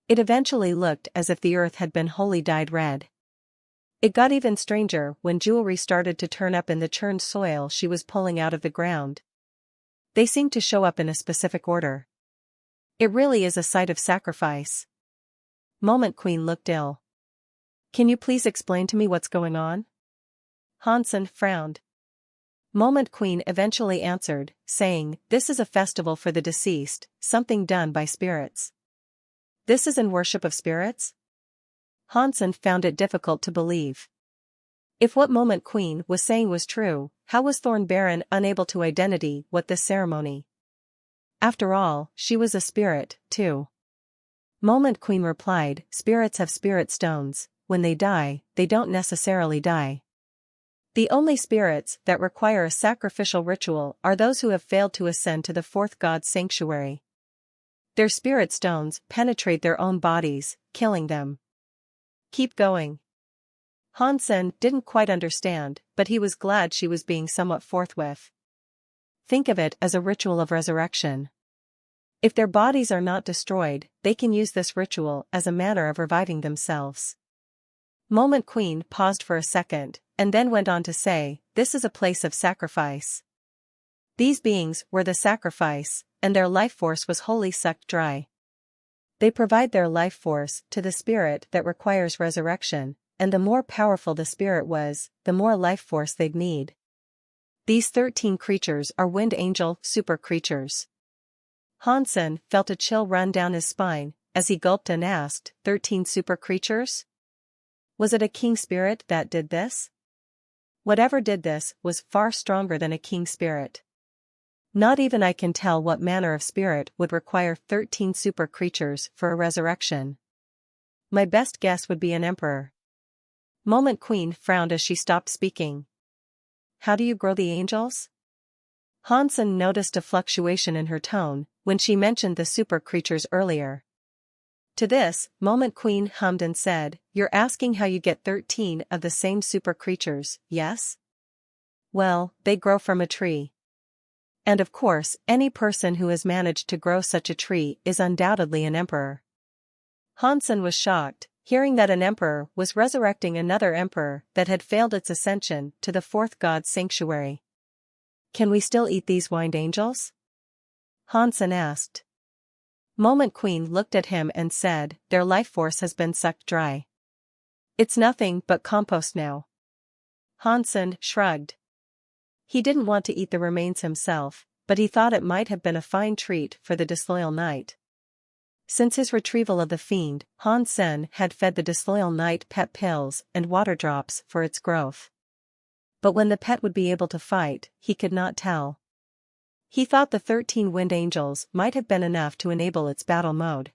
It eventually looked as if the earth had been wholly dyed red. It got even stranger when jewelry started to turn up in the churned soil she was pulling out of the ground. They seemed to show up in a specific order. It really is a site of sacrifice. Moment Queen looked ill. "Can you please explain to me what's going on?" Hansen frowned. Moment Queen eventually answered, saying, "This is a festival for the deceased, something done by spirits." "This is in worship of spirits?" Hansen found it difficult to believe. If what Moment Queen was saying was true, how was Thorn Baron unable to identify what this ceremony? After all, she was a spirit, too. Moment Queen replied, "Spirits have spirit stones. When they die, they don't necessarily die. The only spirits that require a sacrificial ritual are those who have failed to ascend to the fourth god's sanctuary. Their spirit stones penetrate their own bodies, killing them." "Keep going." Hansen didn't quite understand, but he was glad she was being somewhat forthwith. "Think of it as a ritual of resurrection. If their bodies are not destroyed, they can use this ritual as a manner of reviving themselves." Moment Queen paused for a second, and then went on to say, "This is a place of sacrifice. These beings were the sacrifice, and their life force was wholly sucked dry. They provide their life force to the spirit that requires resurrection, and the more powerful the spirit was, the more life force they'd need. These 13 creatures are wind angel super creatures." Hansen felt a chill run down his spine, as he gulped and asked, 13 super creatures? Was it a king spirit that did this? Whatever did this was far stronger than a king spirit. Not even I can tell what manner of spirit would require 13 super creatures for a resurrection. My best guess would be an emperor. Moment Queen frowned as she stopped speaking. "How do you grow the angels?" Hansen noticed a fluctuation in her tone when she mentioned the super creatures earlier. To this, Moment Queen hummed and said, "You're asking how you get 13 of the same super creatures, yes? Well, they grow from a tree. And of course, any person who has managed to grow such a tree is undoubtedly an emperor." Hansen was shocked, hearing that an emperor was resurrecting another emperor that had failed its ascension to the fourth god's sanctuary. "Can we still eat these wind angels?" Hansen asked. Moment Queen looked at him and said, "Their life force has been sucked dry. It's nothing but compost now." Hansen shrugged. He didn't want to eat the remains himself, but he thought it might have been a fine treat for the disloyal knight. Since his retrieval of the fiend, Hansen had fed the disloyal knight pet pills and water drops for its growth. But when the pet would be able to fight, he could not tell. He thought the 13 wind angels might have been enough to enable its battle mode.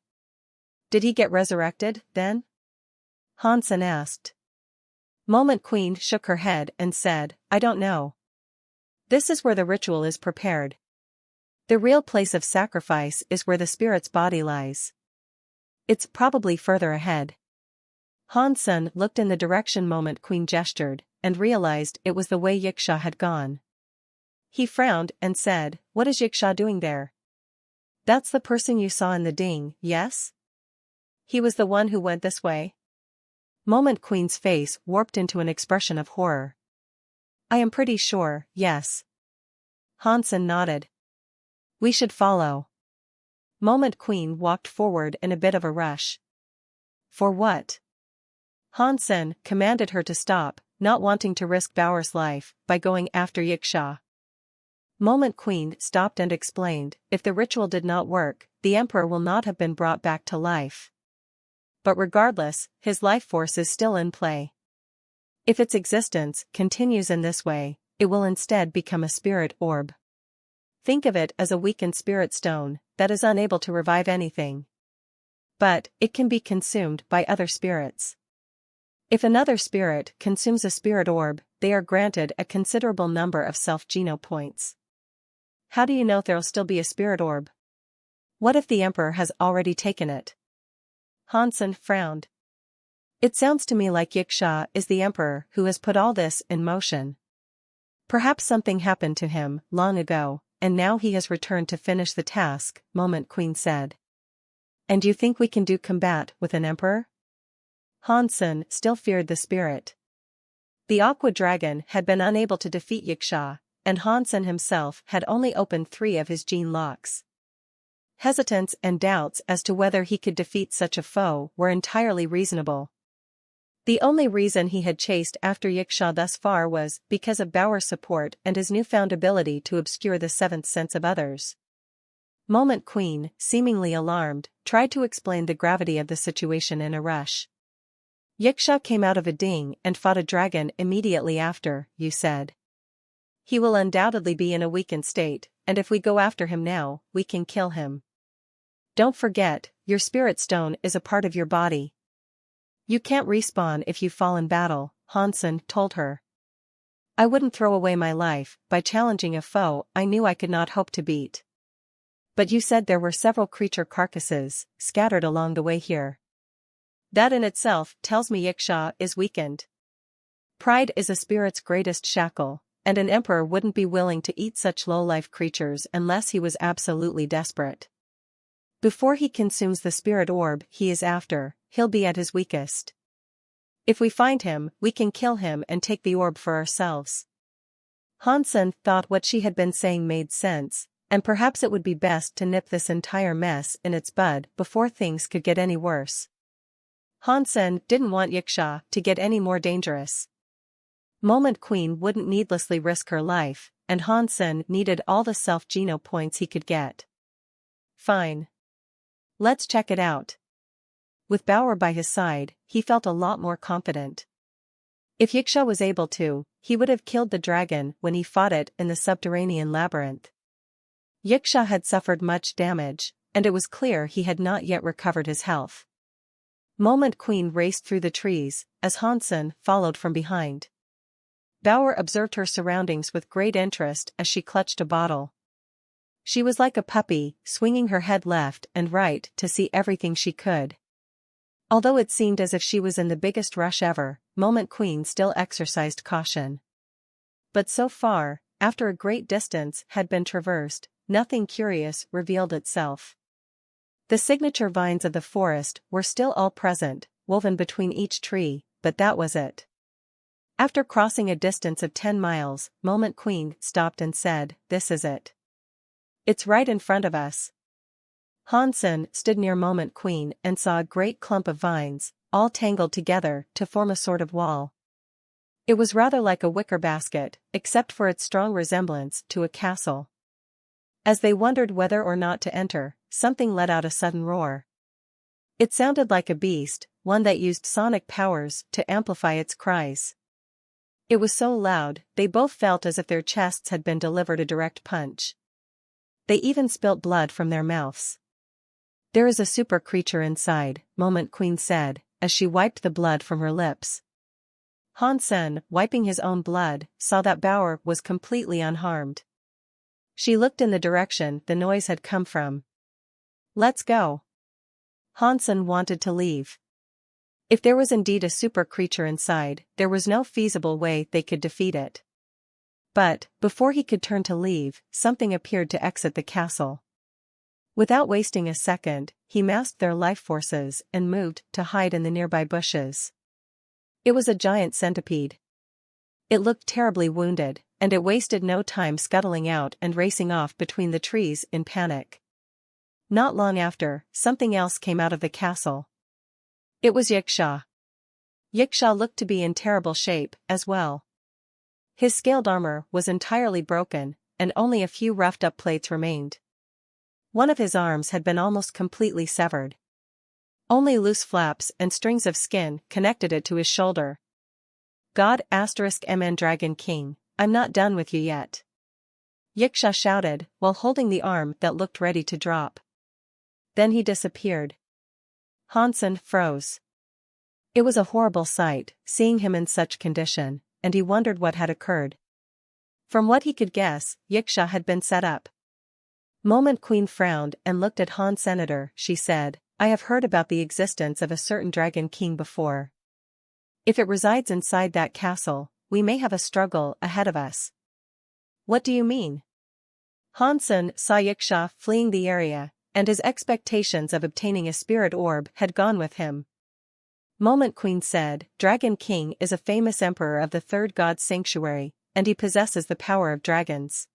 "Did he get resurrected, then?" Hansen asked. Moment Queen shook her head and said, "I don't know. This is where the ritual is prepared. The real place of sacrifice is where the spirit's body lies. It's probably further ahead." Hansen looked in the direction Moment Queen gestured, and realized it was the way Yiksha had gone. He frowned and said, "What is Yiksha doing there?" "That's the person you saw in the ding, yes?" He was the one who went this way? Moment Queen's face warped into an expression of horror. I am pretty sure, yes. Hansen nodded. We should follow. Moment Queen walked forward in a bit of a rush. For what? Hansen commanded her to stop, not wanting to risk Bauer's life by going after Yiksha. Moment Queen stopped and explained, if the ritual did not work, the Emperor will not have been brought back to life. But regardless, his life force is still in play. If its existence continues in this way, it will instead become a spirit orb. Think of it as a weakened spirit stone that is unable to revive anything. But it can be consumed by other spirits. If another spirit consumes a spirit orb, they are granted a considerable number of self-geno points. How do you know there'll still be a spirit orb? What if the Emperor has already taken it? Hansen frowned. It sounds to me like Yiksha is the Emperor who has put all this in motion. Perhaps something happened to him long ago, and now he has returned to finish the task, Moment Queen said. And you think we can do combat with an Emperor? Hansen still feared the spirit. The Aqua Dragon had been unable to defeat Yiksha, and Hansen himself had only opened 3 of his gene locks. Hesitance and doubts as to whether he could defeat such a foe were entirely reasonable. The only reason he had chased after Yiksha thus far was because of Bauer's support and his newfound ability to obscure the 7th sense of others. Moment Queen, seemingly alarmed, tried to explain the gravity of the situation in a rush. Yiksha came out of a ding and fought a dragon immediately after, you said. He will undoubtedly be in a weakened state, and if we go after him now, we can kill him. Don't forget, your spirit stone is a part of your body. You can't respawn if you fall in battle, Hansen told her. I wouldn't throw away my life by challenging a foe I knew I could not hope to beat. But you said there were several creature carcasses scattered along the way here. That in itself tells me Yiksha is weakened. Pride is a spirit's greatest shackle, and an emperor wouldn't be willing to eat such low-life creatures unless he was absolutely desperate. Before he consumes the spirit orb he is after, he'll be at his weakest. If we find him, we can kill him and take the orb for ourselves. Hansen thought what she had been saying made sense, and perhaps it would be best to nip this entire mess in its bud before things could get any worse. Hansen didn't want Yiksha to get any more dangerous. Moment Queen wouldn't needlessly risk her life, and Hansen needed all the self-geno points he could get. Fine. Let's check it out. With Bauer by his side, he felt a lot more confident. If Yiksha was able to, he would have killed the dragon when he fought it in the subterranean labyrinth. Yiksha had suffered much damage, and it was clear he had not yet recovered his health. Moment Queen raced through the trees, as Hansen followed from behind. Bauer observed her surroundings with great interest as she clutched a bottle. She was like a puppy, swinging her head left and right to see everything she could. Although it seemed as if she was in the biggest rush ever, Moment Queen still exercised caution. But so far, after a great distance had been traversed, nothing curious revealed itself. The signature vines of the forest were still all present, woven between each tree, but that was it. After crossing a distance of 10 miles, Moment Queen stopped and said, "This is it. It's right in front of us." Hansen stood near Moment Queen and saw a great clump of vines, all tangled together to form a sort of wall. It was rather like a wicker basket, except for its strong resemblance to a castle. As they wondered whether or not to enter, something let out a sudden roar. It sounded like a beast, one that used sonic powers to amplify its cries. It was so loud, they both felt as if their chests had been delivered a direct punch. They even spilt blood from their mouths. "There is a super creature inside," Moment Queen said, as she wiped the blood from her lips. Hansen, wiping his own blood, saw that Bauer was completely unharmed. She looked in the direction the noise had come from. "Let's go." Hansen wanted to leave. If there was indeed a super creature inside, there was no feasible way they could defeat it. But, before he could turn to leave, something appeared to exit the castle. Without wasting a second, he masked their life forces and moved to hide in the nearby bushes. It was a giant centipede. It looked terribly wounded, and it wasted no time scuttling out and racing off between the trees in panic. Not long after, something else came out of the castle. It was Yiksha. Yiksha looked to be in terrible shape as well. His scaled armor was entirely broken, and only a few roughed-up plates remained. One of his arms had been almost completely severed. Only loose flaps and strings of skin connected it to his shoulder. God *MN Dragon King, I'm not done with you yet. Yiksha shouted while holding the arm that looked ready to drop. Then he disappeared. Hansen froze. It was a horrible sight, seeing him in such condition, and he wondered what had occurred. From what he could guess, Yiksha had been set up. Moment Queen frowned and looked at Han Senator. She said, I have heard about the existence of a certain Dragon King before. If it resides inside that castle, we may have a struggle ahead of us. What do you mean? Hansen saw Yiksha fleeing the area, and his expectations of obtaining a spirit orb had gone with him. Moment Queen said, Dragon King is a famous emperor of the third god's sanctuary, and he possesses the power of dragons.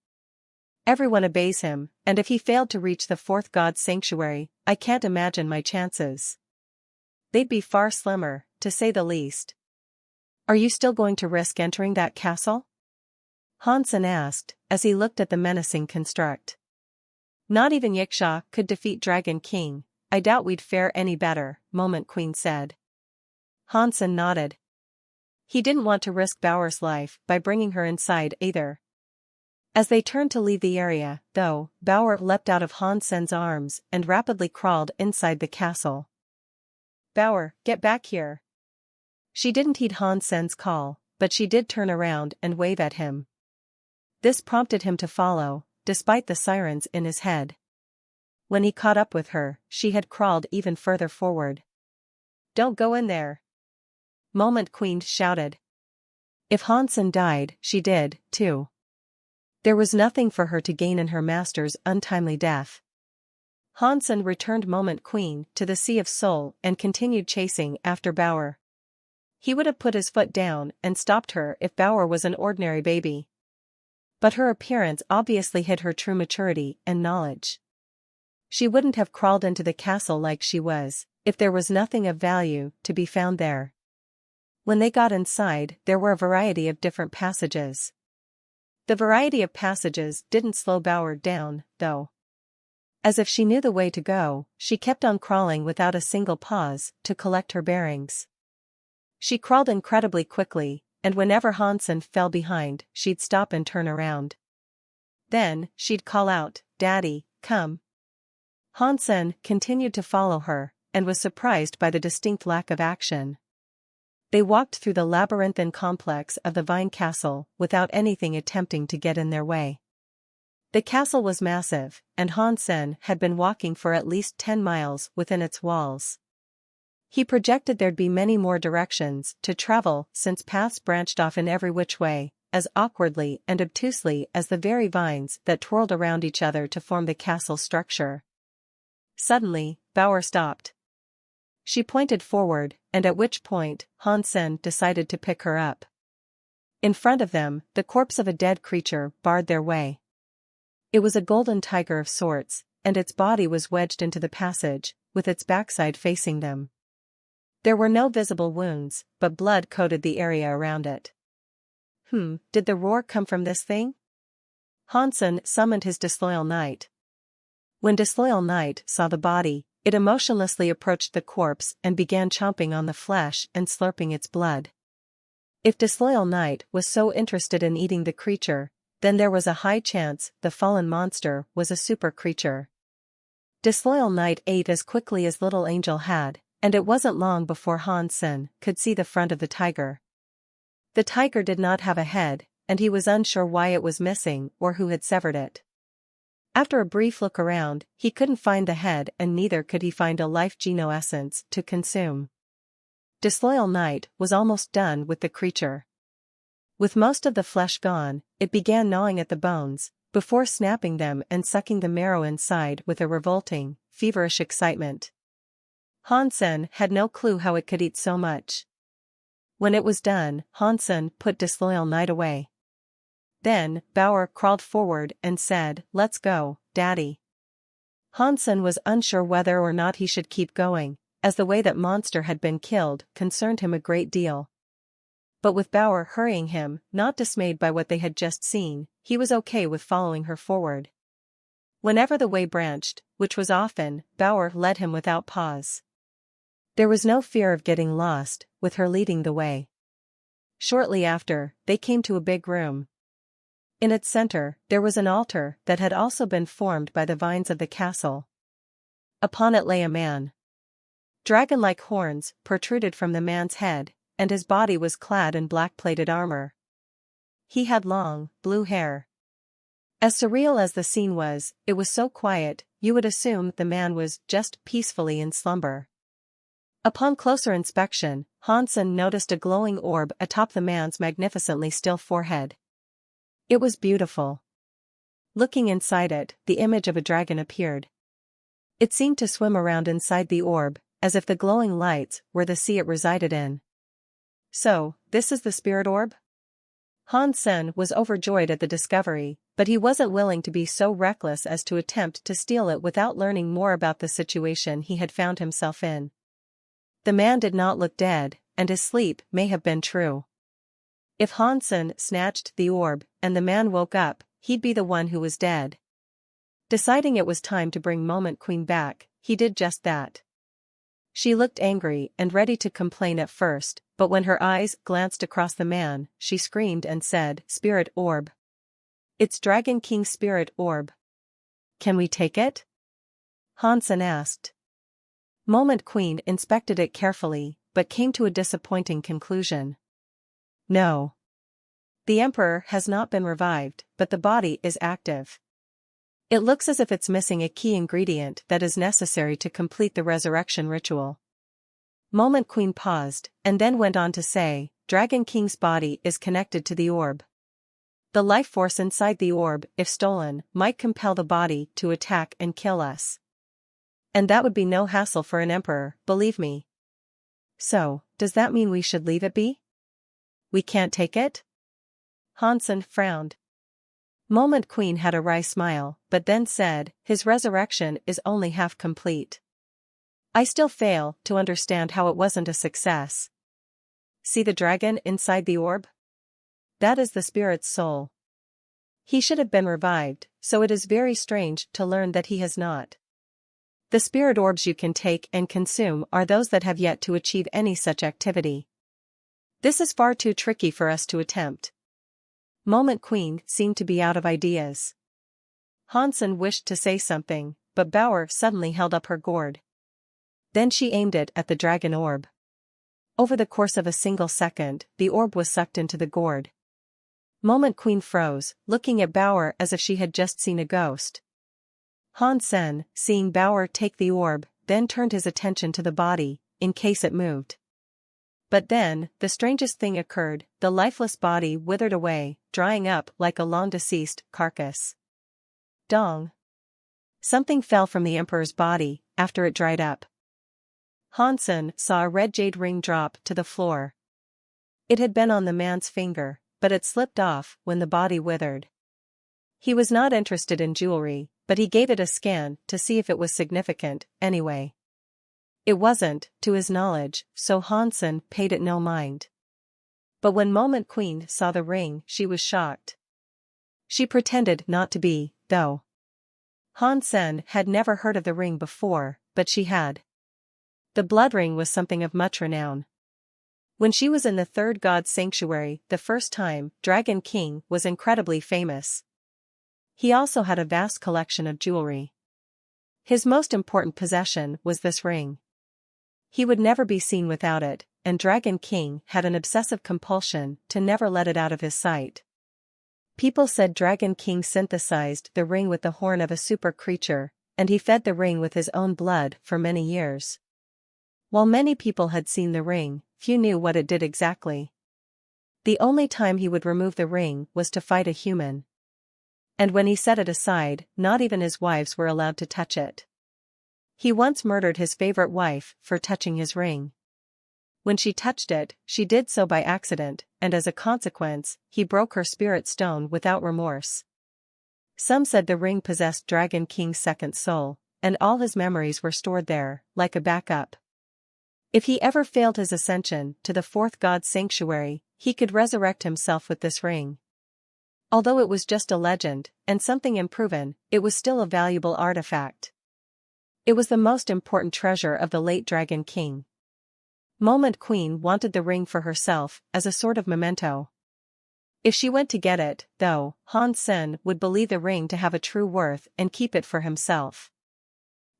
Everyone obeys him, and if he failed to reach the fourth god's sanctuary, I can't imagine my chances. They'd be far slimmer, to say the least. Are you still going to risk entering that castle? Hansen asked, as he looked at the menacing construct. Not even Yiksha could defeat Dragon King. I doubt we'd fare any better, Moment Queen said. Hansen nodded. He didn't want to risk Bauer's life by bringing her inside either. As they turned to leave the area, though, Bauer leapt out of Hansen's arms and rapidly crawled inside the castle. Bauer, get back here. She didn't heed Hansen's call, but she did turn around and wave at him. This prompted him to follow, despite the sirens in his head. When he caught up with her, she had crawled even further forward. Don't go in there. Moment Queen shouted. If Hansen died, she did, too. There was nothing for her to gain in her master's untimely death. Hansen returned Moment Queen to the Sea of Soul and continued chasing after Bauer. He would have put his foot down and stopped her if Bauer was an ordinary baby. But her appearance obviously hid her true maturity and knowledge. She wouldn't have crawled into the castle like she was, if there was nothing of value to be found there. When they got inside, there were a variety of different passages. The variety of passages didn't slow Bauer down, though. As if she knew the way to go, she kept on crawling without a single pause to collect her bearings. She crawled incredibly quickly, and whenever Hansen fell behind, she'd stop and turn around. Then, she'd call out, Daddy, come. Hansen continued to follow her, and was surprised by the distinct lack of action. They walked through the labyrinthine complex of the Vine Castle without anything attempting to get in their way. The castle was massive, and Hansen had been walking for at least 10 miles within its walls. He projected there'd be many more directions to travel since paths branched off in every which way, as awkwardly and obtusely as the very vines that twirled around each other to form the castle structure. Suddenly, Bauer stopped. She pointed forward, and at which point, Hansen decided to pick her up. In front of them, the corpse of a dead creature barred their way. It was a golden tiger of sorts, and its body was wedged into the passage, with its backside facing them. There were no visible wounds, but blood coated the area around it. Did the roar come from this thing? Hansen summoned his disloyal knight. When disloyal knight saw the body, it emotionlessly approached the corpse and began chomping on the flesh and slurping its blood. If disloyal knight was so interested in eating the creature, then there was a high chance the fallen monster was a super creature. Disloyal knight ate as quickly as little angel had, and it wasn't long before Hansen could see the front of the tiger. The tiger did not have a head, and he was unsure why it was missing or who had severed it. After a brief look around, he couldn't find the head, and neither could he find a life geno essence to consume. Disloyal knight was almost done with the creature. With most of the flesh gone, it began gnawing at the bones, before snapping them and sucking the marrow inside with a revolting, feverish excitement. Hansen had no clue how it could eat so much. When it was done, Hansen put disloyal Knight away. Then, Bauer crawled forward and said, "Let's go, Daddy." Hansen was unsure whether or not he should keep going, as the way that monster had been killed concerned him a great deal. But with Bauer hurrying him, not dismayed by what they had just seen, he was okay with following her forward. Whenever the way branched, which was often, Bauer led him without pause. There was no fear of getting lost, with her leading the way. Shortly after, they came to a big room. In its center, there was an altar that had also been formed by the vines of the castle. Upon it lay a man. Dragon-like horns protruded from the man's head, and his body was clad in black-plated armor. He had long, blue hair. As surreal as the scene was, it was so quiet, you would assume the man was just peacefully in slumber. Upon closer inspection, Hansen noticed a glowing orb atop the man's magnificently still forehead. It was beautiful. Looking inside it, the image of a dragon appeared. It seemed to swim around inside the orb, as if the glowing lights were the sea it resided in. So, this is the spirit orb? Hansen was overjoyed at the discovery, but he wasn't willing to be so reckless as to attempt to steal it without learning more about the situation he had found himself in. The man did not look dead, and his sleep may have been true. If Hansen snatched the orb, and the man woke up, he'd be the one who was dead. Deciding it was time to bring Moment Queen back, he did just that. She looked angry and ready to complain at first, but when her eyes glanced across the man, she screamed and said, "Spirit orb. It's Dragon King's spirit orb. Can we take it?" Hansen asked. Moment Queen inspected it carefully, but came to a disappointing conclusion. No. The Emperor has not been revived, but the body is active. It looks as if it's missing a key ingredient that is necessary to complete the resurrection ritual. Moment Queen paused, and then went on to say, Dragon King's body is connected to the orb. The life force inside the orb, if stolen, might compel the body to attack and kill us. And that would be no hassle for an emperor, believe me. So, does that mean we should leave it be? We can't take it? Hansen frowned. Moment Queen had a wry smile, but then said, his resurrection is only half complete. I still fail to understand how it wasn't a success. See the dragon inside the orb? That is the spirit's soul. He should have been revived, so it is very strange to learn that he has not. The spirit orbs you can take and consume are those that have yet to achieve any such activity. This is far too tricky for us to attempt. Moment Queen seemed to be out of ideas. Hansen wished to say something, but Bauer suddenly held up her gourd. Then she aimed it at the dragon orb. Over the course of a single second, the orb was sucked into the gourd. Moment Queen froze, looking at Bauer as if she had just seen a ghost. Hansen, seeing Bauer take the orb, then turned his attention to the body, in case it moved. But then, the strangest thing occurred, the lifeless body withered away, drying up like a long-deceased carcass. Dong. Something fell from the Emperor's body, after it dried up. Hansen saw a red jade ring drop to the floor. It had been on the man's finger, but it slipped off when the body withered. He was not interested in jewelry, but he gave it a scan to see if it was significant, anyway. It wasn't, to his knowledge, so Hansen paid it no mind. But when Moment Queen saw the ring, she was shocked. She pretended not to be, though. Hansen had never heard of the ring before, but she had. The blood ring was something of much renown. When she was in the third god's sanctuary the first time, Dragon King was incredibly famous. He also had a vast collection of jewelry. His most important possession was this ring. He would never be seen without it, and Dragon King had an obsessive compulsion to never let it out of his sight. People said Dragon King synthesized the ring with the horn of a super creature, and he fed the ring with his own blood for many years. While many people had seen the ring, few knew what it did exactly. The only time he would remove the ring was to fight a human. And when he set it aside, not even his wives were allowed to touch it. He once murdered his favorite wife for touching his ring. When she touched it, she did so by accident, and as a consequence, he broke her spirit stone without remorse. Some said the ring possessed Dragon King's second soul, and all his memories were stored there, like a backup. If he ever failed his ascension to the fourth god's sanctuary, he could resurrect himself with this ring. Although it was just a legend, and something unproven, it was still a valuable artifact. It was the most important treasure of the late Dragon King. Moment Queen wanted the ring for herself, as a sort of memento. If she went to get it, though, Han Sen would believe the ring to have a true worth and keep it for himself.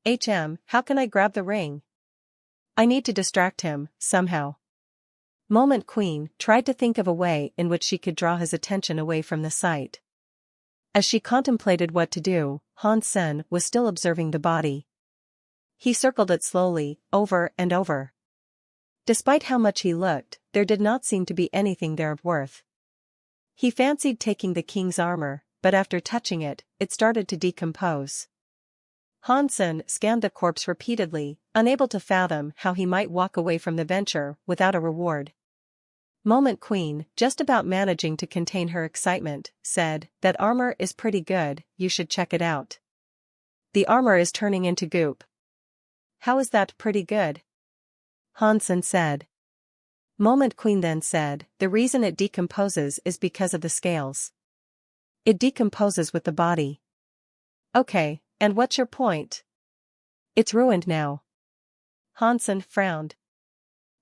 How can I grab the ring? I need to distract him, somehow. Moment Queen tried to think of a way in which she could draw his attention away from the sight. As she contemplated what to do, Han Sen was still observing the body. He circled it slowly, over and over. Despite how much he looked, there did not seem to be anything there of worth. He fancied taking the king's armor, but after touching it, it started to decompose. Han Sen scanned the corpse repeatedly, unable to fathom how he might walk away from the venture without a reward. Moment Queen, just about managing to contain her excitement, said, "That armor is pretty good, you should check it out." "The armor is turning into goop." "How is that pretty good?" Han Sen said. Moment Queen then said, "The reason it decomposes is because of the scales. It decomposes with the body." "Okay, and what's your point?" "It's ruined now." Han Sen frowned.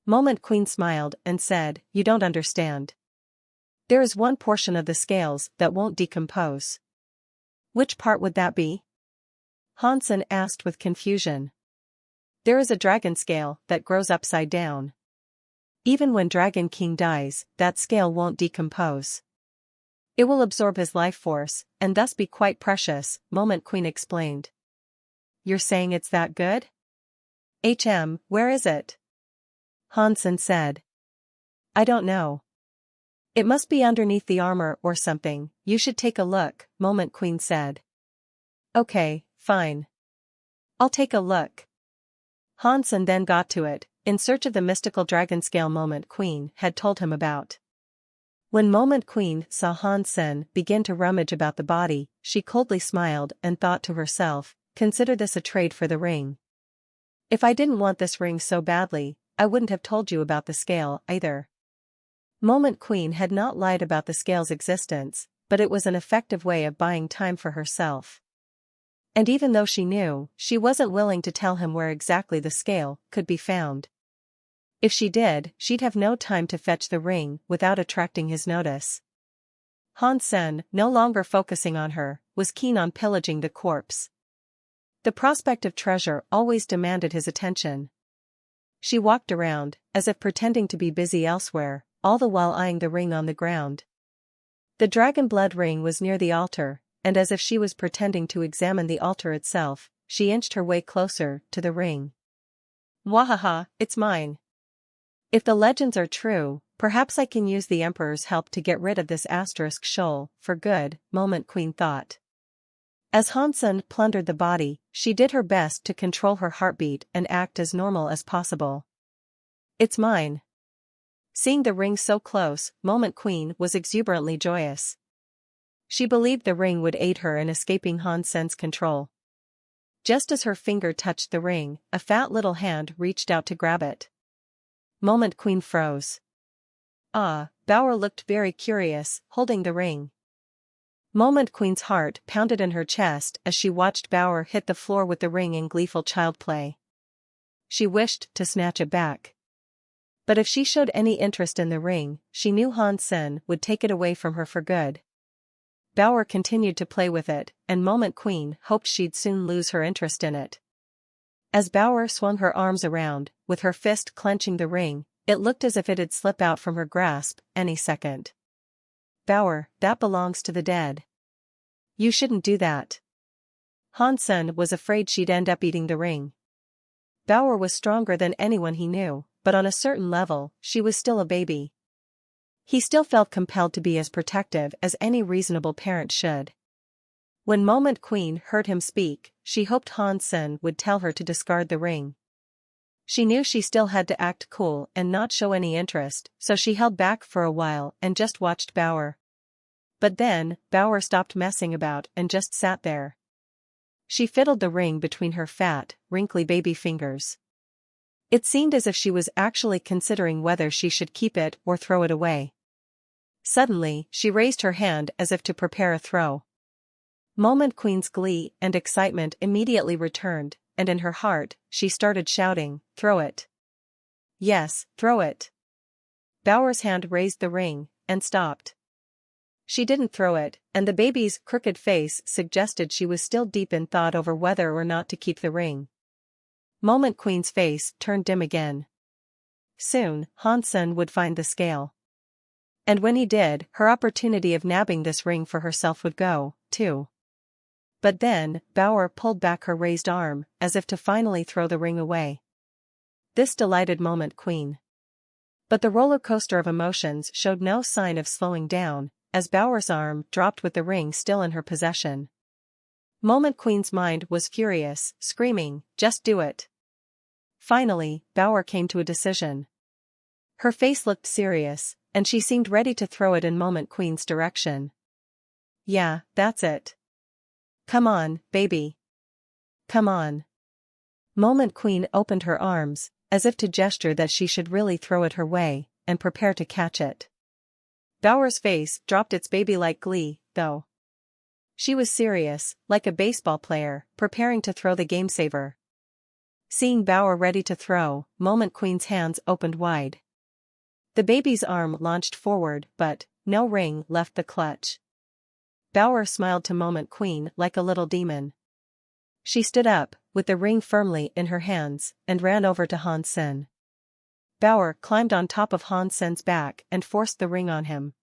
Moment Queen smiled and said, "You don't understand. There is one portion of the scales that won't decompose." "Which part would that be?" Han Sen asked with confusion. "There is a dragon scale that grows upside down. Even when Dragon King dies, that scale won't decompose. It will absorb his life force, and thus be quite precious," Moment Queen explained. "You're saying it's that good?" Where is it?" Han Sen said. "I don't know. It must be underneath the armor or something, you should take a look," Moment Queen said. "Okay, fine. I'll take a look." Han Sen then got to it, in search of the mystical dragon scale Moment Queen had told him about. When Moment Queen saw Han Sen begin to rummage about the body, she coldly smiled and thought to herself, "Consider this a trade for the ring. If I didn't want this ring so badly, I wouldn't have told you about the scale, either." Moment Queen had not lied about the scale's existence, but it was an effective way of buying time for herself. And even though she knew, she wasn't willing to tell him where exactly the scale could be found. If she did, she'd have no time to fetch the ring without attracting his notice. Han Sen, no longer focusing on her, was keen on pillaging the corpse. The prospect of treasure always demanded his attention. She walked around, as if pretending to be busy elsewhere, all the while eyeing the ring on the ground. The dragon blood ring was near the altar, and as if she was pretending to examine the altar itself, she inched her way closer to the ring. "Wahaha, it's mine. If the legends are true, perhaps I can use the Emperor's help to get rid of this asterisk shoal, for good," Moment Queen thought. As Han Sen plundered the body, she did her best to control her heartbeat and act as normal as possible. "It's mine." Seeing the ring so close, Moment Queen was exuberantly joyous. She believed the ring would aid her in escaping Han Sen's control. Just as her finger touched the ring, a fat little hand reached out to grab it. Moment Queen froze. Bauer looked very curious, holding the ring. Moment Queen's heart pounded in her chest as she watched Bauer hit the floor with the ring in gleeful child play. She wished to snatch it back. But if she showed any interest in the ring, she knew Han Sen would take it away from her for good. Bauer continued to play with it, and Moment Queen hoped she'd soon lose her interest in it. As Bauer swung her arms around, with her fist clenching the ring, it looked as if it'd slip out from her grasp any second. "Bauer, that belongs to the dead. You shouldn't do that." Han Sen was afraid she'd end up eating the ring. Bauer was stronger than anyone he knew, but on a certain level, she was still a baby. He still felt compelled to be as protective as any reasonable parent should. When Moment Queen heard him speak, she hoped Han Sen would tell her to discard the ring. She knew she still had to act cool and not show any interest, so she held back for a while and just watched Bauer. But then, Bauer stopped messing about and just sat there. She fiddled the ring between her fat, wrinkly baby fingers. It seemed as if she was actually considering whether she should keep it or throw it away. Suddenly, she raised her hand as if to prepare a throw. Moment Queen's glee and excitement immediately returned, and in her heart, she started shouting, "Throw it! Yes, throw it!" Bauer's hand raised the ring, and stopped. She didn't throw it, and the baby's crooked face suggested she was still deep in thought over whether or not to keep the ring. Moment Queen's face turned dim again. Soon, Han Sen would find the scale. And when he did, her opportunity of nabbing this ring for herself would go, too. But then, Bauer pulled back her raised arm, as if to finally throw the ring away. This delighted Moment Queen. But the roller coaster of emotions showed no sign of slowing down, as Bauer's arm dropped with the ring still in her possession. Moment Queen's mind was furious, screaming, "Just do it!" Finally, Bauer came to a decision. Her face looked serious, and she seemed ready to throw it in Moment Queen's direction. "Yeah, that's it. Come on, baby. Come on." Moment Queen opened her arms, as if to gesture that she should really throw it her way, and prepare to catch it. Bauer's face dropped its baby-like glee, though. She was serious, like a baseball player, preparing to throw the game-saver. Seeing Bauer ready to throw, Moment Queen's hands opened wide. The baby's arm launched forward, but no ring left the clutch. Bauer smiled to Moment Queen like a little demon. She stood up, with the ring firmly in her hands, and ran over to Han Sen. Bauer climbed on top of Han Sen's back and forced the ring on him.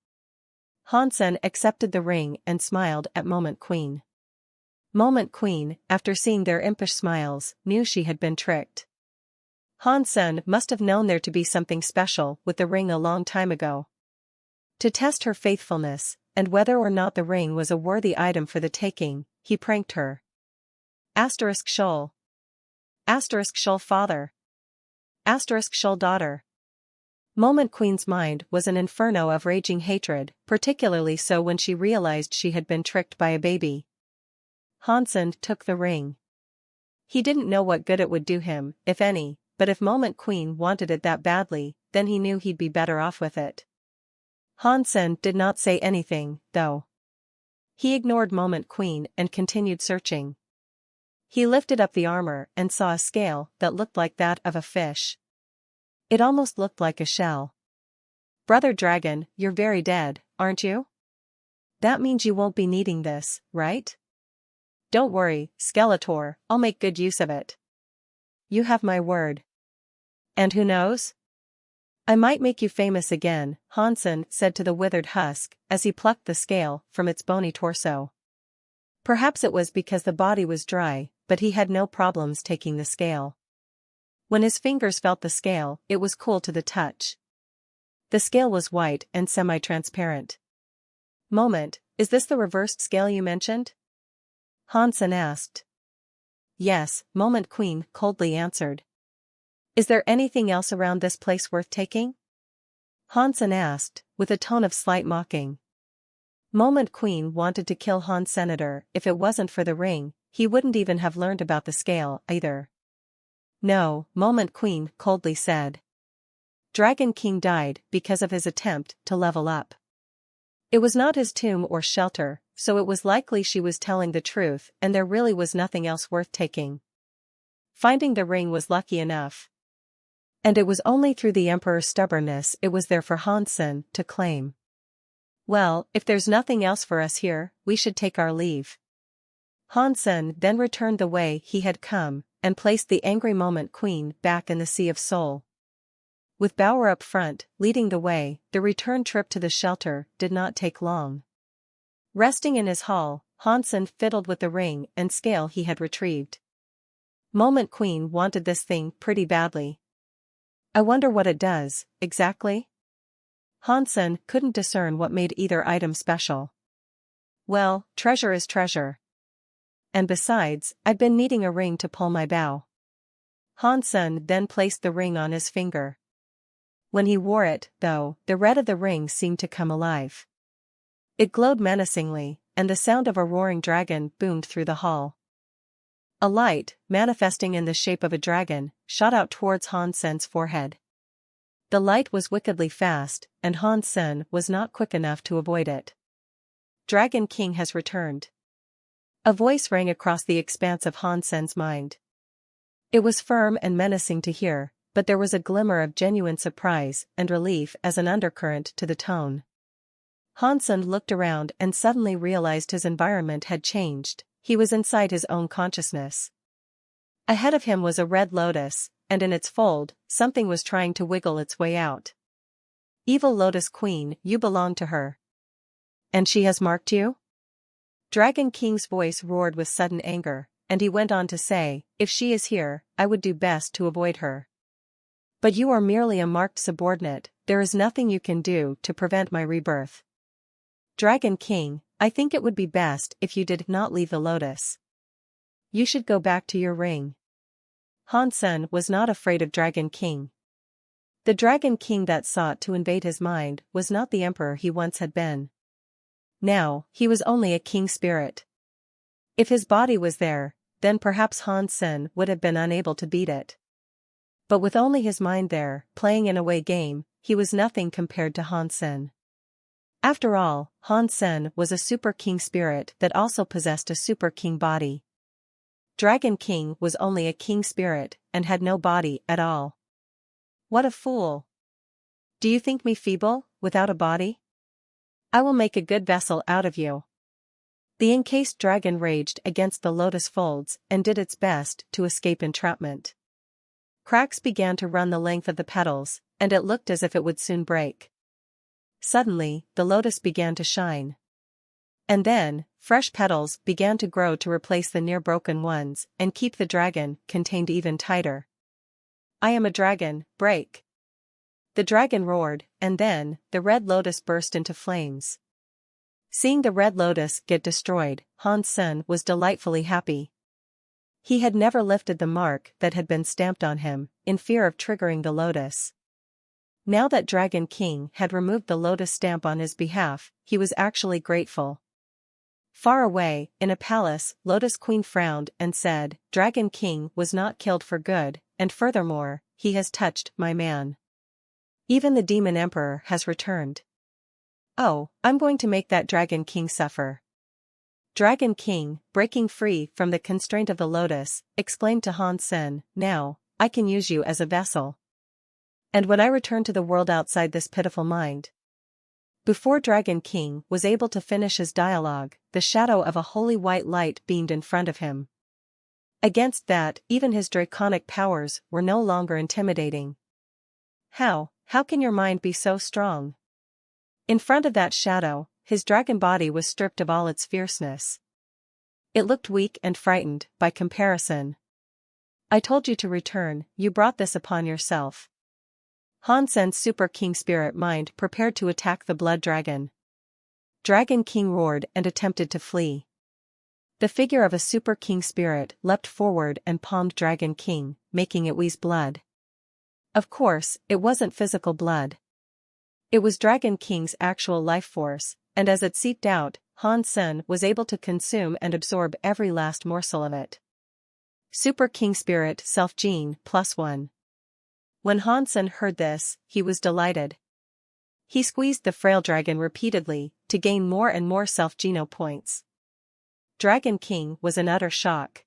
Han Sen accepted the ring and smiled at Moment Queen. Moment Queen, after seeing their impish smiles, knew she had been tricked. Han Sen must have known there to be something special with the ring a long time ago. To test her faithfulness, and whether or not the ring was a worthy item for the taking, he pranked her. *Shoal. *Shoal father. *Shoal daughter. Moment Queen's mind was an inferno of raging hatred, particularly so when she realized she had been tricked by a baby. Han Sen took the ring. He didn't know what good it would do him, if any, but if Moment Queen wanted it that badly, then he knew he'd be better off with it. Han Sen did not say anything, though. He ignored Moment Queen and continued searching. He lifted up the armor and saw a scale that looked like that of a fish. It almost looked like a shell. "Brother Dragon, you're very dead, aren't you? That means you won't be needing this, right? Don't worry, Skeletor, I'll make good use of it. You have my word. And who knows? I might make you famous again," Han Sen said to the withered husk, as he plucked the scale from its bony torso. Perhaps it was because the body was dry, but he had no problems taking the scale. When his fingers felt the scale, it was cool to the touch. The scale was white and semi-transparent. "Moment, is this the reversed scale you mentioned?" Han Sen asked. "Yes," Moment Queen coldly answered. "Is there anything else around this place worth taking?" Han Sen asked, with a tone of slight mocking. Moment Queen wanted to kill Han Senator. If it wasn't for the ring, he wouldn't even have learned about the scale, either. "No," Moment Queen coldly said. Dragon King died because of his attempt to level up. It was not his tomb or shelter, so it was likely she was telling the truth and there really was nothing else worth taking. Finding the ring was lucky enough. And it was only through the Emperor's stubbornness it was there for Han Sen to claim. "Well, if there's nothing else for us here, we should take our leave." Han Sen then returned the way he had come, and placed the angry Moment Queen back in the Sea of Soul. With Bauer up front, leading the way, the return trip to the shelter did not take long. Resting in his hall, Han Sen fiddled with the ring and scale he had retrieved. Moment Queen wanted this thing pretty badly. "I wonder what it does, exactly?" Han Sen couldn't discern what made either item special. "Well, treasure is treasure. and besides, I've been needing a ring to pull my bow. Hansen then placed the ring on his finger. When he wore it, though, the red of the ring seemed to come alive. It glowed menacingly, and the sound of a roaring dragon boomed through the hall. A light, manifesting in the shape of a dragon, shot out towards Hansen's forehead. The light was wickedly fast, and Hansen was not quick enough to avoid it. Dragon King has returned. A voice rang across the expanse of Hansen's mind. It was firm and menacing to hear, but there was a glimmer of genuine surprise and relief as an undercurrent to the tone. Hansen looked around and suddenly realized his environment had changed. He was inside his own consciousness. Ahead of him was a red lotus, and in its fold, something was trying to wiggle its way out. Evil Lotus Queen, you belong to her. And she has marked you? Dragon King's voice roared with sudden anger, and he went on to say, if she is here, I would do best to avoid her. But you are merely a marked subordinate, there is nothing you can do to prevent my rebirth. Dragon King, I think it would be best if you did not leave the lotus. You should go back to your ring. Hansen was not afraid of Dragon King. The Dragon King that sought to invade his mind was not the emperor he once had been. Now, he was only a king spirit. If his body was there, then perhaps Hansen would have been unable to beat it. But with only his mind there, playing an away game, he was nothing compared to Hansen. After all, Hansen was a super king spirit that also possessed a super king body. Dragon King was only a king spirit and had no body at all. What a fool! Do you think me feeble, without a body? I will make a good vessel out of you. The encased dragon raged against the lotus folds and did its best to escape entrapment. Cracks began to run the length of the petals, and it looked as if it would soon break. Suddenly, the lotus began to shine. And then, fresh petals began to grow to replace the near-broken ones and keep the dragon contained even tighter. I am a dragon, break! The dragon roared, and then, the red lotus burst into flames. Seeing the red lotus get destroyed, Hansen was delightfully happy. He had never lifted the mark that had been stamped on him, in fear of triggering the lotus. Now that Dragon King had removed the lotus stamp on his behalf, he was actually grateful. Far away, in a palace, Lotus Queen frowned and said, Dragon King was not killed for good, and furthermore, he has touched my man. Even the Demon Emperor has returned. Oh, I'm going to make that Dragon King suffer. Dragon King, breaking free from the constraint of the lotus, exclaimed to Hansen, now, I can use you as a vessel. And when I return to the world outside this pitiful mind. Before Dragon King was able to finish his dialogue, the shadow of a holy white light beamed in front of him. Against that, even his draconic powers were no longer intimidating. How can your mind be so strong? In front of that shadow, his dragon body was stripped of all its fierceness. It looked weak and frightened, by comparison. I told you to return, you brought this upon yourself. Hansen's super king spirit mind prepared to attack the blood dragon. Dragon King roared and attempted to flee. The figure of a super king spirit leapt forward and palmed Dragon King, making it wheeze blood. Of course, it wasn't physical blood. It was Dragon King's actual life force, and as it seeped out, Hansen was able to consume and absorb every last morsel of it. Super King Spirit Self-Gene +1. When Hansen heard this, he was delighted. He squeezed the frail dragon repeatedly, to gain more and more self-geno points. Dragon King was in utter shock.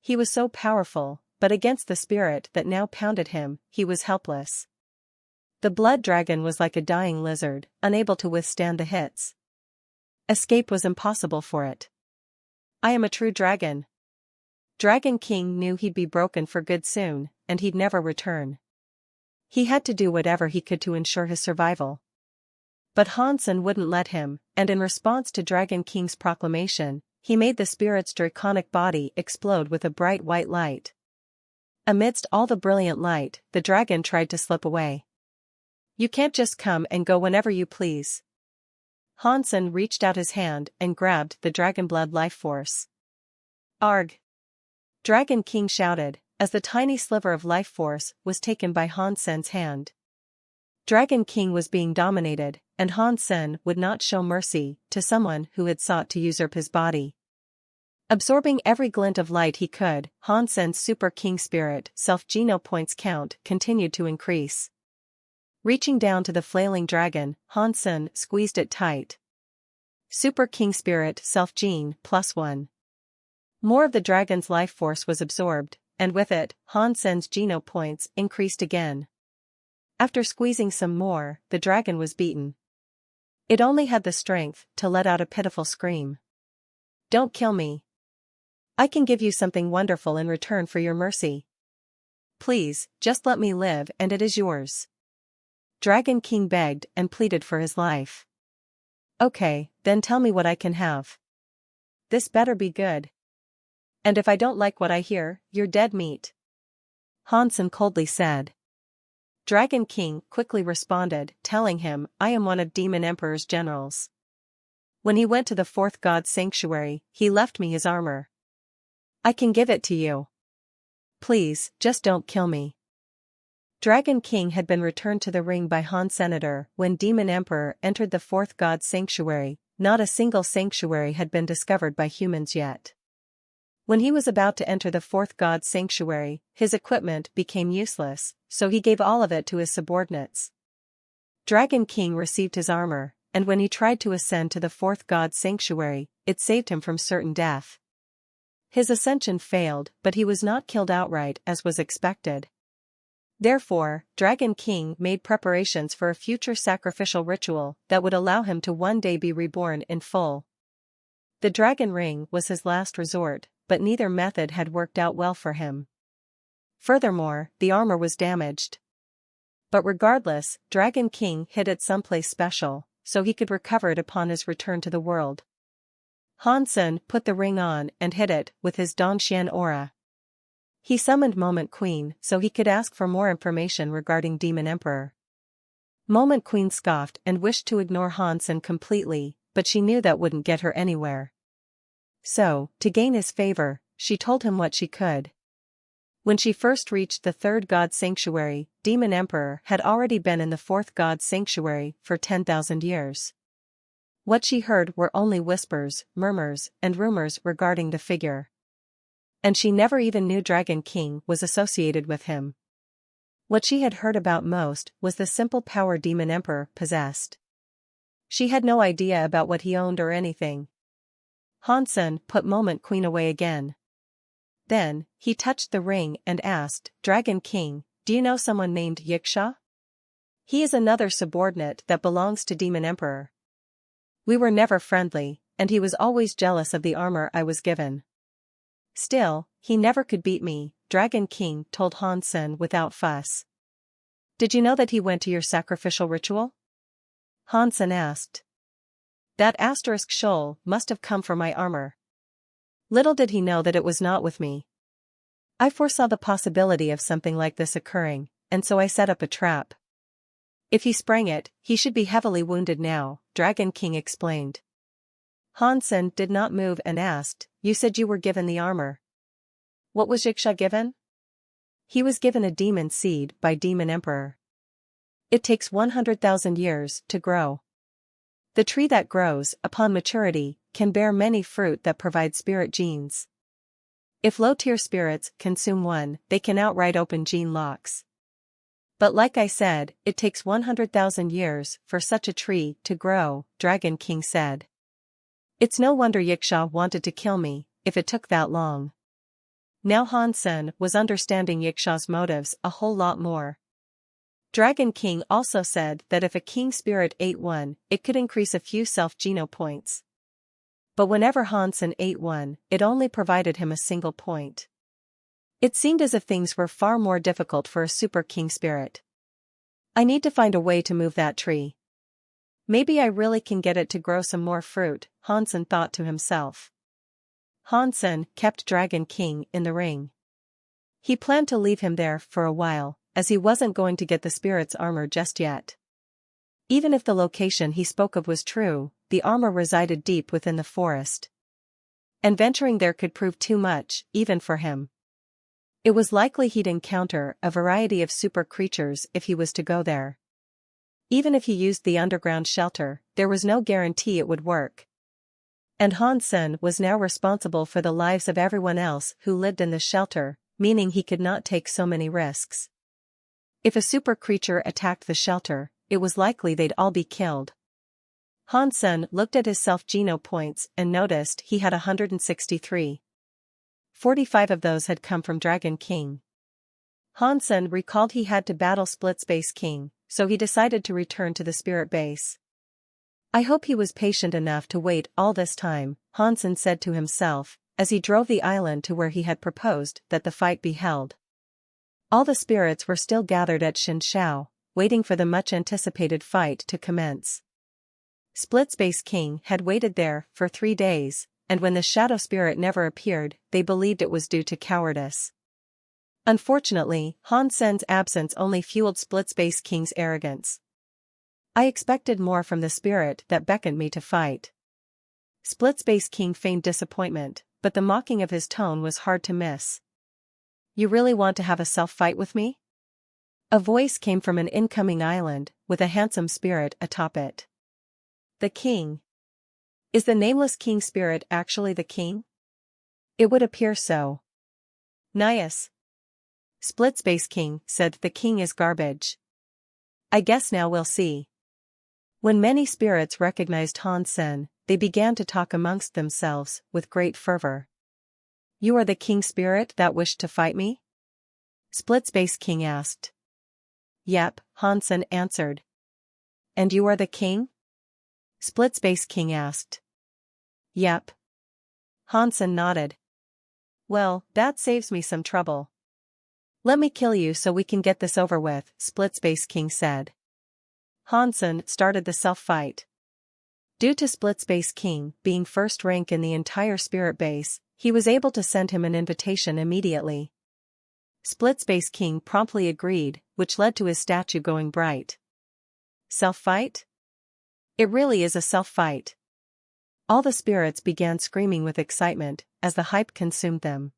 He was so powerful, but against the spirit that now pounded him, he was helpless. The blood dragon was like a dying lizard, unable to withstand the hits. Escape was impossible for it. I am a true dragon. Dragon King knew he'd be broken for good soon, and he'd never return. He had to do whatever he could to ensure his survival. But Hansen wouldn't let him, and in response to Dragon King's proclamation, he made the spirit's draconic body explode with a bright white light. Amidst all the brilliant light, the dragon tried to slip away. You can't just come and go whenever you please. Hansen reached out his hand and grabbed the dragon blood life force. Arg! Dragon King shouted, as the tiny sliver of life force was taken by Hansen's hand. Dragon King was being dominated, and Hansen would not show mercy to someone who had sought to usurp his body. Absorbing every glint of light he could, Hansen's Super King Spirit self-geno points count continued to increase. Reaching down to the flailing dragon, Hansen squeezed it tight. Super King Spirit self-gene +1. More of the dragon's life force was absorbed, and with it, Hansen's geno points increased again. After squeezing some more, the dragon was beaten. It only had the strength to let out a pitiful scream. Don't kill me. I can give you something wonderful in return for your mercy. Please, just let me live and it is yours. Dragon King begged and pleaded for his life. Okay, then tell me what I can have. This better be good. And if I don't like what I hear, you're dead meat. Hansen coldly said. Dragon King quickly responded, telling him, I am one of Demon Emperor's generals. When he went to the fourth god's sanctuary, he left me his armor. I can give it to you. Please, just don't kill me. Dragon King had been returned to the ring by Han Senator when Demon Emperor entered the fourth god's sanctuary. Not a single sanctuary had been discovered by humans yet. When he was about to enter the fourth god's sanctuary, his equipment became useless, so he gave all of it to his subordinates. Dragon King received his armor, and when he tried to ascend to the fourth god's sanctuary, it saved him from certain death. His ascension failed, but he was not killed outright as was expected. Therefore, Dragon King made preparations for a future sacrificial ritual that would allow him to one day be reborn in full. The dragon ring was his last resort, but neither method had worked out well for him. Furthermore, the armor was damaged. But regardless, Dragon King hid it someplace special, so he could recover it upon his return to the world. Hansen put the ring on and hid it with his Dongxian aura. He summoned Moment Queen so he could ask for more information regarding Demon Emperor. Moment Queen scoffed and wished to ignore Hansen completely, but she knew that wouldn't get her anywhere. So, to gain his favor, she told him what she could. When she first reached the third god's sanctuary, Demon Emperor had already been in the fourth god's sanctuary for 10,000 years. What she heard were only whispers, murmurs, and rumors regarding the figure. And she never even knew Dragon King was associated with him. What she had heard about most was the simple power Demon Emperor possessed. She had no idea about what he owned or anything. Hansen put Moment Queen away again. Then, he touched the ring and asked, Dragon King, do you know someone named Yiksha? He is another subordinate that belongs to Demon Emperor. We were never friendly, and he was always jealous of the armor I was given. Still, he never could beat me, Dragon King told Hansen without fuss. Did you know that he went to your sacrificial ritual? Hansen asked. That asterisk shoal must have come for my armor. Little did he know that it was not with me. I foresaw the possibility of something like this occurring, and so I set up a trap. If he sprang it, he should be heavily wounded now, Dragon King explained. Hansen did not move and asked, you said you were given the armor. What was Yiksha given? He was given a demon seed by Demon Emperor. It takes 100,000 years to grow. The tree that grows, upon maturity, can bear many fruit that provide spirit genes. If low-tier spirits consume one, they can outright open gene locks. But like I said, it takes 100,000 years for such a tree to grow, Dragon King said. It's no wonder Yiksha wanted to kill me, if it took that long. Now Hansen was understanding Yiksha's motives a whole lot more. Dragon King also said that if a king spirit ate one, it could increase a few self-geno points. But whenever Hansen ate one, it only provided him a single point. It seemed as if things were far more difficult for a super king spirit. I need to find a way to move that tree. Maybe I really can get it to grow some more fruit, Hansen thought to himself. Hansen kept Dragon King in the ring. He planned to leave him there for a while, as he wasn't going to get the spirit's armor just yet. Even if the location he spoke of was true, the armor resided deep within the forest. and venturing there could prove too much, even for him. It was likely he'd encounter a variety of super creatures if he was to go there. Even if he used the underground shelter, there was no guarantee it would work. And Han Sen was now responsible for the lives of everyone else who lived in the shelter, meaning he could not take so many risks. If a super creature attacked the shelter, it was likely they'd all be killed. Han Sen looked at his self-geno points and noticed he had 163. 45 of those had come from Dragon King. Han Sen recalled he had to battle Split Space King, so he decided to return to the spirit base. I hope he was patient enough to wait all this time, Han Sen said to himself, as he drove the island to where he had proposed that the fight be held. All the spirits were still gathered at Shinshao, waiting for the much-anticipated fight to commence. Split Space King had waited there for 3 days, and when the shadow spirit never appeared, they believed it was due to cowardice. Unfortunately, Han Sen's absence only fueled Split Space King's arrogance. I expected more from the spirit that beckoned me to fight. Split Space King feigned disappointment, but the mocking of his tone was hard to miss. You really want to have a self-fight with me? A voice came from an incoming island, with a handsome spirit atop it. The king. Is the nameless king spirit actually the king? It would appear so. Nias. Split Space King said the king is garbage. I guess now we'll see. When many spirits recognized Han Sen, they began to talk amongst themselves with great fervor. You are the king spirit that wished to fight me? Split Space King asked. Yep, Han Sen answered. And you are the king? Split Space King asked. Yep. Han Sen nodded. Well, that saves me some trouble. Let me kill you so we can get this over with, Split Space King said. Han Sen started the self-fight. Due to Split Space King being first rank in the entire spirit base, he was able to send him an invitation immediately. Split Space King promptly agreed, which led to his statue going bright. Self-fight? It really is a self-fight. All the spirits began screaming with excitement as the hype consumed them.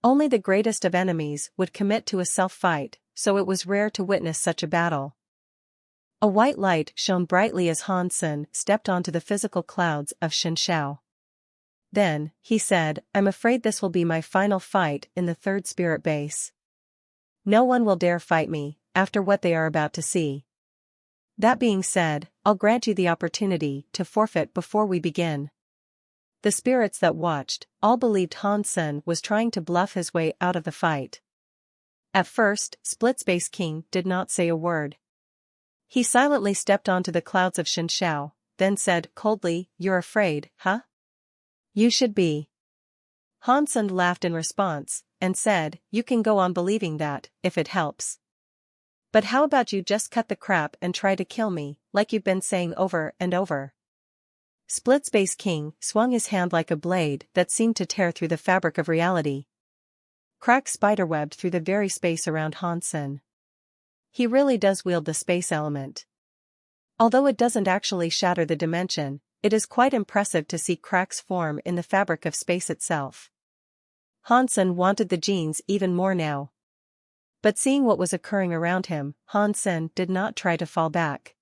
Only the greatest of enemies would commit to a self-fight, so it was rare to witness such a battle. A white light shone brightly as Han Sen stepped onto the physical clouds of Shinshao. Then, he said, I'm afraid this will be my final fight in the third spirit base. No one will dare fight me, after what they are about to see. That being said, I'll grant you the opportunity to forfeit before we begin. The spirits that watched all believed Han Sen was trying to bluff his way out of the fight. At first, Split Space King did not say a word. He silently stepped onto the clouds of Shinshao, then said coldly, You're afraid, huh? You should be. Han Sen laughed in response, and said, You can go on believing that, if it helps. But how about you just cut the crap and try to kill me, like you've been saying over and over? Split Space King swung his hand like a blade that seemed to tear through the fabric of reality. Cracks spiderwebbed through the very space around Han Sen. He really does wield the space element. Although it doesn't actually shatter the dimension, it is quite impressive to see cracks form in the fabric of space itself. Han Sen wanted the genes even more now. But seeing what was occurring around him, Han Sen did not try to fall back.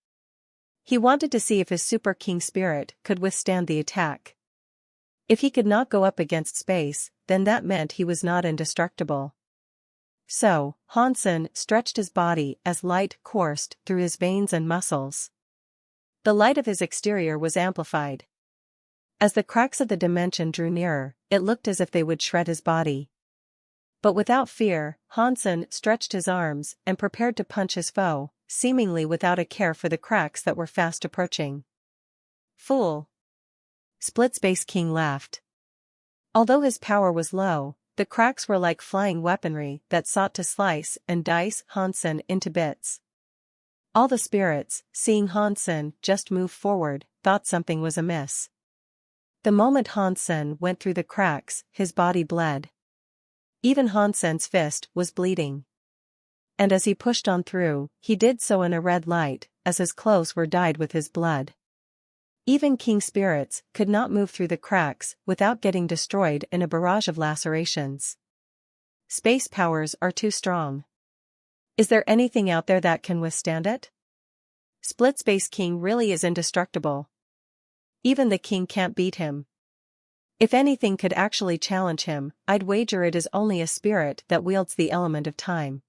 He wanted to see if his Super King spirit could withstand the attack. If he could not go up against space, then that meant he was not indestructible. So, Han Sen stretched his body as light coursed through his veins and muscles. The light of his exterior was amplified. As the cracks of the dimension drew nearer, it looked as if they would shred his body. But without fear, Han Sen stretched his arms and prepared to punch his foe, seemingly without a care for the cracks that were fast approaching. Fool! Split Space King laughed. Although his power was low, the cracks were like flying weaponry that sought to slice and dice Han Sen into bits. All the spirits, seeing Han Sen just move forward, thought something was amiss. The moment Han Sen went through the cracks, his body bled. Even Han Sen's fist was bleeding. And as he pushed on through, he did so in a red light, as his clothes were dyed with his blood. Even king spirits could not move through the cracks without getting destroyed in a barrage of lacerations. Space powers are too strong. Is there anything out there that can withstand it? Split Space King really is indestructible. Even the king can't beat him. If anything could actually challenge him, I'd wager it is only a spirit that wields the element of time.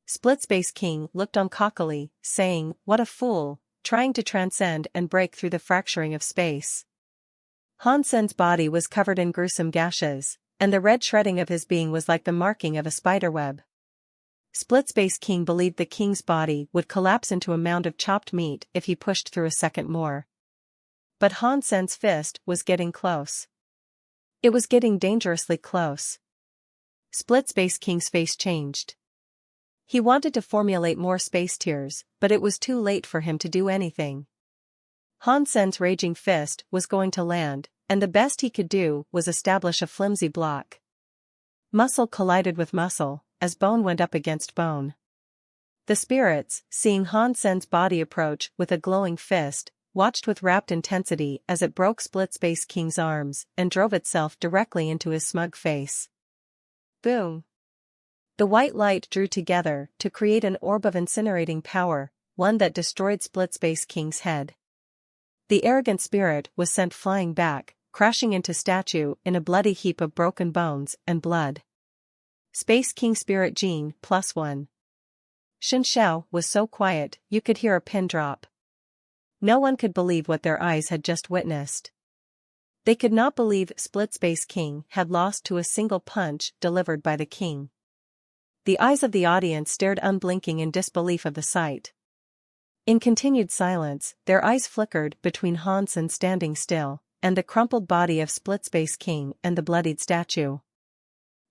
Split Space King looked on cockily, saying, "What a fool, trying to transcend and break through the fracturing of space." Hansen's body was covered in gruesome gashes, and the red shredding of his being was like the marking of a spiderweb. Split Space King believed the king's body would collapse into a mound of chopped meat if he pushed through a second more. But Hansen's fist was getting close. It was getting dangerously close. Split Space King's face changed. He wanted to formulate more space tears, but it was too late for him to do anything. Hansen's raging fist was going to land, and the best he could do was establish a flimsy block. Muscle collided with muscle, as bone went up against bone. The spirits, seeing Hansen's body approach with a glowing fist, watched with rapt intensity as it broke Split Space King's arms and drove itself directly into his smug face. Boom! The white light drew together to create an orb of incinerating power, one that destroyed Split Space King's head. The arrogant spirit was sent flying back, crashing into statue in a bloody heap of broken bones and blood. Space King Spirit Gene +1. Shen Xiao was so quiet you could hear a pin drop. No one could believe what their eyes had just witnessed. They could not believe Split Space King had lost to a single punch delivered by the king. The eyes of the audience stared unblinking in disbelief of the sight. In continued silence, their eyes flickered between Hansen standing still and the crumpled body of Split Space King and the bloodied statue.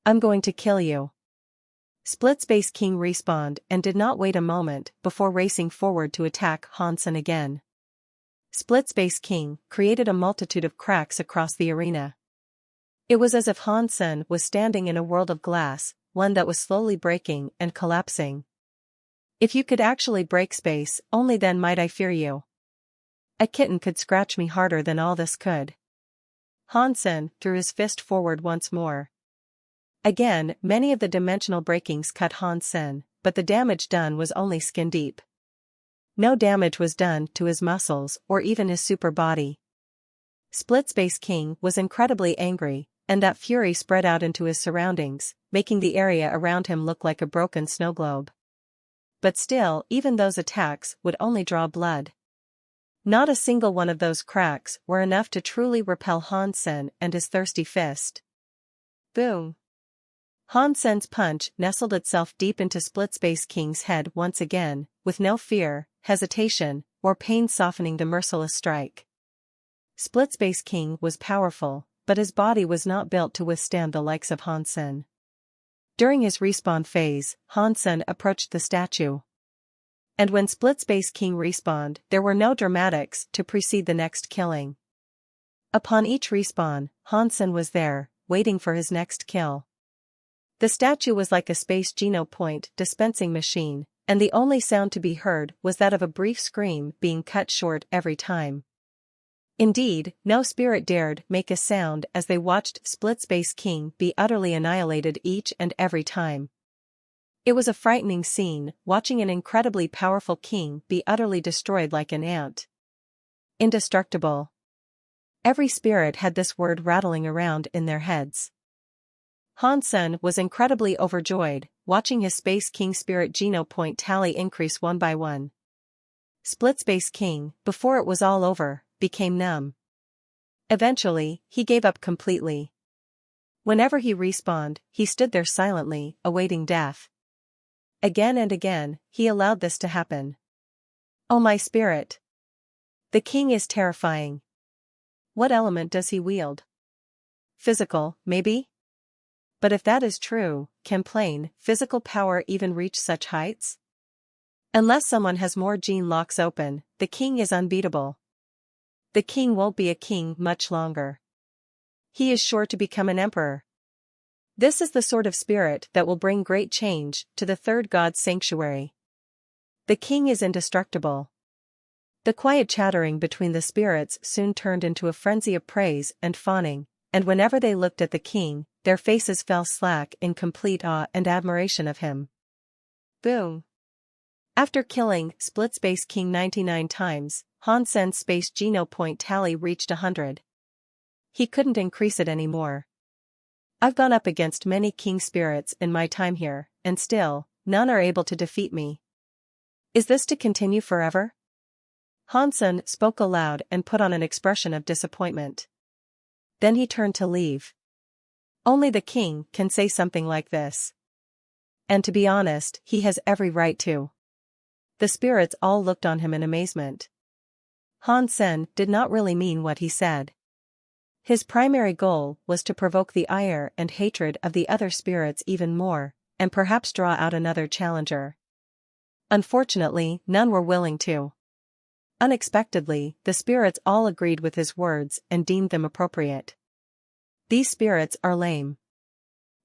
"I'm going to kill you." Split Space King respawned and did not wait a moment before racing forward to attack Hansen again. Split Space King created a multitude of cracks across the arena. It was as if Hansen was standing in a world of glass, one that was slowly breaking and collapsing. "If you could actually break space, only then might I fear you. A kitten could scratch me harder than all this could." Hansen threw his fist forward once more. Again, many of the dimensional breakings cut Hansen, but the damage done was only skin deep. No damage was done to his muscles or even his super body. Split Space King was incredibly angry, and that fury spread out into his surroundings, making the area around him look like a broken snow globe. But still, even those attacks would only draw blood. Not a single one of those cracks were enough to truly repel Hansen and his thirsty fist. Boom! Hansen's punch nestled itself deep into Split Space King's head once again, with no fear, hesitation, or pain softening the merciless strike. Split Space King was powerful, but his body was not built to withstand the likes of Hansen. During his respawn phase, Hansen approached the statue. And when Split Space King respawned, there were no dramatics to precede the next killing. Upon each respawn, Hansen was there, waiting for his next kill. The statue was like a space geno point dispensing machine, and the only sound to be heard was that of a brief scream being cut short every time. Indeed, no spirit dared make a sound as they watched Split Space King be utterly annihilated each and every time. It was a frightening scene, watching an incredibly powerful king be utterly destroyed like an ant. Indestructible. Every spirit had this word rattling around in their heads. Hansen was incredibly overjoyed, watching his Space King Spirit Geno point tally increase one by one. Split Space King, before it was all over, became numb. Eventually, he gave up completely. Whenever he respawned, he stood there silently, awaiting death. Again and again, he allowed this to happen. "Oh my spirit! The king is terrifying. What element does he wield? Physical, maybe? But if that is true, can plain, physical power even reach such heights? Unless someone has more gene locks open, the king is unbeatable. The king won't be a king much longer. He is sure to become an emperor. This is the sort of spirit that will bring great change to the third god's sanctuary. The king is indestructible. The quiet chattering between the spirits soon turned into a frenzy of praise and fawning, and whenever they looked at the king, their faces fell slack in complete awe and admiration of him. Boom. After killing Split Space King 99 times, Han Sen's space geno point tally reached 100. He couldn't increase it anymore. I've gone up against many king spirits in my time here, and still, none are able to defeat me. Is this to continue forever? Han Sen spoke aloud and put on an expression of disappointment. Then he turned to leave. Only the king can say something like this. And to be honest, he has every right to. The spirits all looked on him in amazement. Han Sen did not really mean what he said. His primary goal was to provoke the ire and hatred of the other spirits even more, and perhaps draw out another challenger. Unfortunately, none were willing to. Unexpectedly, the spirits all agreed with his words and deemed them appropriate. These spirits are lame.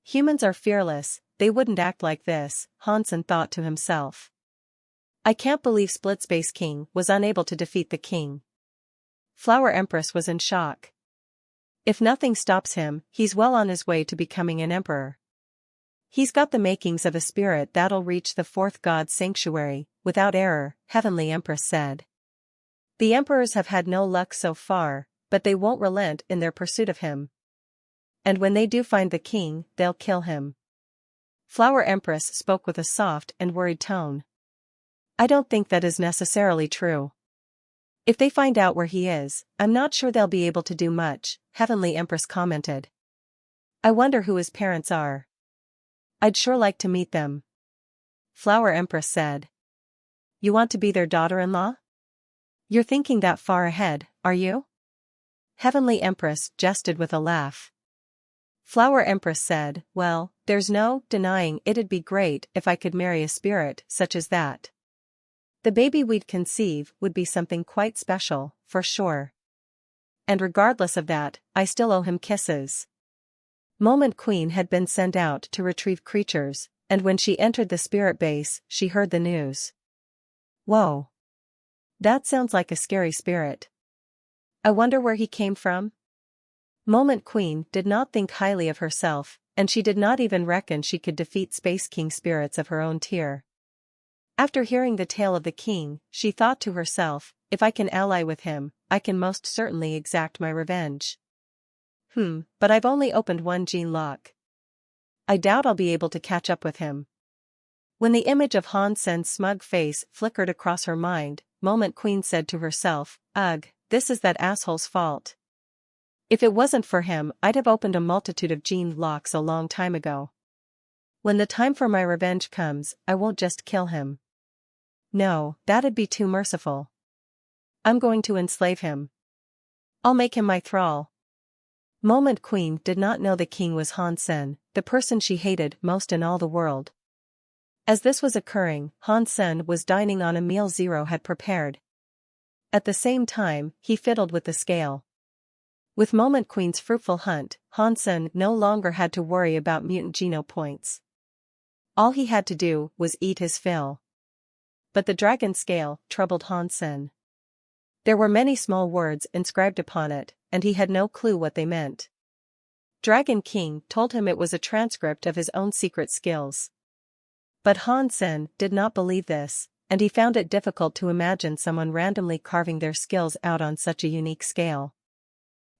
Humans are fearless, they wouldn't act like this, Han Sen thought to himself. I can't believe Split Space King was unable to defeat the king. Flower Empress was in shock. If nothing stops him, he's well on his way to becoming an emperor. He's got the makings of a spirit that'll reach the fourth god's sanctuary, without error, Heavenly Empress said. The emperors have had no luck so far, but they won't relent in their pursuit of him. And when they do find the king, they'll kill him. Flower Empress spoke with a soft and worried tone. I don't think that is necessarily true. If they find out where he is, I'm not sure they'll be able to do much, Heavenly Empress commented. I wonder who his parents are. I'd sure like to meet them. Flower Empress said. You want to be their daughter-in-law? You're thinking that far ahead, are you? Heavenly Empress jested with a laugh. Flower Empress said, well, there's no denying it'd be great if I could marry a spirit such as that. The baby we'd conceive would be something quite special, for sure. And regardless of that, I still owe him kisses. Moment Queen had been sent out to retrieve creatures, and when she entered the spirit base, she heard the news. Whoa. That sounds like a scary spirit. I wonder where he came from? Moment Queen did not think highly of herself, and she did not even reckon she could defeat Space King spirits of her own tier. After hearing the tale of the king, she thought to herself, if I can ally with him, I can most certainly exact my revenge. But I've only opened one gene lock. I doubt I'll be able to catch up with him. When the image of Han Sen's smug face flickered across her mind, Moment Queen said to herself, ugh, this is that asshole's fault. If it wasn't for him, I'd have opened a multitude of gene locks a long time ago. When the time for my revenge comes, I won't just kill him. No, that'd be too merciful. I'm going to enslave him. I'll make him my thrall. Moment Queen did not know the king was Han Sen, the person she hated most in all the world. As this was occurring, Han Sen was dining on a meal Zero had prepared. At the same time, he fiddled with the scale. With Moment Queen's fruitful hunt, Han Sen no longer had to worry about mutant geno points. All he had to do was eat his fill. But the dragon scale troubled Han Sen. There were many small words inscribed upon it, and he had no clue what they meant. Dragon King told him it was a transcript of his own secret skills. But Han Sen did not believe this, and he found it difficult to imagine someone randomly carving their skills out on such a unique scale.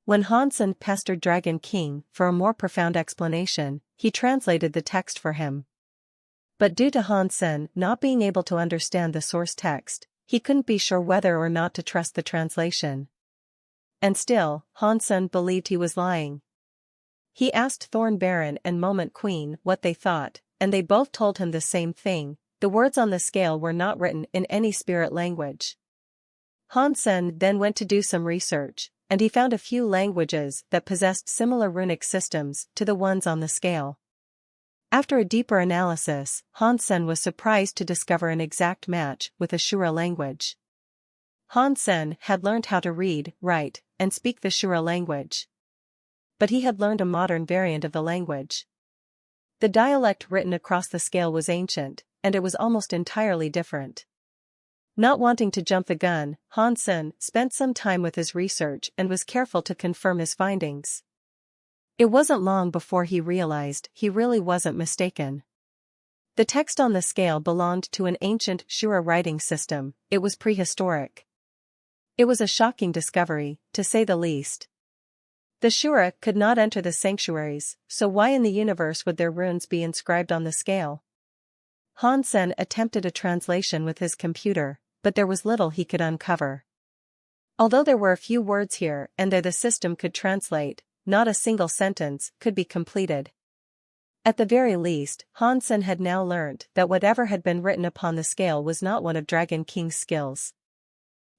When Han Sen pestered Dragon King for a more profound explanation, he translated the text for him. But due to Han Sen not being able to understand the source text, he couldn't be sure whether or not to trust the translation. And still, Han Sen believed he was lying. He asked Thorn Baron and Moment Queen what they thought, and they both told him the same thing. The words on the scale were not written in any spirit language. Han Sen then went to do some research, and he found a few languages that possessed similar runic systems to the ones on the scale. After a deeper analysis, Han Sen was surprised to discover an exact match with a Shura language. Han Sen had learned how to read, write, and speak the Shura language. But he had learned a modern variant of the language. The dialect written across the scale was ancient, and it was almost entirely different. Not wanting to jump the gun, Hansen spent some time with his research and was careful to confirm his findings. It wasn't long before he realized he really wasn't mistaken. The text on the scale belonged to an ancient Shura writing system. It was prehistoric. It was a shocking discovery, to say the least. The Shura could not enter the sanctuaries, so why in the universe would their runes be inscribed on the scale? Hansen attempted a translation with his computer, but there was little he could uncover. Although there were a few words here and there the system could translate, not a single sentence could be completed. At the very least, Hansen had now learned that whatever had been written upon the scale was not one of Dragon King's skills.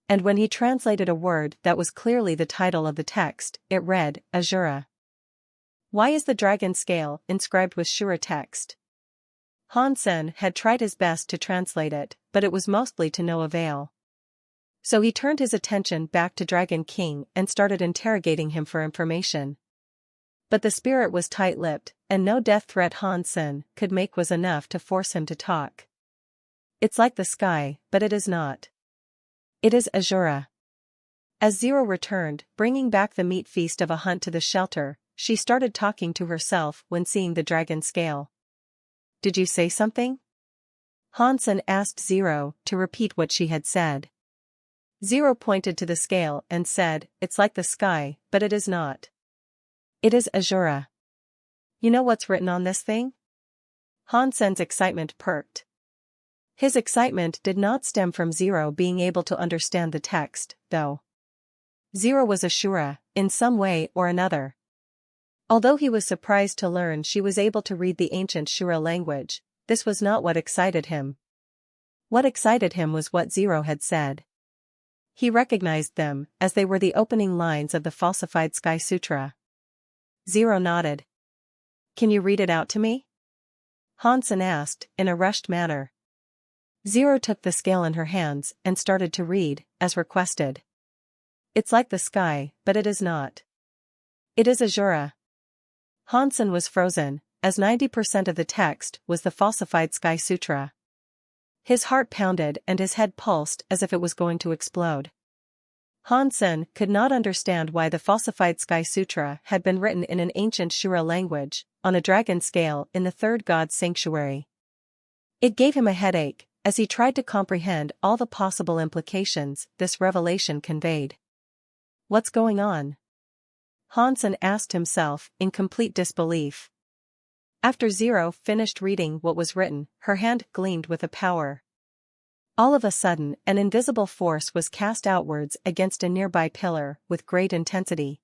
And when he translated a word that was clearly the title of the text, it read, Azura. Why is the dragon scale inscribed with Shura text? Hansen had tried his best to translate it, but it was mostly to no avail. So he turned his attention back to Dragon King and started interrogating him for information. But the spirit was tight-lipped, and no death threat Hansen could make was enough to force him to talk. It's like the sky, but it is not. It is Azura. As Zero returned, bringing back the meat feast of a hunt to the shelter, she started talking to herself when seeing the dragon scale. Did you say something? Hansen asked Zero to repeat what she had said. Zero pointed to the scale and said, It's like the sky, but it is not. It is Azura. You know what's written on this thing? Hansen's excitement perked. His excitement did not stem from Zero being able to understand the text, though. Zero was a Shura, in some way or another. Although he was surprised to learn she was able to read the ancient Shura language, this was not what excited him. What excited him was what Zero had said. He recognized them, as they were the opening lines of the falsified Sky Sutra. Zero nodded. Can you read it out to me? Hansen asked, in a rushed manner. Zero took the scale in her hands and started to read, as requested. It's like the sky, but it is not. It is Azura. Hansen was frozen, as 90% of the text was the falsified Sky Sutra. His heart pounded and his head pulsed as if it was going to explode. Hansen could not understand why the falsified Sky Sutra had been written in an ancient Shura language, on a dragon scale in the third god's sanctuary. It gave him a headache, as he tried to comprehend all the possible implications this revelation conveyed. What's going on? Hansen asked himself, in complete disbelief. After Zero finished reading what was written, her hand gleamed with a power. All of a sudden, an invisible force was cast outwards against a nearby pillar with great intensity.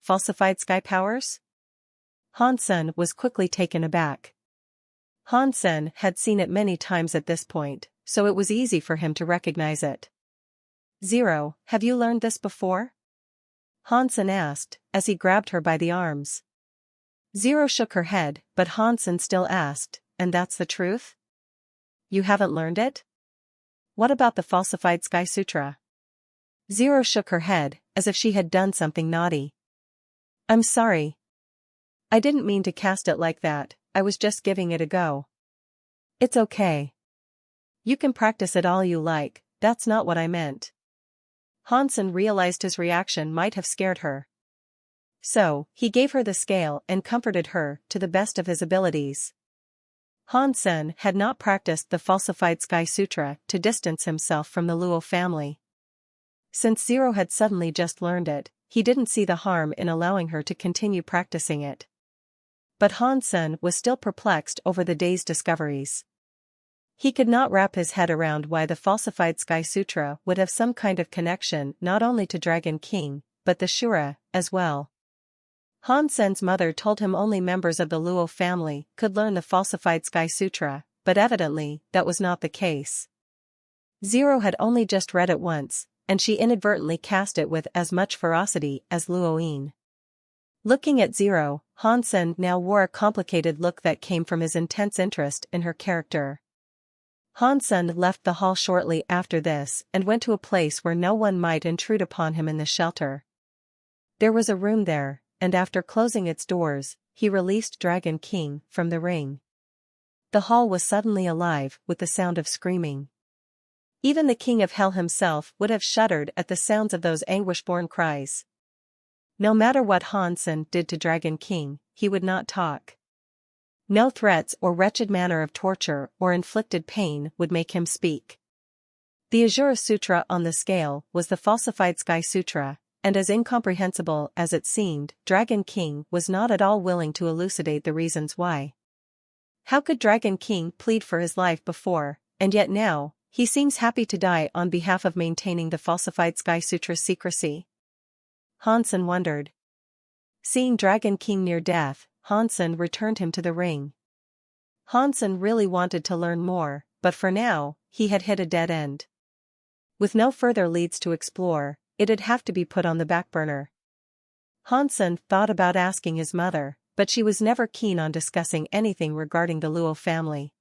Falsified sky powers? Hansen was quickly taken aback. Hansen had seen it many times at this point, so it was easy for him to recognize it. Zero, have you learned this before? Hansen asked, as he grabbed her by the arms. Zero shook her head, but Hansen still asked, and that's the truth? You haven't learned it? What about the falsified Sky Sutra? Zero shook her head, as if she had done something naughty. I'm sorry. I didn't mean to cast it like that, I was just giving it a go. It's okay. You can practice it all you like, that's not what I meant. Hansen realized his reaction might have scared her. So, he gave her the scale and comforted her to the best of his abilities. Hansen had not practiced the falsified Sky Sutra to distance himself from the Luo family. Since Zero had suddenly just learned it, he didn't see the harm in allowing her to continue practicing it. But Hansen was still perplexed over the day's discoveries. He could not wrap his head around why the falsified Sky Sutra would have some kind of connection not only to Dragon King, but the Shura, as well. Hansen's mother told him only members of the Luo family could learn the falsified Sky Sutra, but evidently that was not the case. Zero had only just read it once, and she inadvertently cast it with as much ferocity as Luoyin. Looking at Zero, Hansen now wore a complicated look that came from his intense interest in her character. Hansen left the hall shortly after this and went to a place where no one might intrude upon him in the shelter. There was a room there, and after closing its doors, he released Dragon King from the ring. The hall was suddenly alive with the sound of screaming. Even the king of hell himself would have shuddered at the sounds of those anguish-born cries. No matter what Hansen did to Dragon King, he would not talk. No threats or wretched manner of torture or inflicted pain would make him speak. The Azura Sutra on the scale was the falsified Sky Sutra, and as incomprehensible as it seemed, Dragon King was not at all willing to elucidate the reasons why. How could Dragon King plead for his life before, and yet now, he seems happy to die on behalf of maintaining the falsified Sky Sutra's secrecy? Hansen wondered. Seeing Dragon King near death, Hansen returned him to the ring. Hansen really wanted to learn more, but for now, he had hit a dead end. With no further leads to explore, it'd have to be put on the back burner. Hansen thought about asking his mother, but she was never keen on discussing anything regarding the Luo family.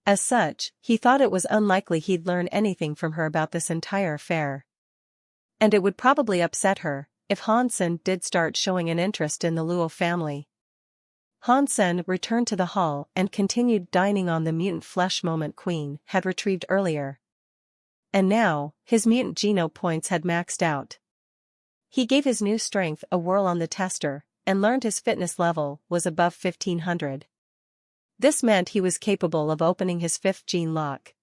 As such, he thought it was unlikely he'd learn anything from her about this entire affair. And it would probably upset her if Hansen did start showing an interest in the Luo family. Hansen returned to the hall and continued dining on the mutant flesh Moment Queen had retrieved earlier. And now, his mutant geno points had maxed out. He gave his new strength a whirl on the tester, and learned his fitness level was above 1500. This meant he was capable of opening his 5th gene lock.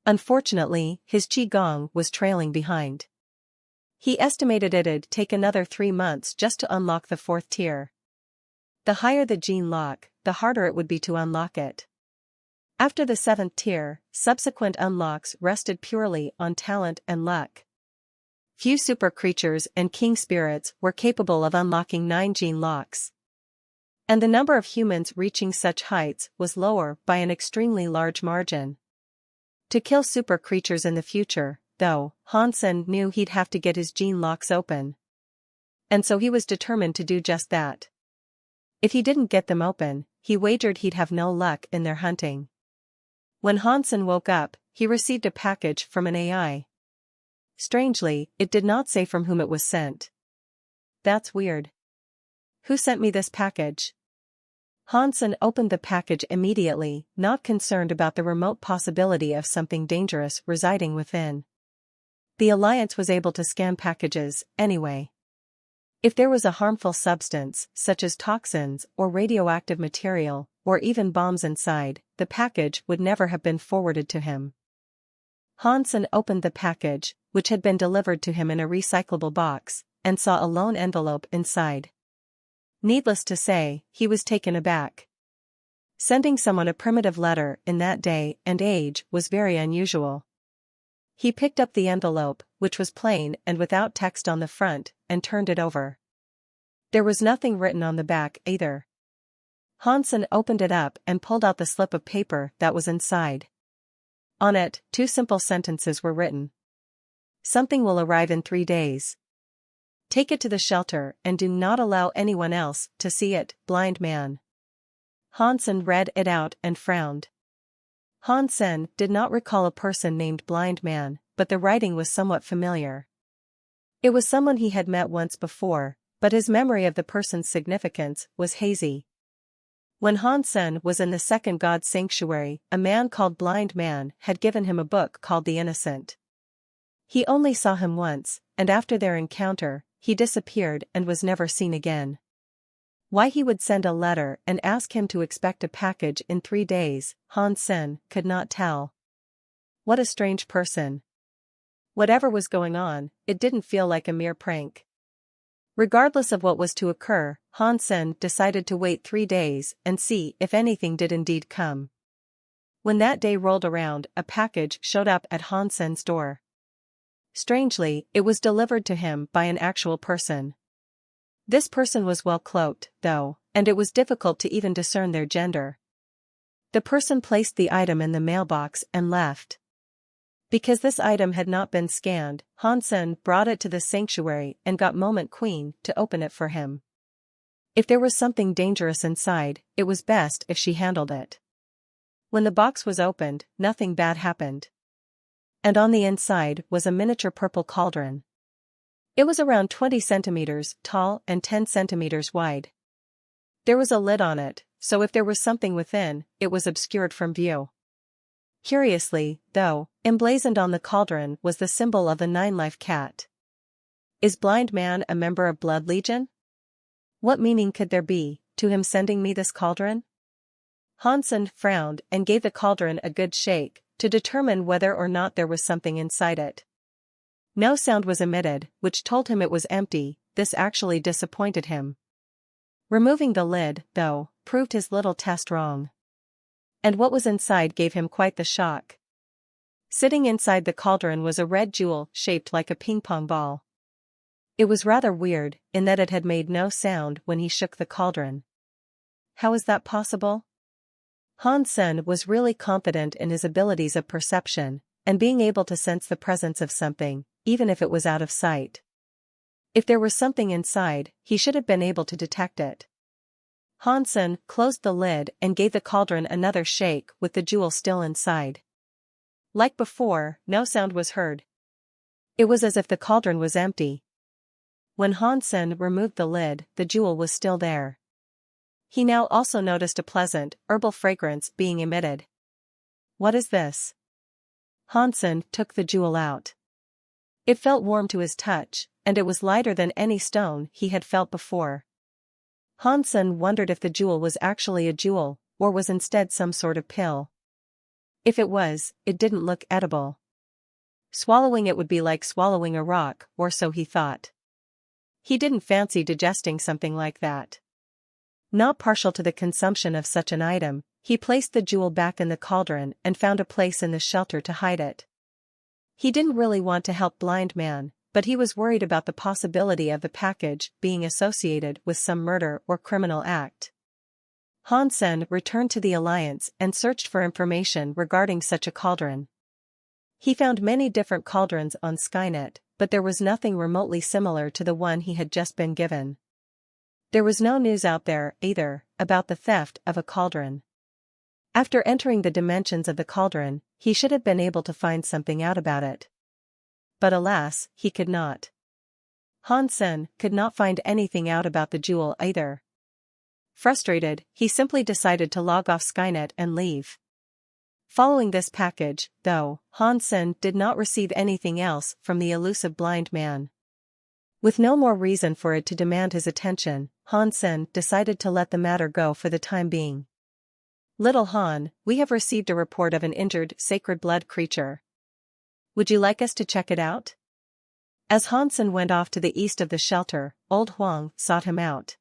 Unfortunately, his Qigong was trailing behind. He estimated it'd take another 3 months just to unlock the 4th tier. The higher the gene lock, the harder it would be to unlock it. After the 7th tier, subsequent unlocks rested purely on talent and luck. Few super creatures and king spirits were capable of unlocking 9 gene locks. And the number of humans reaching such heights was lower by an extremely large margin. To kill super creatures in the future, though, Hansen knew he'd have to get his gene locks open. And so he was determined to do just that. If he didn't get them open, he wagered he'd have no luck in their hunting. When Hansen woke up, he received a package from an AI. Strangely, it did not say from whom it was sent. That's weird. Who sent me this package? Hansen opened the package immediately, not concerned about the remote possibility of something dangerous residing within. The Alliance was able to scan packages, anyway. If there was a harmful substance, such as toxins or radioactive material, or even bombs inside, the package would never have been forwarded to him. Hansen opened the package, which had been delivered to him in a recyclable box, and saw a lone envelope inside. Needless to say, he was taken aback. Sending someone a primitive letter in that day and age was very unusual. He picked up the envelope, which was plain and without text on the front, and turned it over. There was nothing written on the back either. Hansen opened it up and pulled out the slip of paper that was inside. On it, 2 simple sentences were written. Something will arrive in 3 days. Take it to the shelter and do not allow anyone else to see it, blind man. Hansen read it out and frowned. Hansen did not recall a person named Blind Man, but the writing was somewhat familiar. It was someone he had met once before, but his memory of the person's significance was hazy. When Hansen was in the second god sanctuary, a man called Blind Man had given him a book called The Innocent. He only saw him once, and after their encounter, he disappeared and was never seen again. Why he would send a letter and ask him to expect a package in 3 days, Hansen could not tell. What a strange person. Whatever was going on, it didn't feel like a mere prank. Regardless of what was to occur, Hansen decided to wait 3 days and see if anything did indeed come. When that day rolled around, a package showed up at Hansen's door. Strangely, it was delivered to him by an actual person. This person was well cloaked, though, and it was difficult to even discern their gender. The person placed the item in the mailbox and left. Because this item had not been scanned, Hansen brought it to the sanctuary and got Moment Queen to open it for him. If there was something dangerous inside, it was best if she handled it. When the box was opened, nothing bad happened. And on the inside was a miniature purple cauldron. It was around 20 centimeters tall and 10 centimeters wide. There was a lid on it, so if there was something within, it was obscured from view. Curiously, though, emblazoned on the cauldron was the symbol of the nine-life cat. Is blind man a member of Blood Legion? What meaning could there be to him sending me this cauldron? Hansen frowned and gave the cauldron a good shake to determine whether or not there was something inside it. No sound was emitted, which told him it was empty. This actually disappointed him. Removing the lid, though, proved his little test wrong. And what was inside gave him quite the shock. Sitting inside the cauldron was a red jewel shaped like a ping-pong ball. It was rather weird, in that it had made no sound when he shook the cauldron. How is that possible? Hansen was really confident in his abilities of perception, and being able to sense the presence of something, even if it was out of sight. If there was something inside, he should have been able to detect it. Hansen closed the lid and gave the cauldron another shake with the jewel still inside. Like before, no sound was heard. It was as if the cauldron was empty. When Hansen removed the lid, the jewel was still there. He now also noticed a pleasant, herbal fragrance being emitted. What is this? Hansen took the jewel out. It felt warm to his touch, and it was lighter than any stone he had felt before. Hansen wondered if the jewel was actually a jewel, or was instead some sort of pill. If it was, it didn't look edible. Swallowing it would be like swallowing a rock, or so he thought. He didn't fancy digesting something like that. Not partial to the consumption of such an item, he placed the jewel back in the cauldron and found a place in the shelter to hide it. He didn't really want to help Blind Man, but he was worried about the possibility of the package being associated with some murder or criminal act. Hansen returned to the Alliance and searched for information regarding such a cauldron. He found many different cauldrons on Skynet, but there was nothing remotely similar to the one he had just been given. There was no news out there, either, about the theft of a cauldron. After entering the dimensions of the cauldron, he should have been able to find something out about it. But alas, he could not. Hansen could not find anything out about the jewel either. Frustrated, he simply decided to log off Skynet and leave. Following this package, though, Hansen did not receive anything else from the elusive blind man. With no more reason for it to demand his attention, Hansen decided to let the matter go for the time being. Little Han, we have received a report of an injured sacred blood creature. Would you like us to check it out? As Hansen went off to the east of the shelter, Old Huang sought him out.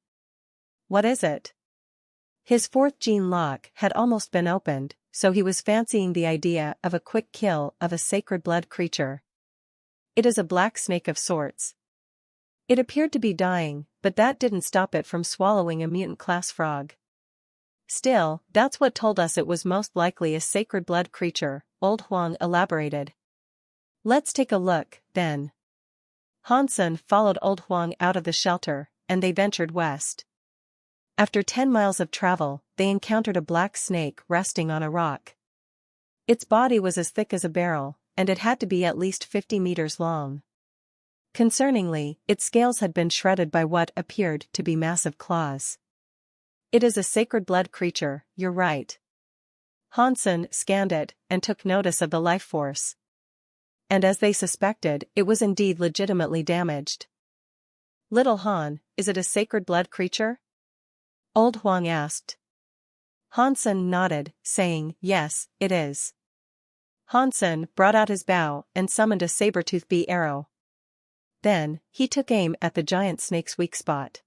What is it? His fourth gene lock had almost been opened, so he was fancying the idea of a quick kill of a sacred blood creature. It is a black snake of sorts. It appeared to be dying, but that didn't stop it from swallowing a mutant-class frog. Still, that's what told us it was most likely a sacred blood creature, Old Huang elaborated. Let's take a look, then. Hansen followed Old Huang out of the shelter, and they ventured west. After 10 miles of travel, they encountered a black snake resting on a rock. Its body was as thick as a barrel, and it had to be at least 50 meters long. Concerningly, its scales had been shredded by what appeared to be massive claws. It is a sacred blood creature, you're right. Hansen scanned it and took notice of the life force. And as they suspected, it was indeed legitimately damaged. Little Han, is it a sacred blood creature? Old Huang asked. Hansen nodded, saying, yes, it is. Hansen brought out his bow and summoned a saber-tooth bee arrow. Then, he took aim at the giant snake's weak spot.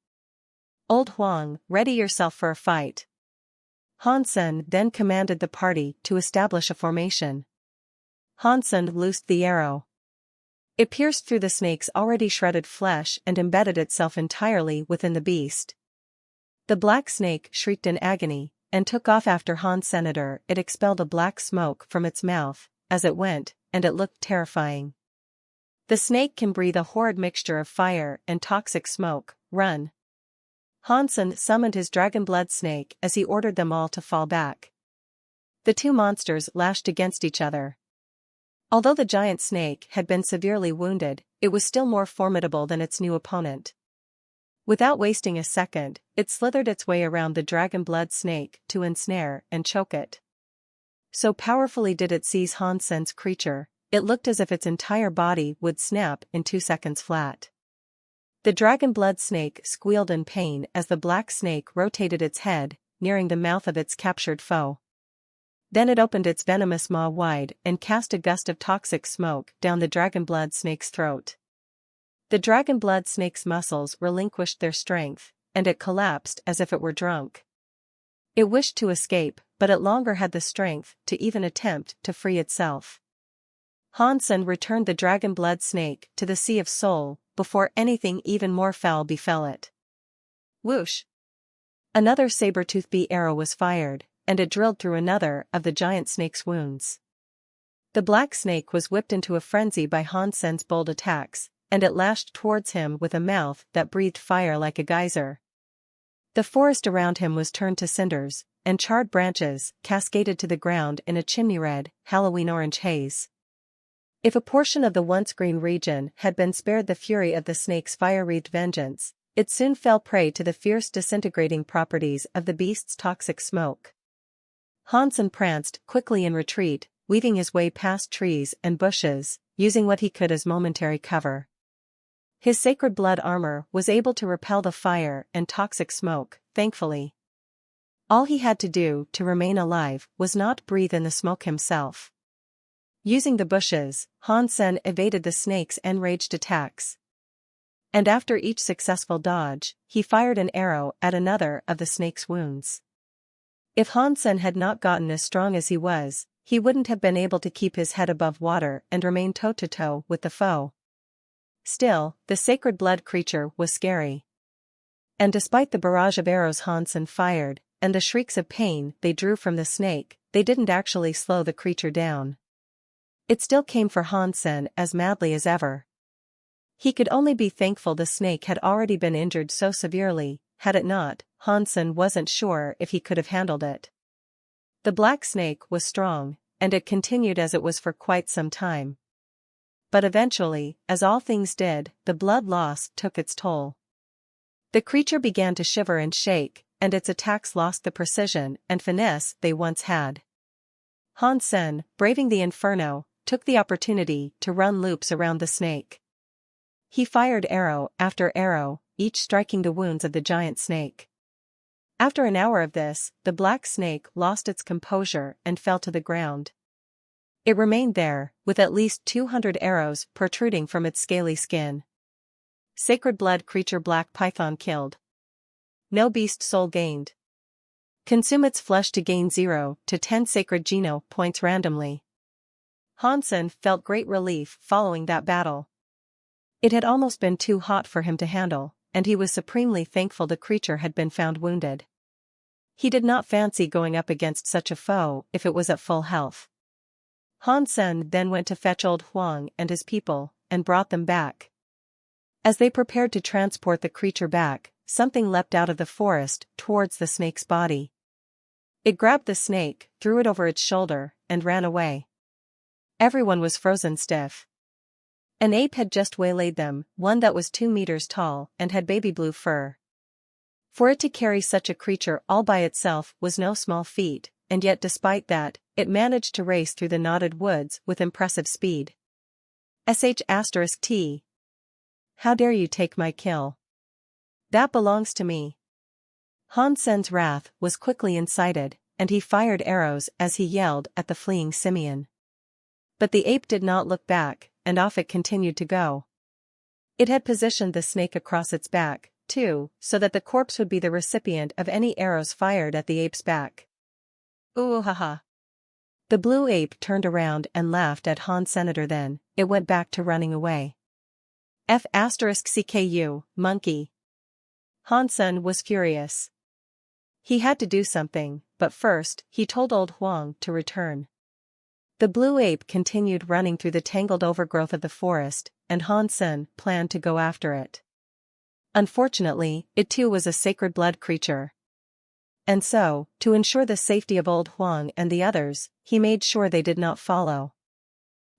Old Huang, ready yourself for a fight. Hansen then commanded the party to establish a formation. Hansen loosed the arrow. It pierced through the snake's already shredded flesh and embedded itself entirely within the beast. The black snake shrieked in agony, and took off after Hansen. It expelled a black smoke from its mouth as it went, and it looked terrifying. The snake can breathe a horrid mixture of fire and toxic smoke. Run. Hansen summoned his dragon blood snake as he ordered them all to fall back. The two monsters lashed against each other. Although the giant snake had been severely wounded, it was still more formidable than its new opponent. Without wasting a second, it slithered its way around the dragon blood snake to ensnare and choke it. So powerfully did it seize Han Sen's creature, it looked as if its entire body would snap in 2 seconds flat. The dragon blood snake squealed in pain as the black snake rotated its head, nearing the mouth of its captured foe. Then it opened its venomous maw wide and cast a gust of toxic smoke down the dragon blood snake's throat. The dragon blood snake's muscles relinquished their strength, and it collapsed as if it were drunk. It wished to escape, but it longer had the strength to even attempt to free itself. Han Sen returned the dragon blood snake to the Sea of Soul, before anything even more foul befell it. Whoosh! Another saber-tooth bee arrow was fired, and it drilled through another of the giant snake's wounds. The black snake was whipped into a frenzy by Han Sen's bold attacks, and it lashed towards him with a mouth that breathed fire like a geyser. The forest around him was turned to cinders, and charred branches cascaded to the ground in a chimney-red, Halloween-orange haze. If a portion of the once green region had been spared the fury of the snake's fire-wreathed vengeance, it soon fell prey to the fierce disintegrating properties of the beast's toxic smoke. Han Sen pranced quickly in retreat, weaving his way past trees and bushes, using what he could as momentary cover. His sacred blood armor was able to repel the fire and toxic smoke, thankfully. All he had to do to remain alive was not breathe in the smoke himself. Using the bushes, Han Sen evaded the snake's enraged attacks. And after each successful dodge, he fired an arrow at another of the snake's wounds. If Han Sen had not gotten as strong as he was, he wouldn't have been able to keep his head above water and remain toe-to-toe with the foe. Still, the sacred blood creature was scary. And despite the barrage of arrows Han Sen fired, and the shrieks of pain they drew from the snake, they didn't actually slow the creature down. It still came for Han Sen as madly as ever. He could only be thankful the snake had already been injured so severely. Had it not, Han Sen wasn't sure if he could have handled it. The black snake was strong, and it continued as it was for quite some time. But eventually, as all things did, the blood loss took its toll. The creature began to shiver and shake, and its attacks lost the precision and finesse they once had. Han Sen, braving the inferno, took the opportunity to run loops around the snake. He fired arrow after arrow, each striking the wounds of the giant snake. After an hour of this, the black snake lost its composure and fell to the ground. It remained there, with at least 200 arrows protruding from its scaly skin. Sacred blood creature black python killed. No beast soul gained. Consume its flesh to gain 0 to 10 sacred geno points randomly. Han Sen felt great relief following that battle. It had almost been too hot for him to handle, and he was supremely thankful the creature had been found wounded. He did not fancy going up against such a foe if it was at full health. Han Sen then went to fetch old Huang and his people, and brought them back. As they prepared to transport the creature back, something leapt out of the forest towards the snake's body. It grabbed the snake, threw it over its shoulder, and ran away. Everyone was frozen stiff. An ape had just waylaid them, one that was 2 meters tall and had baby blue fur. For it to carry such a creature all by itself was no small feat, and yet despite that, it managed to race through the knotted woods with impressive speed. *T. How dare you take my kill? That belongs to me. Han Sen's wrath was quickly incited, and he fired arrows as he yelled at the fleeing simian. But the ape did not look back, and off it continued to go. It had positioned the snake across its back, too, so that the corpse would be the recipient of any arrows fired at the ape's back. Ooh ha ha. The blue ape turned around and laughed at Han Senator. Then it went back to running away. *CKU, monkey. Han Sen was furious. He had to do something, but first, he told old Huang to return. The blue ape continued running through the tangled overgrowth of the forest, and Han Sen planned to go after it. Unfortunately, it too was a sacred blood creature. And so, to ensure the safety of old Huang and the others, he made sure they did not follow.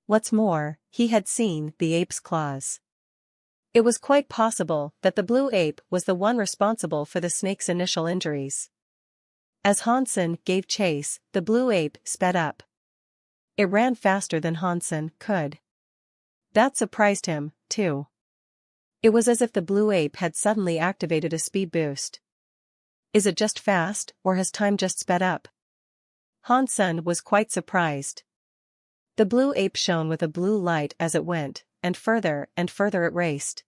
What's more, he had seen the ape's claws. It was quite possible that the blue ape was the one responsible for the snake's initial injuries. As Hansen gave chase, the blue ape sped up. It ran faster than Hansen could. That surprised him, too. It was as if the blue ape had suddenly activated a speed boost. Is it just fast, or has time just sped up? Hansen was quite surprised. The blue ape shone with a blue light as it went, and further it raced.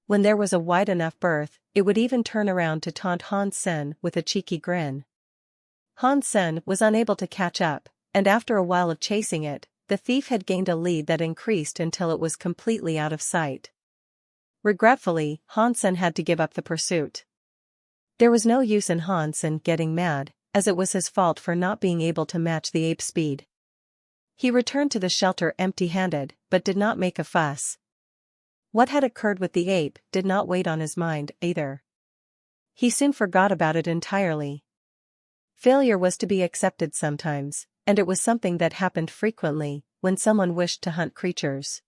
When there was a wide enough berth, it would even turn around to taunt Hansen with a cheeky grin. Hansen was unable to catch up, and after a while of chasing it, the thief had gained a lead that increased until it was completely out of sight. Regretfully, Hansen had to give up the pursuit. There was no use in Hansen getting mad, as it was his fault for not being able to match the ape's speed. He returned to the shelter empty-handed, but did not make a fuss. What had occurred with the ape did not weigh on his mind, either. He soon forgot about it entirely. Failure was to be accepted sometimes, and it was something that happened frequently, when someone wished to hunt creatures.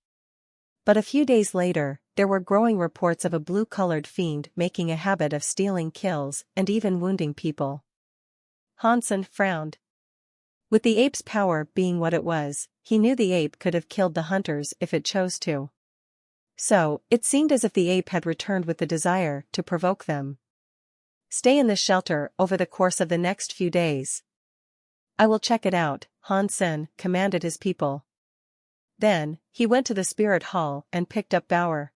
But a few days later, there were growing reports of a blue-colored fiend making a habit of stealing kills and even wounding people. Hansen frowned. With the ape's power being what it was, he knew the ape could have killed the hunters if it chose to. So, it seemed as if the ape had returned with the desire to provoke them. Stay in the shelter over the course of the next few days. I will check it out, Hansen commanded his people. Then, he went to the spirit hall and picked up Bauer.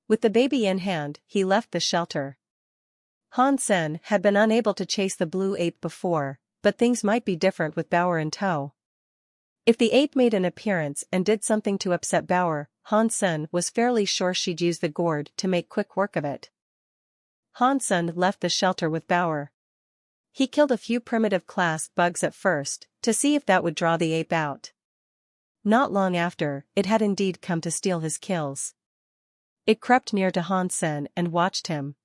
With the baby in hand, he left the shelter. Hansen had been unable to chase the blue ape before, but things might be different with Bauer in tow. If the ape made an appearance and did something to upset Bauer, Hansen was fairly sure she'd use the gourd to make quick work of it. Hansen left the shelter with Bauer. He killed a few primitive class bugs at first, to see if that would draw the ape out. Not long after, it had indeed come to steal his kills. It crept near to Hansen and watched him.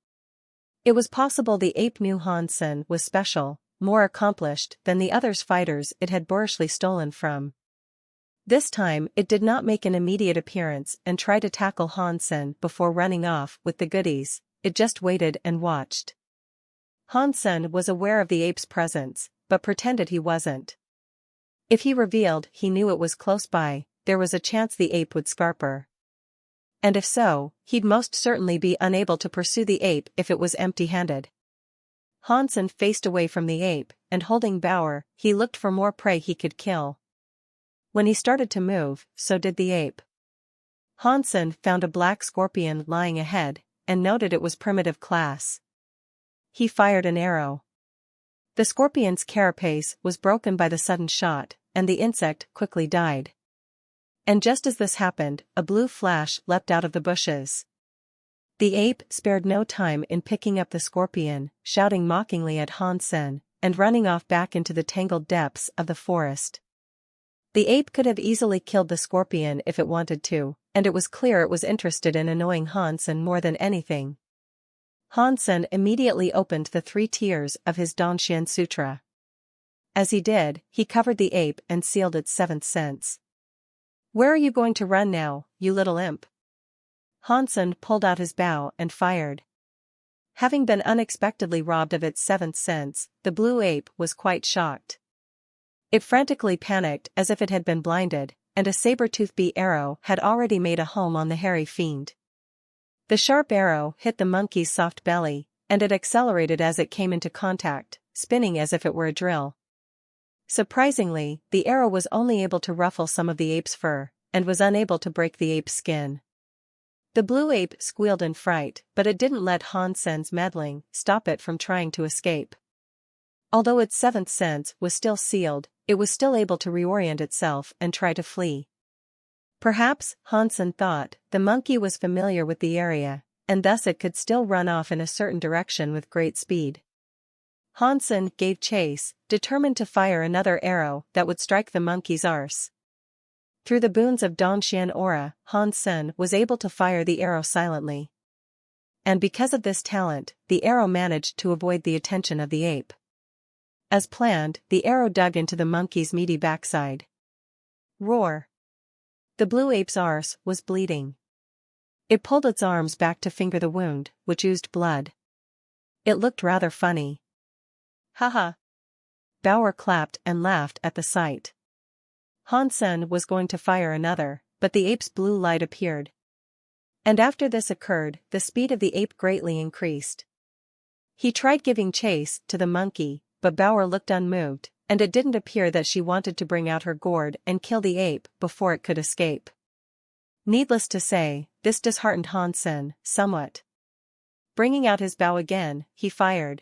It was possible the ape knew Hansen was special, more accomplished than the other fighters it had boorishly stolen from. This time it did not make an immediate appearance and try to tackle Hansen before running off with the goodies, it just waited and watched. Hansen was aware of the ape's presence, but pretended he wasn't. If he revealed he knew it was close by, there was a chance the ape would scarper. And if so, he'd most certainly be unable to pursue the ape if it was empty-handed. Hansen faced away from the ape, and holding Bauer, he looked for more prey he could kill. When he started to move, so did the ape. Hansen found a black scorpion lying ahead, and noted it was primitive class. He fired an arrow. The scorpion's carapace was broken by the sudden shot, and the insect quickly died. And just as this happened, a blue flash leapt out of the bushes. The ape spared no time in picking up the scorpion, shouting mockingly at Hansen, and running off back into the tangled depths of the forest. The ape could have easily killed the scorpion if it wanted to, and it was clear it was interested in annoying Hansen more than anything. Hansen immediately opened the 3 tiers of his Danshin Sutra. As he did, he covered the ape and sealed its 7th sense. "Where are you going to run now, you little imp?" Hansen pulled out his bow and fired. Having been unexpectedly robbed of its 7th sense, the blue ape was quite shocked. It frantically panicked as if it had been blinded, and a saber-toothed bee arrow had already made a home on the hairy fiend. The sharp arrow hit the monkey's soft belly, and it accelerated as it came into contact, spinning as if it were a drill. Surprisingly, the arrow was only able to ruffle some of the ape's fur, and was unable to break the ape's skin. The blue ape squealed in fright, but it didn't let Hansen's meddling stop it from trying to escape. Although its 7th sense was still sealed, it was still able to reorient itself and try to flee. Perhaps, Hansen thought, the monkey was familiar with the area, and thus it could still run off in a certain direction with great speed. Hansen gave chase, determined to fire another arrow that would strike the monkey's arse. Through the boons of Danshin aura, Hansen was able to fire the arrow silently. And because of this talent, the arrow managed to avoid the attention of the ape. As planned, the arrow dug into the monkey's meaty backside. Roar! The blue ape's arse was bleeding. It pulled its arms back to finger the wound, which oozed blood. It looked rather funny. Haha. Bauer clapped and laughed at the sight. Hansen was going to fire another, but the ape's blue light appeared. And after this occurred, the speed of the ape greatly increased. He tried giving chase to the monkey, but Bauer looked unmoved, and it didn't appear that she wanted to bring out her gourd and kill the ape before it could escape. Needless to say, this disheartened Hansen somewhat. Bringing out his bow again, he fired.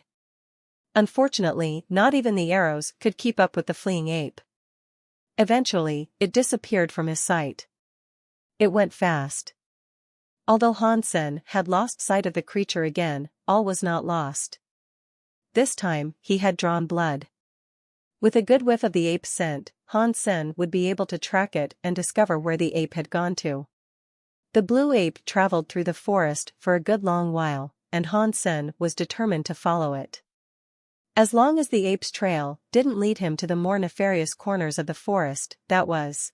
Unfortunately, not even the arrows could keep up with the fleeing ape. Eventually, it disappeared from his sight. It went fast. Although Hansen had lost sight of the creature again, all was not lost. This time, he had drawn blood. With a good whiff of the ape's scent, Hansen would be able to track it and discover where the ape had gone to. The blue ape traveled through the forest for a good long while, and Hansen was determined to follow it. As long as the ape's trail didn't lead him to the more nefarious corners of the forest, that was.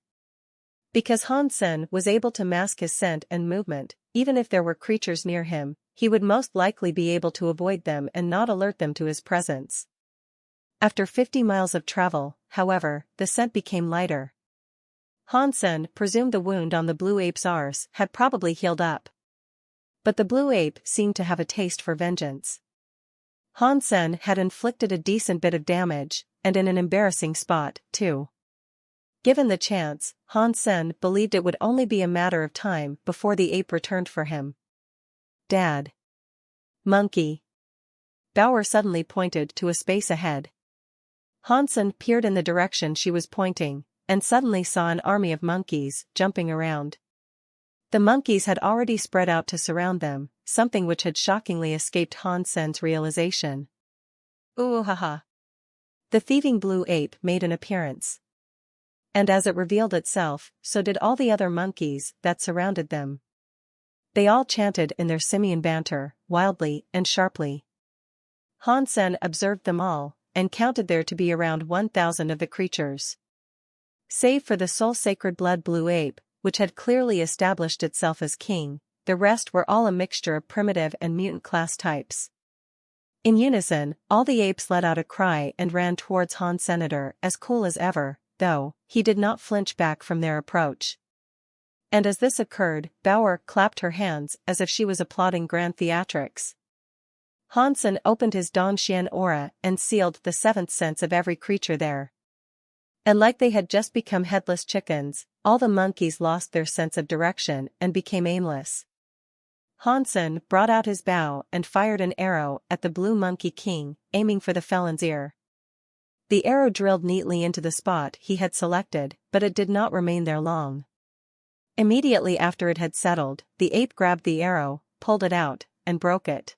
Because Hansen was able to mask his scent and movement, even if there were creatures near him, he would most likely be able to avoid them and not alert them to his presence. After 50 miles of travel, however, the scent became lighter. Hansen presumed the wound on the blue ape's arse had probably healed up. But the blue ape seemed to have a taste for vengeance. Hansen had inflicted a decent bit of damage, and in an embarrassing spot, too. Given the chance, Hansen believed it would only be a matter of time before the ape returned for him. Dad. Monkey. Bauer suddenly pointed to a space ahead. Hansen peered in the direction she was pointing, and suddenly saw an army of monkeys jumping around. The monkeys had already spread out to surround them, something which had shockingly escaped Hansen's realization. Ooh haha. The thieving blue ape made an appearance. And as it revealed itself, so did all the other monkeys that surrounded them. They all chanted in their simian banter, wildly and sharply. Hansen observed them all, and counted there to be around 1,000 of the creatures. Save for the soul-sacred blood blue ape, which had clearly established itself as king, the rest were all a mixture of primitive and mutant class types. In unison, all the apes let out a cry and ran towards Hansen as cool as ever, though he did not flinch back from their approach. And as this occurred, Bauer clapped her hands as if she was applauding grand theatrics. Hansen opened his Dongxian aura and sealed the seventh sense of every creature there. And like they had just become headless chickens, all the monkeys lost their sense of direction and became aimless. Hansen brought out his bow and fired an arrow at the blue monkey king, aiming for the felon's ear. The arrow drilled neatly into the spot he had selected, but it did not remain there long. Immediately after it had settled, the ape grabbed the arrow, pulled it out, and broke it.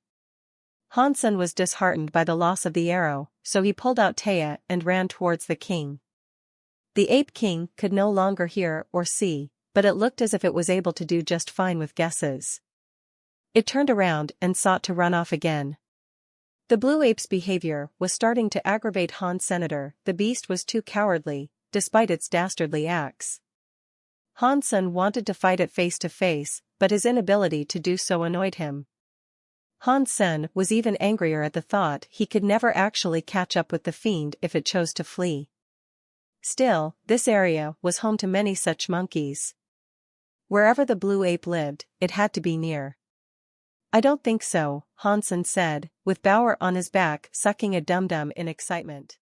Hansen was disheartened by the loss of the arrow, so he pulled out Taya and ran towards the king. The ape king could no longer hear or see, but it looked as if it was able to do just fine with guesses. It turned around and sought to run off again. The blue ape's behavior was starting to aggravate Hansen. The beast was too cowardly, despite its dastardly acts. Hansen wanted to fight it face to face, but his inability to do so annoyed him. Hansen was even angrier at the thought he could never actually catch up with the fiend if it chose to flee. Still, this area was home to many such monkeys. Wherever the blue ape lived, it had to be near. I don't think so, Hansen said, with Bauer on his back sucking a dum-dum in excitement.